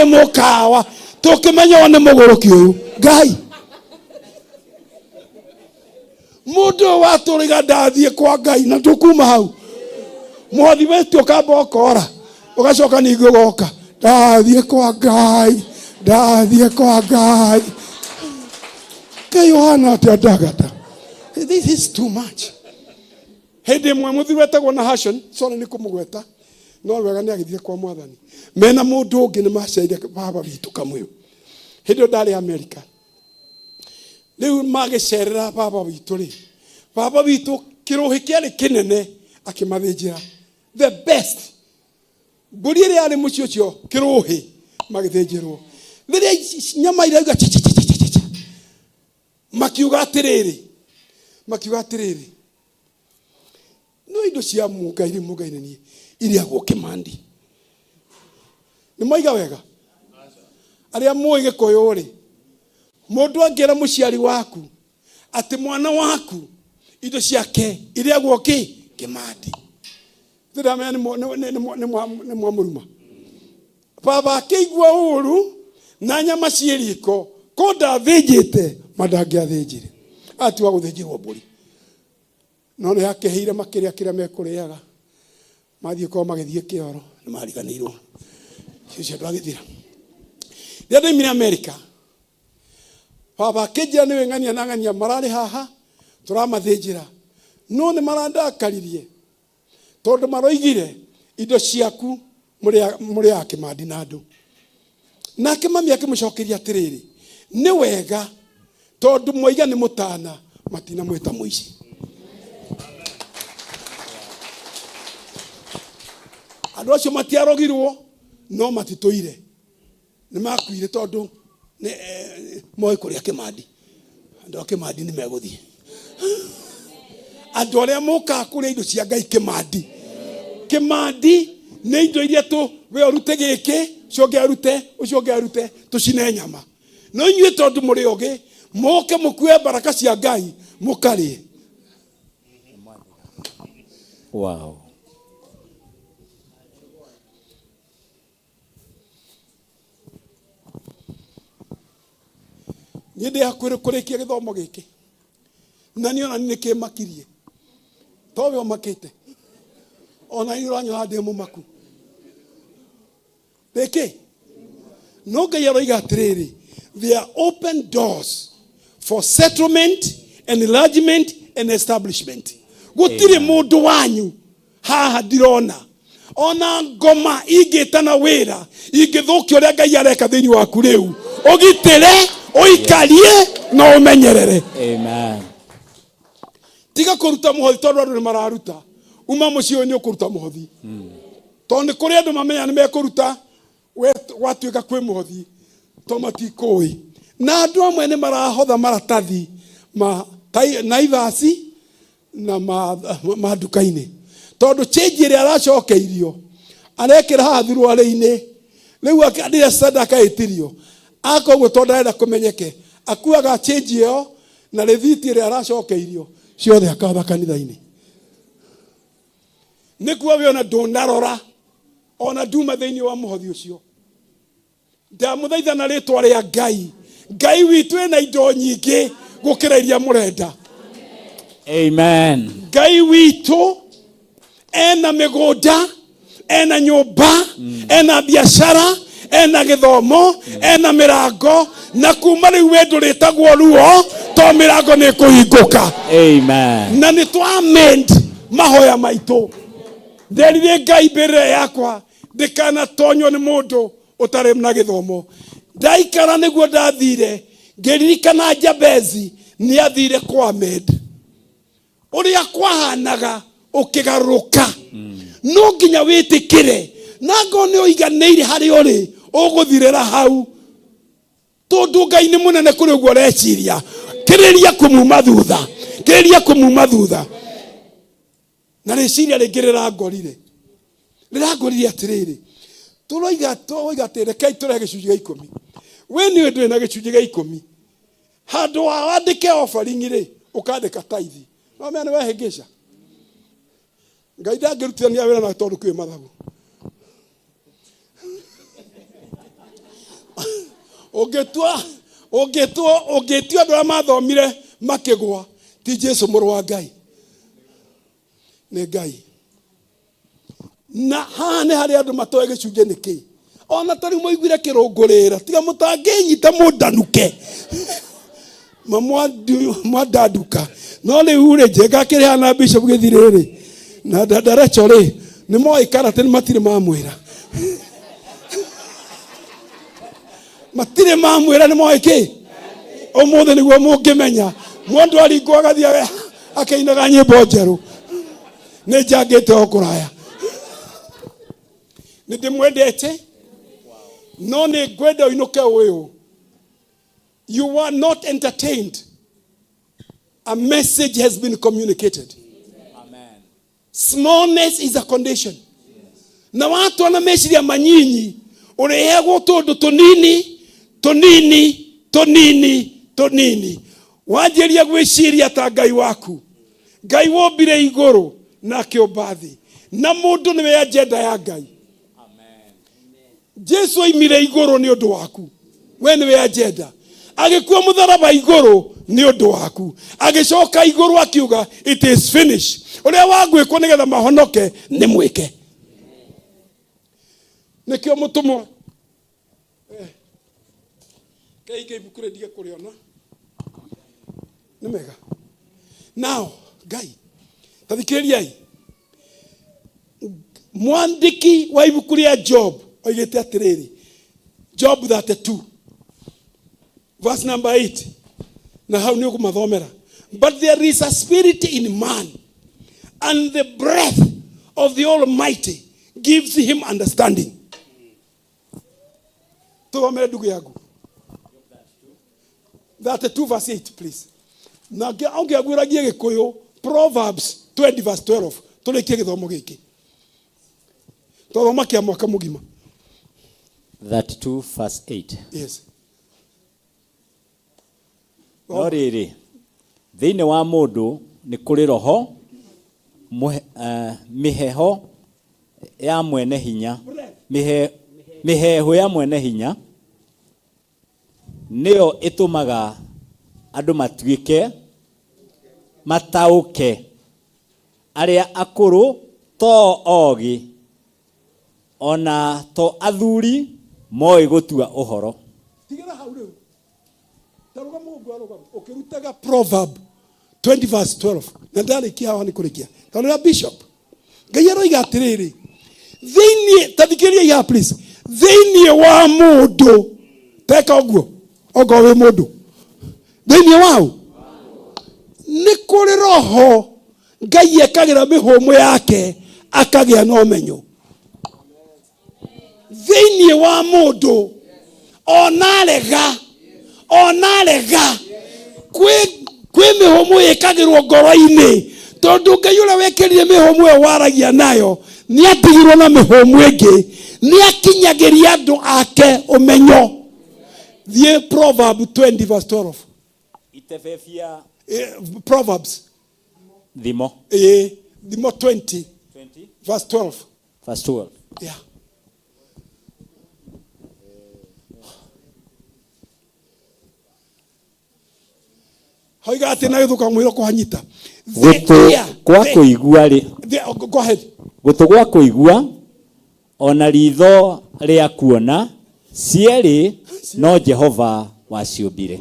mukawa tukimenya one muguruki uyu Ngai mundu waturiga ndathie kwa Ngai na tukuma hau muhothi wetu ukamba ukora ugacoka ningi ugoka ndathie kwa Ngai ke Yohana atadagata. This is too much. Hindi mwe muthuri wetagwo na Hashon sona ni kumugweta no wega ni agithie kwa mwathani mena mundu ungi ni maceire baba bitu kamwe hindi ndari America riu magicerera baba bitu kiruhi kiari kinene akimathinjira the best mburi ria ari mucio cio kiruhi magithinjirwo riria nyama irauga makiuga atiriri no indo cia mugaire ni iria gwo Kimandi ni moiga wega aria moige koyore mundu angera muciari waku ati mwana waku indo ciake iria gwo Kimandi thira mena ni mwamuruma baba akigwa uru na nyama ciiriko ko ndathinjite madangiathinjire ati wa guthinjirwo mburi no ni yakeheire makiria kiria mekuriaga mathie ko magithie kioro ni mariganirwo cio ndwagithira ndio ni America baba kijia ni wengania na ngania marari haha turamathinjira no ni marandakaririe tondu maroigire indo ciaku muri Kimandi na andu na kimami akimucokeria atiriri ni wega tondu moiga ni mutana matina mwita muici andu acio matiarogirwo no matituire ni makuire tondu ni moi kuria Kimandi andu Kimandi ni meguthie andu aria muka kuria indo cia Ngai Kimandi ni indo iria tu we orute giki ucio arute tucine nyama no inyue tondu muri ogi moke mukue baraka cia Ngai mukari. Wow. Ninde akwire kurikia githomo giki na niona nike makirie towe omakite ona iranyo hande mumaku beke no gayaro igatiriri there are open doors for settlement and enlargement and establishment gutire mundu wanyu haha dirona ona ngoma igitana wira igithuki uria Ngai areka thiini waku riu ogitire oikarie no umenyerere. Amen. Tiga kuruta muhothi tondu andu ni mararuta uma mucio ni ukuruta muhothi tondu kuri andu mamenya ni mekuruta watuika kwi muhothi tomatikoi na andu amwe ni marahotha maratathi naivasi na madukaini tondu change ria aracokeirio arekira hathuru ari-ini Leu akadira sadaka itirio. Ako gutonda kumenyeke. Akuaga change yo na rethiti ria aracokeirio. Ciothe akaba kanitha-ini. Nikuo we ona ndonarora. Ona nduma thiini wa muhothi ucio. Ndamuthaitha na ritwa ria Ngai. Ngai witu ena indo nyingi gukira iria murenda. Amen. Ngai witu ena migunda, ena nyumba, ena biashara, ena githomo, ena mirango, na kuma riu we nduritagwo ruo to mirango ni kuhinguka. Amen. Na ni twamend mahoya maitu. Nderire Ngai mbere yakwa ndikana tonyo ni mundu utari na githomo. Ndaikara niguo ndathire ngiririkana Jabezi ni athire kwa Med. Uria kwahanaga ukigaruka no nginya witikire nago ni uiganeire hari uri uguthirira hau tondu Ngai ni munene kuri uguo reciria kiriria kumuma thutha na reciria ringirira ngorire atiriri turoiga tere kai tore gicunji gia 10 we ni ndu na gicunji gia 10 handu wa wandike offering ri ukandika tithe no mena we hengesha Ngai ndangirutithania wira na tondu kwi mathabu Ogetwa ndo mathomire makigwa ti Jesu muru wa Ngai ni Ngai na hane hari andu matoe gicunje niki ona tari muiguire kirungurira tiga mutanginyita mundanuke mwandaduka no le ure jega kire hana bishop githiriri na dadara chore ni moi karate ni matire mamwira matire mamwira ni moi ki omothe niguo mungimenya mundu aringo agathia akainaga nyimbo njeru ni njangite okuraya ni ndimwendete no ni gwenda inuke uyu. You are not entertained. A message has been communicated. Amen. Smallness is a condition. Na watu wana meciria manyinyi urehegwo tundu tunini wanjiria gwiciria ta Ngai waku. Ngai wombire iguru na akiumba thi na mundu niwe agenda ya Ngai. Amen. Jesu oimire iguru ni undu waku we niwe agenda. Agikuwa mutharaba iguru ni undu waku agicoka iguru akiuga it is finished. Uria wagwikwo nigetha mahonoke ni mwike nikio mutumo kaige ibukure dige kuriona ni mega now Ngai tathikiriai mwandiki wa ibukuri ya Job oigete atiriri Job 32 verse number 8 na hau ni ukumathomera but there is a spirit in man and the breath of the Almighty gives him understanding. Tuomere ndugu yangu 32 verse 8 please. Na ongeagwiragie Gikuyu Proverbs 20 verse 12 tulikie githomo giki tuthoma kia mwaka mugima 32 verse 8. yes. No riri thiini wa mundu ni kuri roho miheho ya mwene hinya miheho ya mwene hinya niyo itumaga andu matuike matauke aria akuru to ogi ona to athuri moi gutua uhoro. Tigera hau riu taruga mungu aruga ukirutaga proverb 20 verse 12 na ndarikia hawa ni kurikia taruga bishop Ngai aroiga atiriri thiini tathikiria ya please thiini wa mundu teka oguo ogo we mundu thiini wao ni kuri roho Ngai ekagira mihumu yake akagia no menyo thiini wa mundu onarega kwi mihumu ikagirwo ngoro-ini tondu Ngai uria wekirire mihumu yo waragia nayo ni atigirwo na mihumu ingi ni akinyagiria andu ake umenyo. The Proverbs 20 verse 12. Itefefia Proverbs. Thimo. Thimo 20 verse 12. Verse 12. Yeah. Hoiga ati na githuka mwiro kuhanyita. Gutu kwa kuigua ri. Go ahead. Gutu gwa kuigua ona ritho ria kuona cieri no Jehova waciumbire.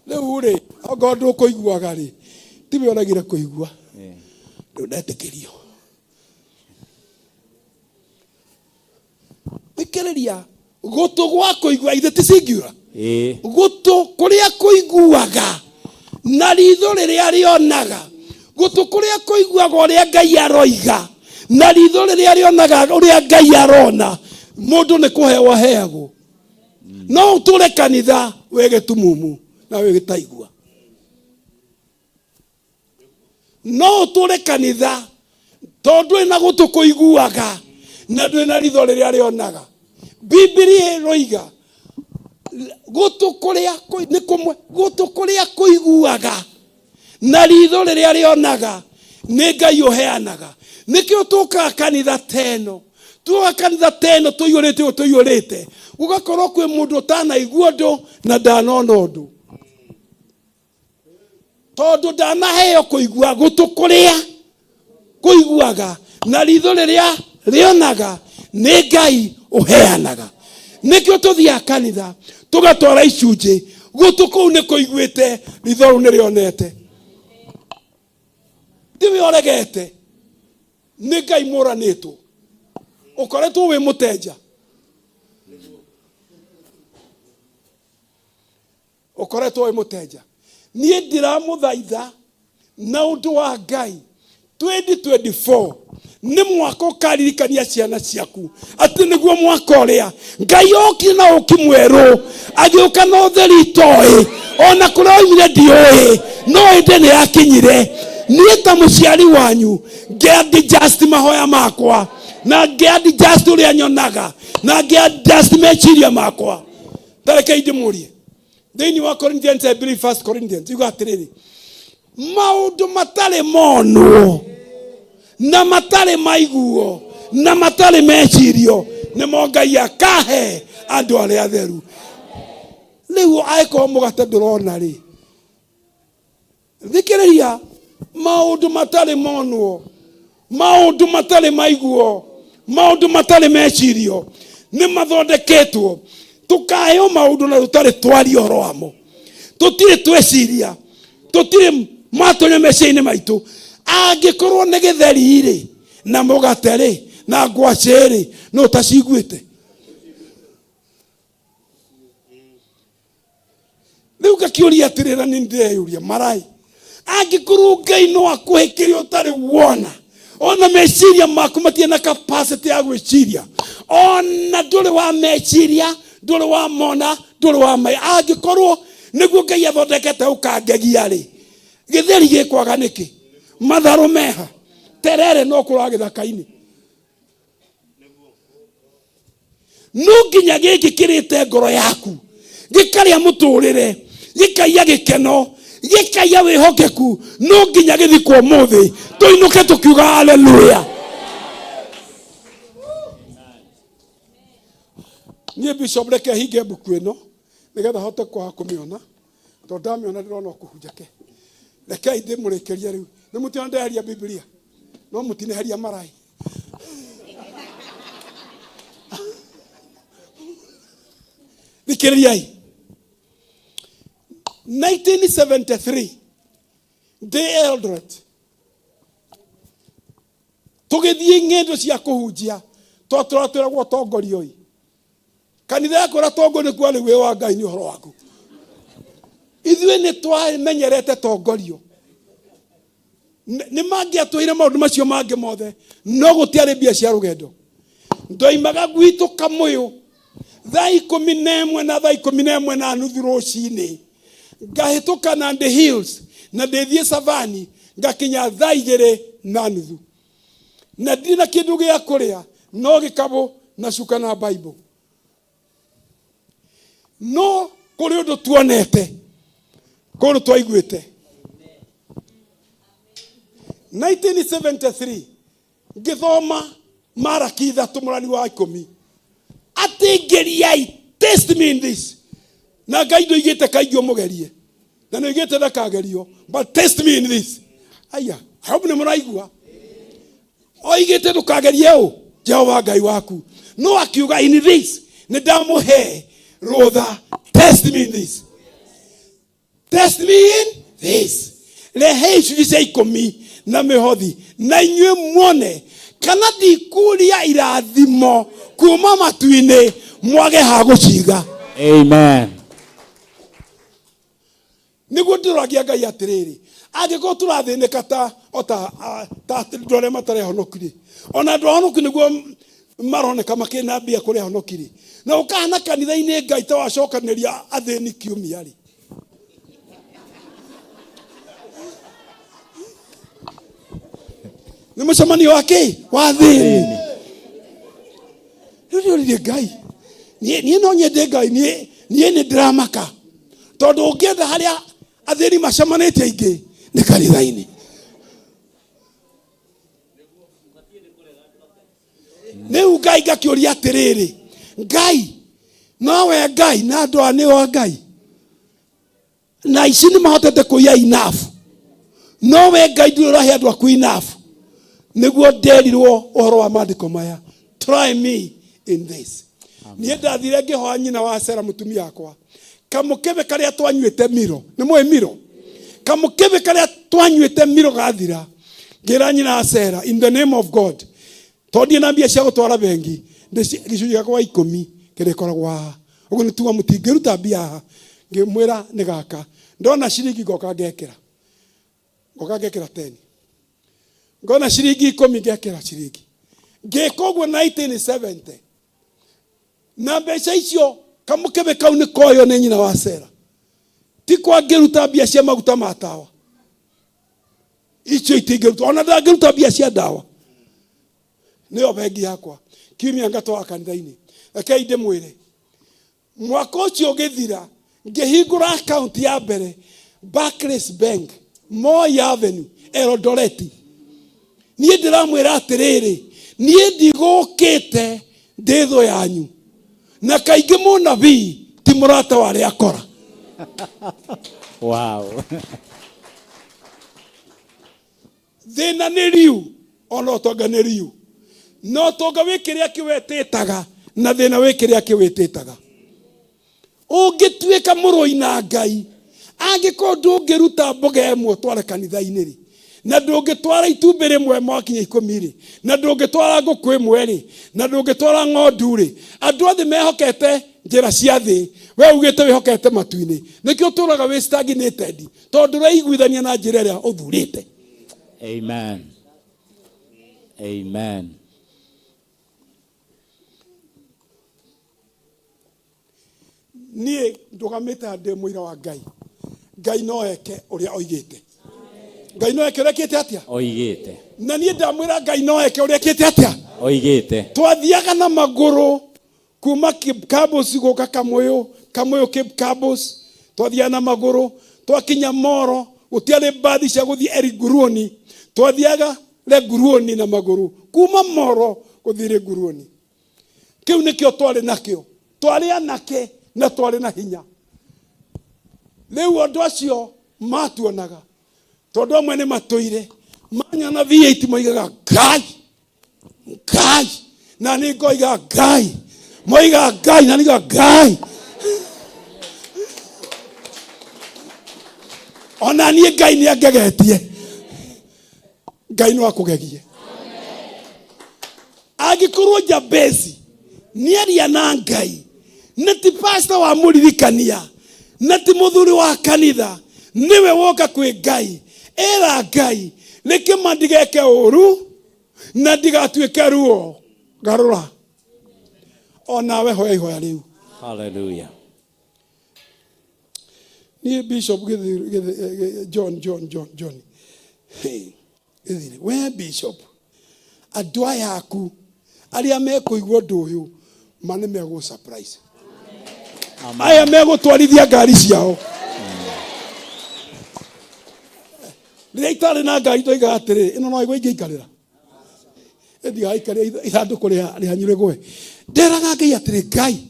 Riu ri ogo ndu kuiguaga ri tiwe oragire kuigua. Riu ndetikirio. Thikiriria gutu gwa kuigua ithe ticingiura. Gutu kuria kuiguaga na ritho riria rionaga. Gutu kuria kuiguaga uria Ngai aroiga na ritho riria rionaga uria Ngai arona. Mundu ni kuhewa heago. No uture kanitha wege tumumu na wege taigua. No uture kanitha tondu ina gutu kuiguaga na ndwina ritho riria rionaga. Biblia roiga gutu kuria ni kumwe gutu kuria kuiguaga na ritho riria rionaga ni Ngai uheanaga. Nikio tuka kanitha teno tuwa kanitha teno tuyurite ugakorwo kwi mundu utanaigua ndu na ndanona undu tondu ndanaheo kuigua gutu kuria kuiguaga na ritho riria rionaga ni Ngai uheanaga. Nikio tuthia kanitha tugatwara icunji gutu kuu ni kuiguite ritho ru ni rionete. Tiwe oregete ni Ngai muranitwo ukoretwo wi mutenja ukoretwo wi mutenja. Nie ndiramuthaitha na undu wa Ngai 2024 ni mwaka ukaririkania ciana ciaku ati niguo mwaka uria Ngai okire na ukimweru agiuka na utheri itoi ona kuria oimire ndioi no inde ni akinyire. Nie ta muciari wanyu ngeadjust mahoya makwa na ngeadjust uria nyonaga na ngeadjust mechiria makwa. Tareke ndimurie thini wa Corinthians, I believe 1 Corinthians you got it. Maundu matare mono na matare maiguo na matare mechirio ni mo Ngai akahe andu aria atheru. Riu aiko mugate ndurona ri thikiriria maundu matare mono maundu matare maiguo maundu matare mechirio ni mathondeketwo tukayo maundu na tutare twari oroamo tutire tweciria tutire matonye meciini maitu angikorwo ni githeri ri na mugate ri na ngwaci ri no taciguite. Riu gakiuria atirira ni ndeyuria marai angikorwo Ngai no akuhikire utari wona ona meciria maku matie na capacity ya gwiciria ona nduri wa meciria nduri wa mona nduri wa mai angikorwo niguo Ngai athondekete ukangegia ri githeri gikwaga niki matharu meha terere no kura githaka-ini no nginya giki kirite ngoro yaku gikaria muturire gikaiya gikeno gikaiya wihokeku no nginya githikwo muthi tuinuke tukiuga haleluya. Nie bishop reke hige buku ino nigetha hote kwa kumiona to ndamiona ndirona kuhunjake reke inde murekeria riu ni mutionde haria Biblia no mutine haria marai Dikiriai 1973 Day Eldred tugithie ngendo cia kuhunjia twatwiragwo tongorio kanitha yakora tongo ni kwali we wa Ngai ni horo waku ithuĩ nĩ twamenyerete tongorio nĩ mangiatwĩre maũndũ macio mangĩ mothe no gũtiarĩ mbia cia rũgendo. Ndoimaga gwitũ Kamũyũ thaa 11 na thaa 11 na nuthu rũcinĩ ngahĩtũka Nandi Hills na ndĩthiĩ Savani ngakinya thaa 2 na nuthu na ndina kĩndũ gĩa kũrĩa no gikabo na cuka na Bible. No kuri undu tuonete kuri twaiguite 1973 ngithoma Maraki 3 murani wa 10 ati ngeriai test me in this na Ngai ndoigite kaingio mugerie na ndoigite ndakagerio but test me in this aya hope ni muraigua oigite ndukagerie u Jehova Ngai waku no akiuga in this ni ndamuhe rutha test me in this test me in this rehe icunjĩ cia 10 na mihothi na inyuĩ muone kana ndikuria irathimo kuma matu-inĩ mwage ha gũciga. Amen. Nĩguo ndĩroragia Ngai atĩrĩrĩ angĩkorwo tũrathĩnĩka ta ndore matarehonokire ona andũ ahonoku nĩguo maroneka makĩna mbia kũrĩ ahonokire na ũkahana kanitha-inĩ Ngai ta wacokanĩria athĩni kiumia rĩ nĩ mũcemanio wake wa thĩni rĩrĩ Ngai niĩ no nyende Ngai niĩ nĩ ndĩramaka tondũ ũngĩenda harĩa athĩni macemanĩtie aingĩ nĩ kanitha-inĩ rĩu Ngai ngakĩũria atĩrĩrĩ Ngai nowe Ngai na andũ aya nĩo Ngai na ici nĩ mahotete kũiya enough nowe Ngai ndũrĩ ũrahe andũ aku enough nĩguo nderirwo ũhoro wa maandĩko maya try me in this. Niĩ ndathire ngĩhoya nyina wa Sera mũtumia wakwa kamũkebe karĩa twanyuĩte miro nĩ mũĩ miro kamũkebe karĩa twanyuĩte miro gathira ngĩra nyina wa Sera in the name of God tondĩ na mbia cia gũtwara bengi gĩcunjĩ gĩakwa 10 kĩrĩkoragwo ũguo nĩ tuga mũtingĩruta mbia haha ngĩmwĩra nĩ gaka ndona ciringi ngoka ngekĩra 10 ngona ciringi 10 ngekĩra ciringi ngĩka ũguo 1970 na mbeca icio kamũkebe kau nĩ koyo nĩ nyina wa Sera ti kwa ngĩruta mbia cia maguta ma tawa icio itingĩruta ona ndangĩruta mbia cia ndawa nĩyo bengi yakwa kiumia ngatwara kanitha-inĩ rekei ndĩmwĩre mwaka ũcio ũgĩthira ngĩhingũra account ya mbere Barclays Bank Moi Avenue Eldoret niĩ ndĩramwĩra atĩrĩrĩ niĩ ndigũkĩte ndĩ thũ yanyu na kaingĩ mũnabii ti mũrata wa arĩa akora. Wow. Thĩna nĩ riu ona ũtonga nĩ riu no tonga wĩ kĩrĩa kĩwĩtĩtaga na thĩna wĩ kĩrĩa kĩwĩtĩtaga ũngĩtuĩka mũrũi na Ngai angĩkorwo ndũngĩruta mboga ĩmwe tware kanitha-inĩ rĩ na ndũngĩtwara itumbĩ rĩmwe mwakinya 10 rĩ na ndũngĩtwara ngũkũ ĩmwe rĩ na ndũngĩtwara ng'ondu rĩ andũ othe mehokete njĩra cia thĩ we ugĩte wĩhokete matu-inĩ nĩkĩo ũtũraga wĩ stagnated tondũ ũraiguithania na njĩra ĩrĩa ũthurĩte. Amen. Amen. Niĩ ndũgamĩte ndĩ mũira wa Ngai Ngai no eke ũrĩa oigĩte Ngai no eke ũrĩa ekĩte atĩa Oigĩte. na niĩ ndamwĩra Ngai no eke ũrĩa ekĩte atĩa Oigĩte. twathiaga na magũrũ kuma Cape Cabos gũka Kamũyũ Cape Cabos twathiaga na magũrũ twakinya Moro gũtiarĩ mbathi cia gũthiĩ Eriguruoni twathiaga Leguruoni na magũrũ kuma Moro gũthiĩ Leguruoni kĩu nĩkĩo twarĩ nakĩo twarĩ anake na twarĩ na hinya rĩu andũ acio matuonaga tondũ amwe nĩ matũire manyona V8 moigaga Ngai na nĩ ngoiga Ngai moiga Ngai na nĩga Ngai ona niĩ Ngai nĩ angegetie Ngai no akũgegie angĩkorwo Jabezi nĩ aria na Ngai na ti pastor wa mũririkania na ti mũthuri wa kanitha niwe woka kwĩ Ngai era Ngai reke mandigeke ũru na ndigatuĩke ruo garũra onawe hoya ihoya rĩu. Hallelujah. Niĩ Bishop John gĩthire we Bishop andũ aya aku aria mekuigua undu uyu mane mego surprise aya mego twarithia ngari ciao Nĩ itare na ngari toiga atĩrĩ ĩno no igwe ingĩikarĩra ndigaikaria ithandũkũ rĩa nyũrĩgwe nderaga Ngai atĩrĩ Ngai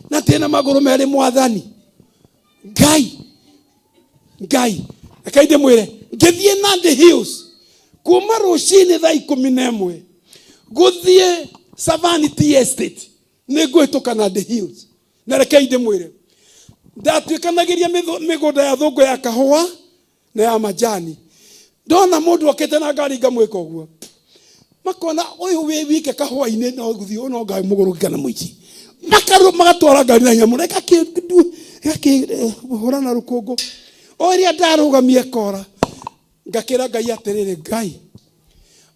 na tena magũrũ merĩ mwathani Ngai reke ndĩmwĩre ngĩthiĩ Nandi Hills kuma rũcinĩ thaa 11 gũthiĩ Savannah Tea Estate nĩ ngũhĩtũka Nandi Hills na reke ndĩmwĩre ndatuĩkanagĩria mĩgũnda ya thũngũ ya kahũa na ya majani ndona mũndũ okĩte na ngari ngamwĩka ũguo makona ũyũ wĩ wike kahũa-inĩ no gũthiĩ no ngai mũgũrũ kana mũici magatwara ngari na nyamũ reka hũra na rũkũngũ o iria ndarũgamie kora ngakĩra Ngai atĩrĩrĩ Ngai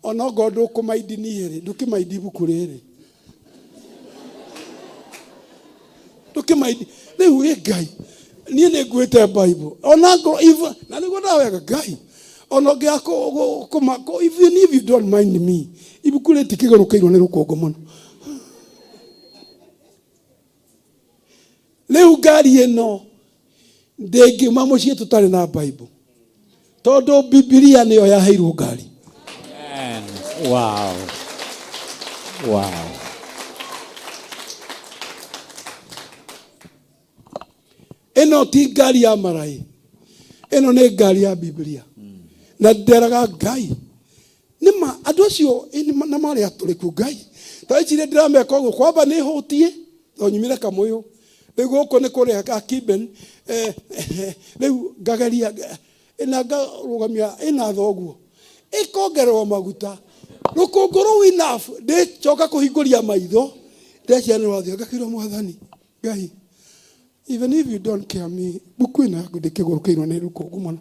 ona ngo ndũkũmaindi niĩ ndũkĩmaindi ibuku rĩrĩ ndũkĩmaindi rĩu Ngai niĩ nĩ nguĩte Bible ona ngo na nĩguo ndawega Ngai ono ngĩako even if you don't mind me ibuku rĩtikĩgũrũkĩirwo nĩ rũkũngũ mũno rĩu ngari ĩno ndĩngiuma mũciĩ tũtarĩ na Bible tondũ Biblia nĩyo yaheirwo ngari. Wow. Ĩno ti ngari ya marai ĩno nĩ ngari ya Biblia na nderaga Ngai nĩma andũ acio na marĩ atũrĩku Ngai ta ici ndĩrameka ũguo kwamba nĩ hũtie to nyumire kamũyũ rĩu gũkũ nĩ kũrĩa Akiben rĩu ngageria ĩna ngarũgamia ĩna thoguo ĩkongererwo maguta rũkũngũ rũu enough ndĩcoka kũhingũria maitho ndecianĩrwo thĩ ngakĩrwo mwathani Ngai even if you don't care me buku ĩno yaku ndĩkĩgũrũkĩirwo nĩ rũkũngũ mũno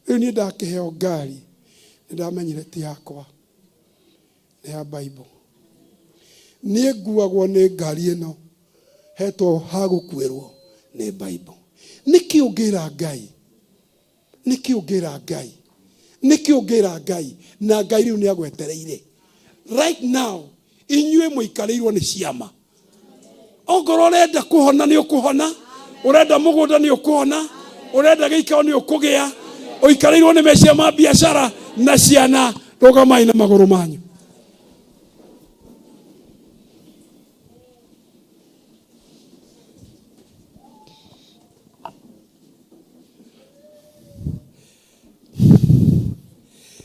rĩu niĩ ndakĩheo ngari nĩndamenyire ti yakwa nĩ ya Bible niĩ nguagwo nĩ ngari ĩno hetwo ha gũkuĩrwo nĩ Bible nĩkĩ ũngĩra Ngai na Ngai rĩu nĩ agwetereire right now inyuĩ mũikarĩirwo nĩ ciama ongorwo ũrenda kũhona nĩ ũkũhona ũrenda mũgũnda nĩ ũkũhona ũrenda gĩikaro nĩ ũkũgĩa ũikarĩirwo nĩ meciria ma biacara na ciana rũgamai na magũrũ manyu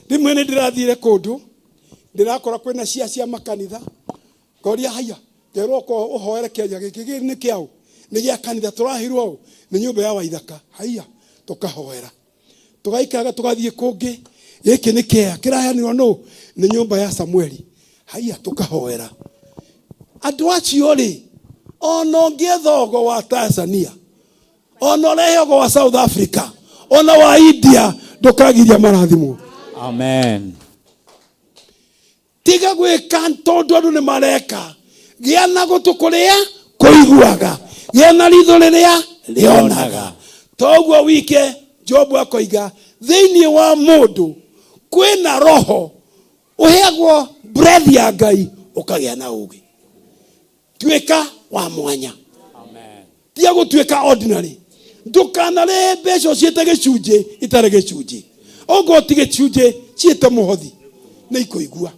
rimwe nĩ ndĩrathire kũndũ ndĩrakora kwĩna cia makanitha ngoria haya ngerwo ko ũhoere kĩanya gĩkĩ nĩ kĩao nĩ gĩa kanitha tũrahirwo nĩ nyũmba ya Waithaka haya tũkahoera tũgaikaraga tũgathiĩ kũngĩ gĩkĩ nĩ kĩa kĩraheanirwo nũ nĩ nyũmba ya Samueli haya tũkahoera andũ acio rĩ ona ũngĩethogo wa Tanzania ona ũreheogo wa South Africa ona wa India ndũkagiria marathimwo. Amen. Tiga gwĩka tondũ andũ nĩ mareka gĩa na gũtũkũrĩa kũiguaga gĩa na ritho rĩrĩa rĩonaga toguo wike Jobu akoiga thĩinĩ wa mũndũ kwĩna roho ũheagwo breath ya Ngai ũkagĩa na ũgĩ tuĩka wa mwanya. Amen. Tiga gũtuĩka ordinary ndũkanarĩe mbeca ciĩte gĩcunjĩ itarĩ gĩcunjĩ ogo ti gĩcunjĩ ciĩte mũhothi nĩ ikũigua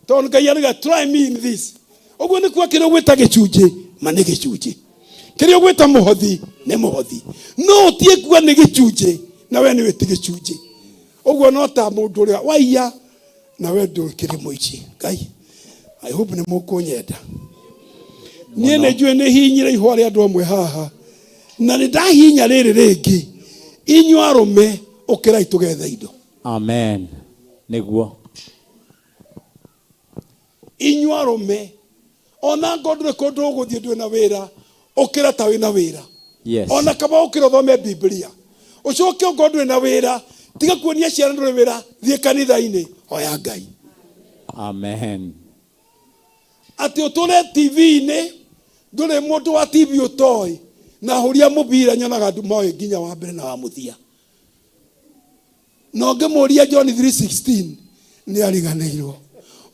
tondũ Ngai arauga try me in this oguo nĩ kwa kĩrĩa gwĩta gĩcunjĩ ma nĩ gĩcunjĩ kĩrĩa gwĩta mũhothi nĩ mũhothi no tiĩkua nĩ gĩcunjĩ na we nĩ wĩti gĩcunjĩ oguo no ta mũndũ ũrĩa waiya na we ndũrĩ kĩrĩ mũici. Ngai I hope nĩ mũkũnyenda niĩ nĩ njũĩ nĩ hinyire ihũa rĩa andũ amwe haha na nĩ ndahinya rĩrĩ rĩngĩ inyuĩ arũme ũkĩrai tũgethe indo. Amen. Nĩguo inyuĩ arũme ona ngondũ kũndũ ũgũthiĩ ndwĩ na wĩra ũkĩra ta wĩna wĩra. Yes. Ona kama ũkĩra ũthome Biblia ũcoke ngondũ na wĩra tiga kuonia ciana ndũrĩ wĩra thiĩ kanitha-inĩ hoya Ngai. Amen. Atĩ ũtũre TV-inĩ ndũrĩ mũndũ wa TV ũtoĩ na hũria mũbira nyonaga andũ moĩ nginya wa mbere na wa mũthia no ngemuria John 3:16 ni ariganeirwo.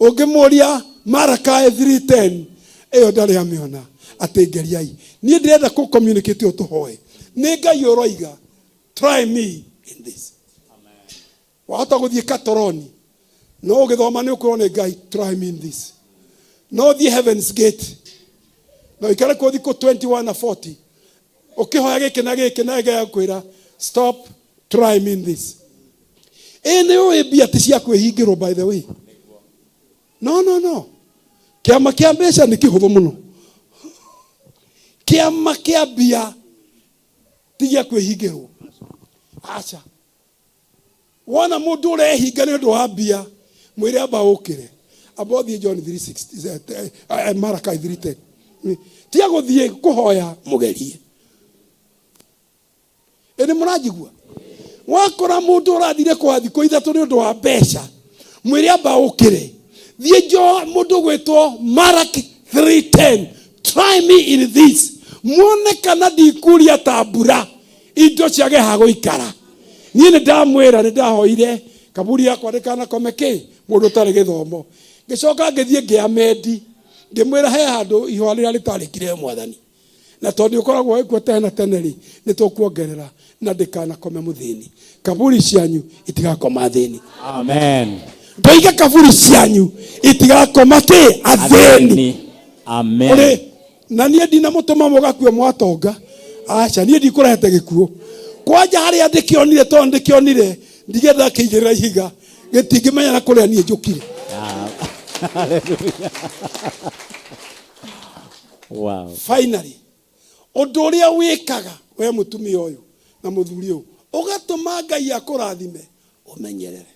Ungemuria Malachi 3:10 eyo ndari amiona. Ate ngeriai ni ndirenda ku communicate utuhoe ni Ngai uroiga try me in this. Amen. Wahota guthie Katoroni no ugithoma ni ukurone Ngai try me in this. No the Heaven's Gate no ikare ko thiko 21 na 40 ukihoya giki na giki na Ngai akwira stop try me in this. Ene o ebia tisia kwihingirwo by the way. No kiama kia mbeca ni kihuthu muno. Kiama kia bia tigia kwihingirwo. Acha wona mundu urehinga ni undu wa bia mwire aba ukire about the John 3:60 Malachi 3:10 tia guthie kuhoya mugerie. Ene murajigua wakora mundu urathire kwa thiko ithatu ni undu wa mbeca mwire aba ukire thie jo mundu gwetwo Malachi 3:10 try me in this. Muone kana ndikuria tabura indo ciage hago ikara ni ndamwira ni ndahoire kaburi yakwa ndikana komeke mundu tari githomo ngicoka ngithie ngiamedi ngimwira he handu ihwa rira ritarikire mwathani na tondu ukoragwo ikuo tena teneri ni tukuongerera na ndikana kome muthini kaburi cianyu itigakoma thini. Amen. Ndoiga kaburi cianyu itigakoma ki athini. Amen. Na niĩ ndina mũtũma mũgakua mwatonga. Acha niĩ ndikurehete gĩkuũ. Kwanja harĩa ndĩkĩonire to ndĩkĩonire ndigetha kĩigĩrĩra ihiga gĩtingĩmenya na kũrĩa niĩ njũkire. Hallelujah. Wow. Finally ũndũ ũrĩa wĩkaga we mũtumia ũyũ na mũthuri ũyũ ũgatũma Ngai akũrathime ũmenyerere.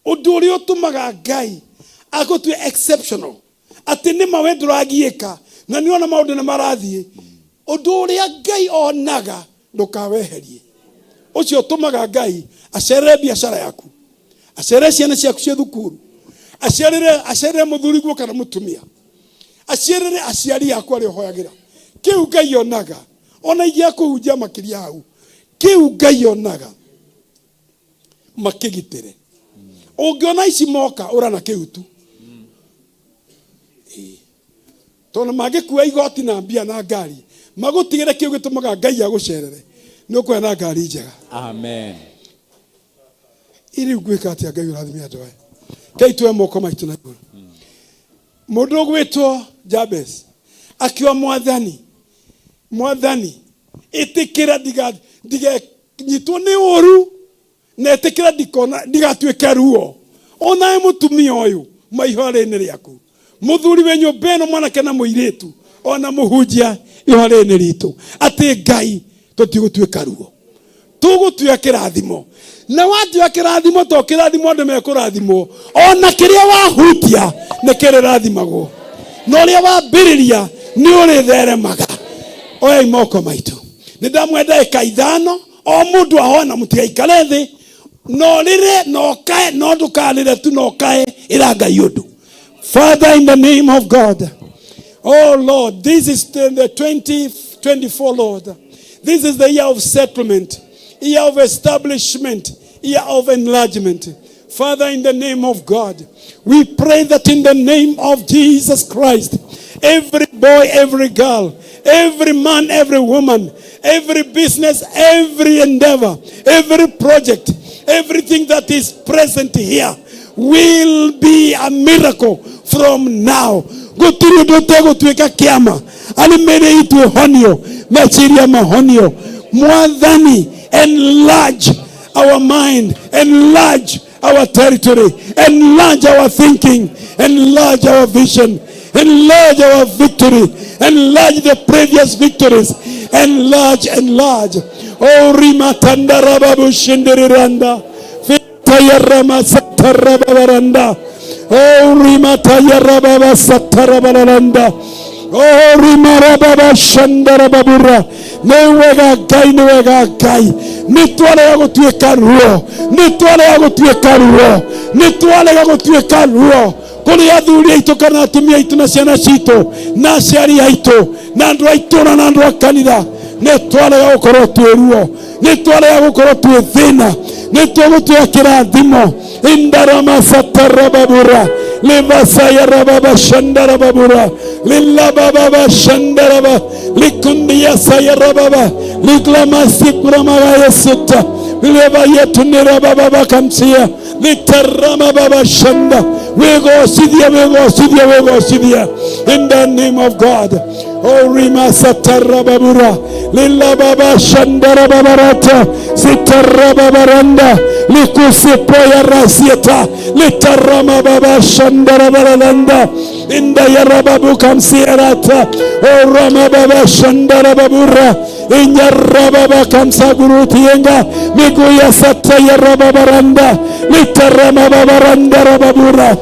Ũndũ ũrĩa ũtũmaga Ngai agũtue exceptional atĩ nĩ mawe ndũragiĩka na nĩ ona maũndũ nĩ marathiĩ. Ũndũ ũrĩa Ngai onaga ndũkaweherie. Ũcio ũtũmaga Ngai acerere biacara yaku, acerere ciana ciaku cia thukuru, acerere mũthuri guo kana mũtumia, acerere aciari yaku arĩa ũhoyagĩra. Kĩu Ngai onaga ona igia kũhunjia makĩria hau. Kĩu Ngai onaga makĩgitĩre. Ungiona ici moka urana kiutu tona magikuwa igoti na mbia na ngari magutigire kiu gitumaga Ngai agucerere ni ukwe na ngari njega. Amen. Iri gwika ati Ngai urathime andu aya kai twe moko maitu na iguru. Mundu gwitwo Jabez akiwa mwathani itikira dige nyitwo ni uru netekira dikona digatuike ruo ona mutumia uyu maihore-ini riaku muthuri we nyumbeno mwanake na muiritu ona muhunjia ihore-ini ritu ati Ngai tutigutuika ruo tugutuika kirathimo na watu ya kirathimo to kirathimo andu mekurathimo ona kiria wahutia ni kirirathimagwo no ria wambiriria ni uritheremaga. Oya imoko maitu ni ndamwenda ikaithano o mundu ahona mutigaikare thi no rire no kae no ndukarire tu no kae iraga yundu. Father, in the name of God, oh Lord, this is the 2024, Lord. This is the year of settlement, year of establishment, year of enlargement. Father, in the name of God, we pray that in the name of Jesus Christ, every boy, every girl, every man, every woman, every business, every endeavor, every project, everything that is present here will be a miracle from now. Guturu dotego tuweka kiama. Alimere itu honio. Machiria mahonio. Mwadhani, enlarge our mind. Enlarge our territory. Enlarge our thinking. Enlarge our vision. Enlarge our victory. Enlarge the previous victories. Enlarge. Oh, rimatanda rababu shindiriranda. Fitaya rama satara babaranda. Oh, rimataya rababa satara babaranda. Oh, rimarababa shandara babura. Newega gai. Nitwale yago tuweka ruo. kuri athuri aitu kana atumia aitu na ciana citu na aciari aitu na andu aitu na andu a kanitha ni twarega gukorwo twi ruo ni twarega gukorwo twi thina ni tugutwa kirathimo indarama satarababura livasaya rababa shandarababura lilababa shandaraba likundia saya rababa liklamasi kuramaga yesuta leva yetu ni rababa kamsia litarama baba shanda wegosidia in the name of God. Oh rima satarababura lilababa shandarababarata sitarababaranda likusipoya rasieta litarama baba shandarabaranda inda yarababu kamsierata o rama baba shandarababura inyarababa kamsagurutienga miguya sata yarababaranda litarama babaranda rababura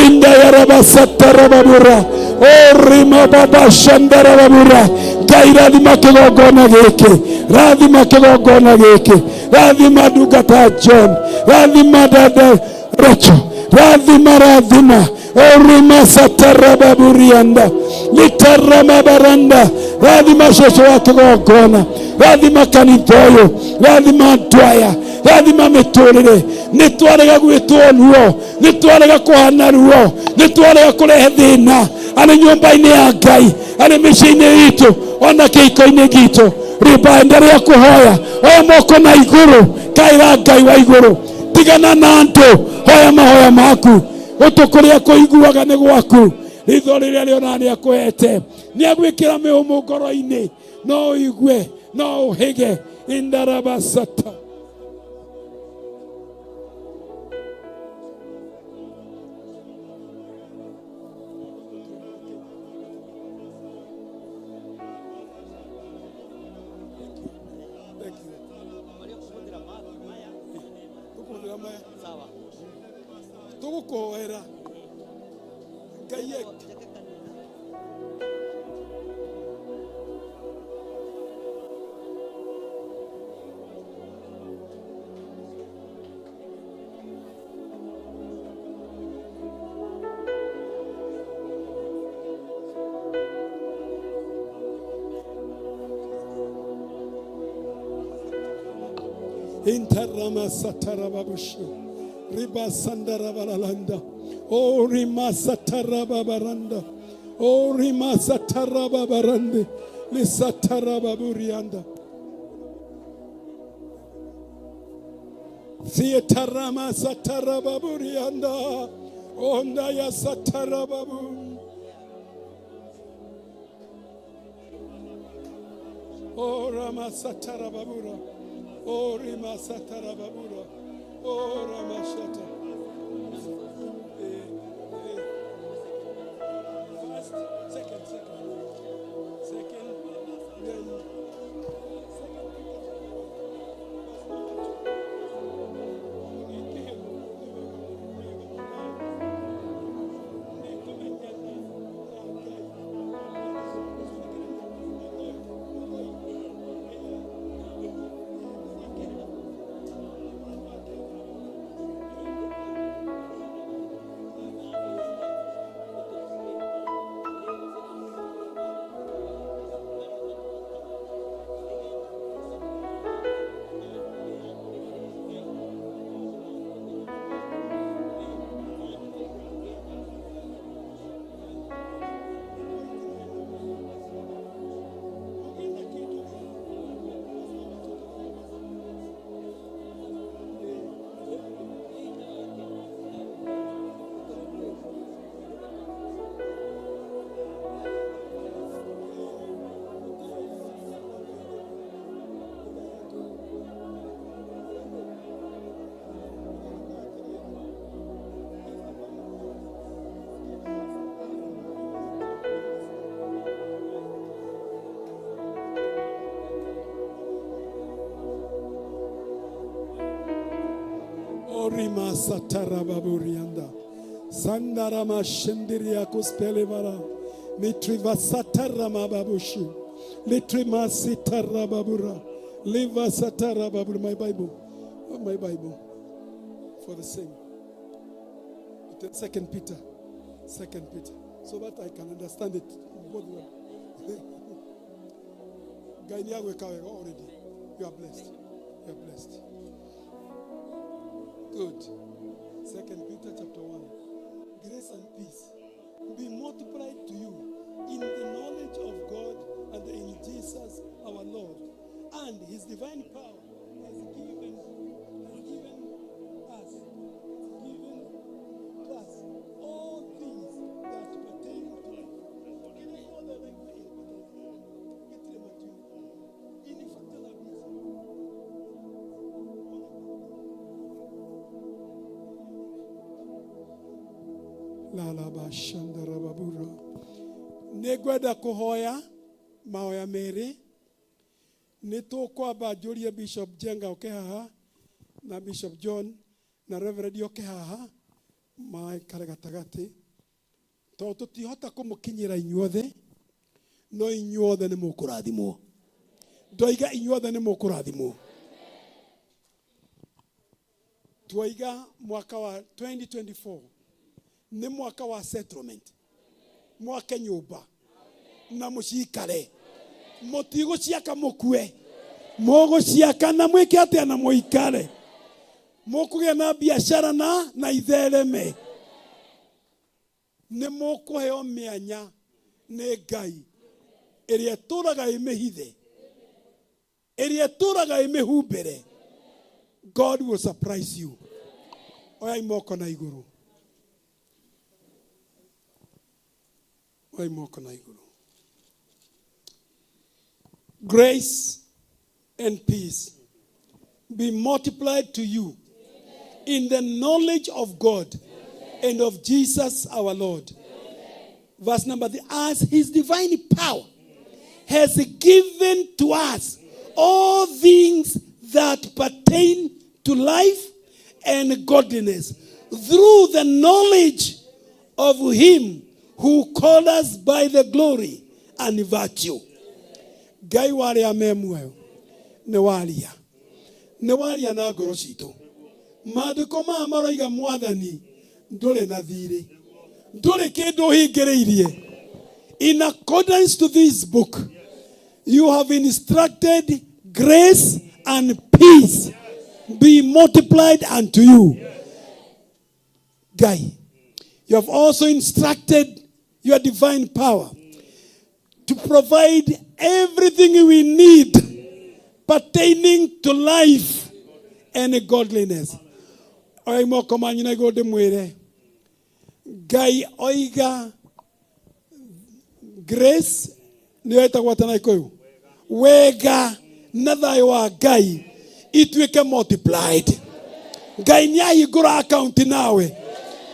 inda yarabasata rababura o rima baba shandarababura gairathima kigongona giki rathima kigongona giki rathima ndungata John rathima dada Rachel rathima orima satarababurianda litarama baranda rathima shosho wa kigongona rathima kanithoyo rathima ndwaya rathima miturire nitwarega gwitwo ruo nitwarega kuhana ruo nitwarega kurehe thina ani nyumba-ini ya Ngai ani micii-ini itu ona kiiko-ini gitu riba endelea kuhoya oya moko na iguru kaira Ngai wa iguru tigana na andu hoya mahoya maku utukuria kuiguaga ni gwaku ritho riria riona ni akuhete ni agwikira mihumu ngoro-ini no igue no uhige indarabasata. Tugukuhoera Ngai intarama satarababushu riba sandarabalanda o rima satarababaranda o rima satarababarande li satarababurianda sitarama satarababurianda onda ya satarababu o rama satarababura o rima satarababura o rama shata. Second. Orima satarababurianda sandarama shendiria kuspelevara mitriva satarama babushu litrima sitarababura liva satarababura. My Bible for the same. 2 Peter Second Peter, so that I can understand it both way. Guy ni agweka wega already. You are blessed. You are blessed. Good. Second Peter chapter 1. Grace and peace be multiplied to you in the knowledge of God and in Jesus our Lord, and his divine power has given us all things that pertain to life. Negwenda kuhoya mahoya meri nitukwamba njurie Bishop Jenga oke haha na Bishop John na Reverend oke haha maikare gatagati to tutihota kumukinyira inyuothe no inyuothe ni mukurathimwo ndoiga inyuothe ni mukurathimwo tuiga mwaka wa 2024 ni mwaka wa settlement mwaka nyumba na mucikare mutigo ciaka mukue mogo ciaka na mwike atia na muikare mukuge na biashara na ithereme ni mukuheo mianya ni Ngai iria turaga imehithe iria turaga imehumbere. God will surprise you. Oya imoko na iguru. Oya imoko na iguru. Grace and peace be multiplied to you in the knowledge of God and of Jesus our Lord. Verse number 3. As his divine power has given to us all things that pertain to life and godliness through the knowledge of him who called us by the glory and virtue. Gai wale amemuyo ne walia na ngoro citu maandiko ma maroiga mwathani ndure na thiri ndure kindu hingiriirie. In accordance to this book, you have instructed grace and peace be multiplied unto you. Guy, you have also instructed your divine power to provide everything we need pertaining to life and godliness. Oya mo komanyu na gode mwire. Guy oiga grace ni weta gwatana ikoyo. Wega na thayo wa Ngai ituike multiplied. Ngai ni ahingura account nawe.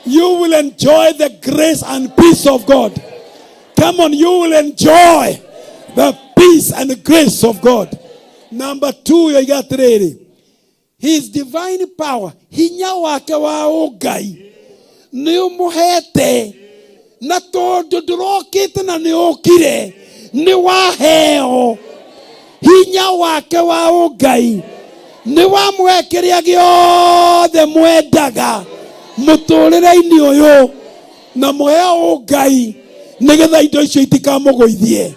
You will enjoy the grace and peace of God. Come on, you will enjoy the peace and the grace of God. Number 2, you got ready. His divine power, hinya wake wa Ngai ni umuhete na tondu ndurokite na ni ukire ni waheo. Hinya wake wa Ngai ni wamwekeria giothe mwendaga muturire-ini uyu na muheo Ngai nigetha indo icio itikamugoithie.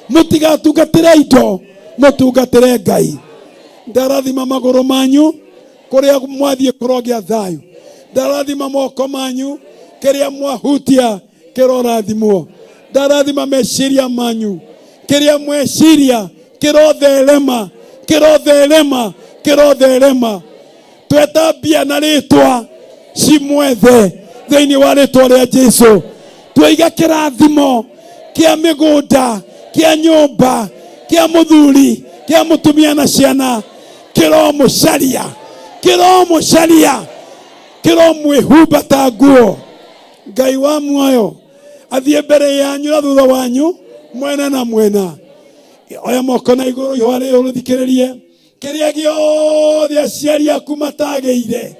Mutigatungatire indo, mutungatire Ngai. Ndarathima maguru manyu kuria mwathie kurogia thayu. Ndarathima moko manyu kiria mwahutia kirorathimwo. Ndarathima meciria manyu kiria mweciria kirodherema. Twetambia na ritwa cimwethe thiini wa ritwa ria Jesu. Twiga kirathimo kia migunda kia nyumba kia muthuri kia mutumia na ciana kiromucaria kiromwihumba ta nguo. Ngai wa muoyo athie mbere yanyu na thutha wanyu mwena na mwena. Oya moko na iguru yore uruthikiririe kiria giothe aciari aku matageire,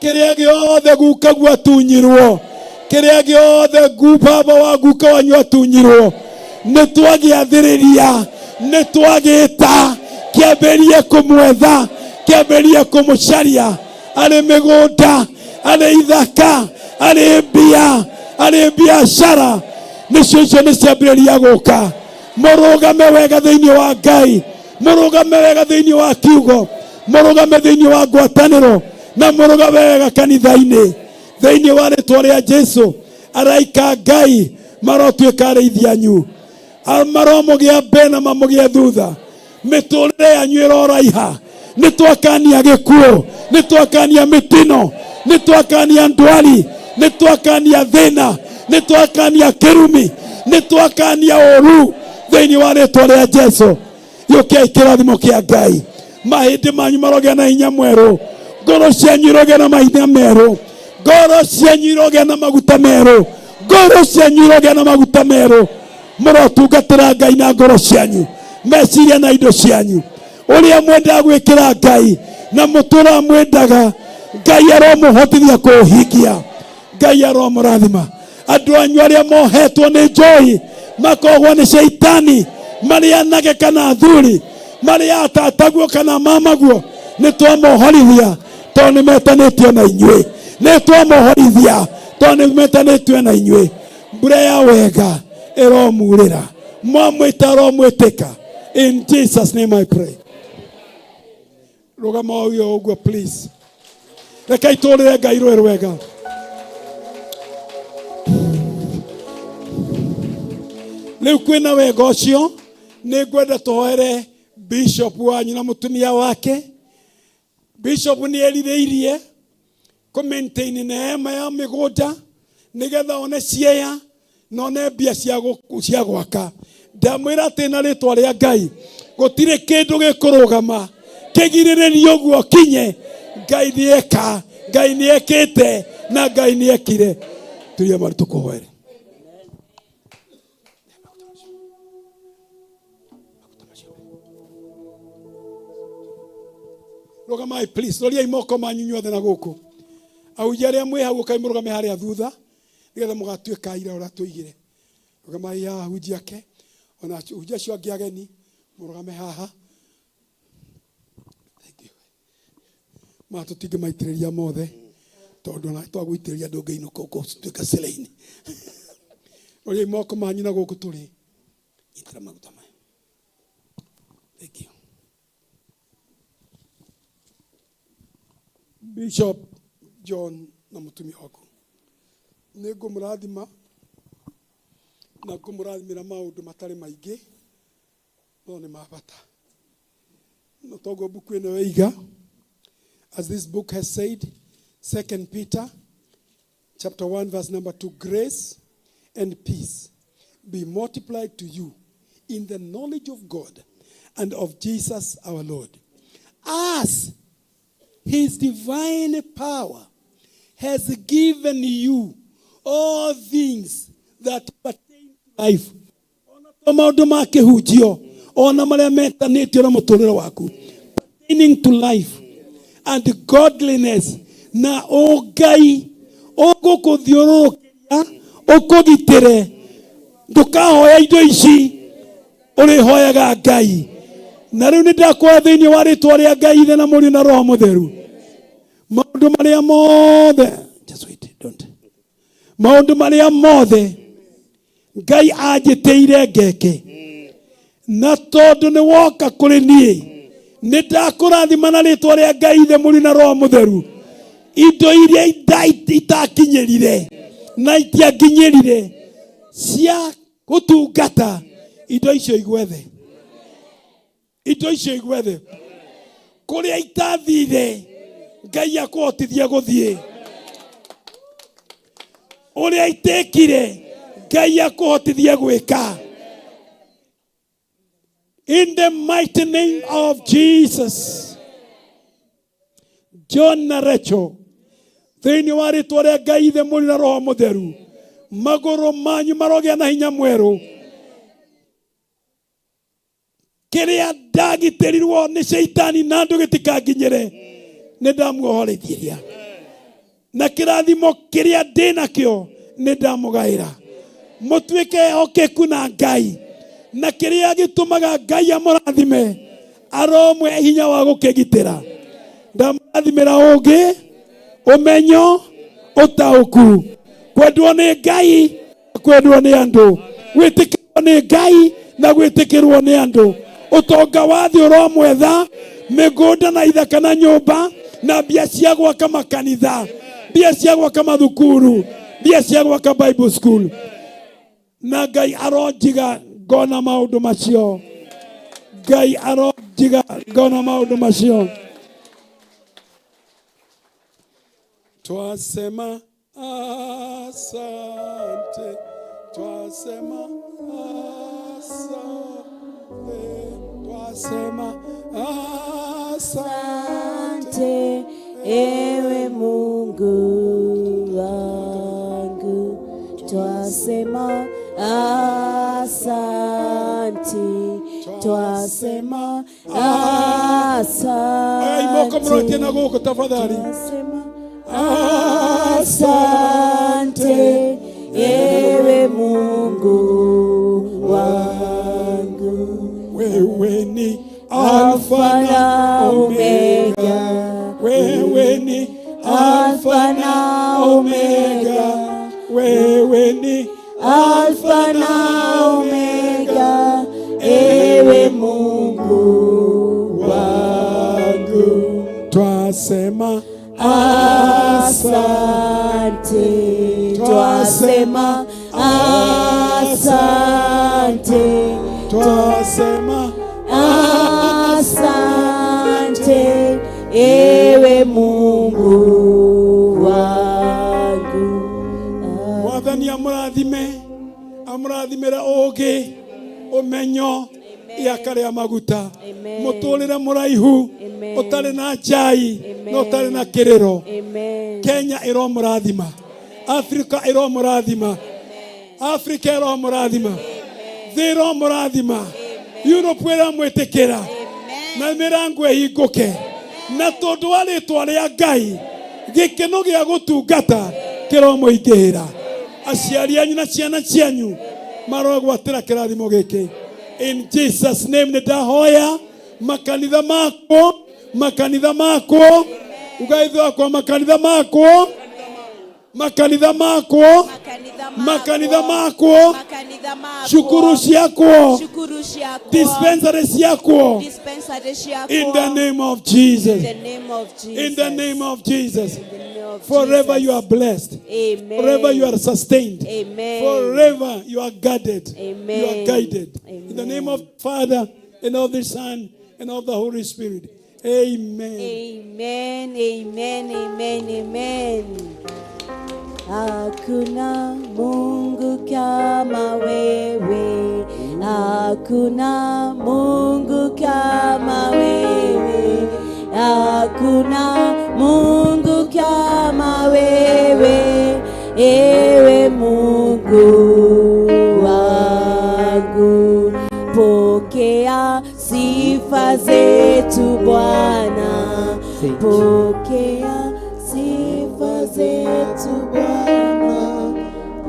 kiria giothe gukagu atunyirwo, kiria giothe baba wa guka wanyu atunyirwo, nitwagiathiriria nitwagita kiamberie kumwetha kiamberie kumucaria ari migunda ari ithaka ari mbia arĩ biacara nĩcio icio nĩ ciambĩrĩria gũka. Mũrũgame wega thĩinĩ wa Ngai, mũrũgame wega thĩinĩ wa kiugo, mũrũgame thĩinĩ wa ngwatanĩro, na mũrũgame wega kanitha-inĩ thĩinĩ wa rĩtwa rĩa Jesũ. Araika Ngai marotuĩka arĩithi anyu, maromũgĩa mbere na mamũgĩa thutha. Mĩtũrĩre yanyu ĩroraiha, nĩ twakania gĩkuũ, nĩ twakania mĩtino, nĩ twakania ndwari, nĩ twakania thĩna, nĩ twakania kĩrumi, nĩ twakania ũru thĩinĩ wa rĩtwa rĩa Jesũ. Yũkai kĩrathimo kĩa Ngai. Mahĩndĩ manyu marogĩa na hinya mwerũ, ngoro cianyu irogĩa na mahinya merũ, ngoro cianyu irogĩa na maguta merũ, ngoro cianyu irogĩa na maguta merũ. Mũrotungatĩra Ngai na ngoro cianyu, meciria na indo cianyu. Ũrĩa mwendaga gwĩkĩra Ngai na mũtũra mwendaga, Ngai aromũhotithia kũũhingia, Ngai aromũrathima. Andũ anyu arĩa mohetwo nĩ njũĩ, makogwo nĩ Shaitani, marĩ anake kana athuri, marĩ atataguo kana mamaguo, nĩ twamohorithia tondũ nĩ metanĩtio na inyuĩ. Nĩ twamohorithia tondũ nĩ metanĩtio na inyuĩ. Mbura ya wega ĩromurĩra, mwamwĩta aromwĩtĩka. In Jesus name I pray. Rũgama ũyũ ũguo please. Reka itũrĩre Ngai rũĩ rwega. Rĩu kwĩna wega ũcio, nĩ ngwenda tũhoere Bishop wanyu na mũtumia wake. Bishop nĩ erirĩirie kũ-maintain neema ya mĩgũnda nĩgetha one ciea na one mbia cia gwaka. Ndamwĩra atĩ na rĩtwa rĩa Ngai gũtirĩ kĩndũ gĩkũrũgama kĩgirĩrĩrie ũguo kinye. Ngai nĩeka, Ngai nĩekĩte na Ngai nĩekire. Turia mari tũkũhoere. Rũgamai please, roriai moko manyu inyuothe na gũkũ. Ahunjia arĩa mwĩ hau ũkai mũrũgame harĩa thutha nĩgetha mũgatuĩka ira ũrĩa tũigire. Rũgamai haha ahunjia ake, ona ahunjia acio angĩ ageni mũrũgame haha. Tũtingĩmaitĩrĩria mothe tondũ ona twagũitĩrĩria ndũngĩinũka ũtuĩka cĩra-inĩ. Roriai moko manyu na gũkũ tũrĩ. Nyitĩra maguta maya. Thank you. Bishop John na mũtumia waku, nĩ ngũmũrathima na ngũmũrathimĩra maũndũ matarĩ maingĩ no nĩ ma bata. No toguo buku ĩno waiga, as this book has said, 2 Peter chapter 1 verse number 2, grace and peace be multiplied to you in the knowledge of God and of Jesus our Lord, as His divine power has given you all things that pertain to life. Maũndũ ma kĩhunjio ona marĩa metanĩtio na mũtũrĩre waku, pertaining to life and godliness, na Ngai ũgũkũthiũrũrũkĩria ũkũgitĩre. Ndũkahoya indo ici, ũrĩhoyaga Ngai. Na rĩu nĩ ndakwĩra thĩinĩ wa rĩtwa rĩa Ngai Ithe na Mũriũ na Roho Mũtheru, maũndũ marĩa mothe, just wait, don't. Maũndũ marĩa mothe Ngai anjĩtĩire ngeke, na tondũ nĩ woka kũrĩ niĩ, nĩ ndakũrathima na rĩtwa rĩa Ngai Ithe, Mũriũ na Roho Mũtheru. Indo iria itakinyĩrire na itianginyĩrire cia gũtungata, indo icio igwethe. Indo icio igwethe. Kũrĩa itathire, Ngai akũhotithia gũthiĩ. Ũrĩa itekire, Ngai akũhotithia gwĩka. In the mighty name of Jesus. John na Rachel, thĩinĩ wa rĩtwa rĩa Ngai Ithe, Mũriũ na Roho Mũtheru, magũrũ manyu marogĩa na hinya mwerũ. Kĩrĩa ndagitĩrirwo nĩ Shaitani na andũ gĩtikanginyĩre, nĩ ndamuohorethiria. Na kĩrathimo kĩrĩa ndĩ nakĩo nĩ ndamũgaĩra. Mũtuĩke ehokeku na Ngai, na kĩrĩa gĩtũmaga Ngai amũrathime aromwe hinya wa gũkĩgitĩra. Ndamũrathimĩra ũũgĩ, ũmenyo, ũtaũku, kwendwo nĩ Ngai, kwendwo nĩ andũ, gwĩtĩkĩrwo nĩ Ngai na gwĩtĩkĩrwo nĩ andũ. Ũtonga wa thĩ ũromwetha, mĩgũnda na ithaka na nyũmba na mbia cia gwaka makanitha, mbia cia gwaka mathukuru, mbia cia gwaka Bible school. Na Ngai aronjiga ngona maũndũ macio, Ngai aronjiga ngona maũndũ macio. Twasema asante, twasema asante, twasema asante, ewe Mungu wangu, twasema asante, twasema asante, imoko mrote na goko tafadhali. Asante, ewe Mungu wangu, wewe ni Alfa na Omega, wewe ni Alfa na Omega, wewe ni Alfa na Omega, ewe Mungu wangu, twasema asante, twasema asante, twasema asante, ewe Mungu wangu. Mwathani amurathimĩre ũũgĩ, ũmenyo, iaka rĩa maguta, mũtũrĩre mũraihu, ũtarĩ na njai na ũtarĩ na kĩrĩro. Kenya ĩromũrathima, Afrika ĩromũrathima, Afrika ĩromũrathima, thĩ ĩromũrathima, Europe ĩramwĩtĩkĩra, na mĩrango ĩhingũke. Na tondũ wa rĩĩtwa rĩa Ngai, gĩkeno gĩa gũtungata kĩromũingĩhĩra. Aciari anyu na ciana cianyu marogwatĩra kĩrathimo gĩkĩ. In Jesus name nitahoya makanitha mako ugaithwa kwa makanitha mako shukuru ciakwo dispensary ciakwo in the name of Jesus, in the name of Jesus. Forever you are blessed. Amen. Forever you are sustained. Amen. Forever you are guarded. Amen. You are guided. Amen. In the name of Father and of the Son and of the Holy Spirit. Amen. Amen. Amen. Amen. Amen. Hakuna Mungu kama wewe. Hakuna Mungu kama wewe. Hakuna Mungu kama wewe, ewe Mungu wangu. Pokea sifa zetu Bwana, pokea sifa zetu Bwana,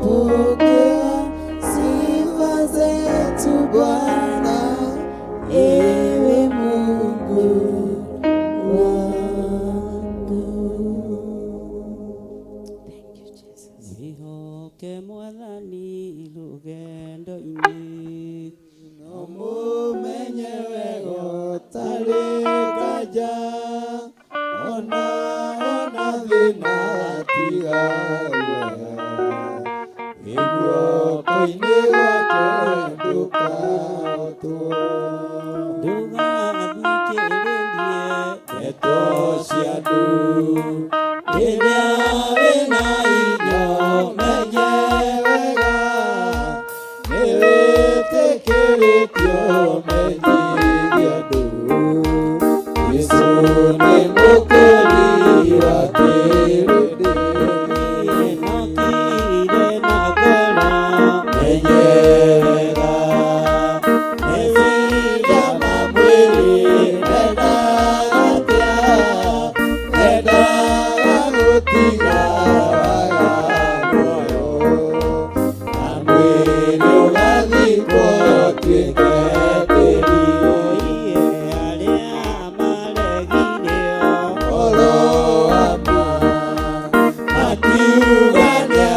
pokea sifa zetu Bwana, ewe Mungu. Ke mwathani rugendo-inĩ no mũmenye wega ũtarĩ nganja ona thĩna tiga guoko-inĩ gwake ndũkahotwo ndũgathikĩrĩrie ndeto cia andũ rĩrĩa wĩna irio menye wega nĩwĩtĩkĩrĩtio menyithia andũ Jesũ nĩ mũkũri wa kĩrĩndĩ nokire na ngoro menye wega meciria ma mwĩrĩ ndendaga atĩa ndendaga gũtiga Ugania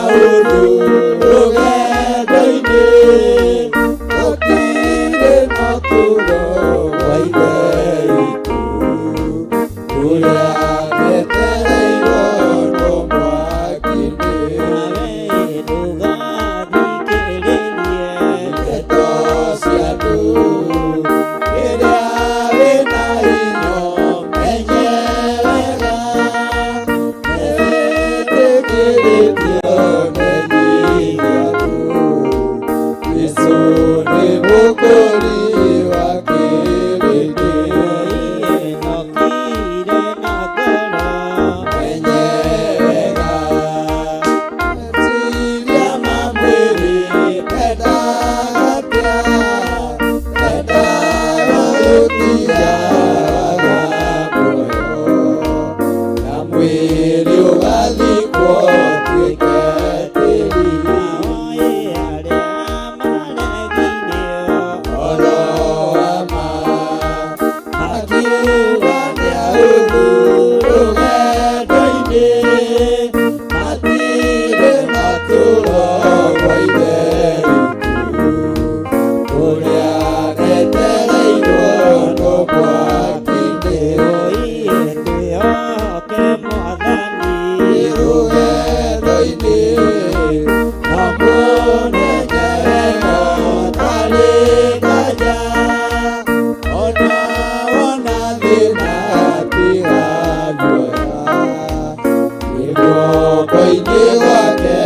guoko-inĩ gwake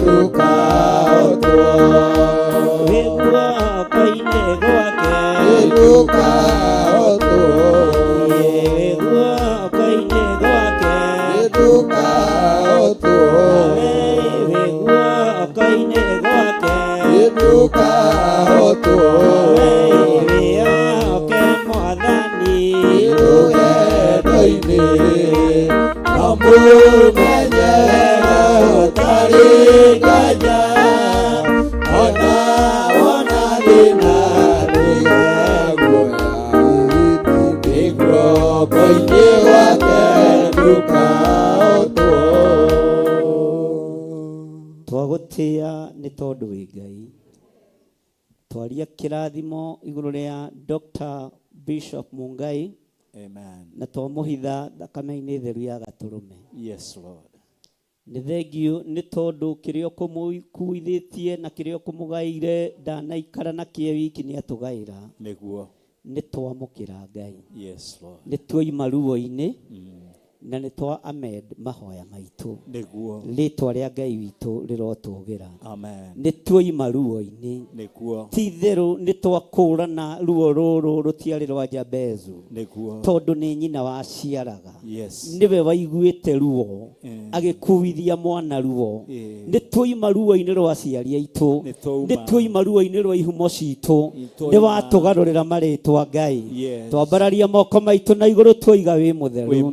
ndũkahotwo. Wĩ guoko-inĩ gwake Ndũkahotwo. wĩ guoko-inĩ gwake Ndũkahotwo. wĩ guoko-inĩ gwake Ndũkahotwo. wĩoke Mwathani Rũgendo-inĩ na mũmenye ũtarĩ nganja, ona thĩna ndige guoya, nĩ guoko-inĩ gwake ndũkahotwo. twagũtĩa nĩ tondũ wĩ Ngai. Twaria kĩrathimo igũrũ rĩa Dr. Bishop Mungai Amen. na twamũhitha thakame-inĩ theru ya Gatũrũme. Yes, Lord. Nĩ thengiũ nĩ tondũ kĩrĩa ũkũmũkuithĩtie na kĩrĩa ũkũmũgaĩire ndanaikara na kĩe wiki nĩ atũgaĩra. Nĩguo. Nĩ twamũkĩra Ngai. Yes, Lord. Nĩ tuoima ruo-inĩ na nĩ twa amed mahoya maitũ. Nĩguo. Rĩtwa rĩa Ngai witũ rĩrotũgĩra. Amen. Nĩ tuoima ruo-inĩ. Nĩguo. Ti itherũ nĩ twakũrana ruo rũrũ rũtiarĩ rwa Jabezu. Nĩguo. Tondũ nĩ nyina waciaraga. Yes. Nĩwe waiguĩte ruo agĩkuithia mwana ruo. Nĩ tuoima ruo-inĩ rwa aciari aitũ. Nĩ tuoima ruo-inĩ rwa ihumo citũ. Nĩ watũgarũrĩra marĩtwa Ngai. Twambararia moko maitũ na igũrũ tuoiga wĩ mũtheru.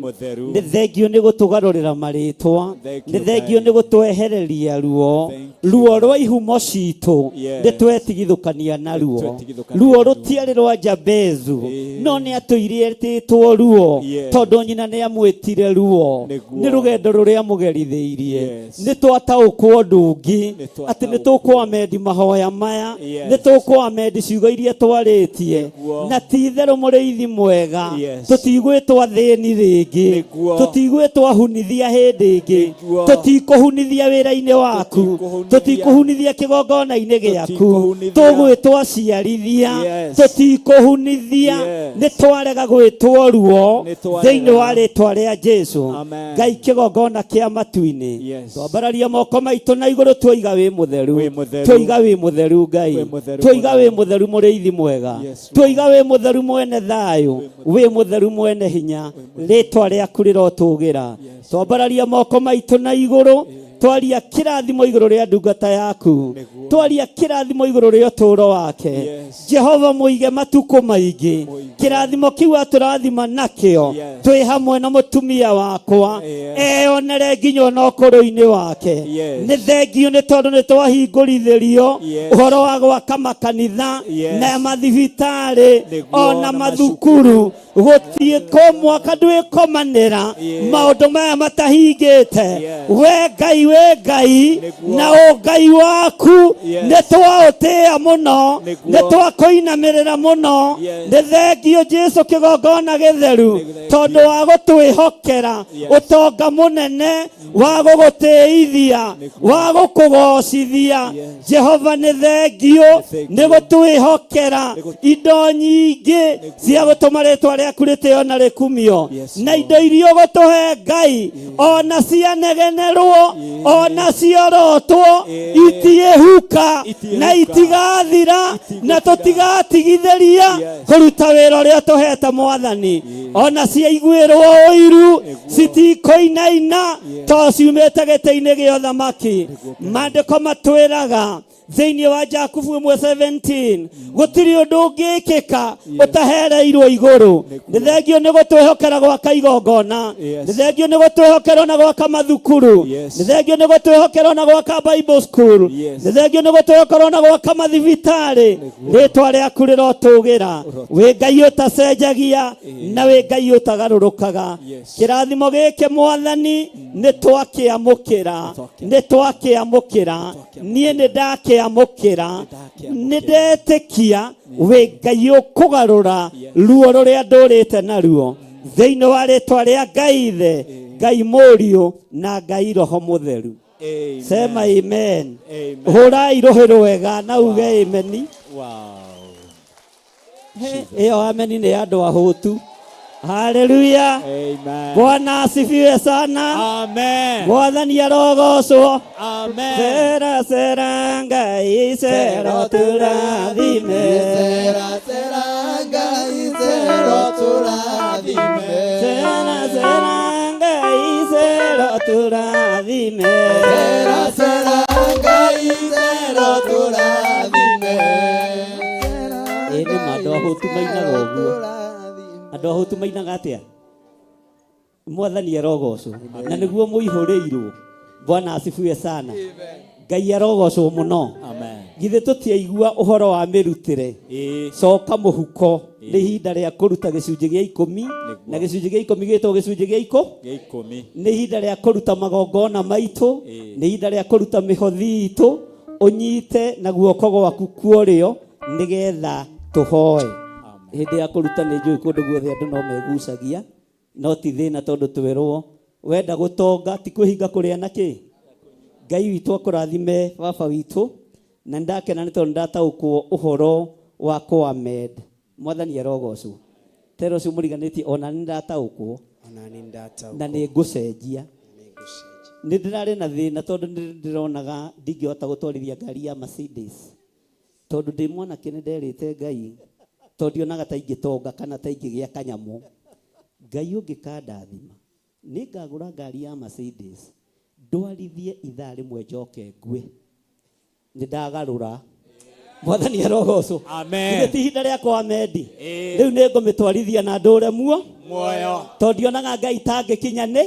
Nĩ thengio nĩ gũtũgarũrĩra marĩtwa. Nĩ thengio nĩ gũtwehereria ruo. Ruo rwa ihumo citũ nĩ twetigithũkania na ruo. Ruo rũtiarĩ rwa Jabezu no nĩ atũirĩtĩtwo ruo tondũ nyina nĩ amwĩtire ruo. Nĩ rũgendo rũrĩa mũgerithĩirie. Nĩ twataũkwo ndũngi atĩ nĩ tũkwamendi mahoya maya. Nĩ tũkwamendi ciugo iria twarĩtie. Na ti itherũ mũrĩithi mwega tũtigwĩtwo athĩni rĩngĩ. Tũtigwĩtwo ahunithia hĩndĩ ĩngĩ. Tũtikũhunithia wĩra-inĩ waku. Tũtikũhunithia kĩgongona-inĩ gĩaku. Tũgwĩtwo aciarithia. Tũtikũhunithia. Nĩ twarega gwĩtwo ruo thĩinĩ wa rĩtwa rĩa Jesũ. Ngai kĩgongona kĩa matu-inĩ. Twambararia moko maitũ na igũrũ tuoiga wĩ mũtheru. Tuoiga wĩ mũtheru Ngai. Tuoiga wĩ mũtheru mũrĩithi mwega. Tuoiga wĩ mũtheru mwene thayũ. Wĩ mũtheru mwene hinya. Rĩtwa rĩaku rĩrotũgĩra. Twambararia moko maitũ na igũrũ twaria kĩrathimo igũrũ rĩa ndungata yaku. Twaria kĩrathimo igũrũ rĩa ũtũũro wake. Jehova mũige matukũ maingĩ. Kĩrathimo kĩu atũrathima nakĩo twĩ hamwe na mũtumia wakwa eyonere nginya ona ũkũrũ-inĩ wake. Nĩ thengio nĩ tondũ nĩ twahingũrithĩrio ũhoro wa gwaka makanitha na mathibitarĩ ona mathukuru. Gũtirĩ mwaka ndwĩkomanĩra maũndũ maya matahingĩte. We Ngai we Ngai na ũngai waku nĩ twaũtĩa mũno. Nĩ twakũinamĩrĩra mũno. Nĩ thengio Jesũ kĩgongona gĩtheru tondũ wa gũtwĩhokera ũtonga mũnene wa gũgũtĩithia wa gũkũgocithia. Jehova nĩ thengio nĩ gũtwĩhokera indo nyingĩ cia gũtũma rĩtwa rĩaku rĩtĩo na rĩkumio. Na indo iria ũgũtũhe Ngai ona cianegenerwo ona ciorotwo itiĩhuka na itigathira na tũtigatigithĩria kũruta wĩra ũrĩa tũhete Mwathani. Ona ciaiguĩrwo ũiru citikũinaina to ciumĩte gĩtĩ-inĩ gĩa ũthamaki. Maandĩko matwĩraga thĩinĩ wa Jakubu 1:17 gũtirĩ ũndũ ũngĩkĩka ũtahereirwo igũrũ. Nĩ thengio nĩ gũtwĩhokera gwaka igongona. Nĩ thengio nĩ gũtwĩhokera na gwaka mathukuru. Nĩ thengio nĩ gũtwĩhokera na gwaka Bible school. Nĩ thengio nĩ gũtwĩhokera na gwaka mathibitarĩ. Rĩtwa rĩaku rĩrotũgĩra. Wĩ Ngai ũtacenjagia na wĩ Ngai ũtagarũrũkaga. Kĩrathimo gĩkĩ Mwathani nĩ twakĩamũkĩra. Nĩ twakĩamũkĩra. Niĩ nĩ ndakĩamũkĩra. Nĩ ndetĩkia wĩ Ngai ũkũgarũra ruo rũrĩa ndũrĩte naruo thĩinĩ wa rĩtwa rĩa Ngai Ithe, Ngai Mũriũ na Ngai Roho Mũtheru. Sema amen. Hũrai rũhĩ wega na uge amen. Ĩyo amen nĩ andũ ahũtu. Haleluya. Amen. Bwana asifiwe sana. Amen. Mwathani arogocwo. Amen. Sera sera ngai sera turathime. Sera sera ngai sera turathime. Sera sera ngai sera turathime. Sera sera ngai sera turathime. Ene mando ahutumainaga ũguo. Andũ ahutumainaga atĩa? Mwathani arogocwo. Na nĩguo mũihũrĩirwo. Bwana asifiwe sana. Ngai arogocwo mũno. Amen. Githĩ tũtiaigua ũhoro wa mĩrutĩre? Coka mũhuko nĩ ihinda rĩa kũruta gĩcunjĩ gĩa 10 na gĩcunjĩ gĩa 10 gĩtwo gĩcunjĩ gĩa 10. Nĩ ihinda rĩa kũruta magongona maitũ, nĩ ihinda rĩa kũruta mĩhothi itũ, ũnyite na guoko gwaku kuorĩo nĩgetha tũhoe. Hĩndĩ ya kũruta nĩ njũĩ kũndũ guothe andũ no megucagia, no ti thĩna tondũ twĩrwo wenda gũtonga ti kwĩhinga kũrĩa na kĩ. Ngai witũ akũrathime baba witũ, na ndakena nĩ tondũ ndataũkwo ũhoro wa kũamed. Mwathani arogocwo. Tero ũcio mũriganĩtie ona nĩ ndataũkwo na nĩ ngũcenjia. Nĩ ndĩrarĩ na thĩna tondũ nĩ ndĩronaga ndingĩhota gũtwarithia ngari ya Mercedes, tondũ ndĩ mwanake nĩ nderĩte Ngai tondũ ndionaga ta ingĩtonga kana ta ingĩgĩa kanyamũ. Ngai ũngĩkandathima nĩ ngagũra ngari ya Mercedes, ndwarithie ithaa rĩmwe njoke ngue. Nĩ ndagarũra. Mwathani arogocwo. Amen. Githĩ ti ihinda rĩakwa Amendi? Rĩu nĩ ngũmĩtwarithia na ndũre muoyo. Tondũ ndionaga Ngai tangĩkinya nĩ.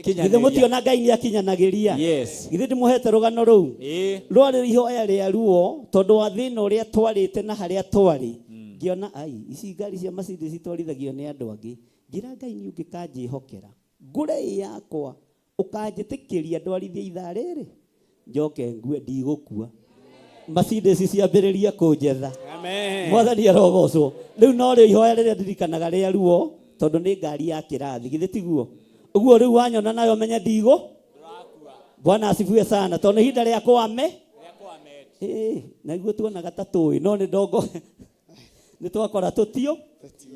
Githĩ mũtiona Ngai nĩ akinyanagĩria? Githĩ ndĩmũhete rũgano rũu? Rwarĩ ihoya rĩa ruo tondũ wa thĩna ũrĩa twarĩte na harĩa twarĩ. Ngiona ai ici ngari cia Mercedes itwarithagio nĩ andũ angĩ. Ngira Ngai nĩ ũngĩkanjĩhokera ngũre yakwa ũkanjĩtĩkĩria ndwarithie ithaa rĩrĩ njoke ngue ndigũkua. Mercedes ciambĩrĩria kũnjetha. Amen. Mwathani arogocwo. Rĩu no rĩo ihoya rĩrĩa ndirikanaga rĩa ruo tondũ nĩ ngari ya kĩrathi. Githĩ tiguo? Ũguo rĩu wanyona nayo menya ndigũ. Bwana asifiwe sana. Tondũ ihinda rĩa kũame. Na iguo tuonaga ta tũĩ no nĩ ndongo. Nĩ twakora tũtio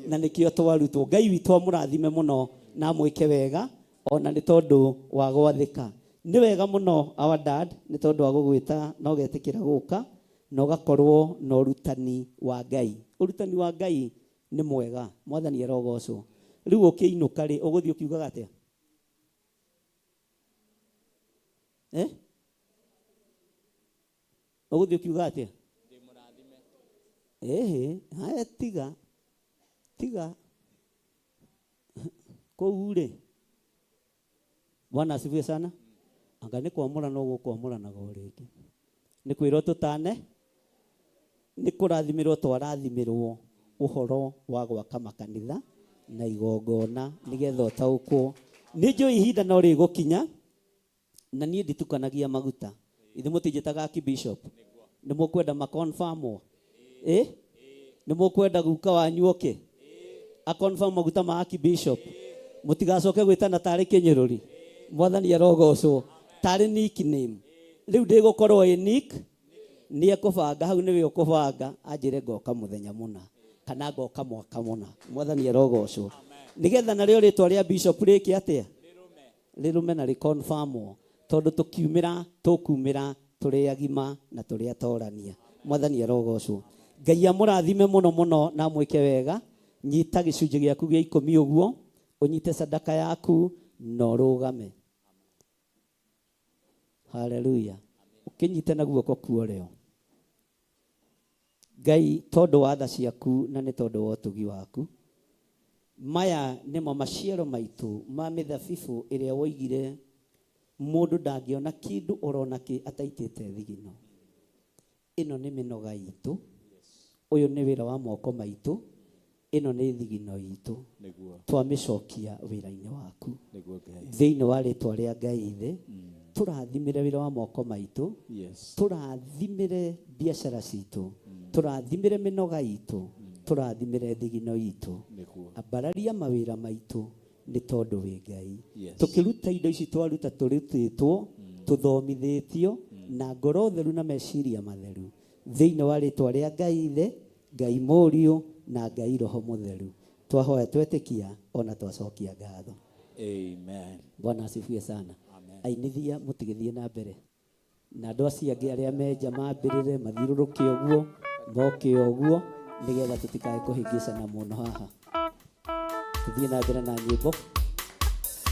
na nĩkĩo twarutwo. Ngai witũ amũrathime mũno na mwĩke wega ona nĩ tondũ wa gwathĩka. Nĩ wega mũno our dad nĩ tondũ wa gũgwĩta na ũgetĩkĩra gũka na ũgakorwo na ũrutani wa Ngai. Ũrutani wa Ngai nĩ mwega. Mwathani arogocwo. Rĩu ũkĩinũka rĩ ũgũthiĩ ũkiugaga atĩa? Ũgũthiĩ ũkiugaga atĩa? Haya tiga kũu rĩ. Bwana asifiwe sana. Anga nĩ kwamũra no gũkwamũranaga o rĩngĩ. Nĩ kwĩrwo tũtane nĩ kũrathimirwo twarathimirwo ũhoro wa gwaka makanitha na igongona nĩgetha ũtaũkwo. Nĩ njũĩ ihinda no rĩgũkinya na niĩ nditukanagia maguta. Ithe mũtinjĩtaga Archbishop. Nĩ mũkwenda maconfirmwo? Nĩ mũkwenda guka wanyu oke aconfirm maguta ma Archbishop? Mũtigacoke gwĩtana tarĩ kĩnyũrũri. Mwathani arogocwo. Tarĩ nickname. Rĩu ndĩgũkorwo nick nĩ ekũbanga hau nĩwe ũkũbanga anjĩre ngoka mũthenya mũna kana ngoka mwaka mũna. Mwathani arogocwo. Nĩgetha narĩo rĩtwa rĩa bishop rĩkĩ atĩa? Rĩrũme na rĩconfirmwo tondũ tũkumĩra tũrĩ agima na tũrĩ atorania. Mwathani arogocwo. Ngai amũrathime mũno mũno na mwĩke wega. Nyita gĩcunjĩ gĩaku gĩa 10 ũguo ũnyite sadaka yaku na ũrũgame. Haleluya. Ũkĩnyite na guoko kuorĩo. Ngai tondũ wa tha ciaku na nĩ tondũ wa ũtugi waku. Maya nĩmo maciaro maitũ ma mĩthabibũ ĩrĩa woigire mũndũ ndangĩona kĩndũ orona kĩ ataitĩte thigino. Ĩno nĩ mĩnoga itũ. Ũyũ nĩ wĩra wa moko maitũ. Ĩno nĩ thigino itũ. Twamĩcokia wĩra-inĩ waku. Thĩinĩ wa rĩtwa rĩa Ngai thĩ. Tũrathimĩre wĩra wa moko maitũ. Tũrathimĩre biacara citũ. Tũrathimĩre mĩnoga itũ. Tũrathimĩre thigino itũ. Ambararia mawĩra maitũ nĩ tondũ wĩ Ngai. Tũkĩruta indo ici twaruta tũrutĩtwo, tũthomithĩtio na ngoro theru na meciria matheru. Thĩinĩ wa rĩtwa rĩa Ngai thĩ, Ngai Mũriũ na Ngai Roho Mũtheru. twahoya twetikia ona twacokia ngatho. Amen. Bwana asifiwe sana. Ainithia mutigithie na mbere na andu acio angi aria menja mambirire mathiururuke uguo moke uguo nigetha tutikae kuhingicana muno haha. Tuthie na mbere na nyimbo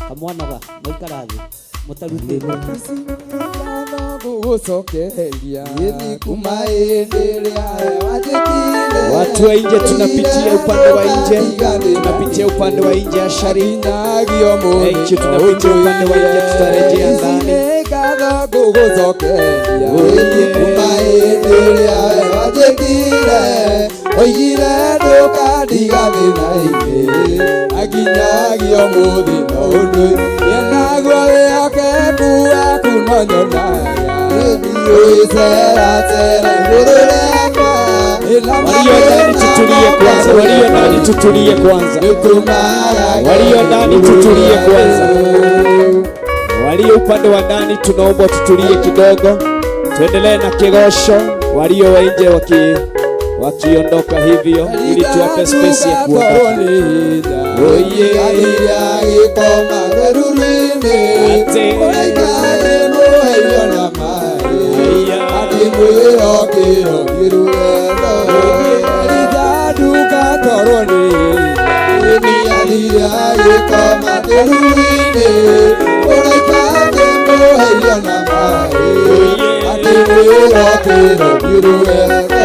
kamwanaga muikara thi mutarutire gucokeria kuma endelea wajekile. Watu wa nje tunapitia upande wa nje, tunapitia upande wa nje ya Sharina nchi, tunapitia upande wa nje, tutarejea ndani. Gucokeria kuma endelea wajekile oigire ndukadigathinaine aginyagio muthina undu yenagwo wĩhokeku waku no nyonaga wĩceratera igũrũ rĩakwa. Walio ndani tutulie kwanza, walio ndani tutulie kwanza, walio ndani tutulie kwanza, walio upande wa ndani tunaomba tutulie kidogo, tuendelee na kigosho. Walio nje wakiondoka hivyo ili tuwape space ya kuondoka. Oye agikoma werurine oikane muheyo na mai akimwĩhokĩro gĩrũendo rithanduka toro-inĩ ĩniarire agĩkoma werurine oikane muheyo na mai akimwĩhokĩro gĩrũendo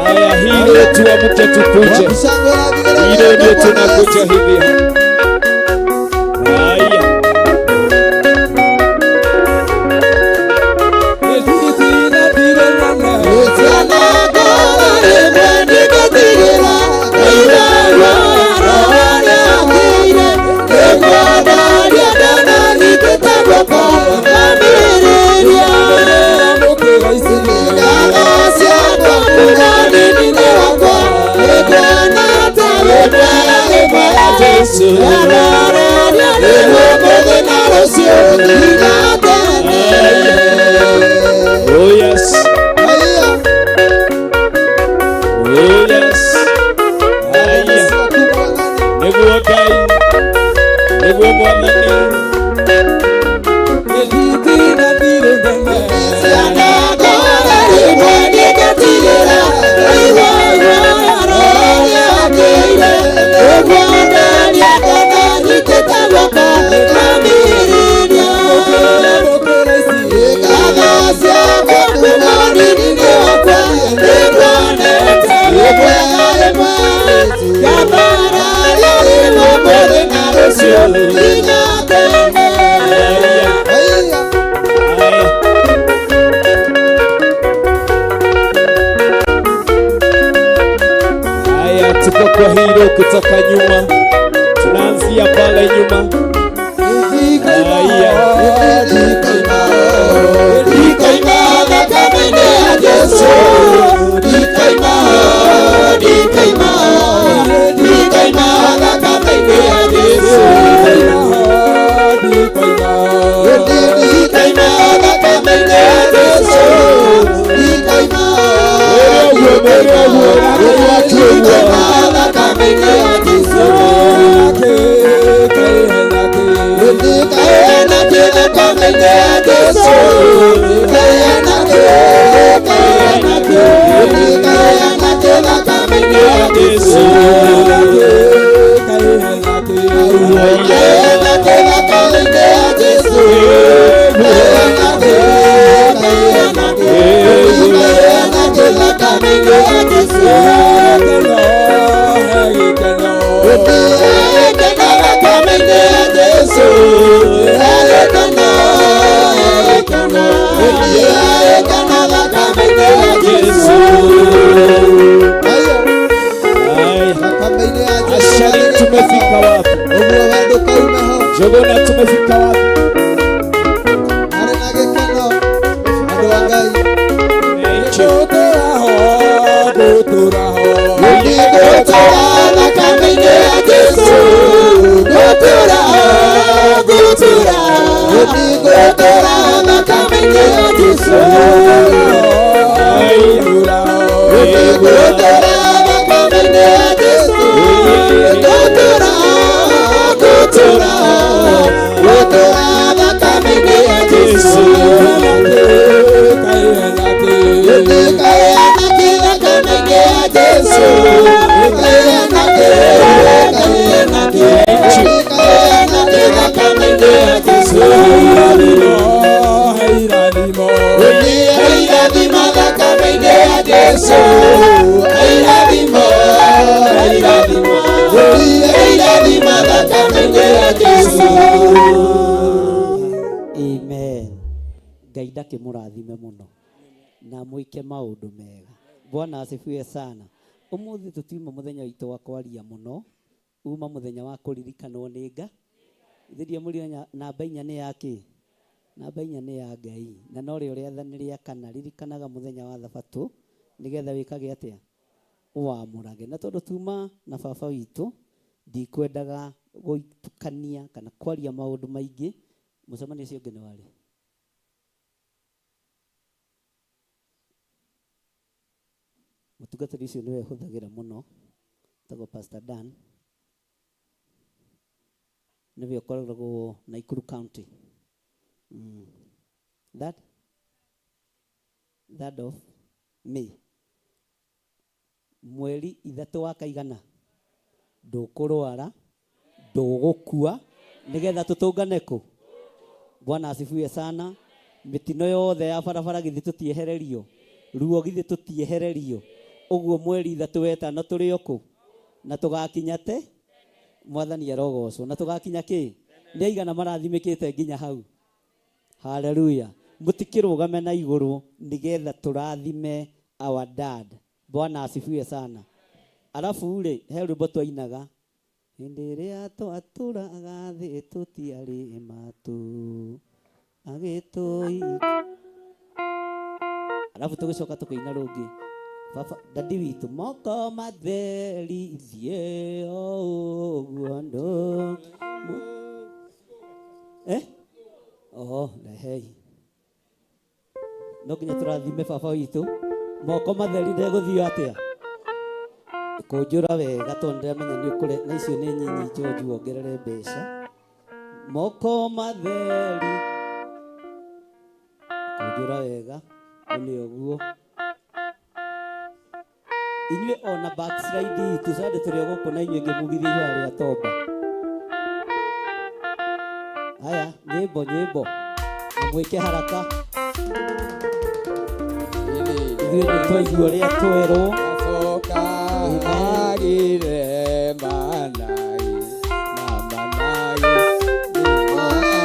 haya, hilo tuamke tukuje, hilo ndio tunakuja hivi. Haya, oh yes, oh yes, haya, niguo Ngai, niguo Mwathani. Haya, tuko kwa hilo kutoka nyuma, tunaanzia pale nyuma. Haya, Ikaima wapi? Uguo wendo kaumeho. Njuguna tumefika wapi? Arĩ na gĩkeno andũ a Ngai. Gũtũraho, gũtũraho. Gũtũra thakame-inĩ ya Jesũ. Gũtũra, gũtũra. Gũtũra thakame-inĩ ya Jesũ. Gũtũra thakame-inĩ ya Jesũ. Gũtũra, gũtũra. Gũtũra thakame-inĩ ya Jesũ. Amen. Ngai ndakĩmũrathime mũno na mwĩke maũndũ mega. Bwana asifiwe sana. Ũmũthĩ tũtiuma mũthenya witũ wa kwaria mũno, uma mũthenya wa kũririkanwo nĩ Ngai. Ithiria mũrio namba 4 nĩ yake. Namba 4 nĩ ya Ngai. Na no rĩo rĩathani rĩa kana ririkanaga mũthenya wa Thabatũ nĩgetha wĩkage atĩa? Ũwamũrage. Na tondũ tuma na baba witũ ndikwendaga gũitukania kana kwaria maũndũ maingĩ. Mũcemanio ũcio ũngĩ nĩ warĩ. Mũtungatĩri ũcio nĩwe hũthagĩra mũno, tagwo Pastor Dan. Nĩwe ũkoragwo Nakuru County. That of May. Mweri 3 wa kaigana. Ndũkũrwara, ndũgũkua, nĩgetha tũtũngane kũ? Bwana asifiwe sana. Mĩtino yothe ya barabara githĩ tũtiehererio. Ruo githĩ tũtiehererio. Ũguo mweri 3 wetano tũrĩ okũ? Na tũgakinya te? Mwathani arogocwo. Na tũgakinya kĩ? Nĩ aigana marathimĩkĩte nginya hau. Hallelujah. Mũtikĩrũgame na igũrũ nĩgetha tũrathime our dad. Bwana asifiwe sana. Alafu rĩ, he rwĩmbo twainaga. Hĩndĩ ĩrĩa twatũraga thĩ tũtiarĩ matũ. Agĩtũi. Alafu tũgĩcoka tũkĩina rũngĩ. Baba dadi witũ moko matheri thiĩ o ũguo ndũ. Rehei. No nginya tũrathime baba witũ. Moko matheri ndegũthiĩ atĩa? Kũnjũra wega tondũ ndĩramenya nĩ ũkũre na icio nĩ nyinyi George wongerere mbeca. Moko matheri. Kũnjũra wega. Nĩ ũguo. Inyuĩ ona backslide tũcande tũrĩ gũkũ na inyuĩ ngĩmugithia ihũa rĩa tomba. Haya, nyĩmbo. Na mwĩke haraka. Ithuĩ nĩ twaigua ũrĩa twerwo.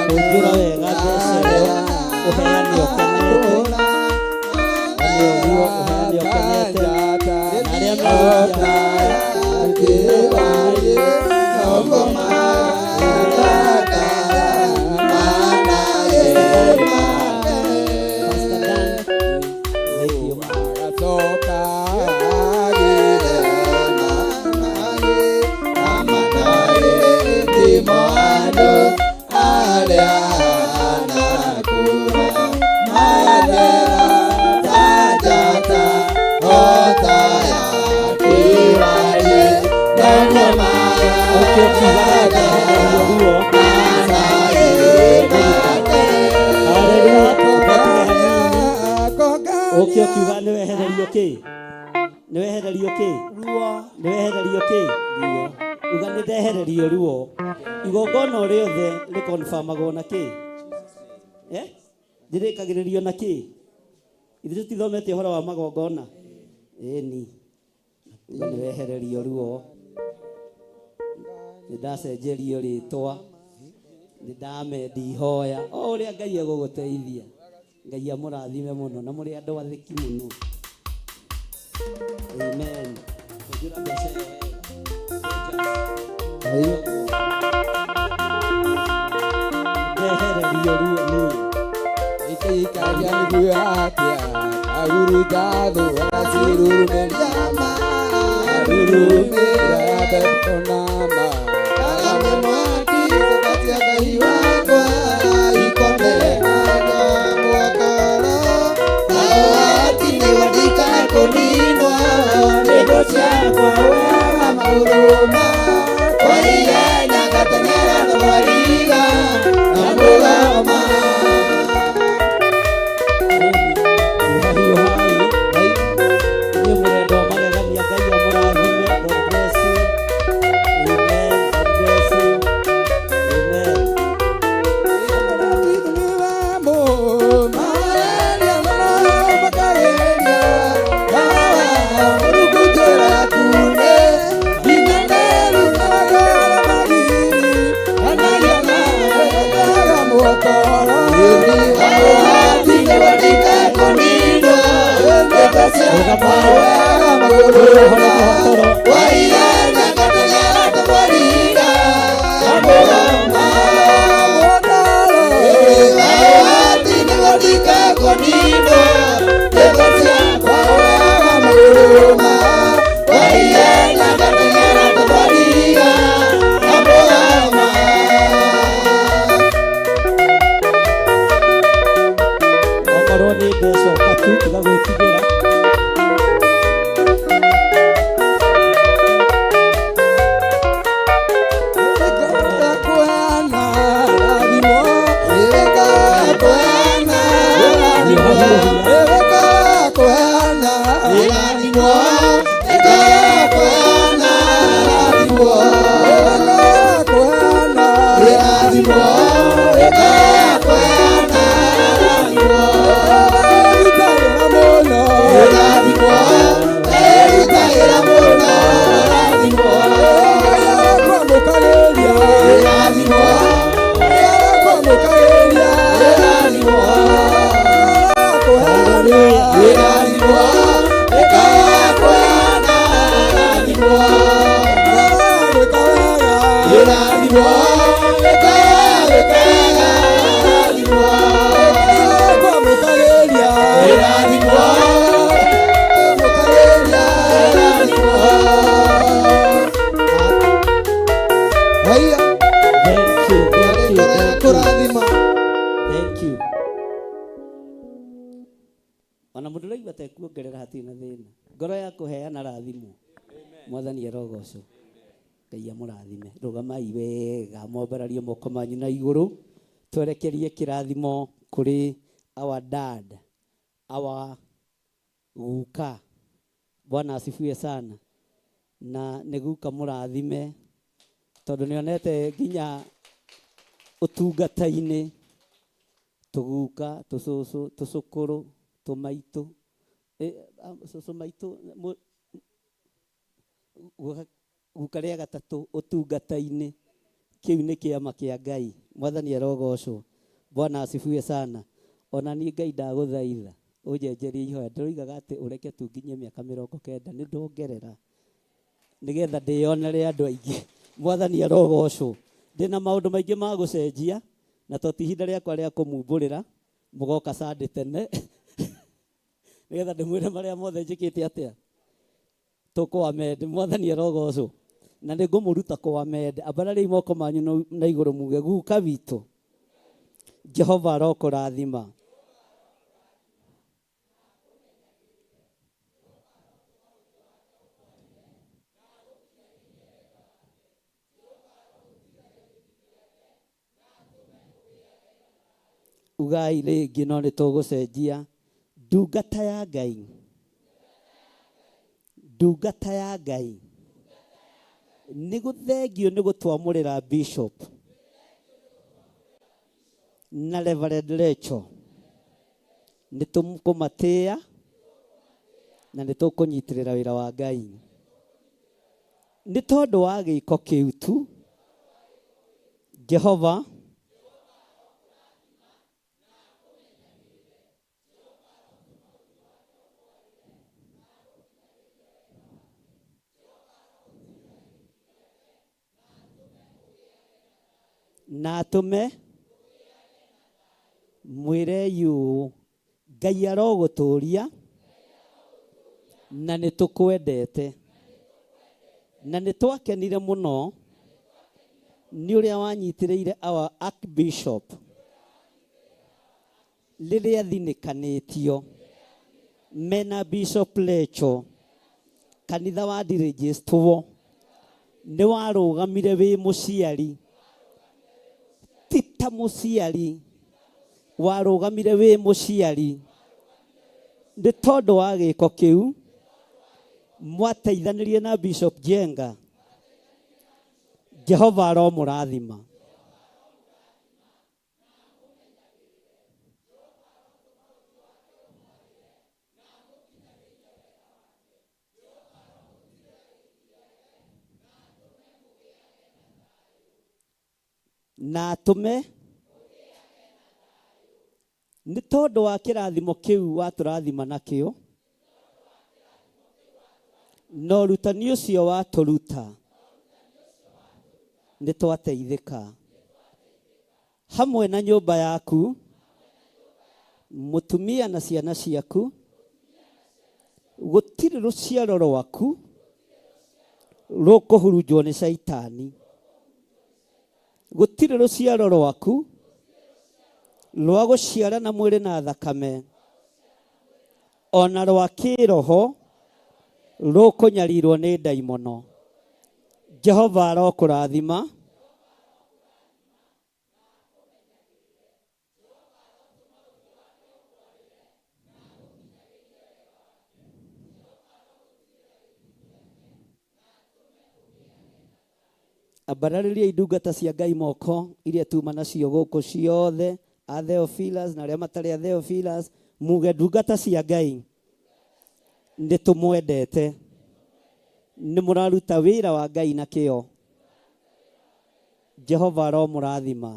Kũnjũra wega thecerewo. Ũheani ũkenete. Nĩ ũguo ũheani ũkenete. Ukiuga nĩ wehererio kĩ? Nĩ wehererio kĩ? Ruo. Nĩ wehererio kĩ? Ruo. Uga nĩ ndehererio ruo. Igongona rĩothe rĩkonfirmagwo na kĩ? Ndĩrĩkagĩrĩrio na kĩ? Ithuĩ tũthomete ũhoro wa magongona. Ĩni. Uga nĩ wehererio ruo. Nĩ ndacenjerio rĩtwa. Nĩ ndamendihoya. O ũrĩa Ngai egũgũteithia. Ngai amũrathime mũno na mũrĩ andũ atheki mũno. Amen. Kũnjũra mbeca wega. ndehererio ruo niĩ ikaria niguo atia aguru jathu asirurumenia arurumira betonama kagame mwaki sabatia gai wakwa ikomeaga mwakara awatini wadika kuninwa nego ciakwa wega mauruma oiyena gateng'era nobariga na mugoma ona mundu raigua tekuongerera hatirĩ na thĩna ngoro ya kũheana rathimo mwathani arogocwo Ngai amũrathime rũgamai wega momberarie moko manyu na igũrũ twerekerie kĩrathimo kũrĩ our dad our guka Bwana asifiwe sana na nĩ guka mũrathime tondũ nĩonete nginya ũtungata-inĩ tũguka tũcũcũ tũcũkũrũ tũmaitũ cũcũ maitũ guka rĩa gatatũ ũtungata-inĩ kĩu nĩ kĩama kĩa Ngai mwathani arogocwo Bwana asifiwe sana ona niĩ Ngai ndagũthaitha ũnjenjerie ihoya ndĩroigaga atĩ ũreke tu nginya mĩaka 90 nĩ ndongerera nĩgetha ndĩonere andũ aingĩ mwathani arogocwo ndĩna maũndũ maingĩ ma gũcenjia na to ti ihinda rĩakwa rĩa kũmumbũrĩra mũgoka Sunday tene nĩgetha ndĩmwĩre marĩa mothe njĩkĩte atĩa tũkwamende mwathani arogocwo na nĩ ngũmũruta kwamende ambarariai moko manyu na igũrũ muge guka witũ Jehova arokũrathima ugai rĩngĩ no nĩ tũgũcenjia ndungata ya Ngai ndungata ya Ngai nĩ gũthengio nĩ gũtwamũrĩra Bishop na Reverend Rachel nĩ tũkũmatĩĩa na nĩ tũkũnyitĩrĩra wĩra wa Ngai nĩ tondũ wa gĩko kĩu tu Jehova na atũme mwĩre yu Ngai arogũtũũria na nĩtũkwendete na nĩtwakenire mũno nĩ ũrĩa wanyitĩrĩire our Archbishop rĩrĩa thinĩkanĩtio mena Bishop Lecho kanitha wa ndirĩnjĩstwo nĩ warũgamire wĩ mũciari ti ta mũciari warũgamire wĩ mũciari nĩ tondũ wa gĩko kĩu mwateithanĩrie na Bishop Jenga. Jehova aromũrathima. Na atũme nĩ tondũ wa kĩrathimo kĩu watũrathima nakĩo na ũrutani ũcio watũruta nĩ twateithĩka hamwe na nyũmba yaku mũtumia na ciana ciaku gũtirĩ rũciaro rwaku rũkũhurunjwo nĩ Shaitani gũtirĩ rũciaro rwaku rwa gũciarana mwĩrĩ na thakame ona rwa kĩroho rũkũnyarirwo nĩ ndaimono. Jehova arokũrathima. Ambararĩria indungata cia Ngai moko iria tuma nacio gũkũ ciothe a Theophilus na arĩa matarĩ a Theophilus muge ndungata cia Ngai nĩ tũmwendete nĩ mũraruta wĩra wa Ngai na kĩo. Jehova aromũrathima.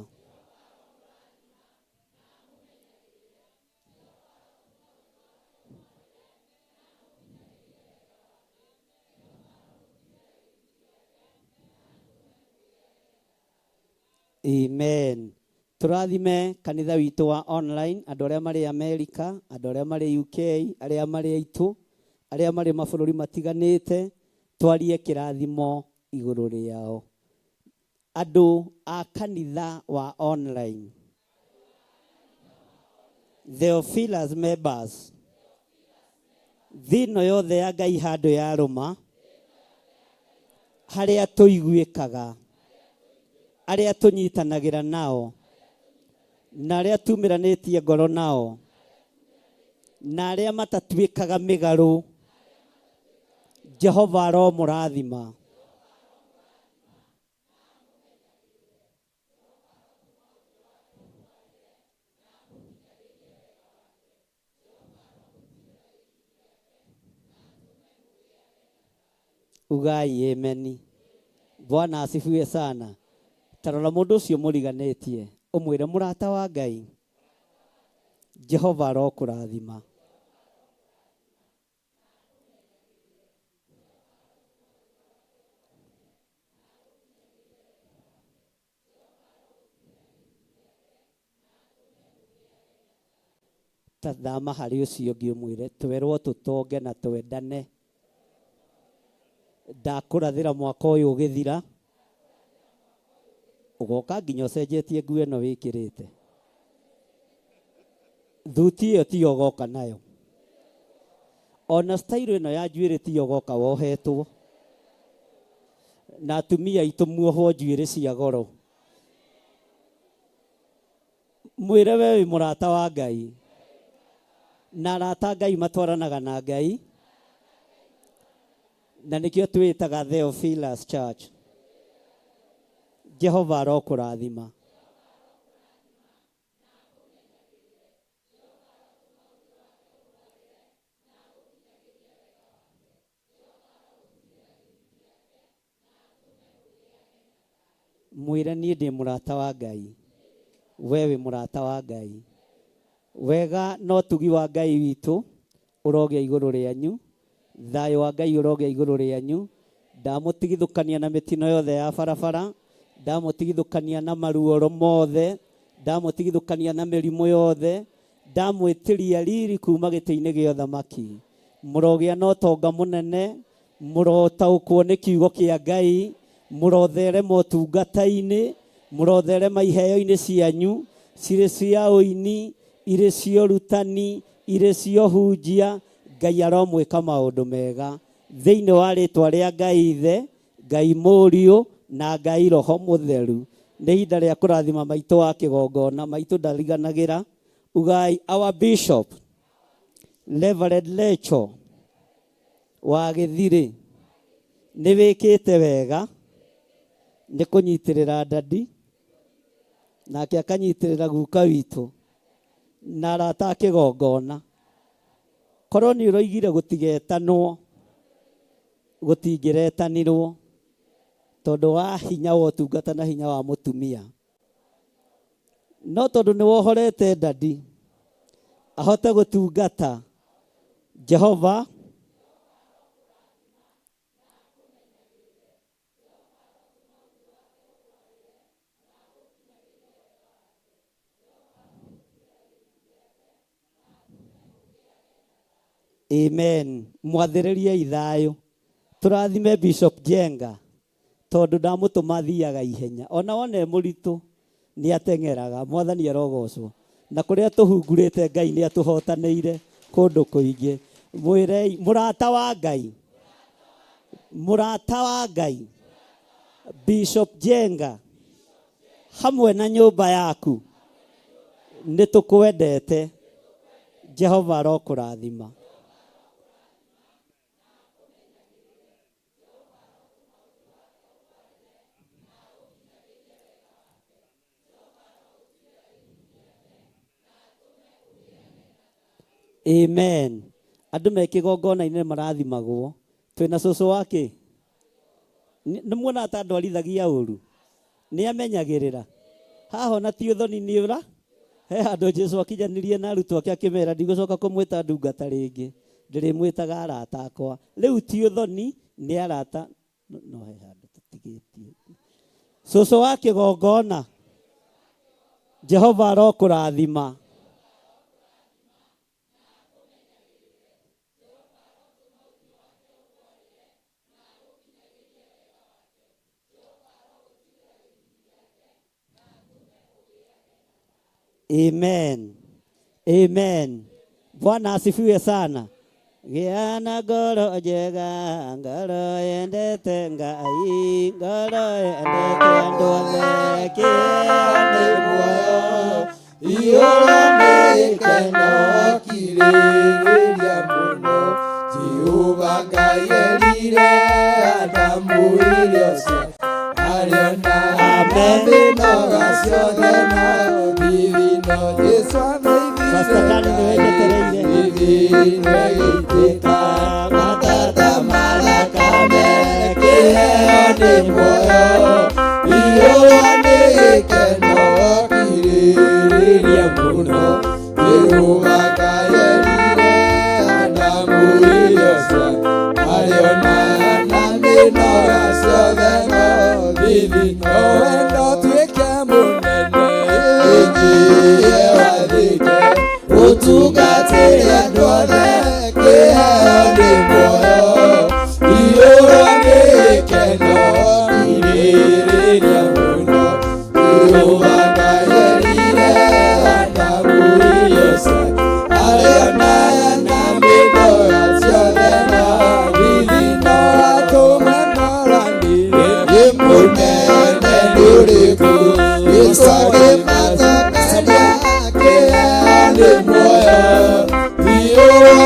Amen. Tũrathime kanitha witũ wa online, andũ arĩa marĩ Amerika, andũ arĩa marĩ UK, arĩa marĩ aitũ, arĩa marĩ mabũrũri matiganĩte, twarie kĩrathimo igũrũ rĩao. Andũ a kanitha wa online, Theophilus members, thĩno yothe ya Ngai handũ ya rũma, harĩa tũiguĩkaga, arĩa tũnyitanagĩra nao, na arĩa tumĩranĩtie ngoro nao, na arĩa matatuĩkaga mĩgarũ. Jehova aromũrathima. Ugai ameni. Bwana asifiwe sana. Tarora mũndũ ũcio mũriganĩtie ũmwĩre mũrata wa Ngai. Jehova arokũrathima. Tathama harĩ ũcio ũngĩ ũmwĩre twerwo tũtonge na twendane. Ndakũrathĩra mwaka ũyũ ũgĩthira ũgoka nginya ũcenjetie nguo ĩno wĩkĩrĩte. Thuti ĩyo tiyo ũgoka nayo. Ona style ĩno ya njuĩrĩ tiyo ũgoka wohetwo. Na atumia aitũ muohwo njuĩrĩ cia goro. Mwĩre we wĩ mũrata wa Ngai. Na arata Ngai matwaranaga na Ngai. Na nĩkĩo twĩtaga Theophilus Church. Jehova arokũrathima. Mwĩre niĩ ndĩ mũrata wa Ngai. We wĩ mũrata wa Ngai. Wega no tugi wa Ngai witũ ũrogĩa igũrũ rĩanyu. Thayũ wa Ngai ũrogĩa igũrũ rĩanyu. Ndamũtigithũkania na mĩtino yothe ya barabara. ndamutigithukania na maruoro mothe, ndamutigithukania na mĩrimũ yothe, ndamwĩtĩria riri kuma gĩtĩ-inĩ gĩa ũthamaki. Mũrogĩa na ũtonga mũnene, mũrotaũkwo nĩ kiugo kĩa Ngai, mũrotherema ũtungata-inĩ, mũrotherema iheo-inĩ cianyu, cirĩ cia ũini, irĩ cia ũrutani, irĩ cia ũhunjia. Ngai aromwĩka maũndũ mega thĩinĩ wa rĩtwa rĩa Ngai Ithe, Ngai Mũriũ na Ngai Roho Mũtheru. Nĩ ihinda rĩa kũrathima maitũ wa kĩgongona, maitũ ndariganagĩra. Ugai our bishop Reverend Lecho wa Gĩthirĩ nĩ wĩkĩte wega nĩ kũnyitĩrĩra ndadi, nake akanyitĩrĩra guka witũ na arata a kĩgongona. Korwo nĩ ũroigire gũtigetanwo, gũtingĩretanirwo tondũ wa hinya wa ũtungata na hinya wa mũtumia. No tondũ nĩ wohorete ndadi ahote gũtungata Jehova, amen. Mwathĩrĩrie ithayũ. Tũrathime Bishop Jenga tondũ ndamũtũma thiaga ihenya. Ona wone mũritũ nĩ ateng'eraga. Mwathani arogocwo. Na kũrĩa tũhungurĩte Ngai nĩ atũhotanĩire kũndũ kũingĩ. Mwĩrei mũrata wa Ngai, mũrata wa Ngai Bishop Jenga hamwe na nyũmba yaku nĩ tũkwendete. Jehova arokũrathima. Amen. Andũ me kĩgongona-inĩ marathimagwo. Twĩna cũcũ wake nĩ muona ta ndwarithagia ũru, nĩ amenyagĩrĩra. Haha ona ti ũthoni nĩ ũra he handũ Jesũ akinyanĩrie na arutwo ake akĩmera ndigũcoka kũmwĩta ndungata rĩngĩ, ndĩrĩmwĩtaga arata akwa. Rĩu ti ũthoni, nĩ arata. No he handũ tũtigĩtie. Cũcũ wa kĩgongona, Jehova arokũrathima. Amen. Amen. Bwana asifiwe sana. Gĩana ngoro njega, ngoro yendete Ngai, ngoro yendete andũ othe, kĩeha nĩ muoyo, iyũra nĩ gĩkeno, kirĩrĩria mũno. Jehova Ngai erire Adamu irio cia arĩo na mĩnoga ciothe na thithino. Jesũ ithitĩka matata mathakame, kĩheo nĩ muoyo, iyũra nĩ gĩkeno, kirĩrĩria mũno. Jehova Ngai erire Adamu irio cia arĩo na mĩnoga ciothe na thithino. Wendo tuĩke mũnene, ĩnyihie wathĩke, ũtungatĩre andũ othe, kĩheo nĩ muoyo, iyũra nĩ gĩkeno, kirĩrĩria mũno. Jehova Ngai erire Adamu irio cia arĩo na mĩnoga ciothe na thithino. Atũme maranĩrie mũnene nĩ ũrĩkũ, Jesũ agĩmathakaria, kĩheo nĩ muoyo, iyũra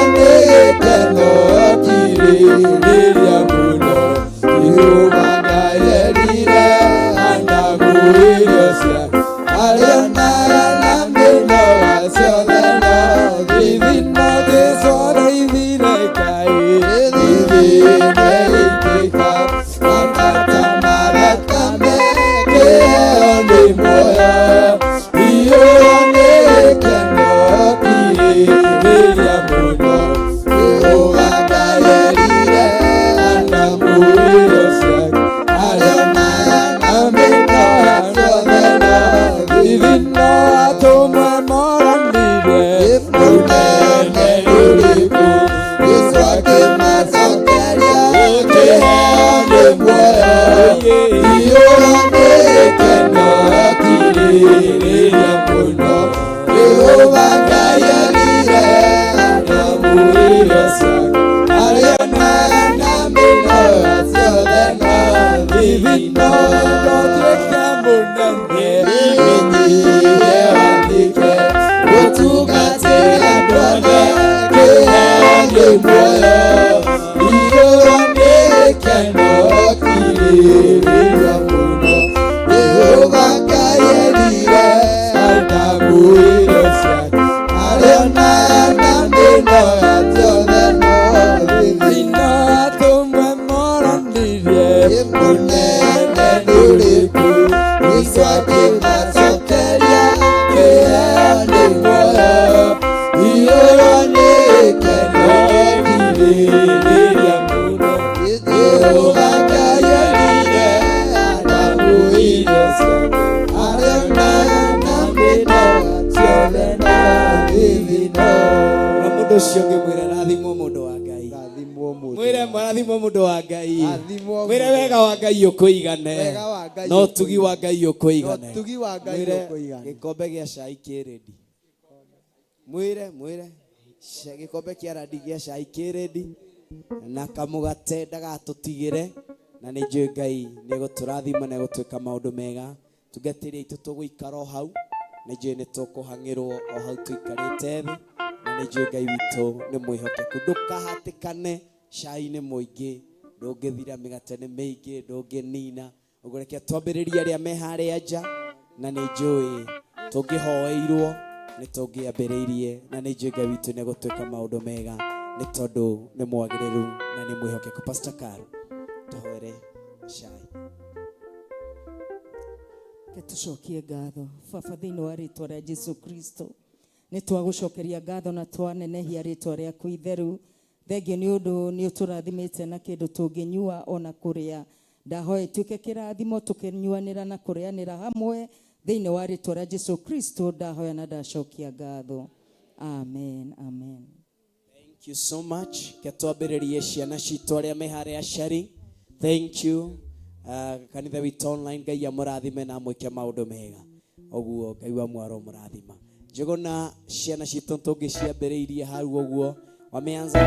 Kuigane no tugi wa Ngai ukuigane gikombe gia cai kiredi mwire gikombe kia radi gia cai kiredi na kamugate ndagatutigire na ni njui Ngai ni guturathima na gutwika maundu mega tugetiria itu tuguikara o hau ni njui ni tukuhangirwo o hau tuikarite thi na ni njui Ngai witu ni mwihokeku ndukahatikane cai ni muingi ndungithira migate ni miingi ndunginina uguo reke twambiririe aria me haria nja na ni njui tungihoeirwo ni tungiambiriirie na ni njui Ngai witu ni gutwika maundu mega ni tondu ni mwagiriru na ni mwihokeku. Pastor Karu tuhoere cai. Tucokie ngatho baba thĩinĩ wa rĩtwa rĩa Jesu Kristo nĩ twagucokeria ngatho na twanenehia rĩtwa rĩaku itheru. Thengio nĩ ũndũ nĩ ũtũrathimĩte na kĩndũ tũngĩnyua ona kũrĩa. Ndahoya ituĩke kĩrathimo tũkĩnyuanĩra na kũrĩanĩra hamwe thĩinĩ wa rĩtwa rĩa Jesu Kristo ndahoya na ndacokia ngatho. Amen, amen. Thank you so much. Ketwambĩrĩrie ciana citũ arĩa me harĩa Shari. Thank you. Kanitha witũ online Ngai amũrathime na amwĩke maũndũ mega. Ũguo Ngai wa mwaro mũrathima. Njũgũna ciana citũ tũngĩciambĩrĩirie hau ũguo wameanza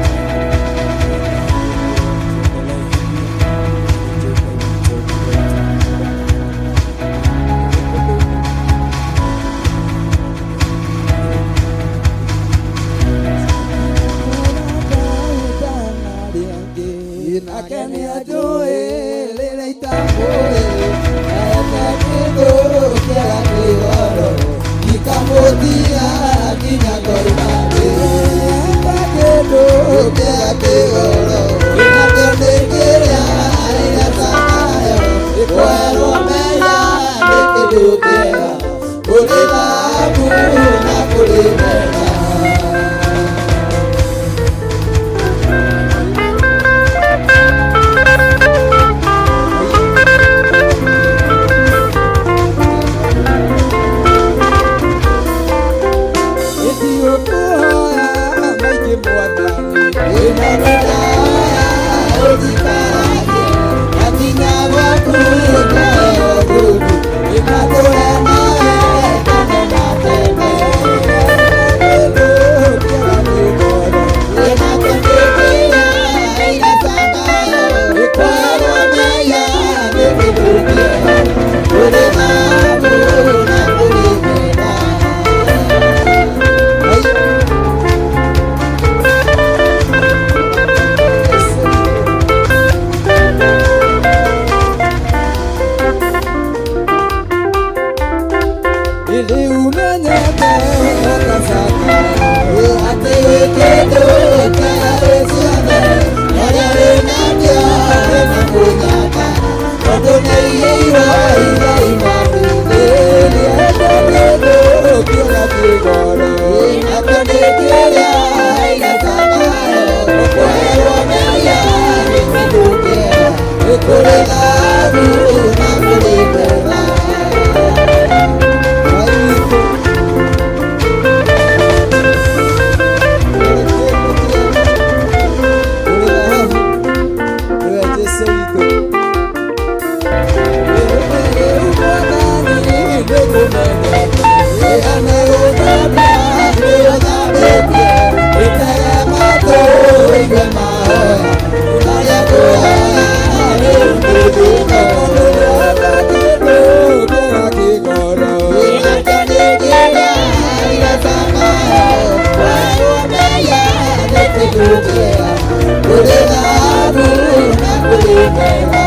Pokea, ule na kulinena